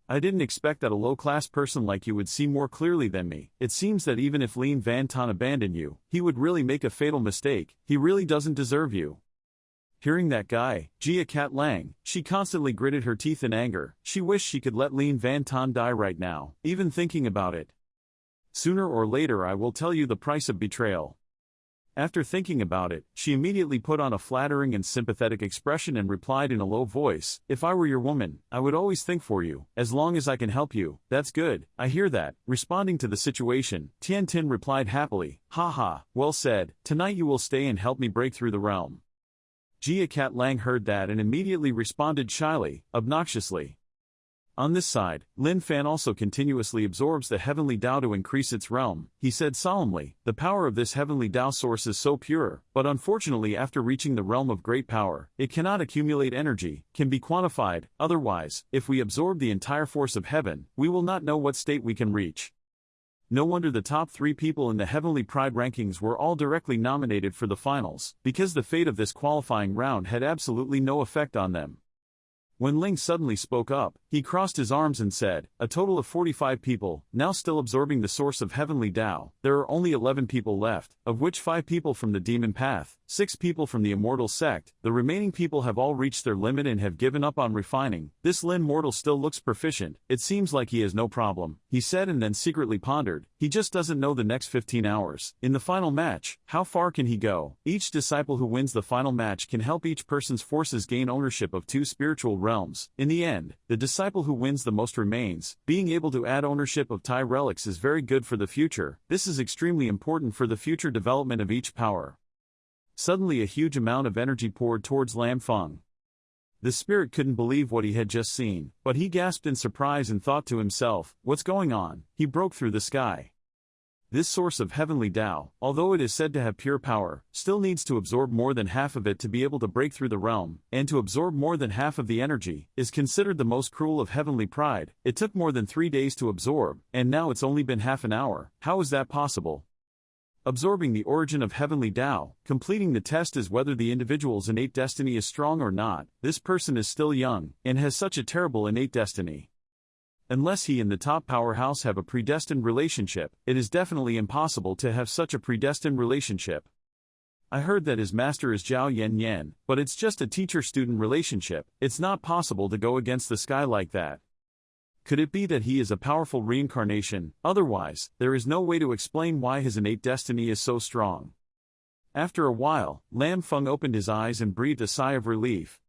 I didn't expect that a low-class person like you would see more clearly than me. It seems that even if Lin Van Tan abandoned you, he would really make a fatal mistake. He really doesn't deserve you." Hearing that guy, Jia Cat Lang, she constantly gritted her teeth in anger. She wished she could let Lin Van Tan die right now, even thinking about it. "Sooner or later I will tell you the price of betrayal." After thinking about it, she immediately put on a flattering and sympathetic expression and replied in a low voice, "If I were your woman, I would always think for you, as long as I can help you." "That's good, I hear that." Responding to the situation, Tian Tin replied happily, "Haha, well said, tonight you will stay and help me break through the realm." Jia Cat Lang heard that and immediately responded shyly, obnoxiously. On this side, Lin Fan also continuously absorbs the heavenly Tao to increase its realm. He said solemnly, "The power of this heavenly Tao source is so pure, but unfortunately after reaching the realm of great power, it cannot accumulate energy, can be quantified, otherwise, if we absorb the entire force of heaven, we will not know what state we can reach." No wonder the top 3 people in the Heavenly Pride rankings were all directly nominated for the finals, because the fate of this qualifying round had absolutely no effect on them. When Ling suddenly spoke up, he crossed his arms and said, "A total of 45 people, now still absorbing the source of heavenly Tao. There are only 11 people left, of which 5 people from the demon path, 6 people from the immortal sect. The remaining people have all reached their limit and have given up on refining. This Lin mortal still looks proficient, it seems like he has no problem," he said, and then secretly pondered, "He just doesn't know the next 15 hours. In the final match, how far can he go?" Each disciple who wins the final match can help each person's forces gain ownership of 2 spiritual realms. In the end, the disciple who wins the most remains. Being able to add ownership of Tai relics is very good for the future. This is extremely important for the future development of each power. Suddenly a huge amount of energy poured towards Lam Feng. The spirit couldn't believe what he had just seen, but he gasped in surprise and thought to himself, "What's going on?" He broke through the sky. This source of heavenly Tao, although it is said to have pure power, still needs to absorb more than half of it to be able to break through the realm, and to absorb more than half of the energy is considered the most cruel of heavenly pride. It took more than 3 days to absorb, and now it's only been half an hour. How is that possible? Absorbing the origin of heavenly Tao, completing the test is whether the individual's innate destiny is strong or not. This person is still young, and has such a terrible innate destiny. Unless he and the top powerhouse have a predestined relationship, it is definitely impossible to have such a predestined relationship. I heard that his master is Zhao Yan Yan, but it's just a teacher-student relationship. It's not possible to go against the sky like that. Could it be that he is a powerful reincarnation? Otherwise, there is no way to explain why his innate destiny is so strong. After a while, Lam Feng opened his eyes and breathed a sigh of relief.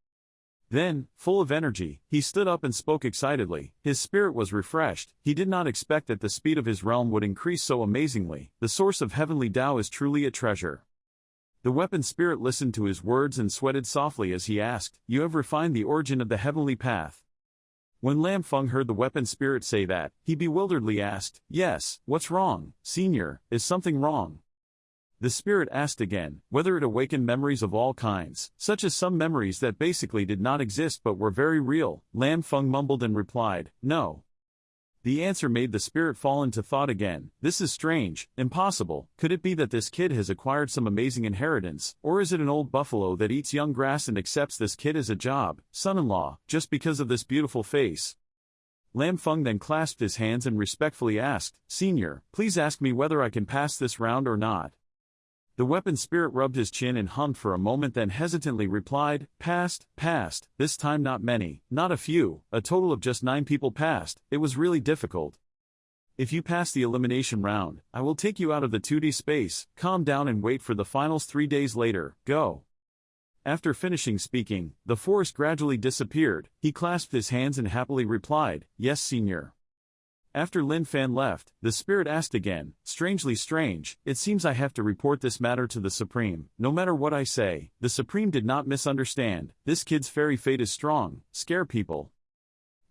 Then, full of energy, he stood up and spoke excitedly. His spirit was refreshed. He did not expect that the speed of his realm would increase so amazingly. The source of heavenly Tao is truly a treasure. The weapon spirit listened to his words and sweated softly as he asked, "You have refined the origin of the heavenly path?" When Lam Feng heard the weapon spirit say that, he bewilderedly asked, "Yes, what's wrong, senior? Is something wrong?" The spirit asked again, whether it awakened memories of all kinds, such as some memories that basically did not exist but were very real. Lam Feng mumbled and replied, "No." The answer made the spirit fall into thought again. This is strange, impossible. Could it be that this kid has acquired some amazing inheritance, or is it an old buffalo that eats young grass and accepts this kid as a job, son-in-law, just because of this beautiful face? Lam Feng then clasped his hands and respectfully asked, "Senior, please ask me whether I can pass this round or not." The weapon spirit rubbed his chin and hummed for a moment, then hesitantly replied, "Passed, passed, this time not many, not a few, a total of just 9 people passed. It was really difficult. If you pass the elimination round, I will take you out of the 2D space. Calm down and wait for the finals 3 days later, go." After finishing speaking, the forest gradually disappeared. He clasped his hands and happily replied, "Yes, senior." After Lin Fan left, the spirit asked again, "Strangely strange, it seems I have to report this matter to the Supreme. No matter what I say, the Supreme did not misunderstand. This kid's fairy fate is strong, scare people."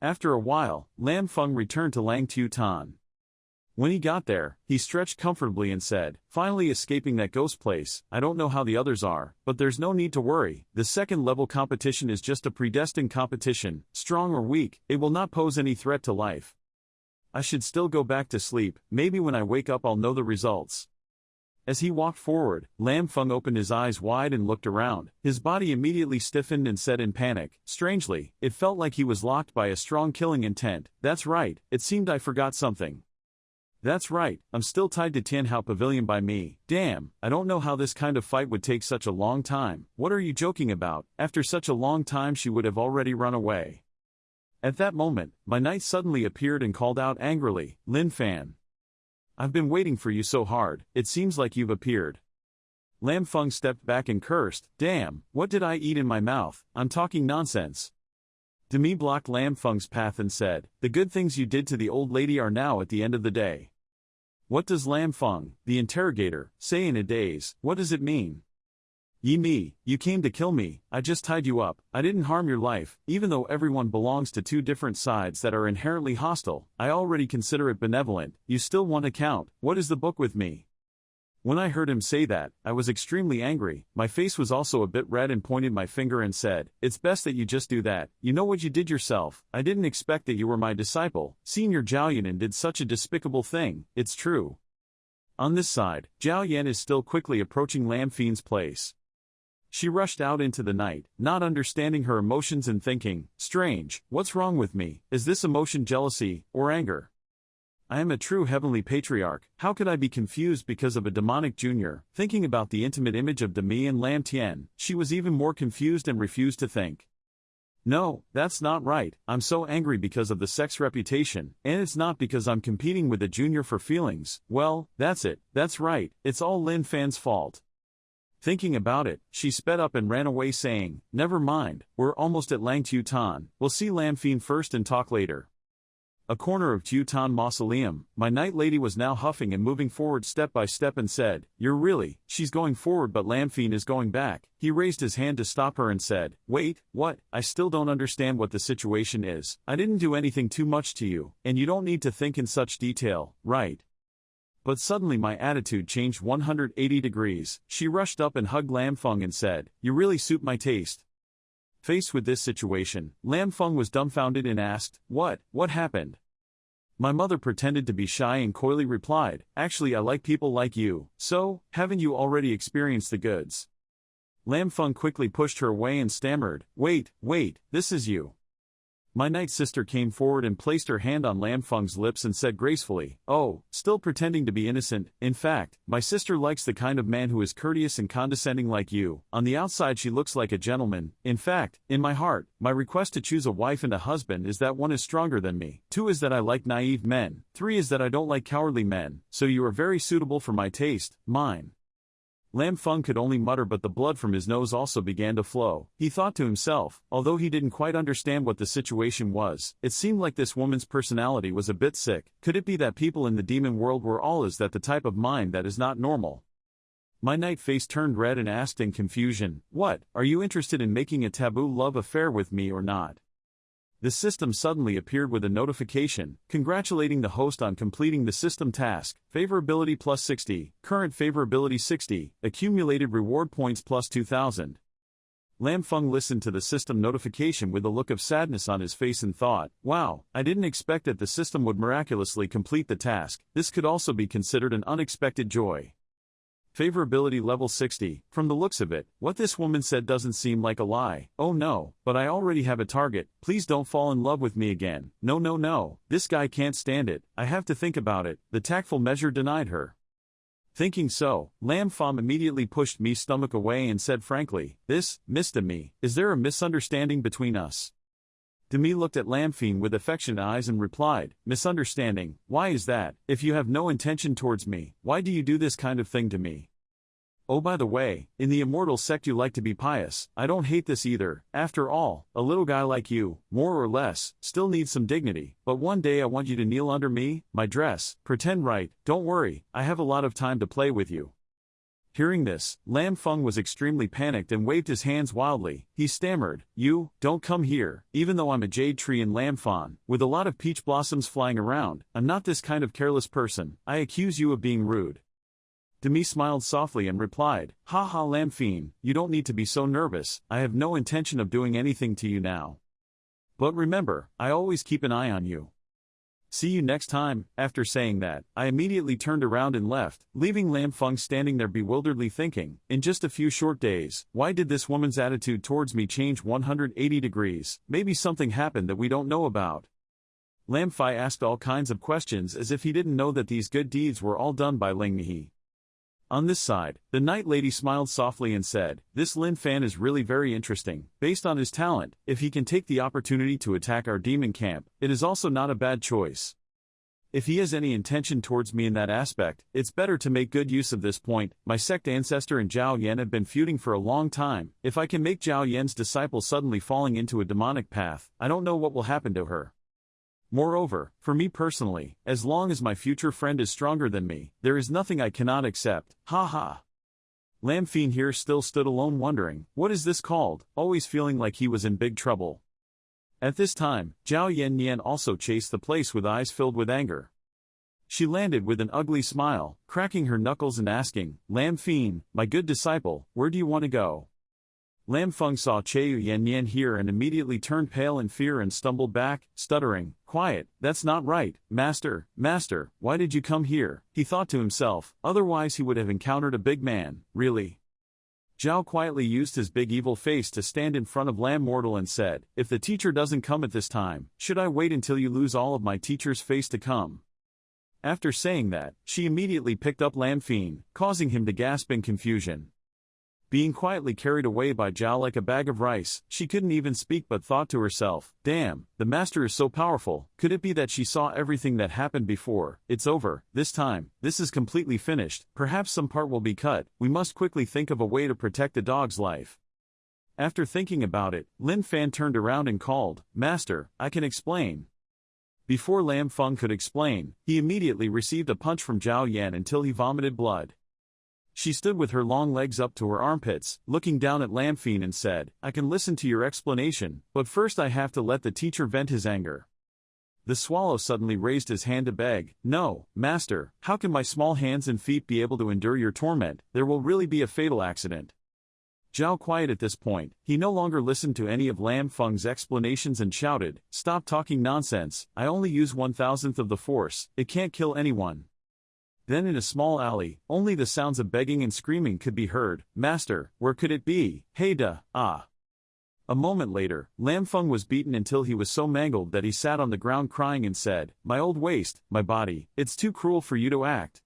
After a while, Lam Feng returned to Lang Tuton. When he got there, he stretched comfortably and said, "Finally escaping that ghost place. I don't know how the others are, but there's no need to worry. The second level competition is just a predestined competition, strong or weak, it will not pose any threat to life. I should still go back to sleep, maybe when I wake up I'll know the results." As he walked forward, Lam Feng opened his eyes wide and looked around. His body immediately stiffened and said in panic, "Strangely, it felt like he was locked by a strong killing intent. That's right, it seemed I forgot something. That's right, I'm still tied to Tianhao Pavilion by me. Damn, I don't know how this kind of fight would take such a long time. What are you joking about? After such a long time she would have already run away." At that moment, my knight suddenly appeared and called out angrily, "Lin Fan! I've been waiting for you so hard, it seems like you've appeared." Lam Feng stepped back and cursed, "Damn, what did I eat in my mouth? I'm talking nonsense." Demi blocked Lam Feng's path and said, "The good things you did to the old lady are now at the end of the day." "What does Lam Feng, the interrogator, say in a daze? What does it mean?" "Yi me, you came to kill me, I just tied you up, I didn't harm your life, even though everyone belongs to two different sides that are inherently hostile, I already consider it benevolent, you still want to count, what is the book with me?" When I heard him say that, I was extremely angry, my face was also a bit red and pointed my finger and said, "It's best that you just do that, you know what you did yourself, I didn't expect that you were my disciple, Senior Zhao Yan did such a despicable thing, it's true." On this side, Zhao Yan is still quickly approaching Lam Feng's place. She rushed out into the night, not understanding her emotions and thinking, "Strange, what's wrong with me, is this emotion jealousy, or anger? I am a true heavenly patriarch, how could I be confused because of a demonic junior?" Thinking about the intimate image of Demi and Lam Tian, she was even more confused and refused to think. "No, that's not right, I'm so angry because of the Sect's reputation, and it's not because I'm competing with a junior for feelings, well, that's it, that's right, it's all Lin Fan's fault." Thinking about it, she sped up and ran away saying, "Never mind, we're almost at Lang Tuton, we'll see Lam Feng first and talk later." A corner of Tuton Mausoleum, my night lady was now huffing and moving forward step by step and said, she's going forward but Lam Feng is going back." He raised his hand to stop her and said, "Wait, what? I still don't understand what the situation is, I didn't do anything too much to you, and you don't need to think in such detail, right?" But suddenly my attitude changed 180 degrees, she rushed up and hugged Lam Feng and said, "You really suit my taste." Faced with this situation, Lam Feng was dumbfounded and asked, What happened?" My mother pretended to be shy and coyly replied, "Actually I like people like you, so, haven't you already experienced the goods?" Lam Feng quickly pushed her away and stammered, Wait, this is you." My night sister came forward and placed her hand on Lam Feng's lips and said gracefully, "Oh, still pretending to be innocent, in fact, my sister likes the kind of man who is courteous and condescending like you, on the outside she looks like a gentleman, in fact, in my heart, my request to choose a wife and a husband is that 1 is stronger than me, 2 is that I like naive men, 3 is that I don't like cowardly men, so you are very suitable for my taste, mine." Lam Feng could only mutter, but the blood from his nose also began to flow. He thought to himself, although he didn't quite understand what the situation was, it seemed like this woman's personality was a bit sick. Could it be that people in the demon world were all is that the type of mind that is not normal? My night face turned red and asked in confusion, "What, are you interested in making a taboo love affair with me or not?" The system suddenly appeared with a notification, congratulating the host on completing the system task, favorability plus 60, current favorability 60, accumulated reward points plus 2000. Lam Feng listened to the system notification with a look of sadness on his face and thought, "Wow, I didn't expect that the system would miraculously complete the task, this could also be considered an unexpected joy." Favorability level 60, from the looks of it, what this woman said doesn't seem like a lie. "Oh no, but I already have a target, please don't fall in love with me again, no, this guy can't stand it, I have to think about it," the tactful measure denied her. Thinking so, Lam Feng immediately pushed Mi's stomach away and said frankly, Miss Demi, is there a misunderstanding between us?" Demi looked at Lam Feng with affectionate eyes and replied, "Misunderstanding, why is that? If you have no intention towards me, why do you do this kind of thing to me? Oh by the way, in the immortal sect you like to be pious, I don't hate this either, after all, a little guy like you, more or less, still needs some dignity, but one day I want you to kneel under me, my dress, pretend right, don't worry, I have a lot of time to play with you." Hearing this, Lam Feng was extremely panicked and waved his hands wildly. He stammered, "You, don't come here, even though I'm a jade tree in Lam Feng, with a lot of peach blossoms flying around, I'm not this kind of careless person, I accuse you of being rude." Demi smiled softly and replied, "Ha ha Lam Feng, you don't need to be so nervous, I have no intention of doing anything to you now. But remember, I always keep an eye on you. See you next time." After saying that, I immediately turned around and left, leaving Lam Feng standing there bewilderedly thinking, in just a few short days, why did this woman's attitude towards me change 180 degrees, maybe something happened that we don't know about. Lam Fei asked all kinds of questions as if he didn't know that these good deeds were all done by Ling Mihi. On this side, the night lady smiled softly and said, "This Lin Fan is really very interesting, based on his talent, if he can take the opportunity to attack our demon camp, it is also not a bad choice." If he has any intention towards me in that aspect, it's better to make good use of this point. My sect ancestor and Zhao Yan have been feuding for a long time. If I can make Zhao Yan's disciple suddenly falling into a demonic path, I don't know what will happen to her. Moreover, for me personally, as long as my future friend is stronger than me, there is nothing I cannot accept. Ha ha. Lam Fian here still stood alone wondering, what is this called, always feeling like he was in big trouble. At this time, Zhao Yan also chased the place with eyes filled with anger. She landed with an ugly smile, cracking her knuckles and asking, Lam Fian, my good disciple, where do you want to go? Lam Feng saw Cheyu Yan here and immediately turned pale in fear and stumbled back, stuttering, Quiet, that's not right, master, why did you come here? He thought to himself, otherwise he would have encountered a big man, really. Zhao quietly used his big evil face to stand in front of Lam Mortal and said, If the teacher doesn't come at this time, should I wait until you lose all of my teacher's face to come? After saying that, she immediately picked up Lam Fian, causing him to gasp in confusion. Being quietly carried away by Zhao like a bag of rice, she couldn't even speak but thought to herself, Damn, the master is so powerful. Could it be that she saw everything that happened before? It's over, this time, this is completely finished, perhaps some part will be cut, we must quickly think of a way to protect the dog's life. After thinking about it, Lin Fan turned around and called, Master, I can explain. Before Lam Feng could explain, he immediately received a punch from Zhao Yan until he vomited blood. She stood with her long legs up to her armpits, looking down at Lam Fian and said, I can listen to your explanation, but first I have to let the teacher vent his anger. The swallow suddenly raised his hand to beg, No, master, how can my small hands and feet be able to endure your torment? There will really be a fatal accident. Zhao quiet at this point, he no longer listened to any of Lam Feng's explanations and shouted, Stop talking nonsense, I only use 1/1000th of the force, it can't kill anyone. Then in a small alley, only the sounds of begging and screaming could be heard. Master, where could it be? Hey da, ah. A moment later, Lam Feng was beaten until he was so mangled that he sat on the ground crying and said, My old waist, my body, it's too cruel for you to act.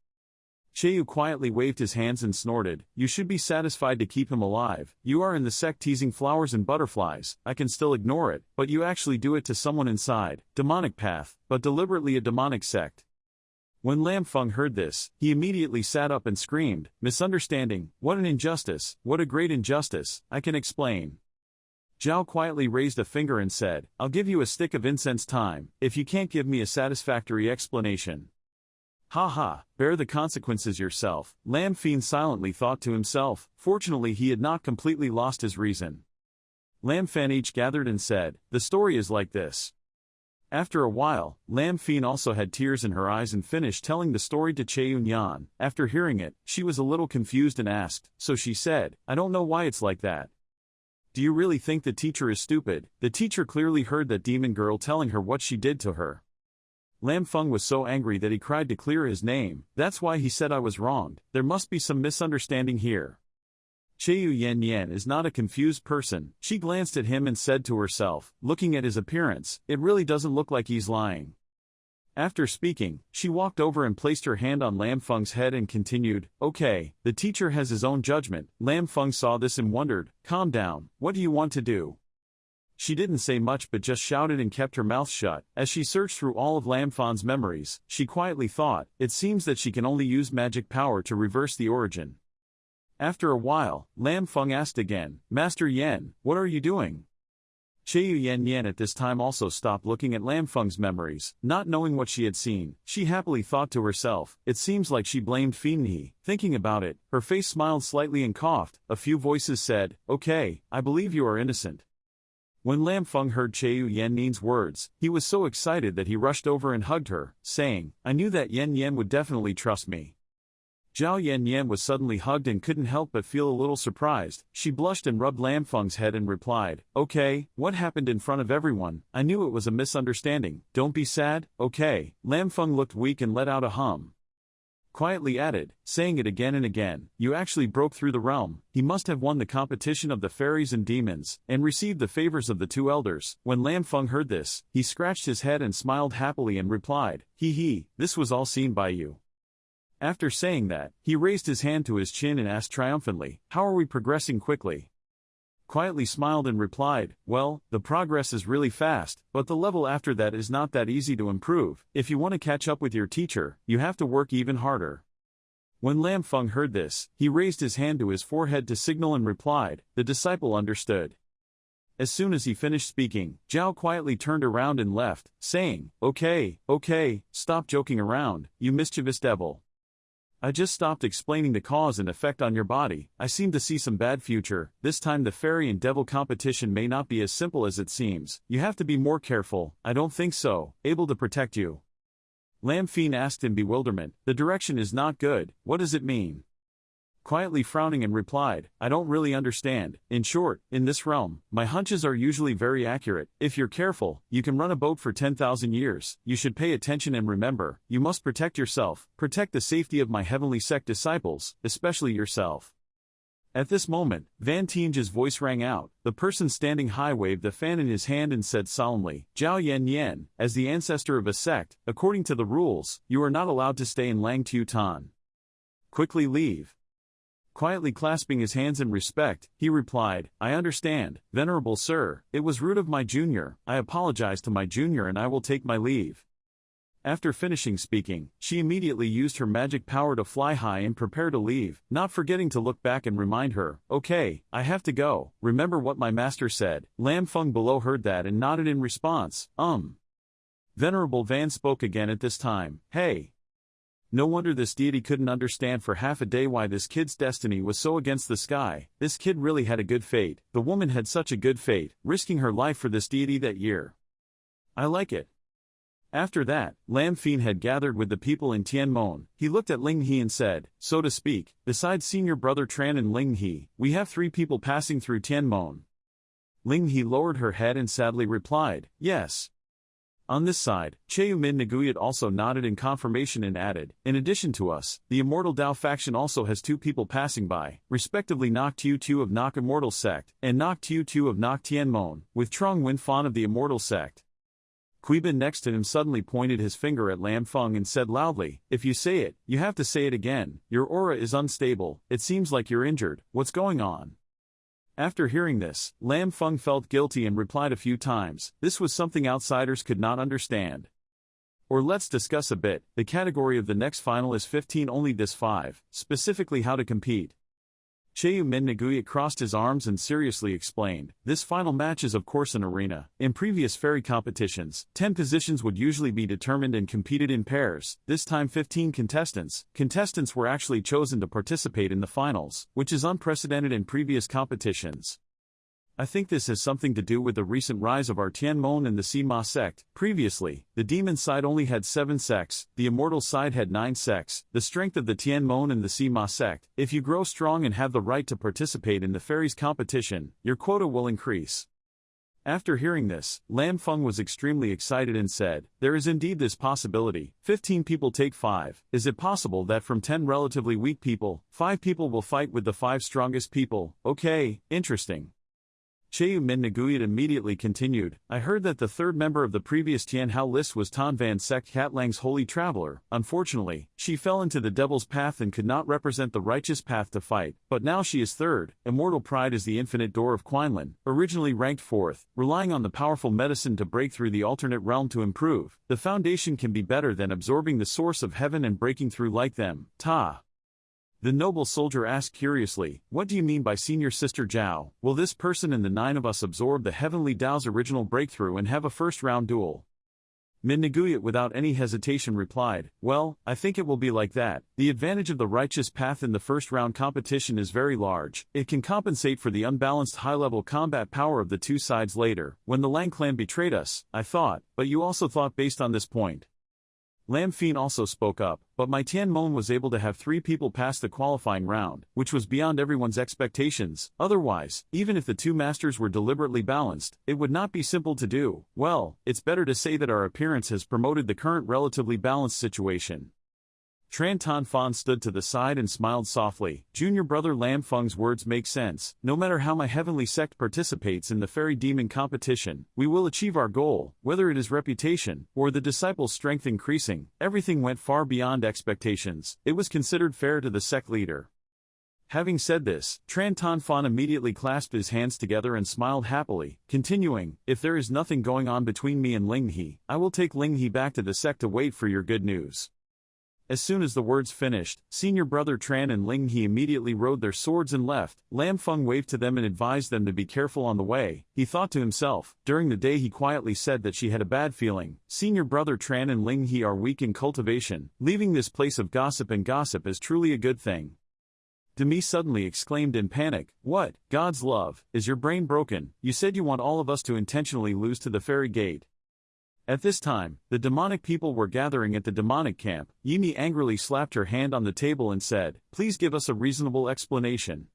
Cheyu quietly waved his hands and snorted, You should be satisfied to keep him alive. You are in the sect teasing flowers and butterflies, I can still ignore it, but you actually do it to someone inside. Demonic path, but deliberately a demonic sect. When Lam Feng heard this, he immediately sat up and screamed, Misunderstanding, what an injustice, what a great injustice, I can explain. Zhao quietly raised a finger and said, I'll give you a stick of incense time, if you can't give me a satisfactory explanation. Ha ha, bear the consequences yourself, Lam Fian silently thought to himself. Fortunately he had not completely lost his reason. Lam Fan each gathered and said, The story is like this. After a while, Lam Fian also had tears in her eyes and finished telling the story to Cheyu Yan. After hearing it, she was a little confused and asked, So she said, I don't know why it's like that. Do you really think the teacher is stupid? The teacher clearly heard that demon girl telling her what she did to her. Lam Feng was so angry that he cried to clear his name. That's why he said I was wronged. There must be some misunderstanding here. Cheyu Yan is not a confused person. She glanced at him and said to herself, looking at his appearance, it really doesn't look like he's lying. After speaking, she walked over and placed her hand on Lam Feng's head and continued, Okay, the teacher has his own judgment. Lam Feng saw this and wondered, Calm down, what do you want to do? She didn't say much but just shouted and kept her mouth shut. As she searched through all of Lam Feng's memories, she quietly thought, it seems that she can only use magic power to reverse the origin. After a while, Lam Feng asked again, Master Yan, what are you doing? Cheyu Yan at this time also stopped looking at Lam Feng's memories, not knowing what she had seen. She happily thought to herself, it seems like she blamed Fianhe. Thinking about it, her face smiled slightly and coughed. A few voices said, Okay, I believe you are innocent. When Lam Feng heard Cheyu Yan's words, he was so excited that he rushed over and hugged her, saying, I knew that Yan would definitely trust me. Zhao Yan was suddenly hugged and couldn't help but feel a little surprised. She blushed and rubbed Lam Feng's head and replied, Okay, what happened in front of everyone? I knew it was a misunderstanding. Don't be sad, okay? Lam Feng looked weak and let out a hum. Quietly added, saying it again and again, You actually broke through the realm. He must have won the competition of the fairies and demons, and received the favors of the two elders. When Lam Feng heard this, he scratched his head and smiled happily and replied, This was all seen by you. After saying that, he raised his hand to his chin and asked triumphantly, How are we progressing quickly? quietly smiled and replied, well, the progress is really fast, but the level after that is not that easy to improve. If you want to catch up with your teacher, you have to work even harder. When Lam Feng heard this, he raised his hand to his forehead to signal and replied. The disciple understood. As soon as he finished speaking, Zhao quietly turned around and left, saying, okay, stop joking around, you mischievous devil. I just stopped explaining the cause and effect on your body. I seem to see some bad future. This time the fairy and devil competition may not be as simple as it seems. You have to be more careful. I don't think so. Able to protect you. Lam Feng asked in bewilderment. The direction is not good. What does it mean? Quietly frowning and replied, I don't really understand. In short, in this realm, my hunches are usually very accurate. If you're careful, you can run a boat for 10,000 years. You should pay attention and remember, you must protect yourself, protect the safety of my heavenly sect disciples, especially yourself. At this moment, Van Tienge's voice rang out. The person standing high waved a fan in his hand and said solemnly, Zhao Yan, as the ancestor of a sect, according to the rules, you are not allowed to stay in Lang Tuton. Quickly leave. Quietly clasping his hands in respect, he replied, I understand, venerable sir, it was rude of my junior, I apologize to my junior and I will take my leave. After finishing speaking, she immediately used her magic power to fly high and prepare to leave, not forgetting to look back and remind her, okay, I have to go, remember what my master said. Lam Feng below heard that and nodded in response, Venerable Van spoke again at this time, hey. No wonder this deity couldn't understand for half a day why this kid's destiny was so against the sky. This kid really had a good fate. The woman had such a good fate, risking her life for this deity that year. I like it. After that, Lam Feng had gathered with the people in Tianmon. He looked at Ling He and said, so to speak, besides senior brother Tran and Ling He, we have 3 people passing through Tianmon. Ling He lowered her head and sadly replied, yes. On this side, Cheu Min Naguyat also nodded in confirmation and added, in addition to us, the Immortal Dao faction also has 2 people passing by, respectively Nok Tiu Tu of Nok Immortal Sect, and Nok Tiu Tu of Nok Tianmon, with Trong Win Fan of the Immortal Sect. Kuibin next to him suddenly pointed his finger at Lam Feng and said loudly, if you say it, you have to say it again, your aura is unstable, it seems like you're injured, what's going on? After hearing this, Lam Feng felt guilty and replied a few times, this was something outsiders could not understand. Or let's discuss a bit, the category of the next final is 15 only this 5, specifically how to compete. Cheu Min Naguyat crossed his arms and seriously explained, this final match is of course an arena. In previous fairy competitions, 10 positions would usually be determined and competed in pairs, this time 15 contestants. Contestants were actually chosen to participate in the finals, which is unprecedented in previous competitions. I think this has something to do with the recent rise of our Tianmon and the Sima sect. Previously, the demon side only had 7 sects, the immortal side had 9 sects. The strength of the Tianmon and the Sima sect, if you grow strong and have the right to participate in the fairies competition, your quota will increase. After hearing this, Lam Feng was extremely excited and said, there is indeed this possibility, 15 people take 5, is it possible that from 10 relatively weak people, 5 people will fight with the 5 strongest people? Okay, interesting. Cheu Min Naguyat immediately continued, I heard that the 3rd member of the previous Tianhao list was Tan Van Sect Catlang's holy traveler. Unfortunately, she fell into the devil's path and could not represent the righteous path to fight, but now she is 3rd. Immortal Pride is the infinite door of Quinlan, originally ranked 4th, relying on the powerful medicine to break through the alternate realm to improve. The foundation can be better than absorbing the source of heaven and breaking through like them. Ta. The noble soldier asked curiously, what do you mean by senior sister Zhao? Will this person and the 9 of us absorb the heavenly Dao's original breakthrough and have a first-round duel? Min Naguyat without any hesitation replied, well, I think it will be like that. The advantage of the righteous path in the first-round competition is very large. It can compensate for the unbalanced high-level combat power of the 2 sides later. When the Lang clan betrayed us, I thought, but you also thought based on this point. Lam Feng also spoke up, but my Tianmon was able to have 3 people pass the qualifying round, which was beyond everyone's expectations. Otherwise, even if the 2 masters were deliberately balanced, it would not be simple to do. Well, it's better to say that our appearance has promoted the current relatively balanced situation. Tran Tan Fan stood to the side and smiled softly. Junior brother Lam Feng's words make sense. No matter how my heavenly sect participates in the fairy demon competition, we will achieve our goal, whether it is reputation, or the disciples' strength increasing. Everything went far beyond expectations. It was considered fair to the sect leader. Having said this, Tran Tan Fan immediately clasped his hands together and smiled happily, continuing, if there is nothing going on between me and Ling He, I will take Ling He back to the sect to wait for your good news. As soon as the words finished, senior brother Tran and Ling He immediately rode their swords and left. Lam Feng waved to them and advised them to be careful on the way. He thought to himself, during the day he quietly said that she had a bad feeling. Senior brother Tran and Ling He are weak in cultivation. Leaving this place of gossip and gossip is truly a good thing. Demi suddenly exclaimed in panic, what, God's love, is your brain broken? You said you want all of us to intentionally lose to the fairy gate. At this time, the demonic people were gathering at the demonic camp. Yimi angrily slapped her hand on the table and said, please give us a reasonable explanation.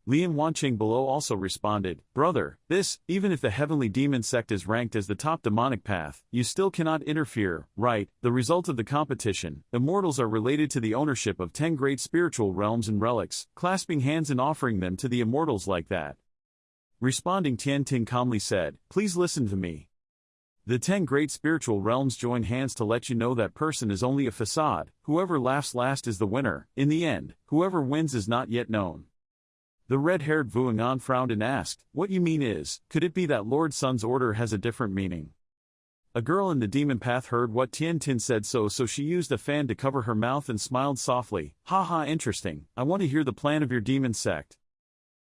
Lian Wanqing below also responded, brother, even if the heavenly demon sect is ranked as the top demonic path, you still cannot interfere, right? The result of the competition, immortals are related to the ownership of 10 great spiritual realms and relics, clasping hands and offering them to the immortals like that. Responding, Tian Ting calmly said, please listen to me. The 10 great spiritual realms join hands to let you know that person is only a facade. Whoever laughs last is the winner. In the end, whoever wins is not yet known. The red-haired Vuongan frowned and asked, what you mean is, could it be that Lord Sun's order has a different meaning? A girl in the demon path heard what Tian Tin said so she used a fan to cover her mouth and smiled softly. Haha, interesting, I want to hear the plan of your demon sect.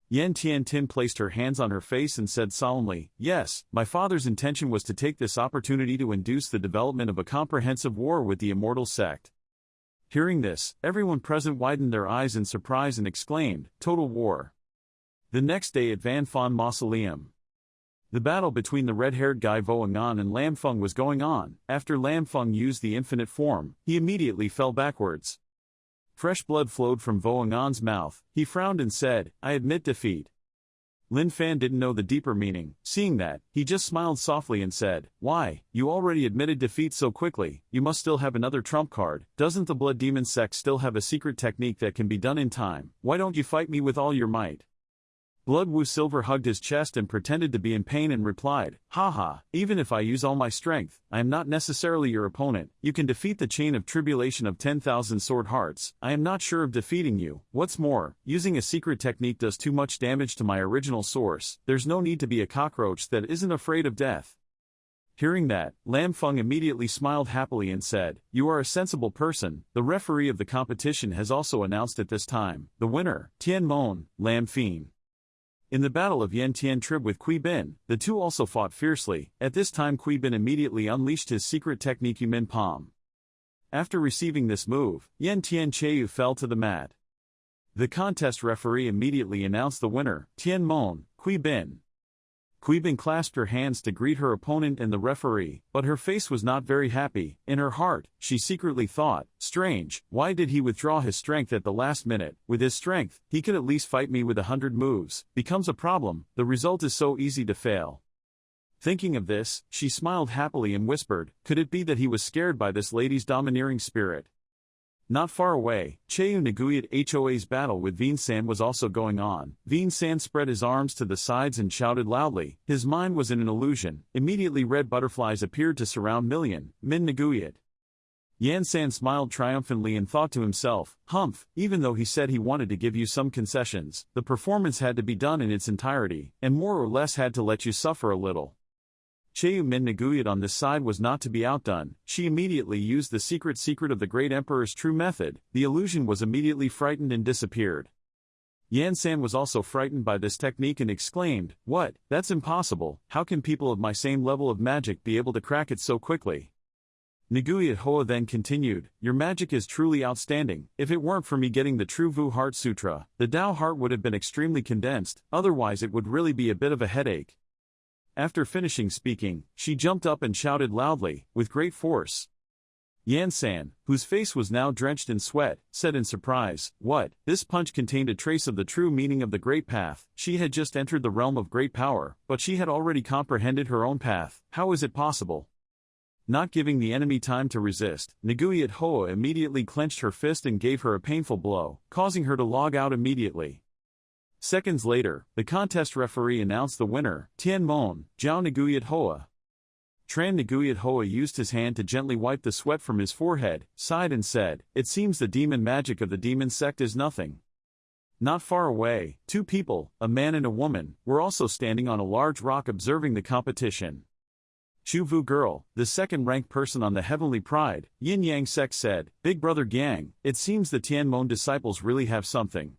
Yan Tian Tin placed her hands on her face and said solemnly, yes, my father's intention was to take this opportunity to induce the development of a comprehensive war with the immortal sect. Hearing this, everyone present widened their eyes in surprise and exclaimed, total war. The next day at Van Fan Mausoleum, the battle between the red-haired guy Vuongan and Lam Feng was going on. After Lam Feng used the infinite form, he immediately fell backwards. Fresh blood flowed from Vuongan's mouth. He frowned and said, I admit defeat. Lin Fan didn't know the deeper meaning. Seeing that, he just smiled softly and said, why, you already admitted defeat so quickly, you must still have another trump card. Doesn't the Blood Demon sect still have a secret technique that can be done in time? Why don't you fight me with all your might? Blood Wu Silver hugged his chest and pretended to be in pain and replied, haha, even if I use all my strength, I am not necessarily your opponent. You can defeat the chain of tribulation of 10,000 sword hearts. I am not sure of defeating you. What's more, using a secret technique does too much damage to my original source. There's no need to be a cockroach that isn't afraid of death. Hearing that, Lam Feng immediately smiled happily and said, you are a sensible person. The referee of the competition has also announced at this time, the winner, Tian Mon, Lam Fian. In the battle of Yen Tian Trib with Kui Bin, the two also fought fiercely. At this time Kui Bin immediately unleashed his secret technique Yumin Palm. After receiving this move, Yen Tian Cheu fell to the mat. The contest referee immediately announced the winner, Tian Mon, Kui Bin. Kui Bin clasped her hands to greet her opponent and the referee, but her face was not very happy. In her heart, she secretly thought, strange, why did he withdraw his strength at the last minute? With his strength, he could at least fight me with 100 moves. Becomes a problem, the result is so easy to fail. Thinking of this, she smiled happily and whispered, could it be that he was scared by this lady's domineering spirit? Not far away, Cheu Naguyat Hoa's battle with Vien San was also going on. Vien San spread his arms to the sides and shouted loudly. His mind was in an illusion. Immediately red butterflies appeared to surround Min Naguyat. Yan San smiled triumphantly and thought to himself, humph, even though he said he wanted to give you some concessions, the performance had to be done in its entirety, and more or less had to let you suffer a little. Cheu Min Naguyat on this side was not to be outdone. She immediately used the secret of the great emperor's true method. The illusion was immediately frightened and disappeared. Yan San was also frightened by this technique and exclaimed, what, that's impossible, how can people of my same level of magic be able to crack it so quickly? Naguyat Hoa then continued, your magic is truly outstanding. If it weren't for me getting the true Vu Heart Sutra, the Tao Heart would have been extremely condensed, otherwise it would really be a bit of a headache. After finishing speaking, she jumped up and shouted loudly, with great force. Yan San, whose face was now drenched in sweat, said in surprise, what? This punch contained a trace of the true meaning of the great path. She had just entered the realm of great power, but she had already comprehended her own path. How is it possible? Not giving the enemy time to resist, Naguyat Hoa immediately clenched her fist and gave her a painful blow, causing her to log out immediately. Seconds later, the contest referee announced the winner, Tian Mon, Zhao Naguyat Hoa. Tran Naguyat Hoa used his hand to gently wipe the sweat from his forehead, sighed and said, it seems the demon magic of the demon sect is nothing. Not far away, two people, a man and a woman, were also standing on a large rock observing the competition. Chu-Vu girl, the second-ranked person on the Heavenly Pride, Yin-Yang Sect said, Big Brother Gang, it seems the Tianmon disciples really have something.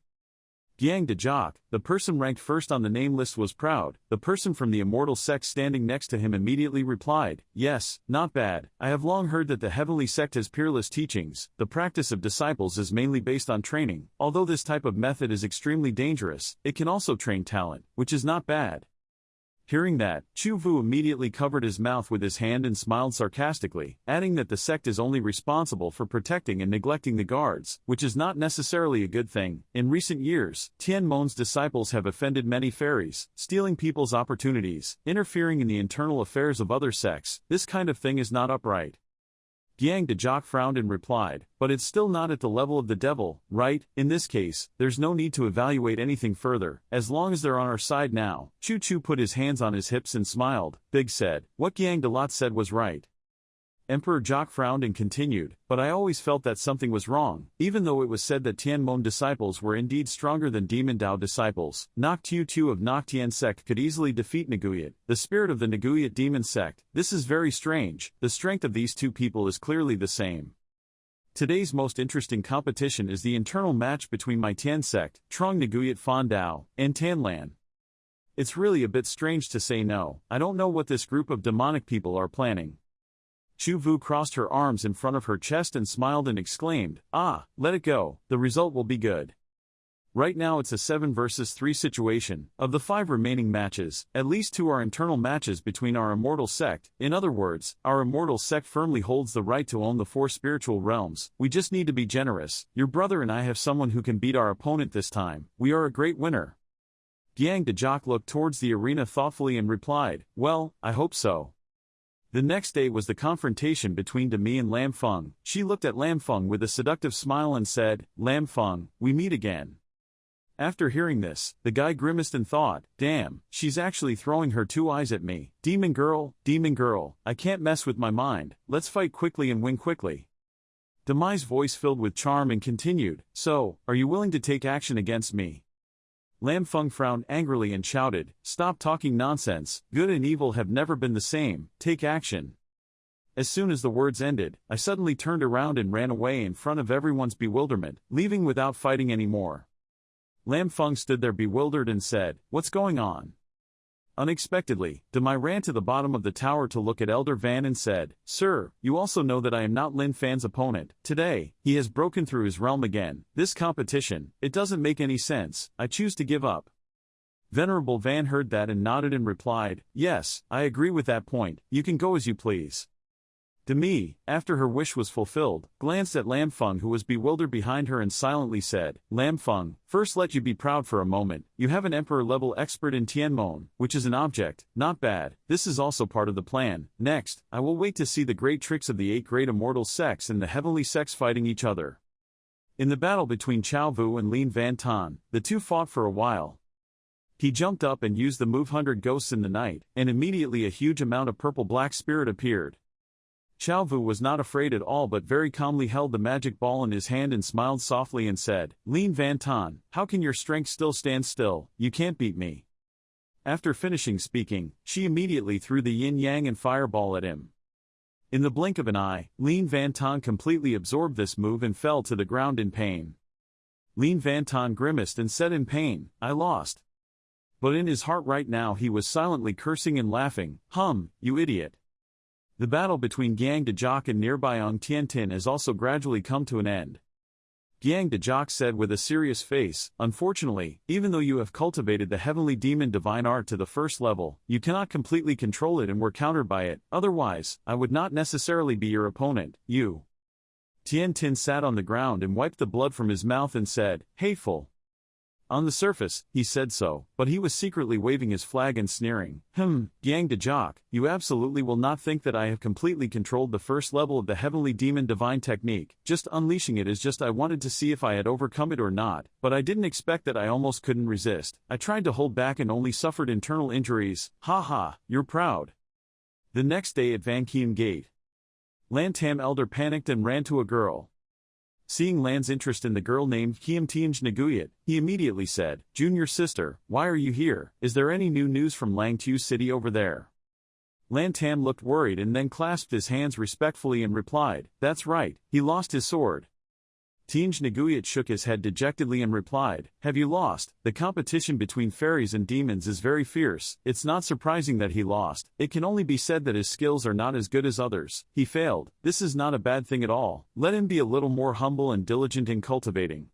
Yang Dejok, the person ranked first on the name list was proud. The person from the immortal sect standing next to him immediately replied, Yes, not bad. I have long heard that the Heavenly Sect has peerless teachings. The practice of disciples is mainly based on training. Although this type of method is extremely dangerous, it can also train talent, which is not bad. Hearing that, Chu-Vu immediately covered his mouth with his hand and smiled sarcastically, adding that the sect is only responsible for protecting and neglecting the guards, which is not necessarily a good thing. In recent years, Tianmon's disciples have offended many fairies, stealing people's opportunities, interfering in the internal affairs of other sects. This kind of thing is not upright. Yang Dejok frowned and replied, But it's still not at the level of the devil, right? In this case, there's no need to evaluate anything further, as long as they're on our side now. Chu-Chu put his hands on his hips and smiled. Big said, What Yang Delot said was right. Emperor Jok frowned and continued, But I always felt that something was wrong, even though it was said that Tianmon disciples were indeed stronger than Demon Dao disciples. Nok Tu of Nok Tien sect could easily defeat Naguyat, the spirit of the Naguyat demon sect. This is very strange. The strength of these two people is clearly the same. Today's most interesting competition is the internal match between my Tian sect, Trong Naguyat Fan Dao, and Tanlan. It's really a bit strange to say no. I don't know what this group of demonic people are planning. Chu-Vu crossed her arms in front of her chest and smiled and exclaimed, Ah, let it go, the result will be good. Right now it's a 7 versus 3 situation. Of the 5 remaining matches, at least 2 are internal matches between our immortal sect. In other words, our immortal sect firmly holds the right to own the 4 spiritual realms. We just need to be generous. Your brother and I have someone who can beat our opponent this time. We are a great winner. Yang Dejok looked towards the arena thoughtfully and replied, Well, I hope so. The next day was the confrontation between Demi and Lam Feng. She looked at Lam Feng with a seductive smile and said, Lam Feng, we meet again. After hearing this, the guy grimaced and thought, Damn, she's actually throwing her 2 eyes at me. Demon girl, I can't mess with my mind. Let's fight quickly and win quickly. Demi's voice filled with charm and continued, So, are you willing to take action against me? Lam Feng frowned angrily and shouted, Stop talking nonsense, good and evil have never been the same, take action. As soon as the words ended, I suddenly turned around and ran away in front of everyone's bewilderment, leaving without fighting anymore. Lam Feng stood there bewildered and said, What's going on? Unexpectedly, Demi ran to the bottom of the tower to look at Elder Van and said, Sir, you also know that I am not Lin Fan's opponent. Today, he has broken through his realm again. This competition, it doesn't make any sense. I choose to give up. Venerable Van heard that and nodded and replied, Yes, I agree with that point. You can go as you please. Demi, after her wish was fulfilled, glanced at Lam Feng who was bewildered behind her and silently said, Lam Feng, first let you be proud for a moment. You have an emperor-level expert in Tianmon, which is an object, not bad. This is also part of the plan. Next, I will wait to see the great tricks of the 8 great immortal sects and the heavenly sects fighting each other. In the battle between Chao Vu and Lin Van Tan, the two fought for a while. He jumped up and used the move 100 Ghosts in the Night, and immediately a huge amount of purple-black spirit appeared. Chao Vu was not afraid at all but very calmly held the magic ball in his hand and smiled softly and said, Lin Van Tan, how can your strength still stand still? You can't beat me. After finishing speaking, she immediately threw the yin-yang and fireball at him. In the blink of an eye, Lin Van Tan completely absorbed this move and fell to the ground in pain. Lin Van Tan grimaced and said in pain, I lost. But in his heart right now he was silently cursing and laughing, you idiot. The battle between Yang Dejok and nearby Ong Tiantin has also gradually come to an end. Yang Dejok said with a serious face, Unfortunately, even though you have cultivated the heavenly demon divine art to the 1st level, you cannot completely control it and were countered by it, otherwise, I would not necessarily be your opponent, you. Tiantin sat on the ground and wiped the blood from his mouth and said, Hateful. On the surface, he said so, but he was secretly waving his flag and sneering. Yang Dejok, you absolutely will not think that I have completely controlled the 1st level of the heavenly demon divine technique. Just unleashing it is just I wanted to see if I had overcome it or not, but I didn't expect that I almost couldn't resist. I tried to hold back and only suffered internal injuries. You're proud. The next day at Van Kien Gate, Lan Tam Elder panicked and ran to a girl. Seeing Lan's interest in the girl named Kiamtianj Naguyat, he immediately said, "Junior sister, why are you here? Is there any new news from Langtu City over there?" Lan Tam looked worried and then clasped his hands respectfully and replied, "That's right, he lost his sword." Tianj Naguyat shook his head dejectedly and replied, "Have you lost? The competition between fairies and demons is very fierce. It's not surprising that he lost. It can only be said that his skills are not as good as others. He failed. This is not a bad thing at all. Let him be a little more humble and diligent in cultivating."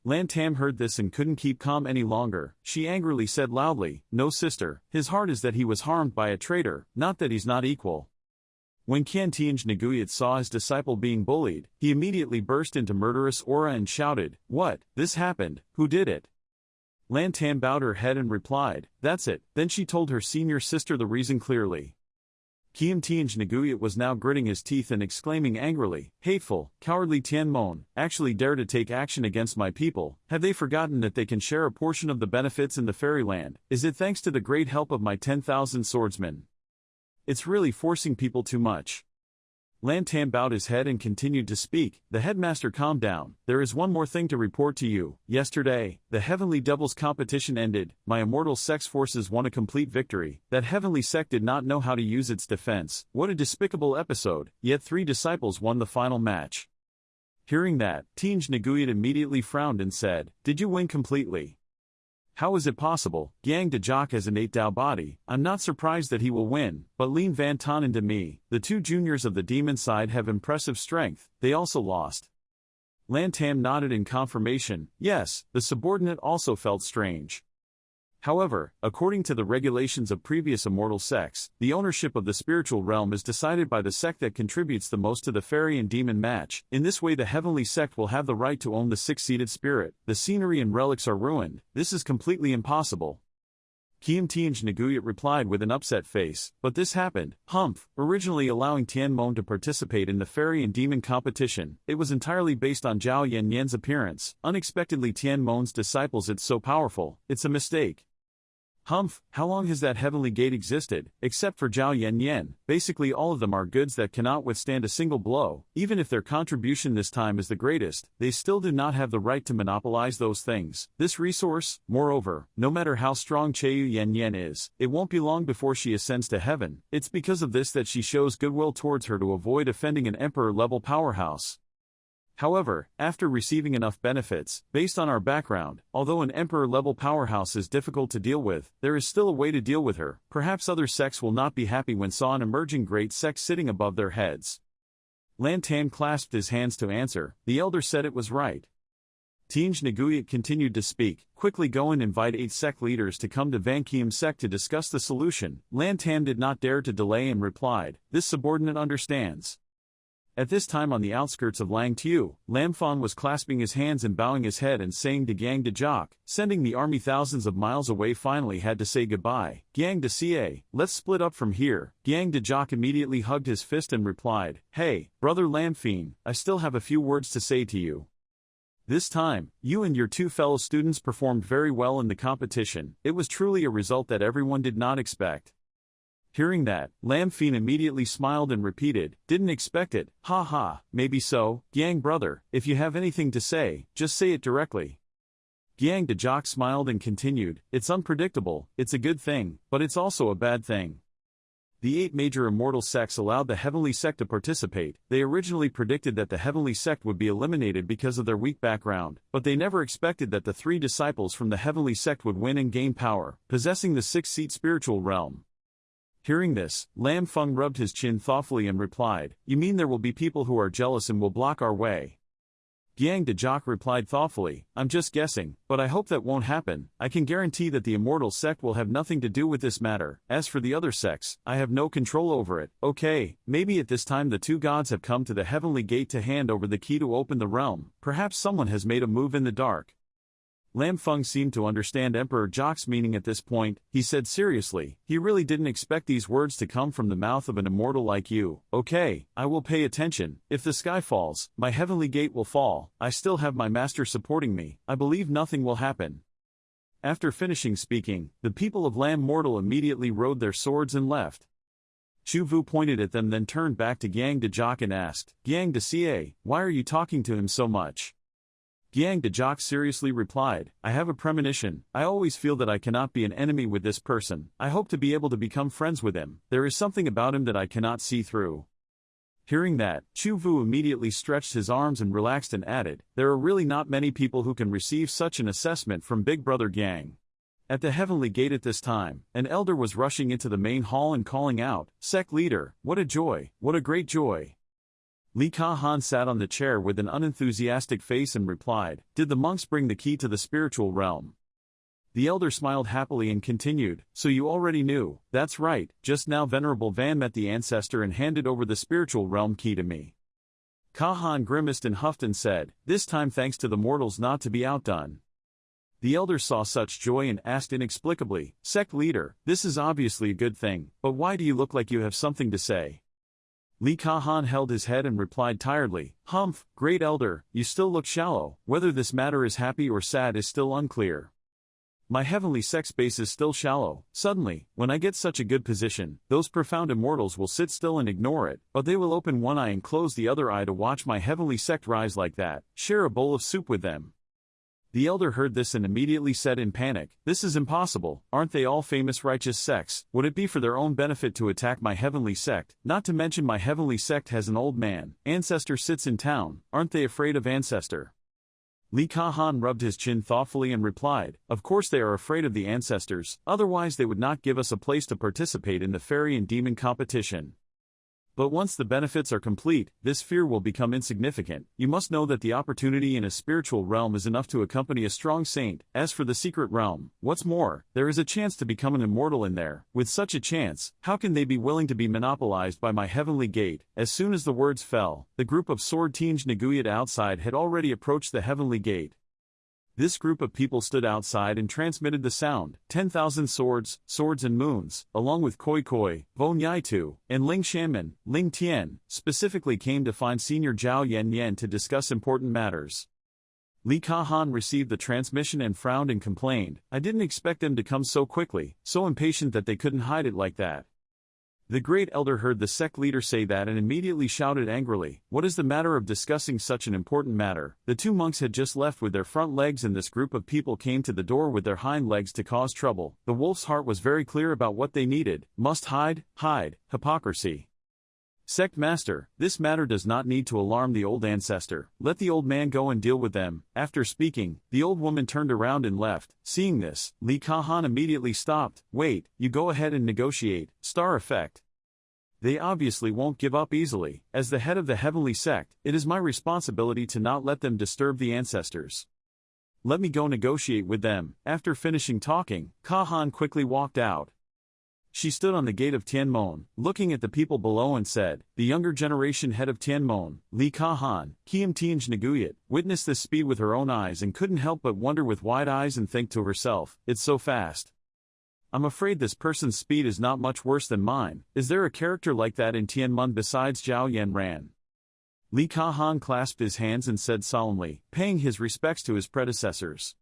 Lan Tam heard this and couldn't keep calm any longer. She angrily said loudly, "No sister, his heart is that he was harmed by a traitor, not that he's not equal." When Tianj Naguyat saw his disciple being bullied, he immediately burst into murderous aura and shouted, "What? This happened? Who did it?" Lan Tam bowed her head and replied, "That's it." Then she told her senior sister the reason clearly. Tianj Naguyat was now gritting his teeth and exclaiming angrily, "Hateful, cowardly Tianmon, actually dare to take action against my people. Have they forgotten that they can share a portion of the benefits in the fairyland? Is it thanks to the great help of my 10,000 swordsmen? It's really forcing people too much." Lan Tam bowed his head and continued to speak. "The headmaster, calm down. There is one more thing to report to you. Yesterday, the Heavenly Doubles competition ended. My immortal sect's forces won a complete victory. That Heavenly Sect did not know how to use its defense. What a despicable episode, yet 3 disciples won the final match." Hearing that, Tianj Naguyat immediately frowned and said, "Did you win completely? How is it possible? Yang de Jock has an 8 Dao body. I'm not surprised that he will win, but Lin Van Ton and Demi, the 2 juniors of the demon side, have impressive strength. They also lost." Lan Tam nodded in confirmation. Yes, the subordinate also felt strange. However, according to the regulations of previous immortal sects, the ownership of the spiritual realm is decided by the sect that contributes the most to the fairy and demon match. In this way, the heavenly sect will have the right to own the 6-seated spirit. The scenery and relics are ruined. This is completely impossible. Tianj Naguyat replied with an upset face, "But this happened, humph. Originally allowing Tianmon to participate in the fairy and demon competition, it was entirely based on Zhao Yanyan's appearance. Unexpectedly Tianmon's disciples, it's so powerful. It's a mistake." "Humph, how long has that heavenly gate existed? Except for Zhao Yanyan, basically all of them are goods that cannot withstand a single blow. Even if their contribution this time is the greatest, they still do not have the right to monopolize those things. This resource, moreover, no matter how strong Cheu Yanyan is, it won't be long before she ascends to heaven. It's because of this that she shows goodwill towards her to avoid offending an emperor-level powerhouse. However, after receiving enough benefits, based on our background, although an emperor-level powerhouse is difficult to deal with, there is still a way to deal with her. Perhaps other sects will not be happy when saw an emerging great sect sitting above their heads." Lan Tam clasped his hands to answer. The elder said it was right. Tianj Naguyat continued to speak. "Quickly go and invite 8 sect leaders to come to Vankiam sect to discuss the solution." Lan Tam did not dare to delay and replied, "This subordinate understands." At this time on the outskirts of Langtu, Lam Fan was clasping his hands and bowing his head and saying to Gang de Jock, "Sending the army thousands of miles away finally had to say goodbye. Gang de Ca, let's split up from here." Gang de Jock immediately hugged his fist and replied, "Hey, brother Lam Fan, I still have a few words to say to you. This time, you and your 2 fellow students performed very well in the competition. It was truly a result that everyone did not expect." Hearing that, Lam Fan immediately smiled and repeated, "Didn't expect it, ha ha, maybe so. Yang brother, if you have anything to say, just say it directly." Yang de Jock smiled and continued, "It's unpredictable, it's a good thing, but it's also a bad thing. The 8 major immortal sects allowed the Heavenly Sect to participate. They originally predicted that the Heavenly Sect would be eliminated because of their weak background, but they never expected that the 3 disciples from the Heavenly Sect would win and gain power, possessing the 6-seat spiritual realm." Hearing this, Lam Feng rubbed his chin thoughtfully and replied, "You mean there will be people who are jealous and will block our way?" Yang de Jock replied thoughtfully, "I'm just guessing, but I hope that won't happen. I can guarantee that the immortal sect will have nothing to do with this matter. As for the other sects, I have no control over it." Okay, maybe at this time the 2 gods have come to the heavenly gate to hand over the key to open the realm. Perhaps someone has made a move in the dark. Lam Feng seemed to understand Emperor Jock's meaning at this point. He said seriously, he really didn't expect these words to come from the mouth of an immortal like you. "Okay, I will pay attention. If the sky falls, my heavenly gate will fall. I still have my master supporting me. I believe nothing will happen." After finishing speaking, the people of Lam Mortal immediately rode their swords and left. Chu Vu pointed at them, then turned back to Yang Dejok and asked, Yang De, why are you talking to him so much? Yang Dejok seriously replied, I have a premonition. I always feel that I cannot be an enemy with this person. I hope to be able to become friends with him. There is something about him that I cannot see through. Hearing that, Chu Vu immediately stretched his arms and relaxed and added, there are really not many people who can receive such an assessment from Big Brother Gang. At the Heavenly Gate at this time, an elder was rushing into the main hall and calling out, Sect leader, what a joy, what a great joy. Li Ka-han sat on the chair with an unenthusiastic face and replied, did the monks bring the key to the spiritual realm? The elder smiled happily and continued, so you already knew, that's right, just now Venerable Van met the Ancestor and handed over the spiritual realm key to me. Ka-han grimaced and huffed and said, this time thanks to the mortals not to be outdone. The elder saw such joy and asked inexplicably, Sect leader, this is obviously a good thing, but why do you look like you have something to say? Li Ka-han held his head and replied tiredly, Humph, great elder, you still look shallow, whether this matter is happy or sad is still unclear. My heavenly Sect's base is still shallow. Suddenly, when I get such a good position, those profound immortals will sit still and ignore it, but they will open one eye and close the other eye to watch my heavenly Sect rise like that, share a bowl of soup with them. The elder heard this and immediately said in panic, this is impossible, aren't they all famous righteous sects? Would it be for their own benefit to attack my heavenly Sect? Not to mention my heavenly Sect has an old man, Ancestor sits in town, aren't they afraid of Ancestor? Li Ka-han rubbed his chin thoughtfully and replied, of course they are afraid of the Ancestors, otherwise they would not give us a place to participate in the fairy and demon competition. But once the benefits are complete, this fear will become insignificant. You must know that the opportunity in a spiritual realm is enough to accompany a strong saint. As for the secret realm, what's more, there is a chance to become an immortal in there. With such a chance, how can they be willing to be monopolized by my heavenly gate? As soon as the words fell, the group of sword-tinged Naguyat outside had already approached the heavenly gate. This group of people stood outside and transmitted the sound, 10,000 swords, swords and moons, along with Koi Koi, Vo Nyai and Ling Shanman, Ling Tian, specifically came to find Senior Zhao Yan to discuss important matters. Li Ka-han received the transmission and frowned and complained, I didn't expect them to come so quickly, so impatient that they couldn't hide it like that. The great elder heard the sect leader say that and immediately shouted angrily, what is the matter of discussing such an important matter? The two monks had just left with their front legs and this group of people came to the door with their hind legs to cause trouble. The wolf's heart was very clear about what they needed, must hide, hypocrisy. Sect master, this matter does not need to alarm the old ancestor, let the old man go and deal with them. After speaking, the old woman turned around and left. Seeing this, Li Ka-han immediately stopped, wait, you go ahead and negotiate, star effect. They obviously won't give up easily. As the head of the heavenly sect, it is my responsibility to not let them disturb the ancestors. Let me go negotiate with them. After finishing talking, Ka-han quickly walked out. She stood on the gate of Tianmon, looking at the people below and said, the younger generation head of Tianmon, Li Ka-han, Kiem Tianj Naguyat, witnessed this speed with her own eyes and couldn't help but wonder with wide eyes and think to herself, it's so fast. I'm afraid this person's speed is not much worse than mine. Is there a character like that in Tianmon besides Zhao Yanran? Li Ka-han clasped his hands and said solemnly, paying his respects to his predecessors.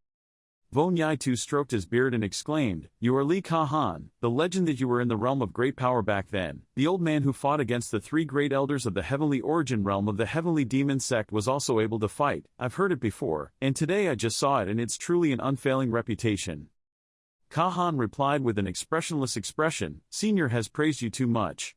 Vo Nyai stroked his beard and exclaimed, you are Li Ka-han, the legend that you were in the realm of great power back then. The old man who fought against the three great elders of the heavenly origin realm of the heavenly demon sect was also able to fight. I've heard it before, and today I just saw it and it's truly an unfailing reputation. Ka-han replied with an expressionless expression, Senior has praised you too much.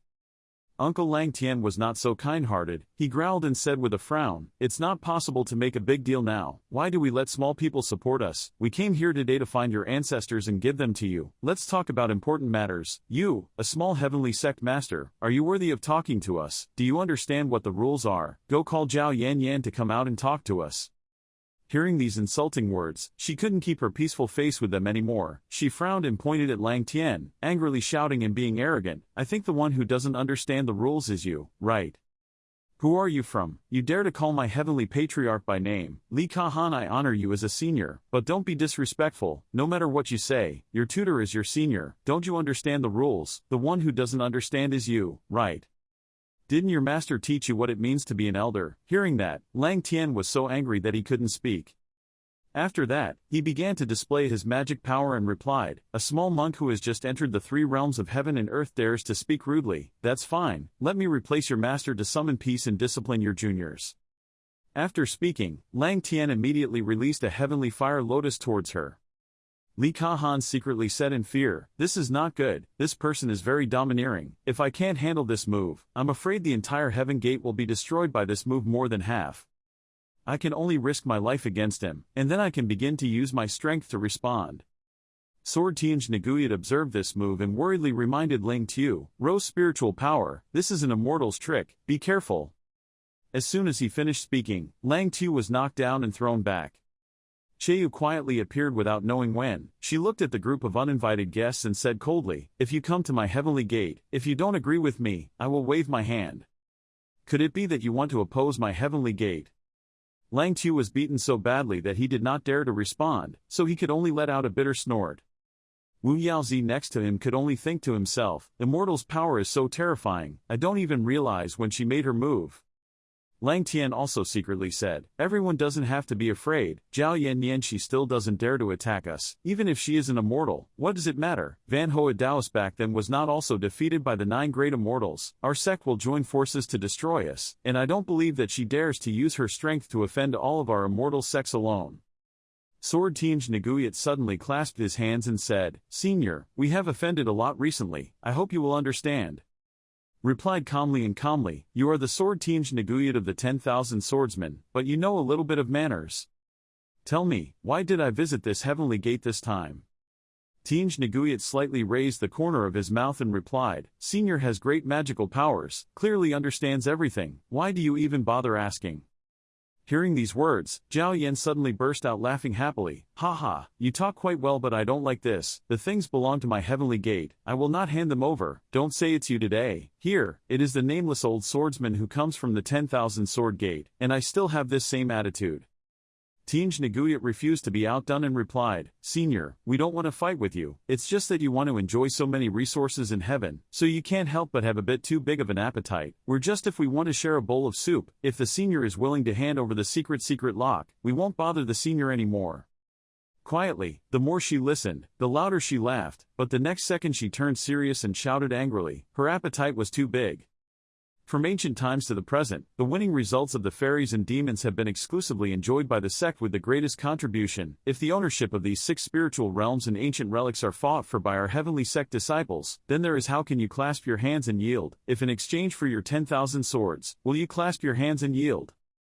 Uncle Lang Tian was not so kind-hearted, he growled and said with a frown, it's not possible to make a big deal now, why do we let small people support us? We came here today to find your ancestors and give them to you. Let's talk about important matters. You, a small heavenly sect master, are you worthy of talking to us? Do you understand what the rules are? Go call Zhao Yan to come out and talk to us. Hearing these insulting words, she couldn't keep her peaceful face with them anymore. She frowned and pointed at Lang Tian, angrily shouting and being arrogant, I think the one who doesn't understand the rules is you, right? Who are you from? You dare to call my heavenly patriarch by name? Li Ka-han, I honor you as a senior, but don't be disrespectful. No matter what you say, your tutor is your senior. Don't you understand the rules? The one who doesn't understand is you, right? Didn't your master teach you what it means to be an elder? Hearing that, Lang Tian was so angry that he couldn't speak. After that, he began to display his magic power and replied, "A small monk who has just entered the three realms of heaven and earth dares to speak rudely. That's fine, let me replace your master to summon peace and discipline your juniors." After speaking, Lang Tian immediately released a heavenly fire lotus towards her. Li Kahan secretly said in fear, "This is not good, this person is very domineering. If I can't handle this move, I'm afraid the entire heaven gate will be destroyed by this move more than half. I can only risk my life against him, and then I can begin to use my strength to respond." Sword Tianj Naguyat observed this move and worriedly reminded Ling Tu, "Rose spiritual power, this is an immortal's trick, be careful." As soon as he finished speaking, Lang Tu was knocked down and thrown back. Cheyu quietly appeared without knowing when. She looked at the group of uninvited guests and said coldly, "If you come to my heavenly gate, if you don't agree with me, I will wave my hand. Could it be that you want to oppose my heavenly gate?" Lang Tu was beaten so badly that he did not dare to respond, so he could only let out a bitter snort. Wu Yaozi next to him could only think to himself, "Immortal's power is so terrifying, I don't even realize when she made her move." Lang Tian also secretly said, "Everyone doesn't have to be afraid, Zhao Yan she still doesn't dare to attack us, even if she is an immortal, what does it matter? Van Hoa Daos back then was not also defeated by the 9 great immortals, our sect will join forces to destroy us, and I don't believe that she dares to use her strength to offend all of our immortal sects alone." Sword Tianj Naguyat suddenly clasped his hands and said, "Senior, we have offended a lot recently, I hope you will understand." Replied calmly, "You are the Sword Tianj Naguyat of the 10,000 swordsmen, but you know a little bit of manners. Tell me, why did I visit this heavenly gate this time?" Tianj Naguyat slightly raised the corner of his mouth and replied, "Senior has great magical powers, clearly understands everything, why do you even bother asking?" Hearing these words, Zhao Yan suddenly burst out laughing happily, "Ha, you talk quite well but I don't like this, the things belong to my heavenly gate, I will not hand them over, don't say it's you today, here, it is the nameless old swordsman who comes from the 10,000 sword gate, and I still have this same attitude." Tianj Naguyat refused to be outdone and replied, "Senior, we don't want to fight with you, it's just that you want to enjoy so many resources in heaven, so you can't help but have a bit too big of an appetite, we're just if we want to share a bowl of soup, if the senior is willing to hand over the secret lock, we won't bother the senior anymore." Quietly, the more she listened, the louder she laughed, but the next second she turned serious and shouted angrily, her appetite was too big. From ancient times to the present, the winning results of the fairies and demons have been exclusively enjoyed by the sect with the greatest contribution. If the ownership of these 6 spiritual realms and ancient relics are fought for by our heavenly sect disciples, then there is how can you clasp your hands and yield, if in exchange for your 10,000 swords, will you clasp your hands and yield?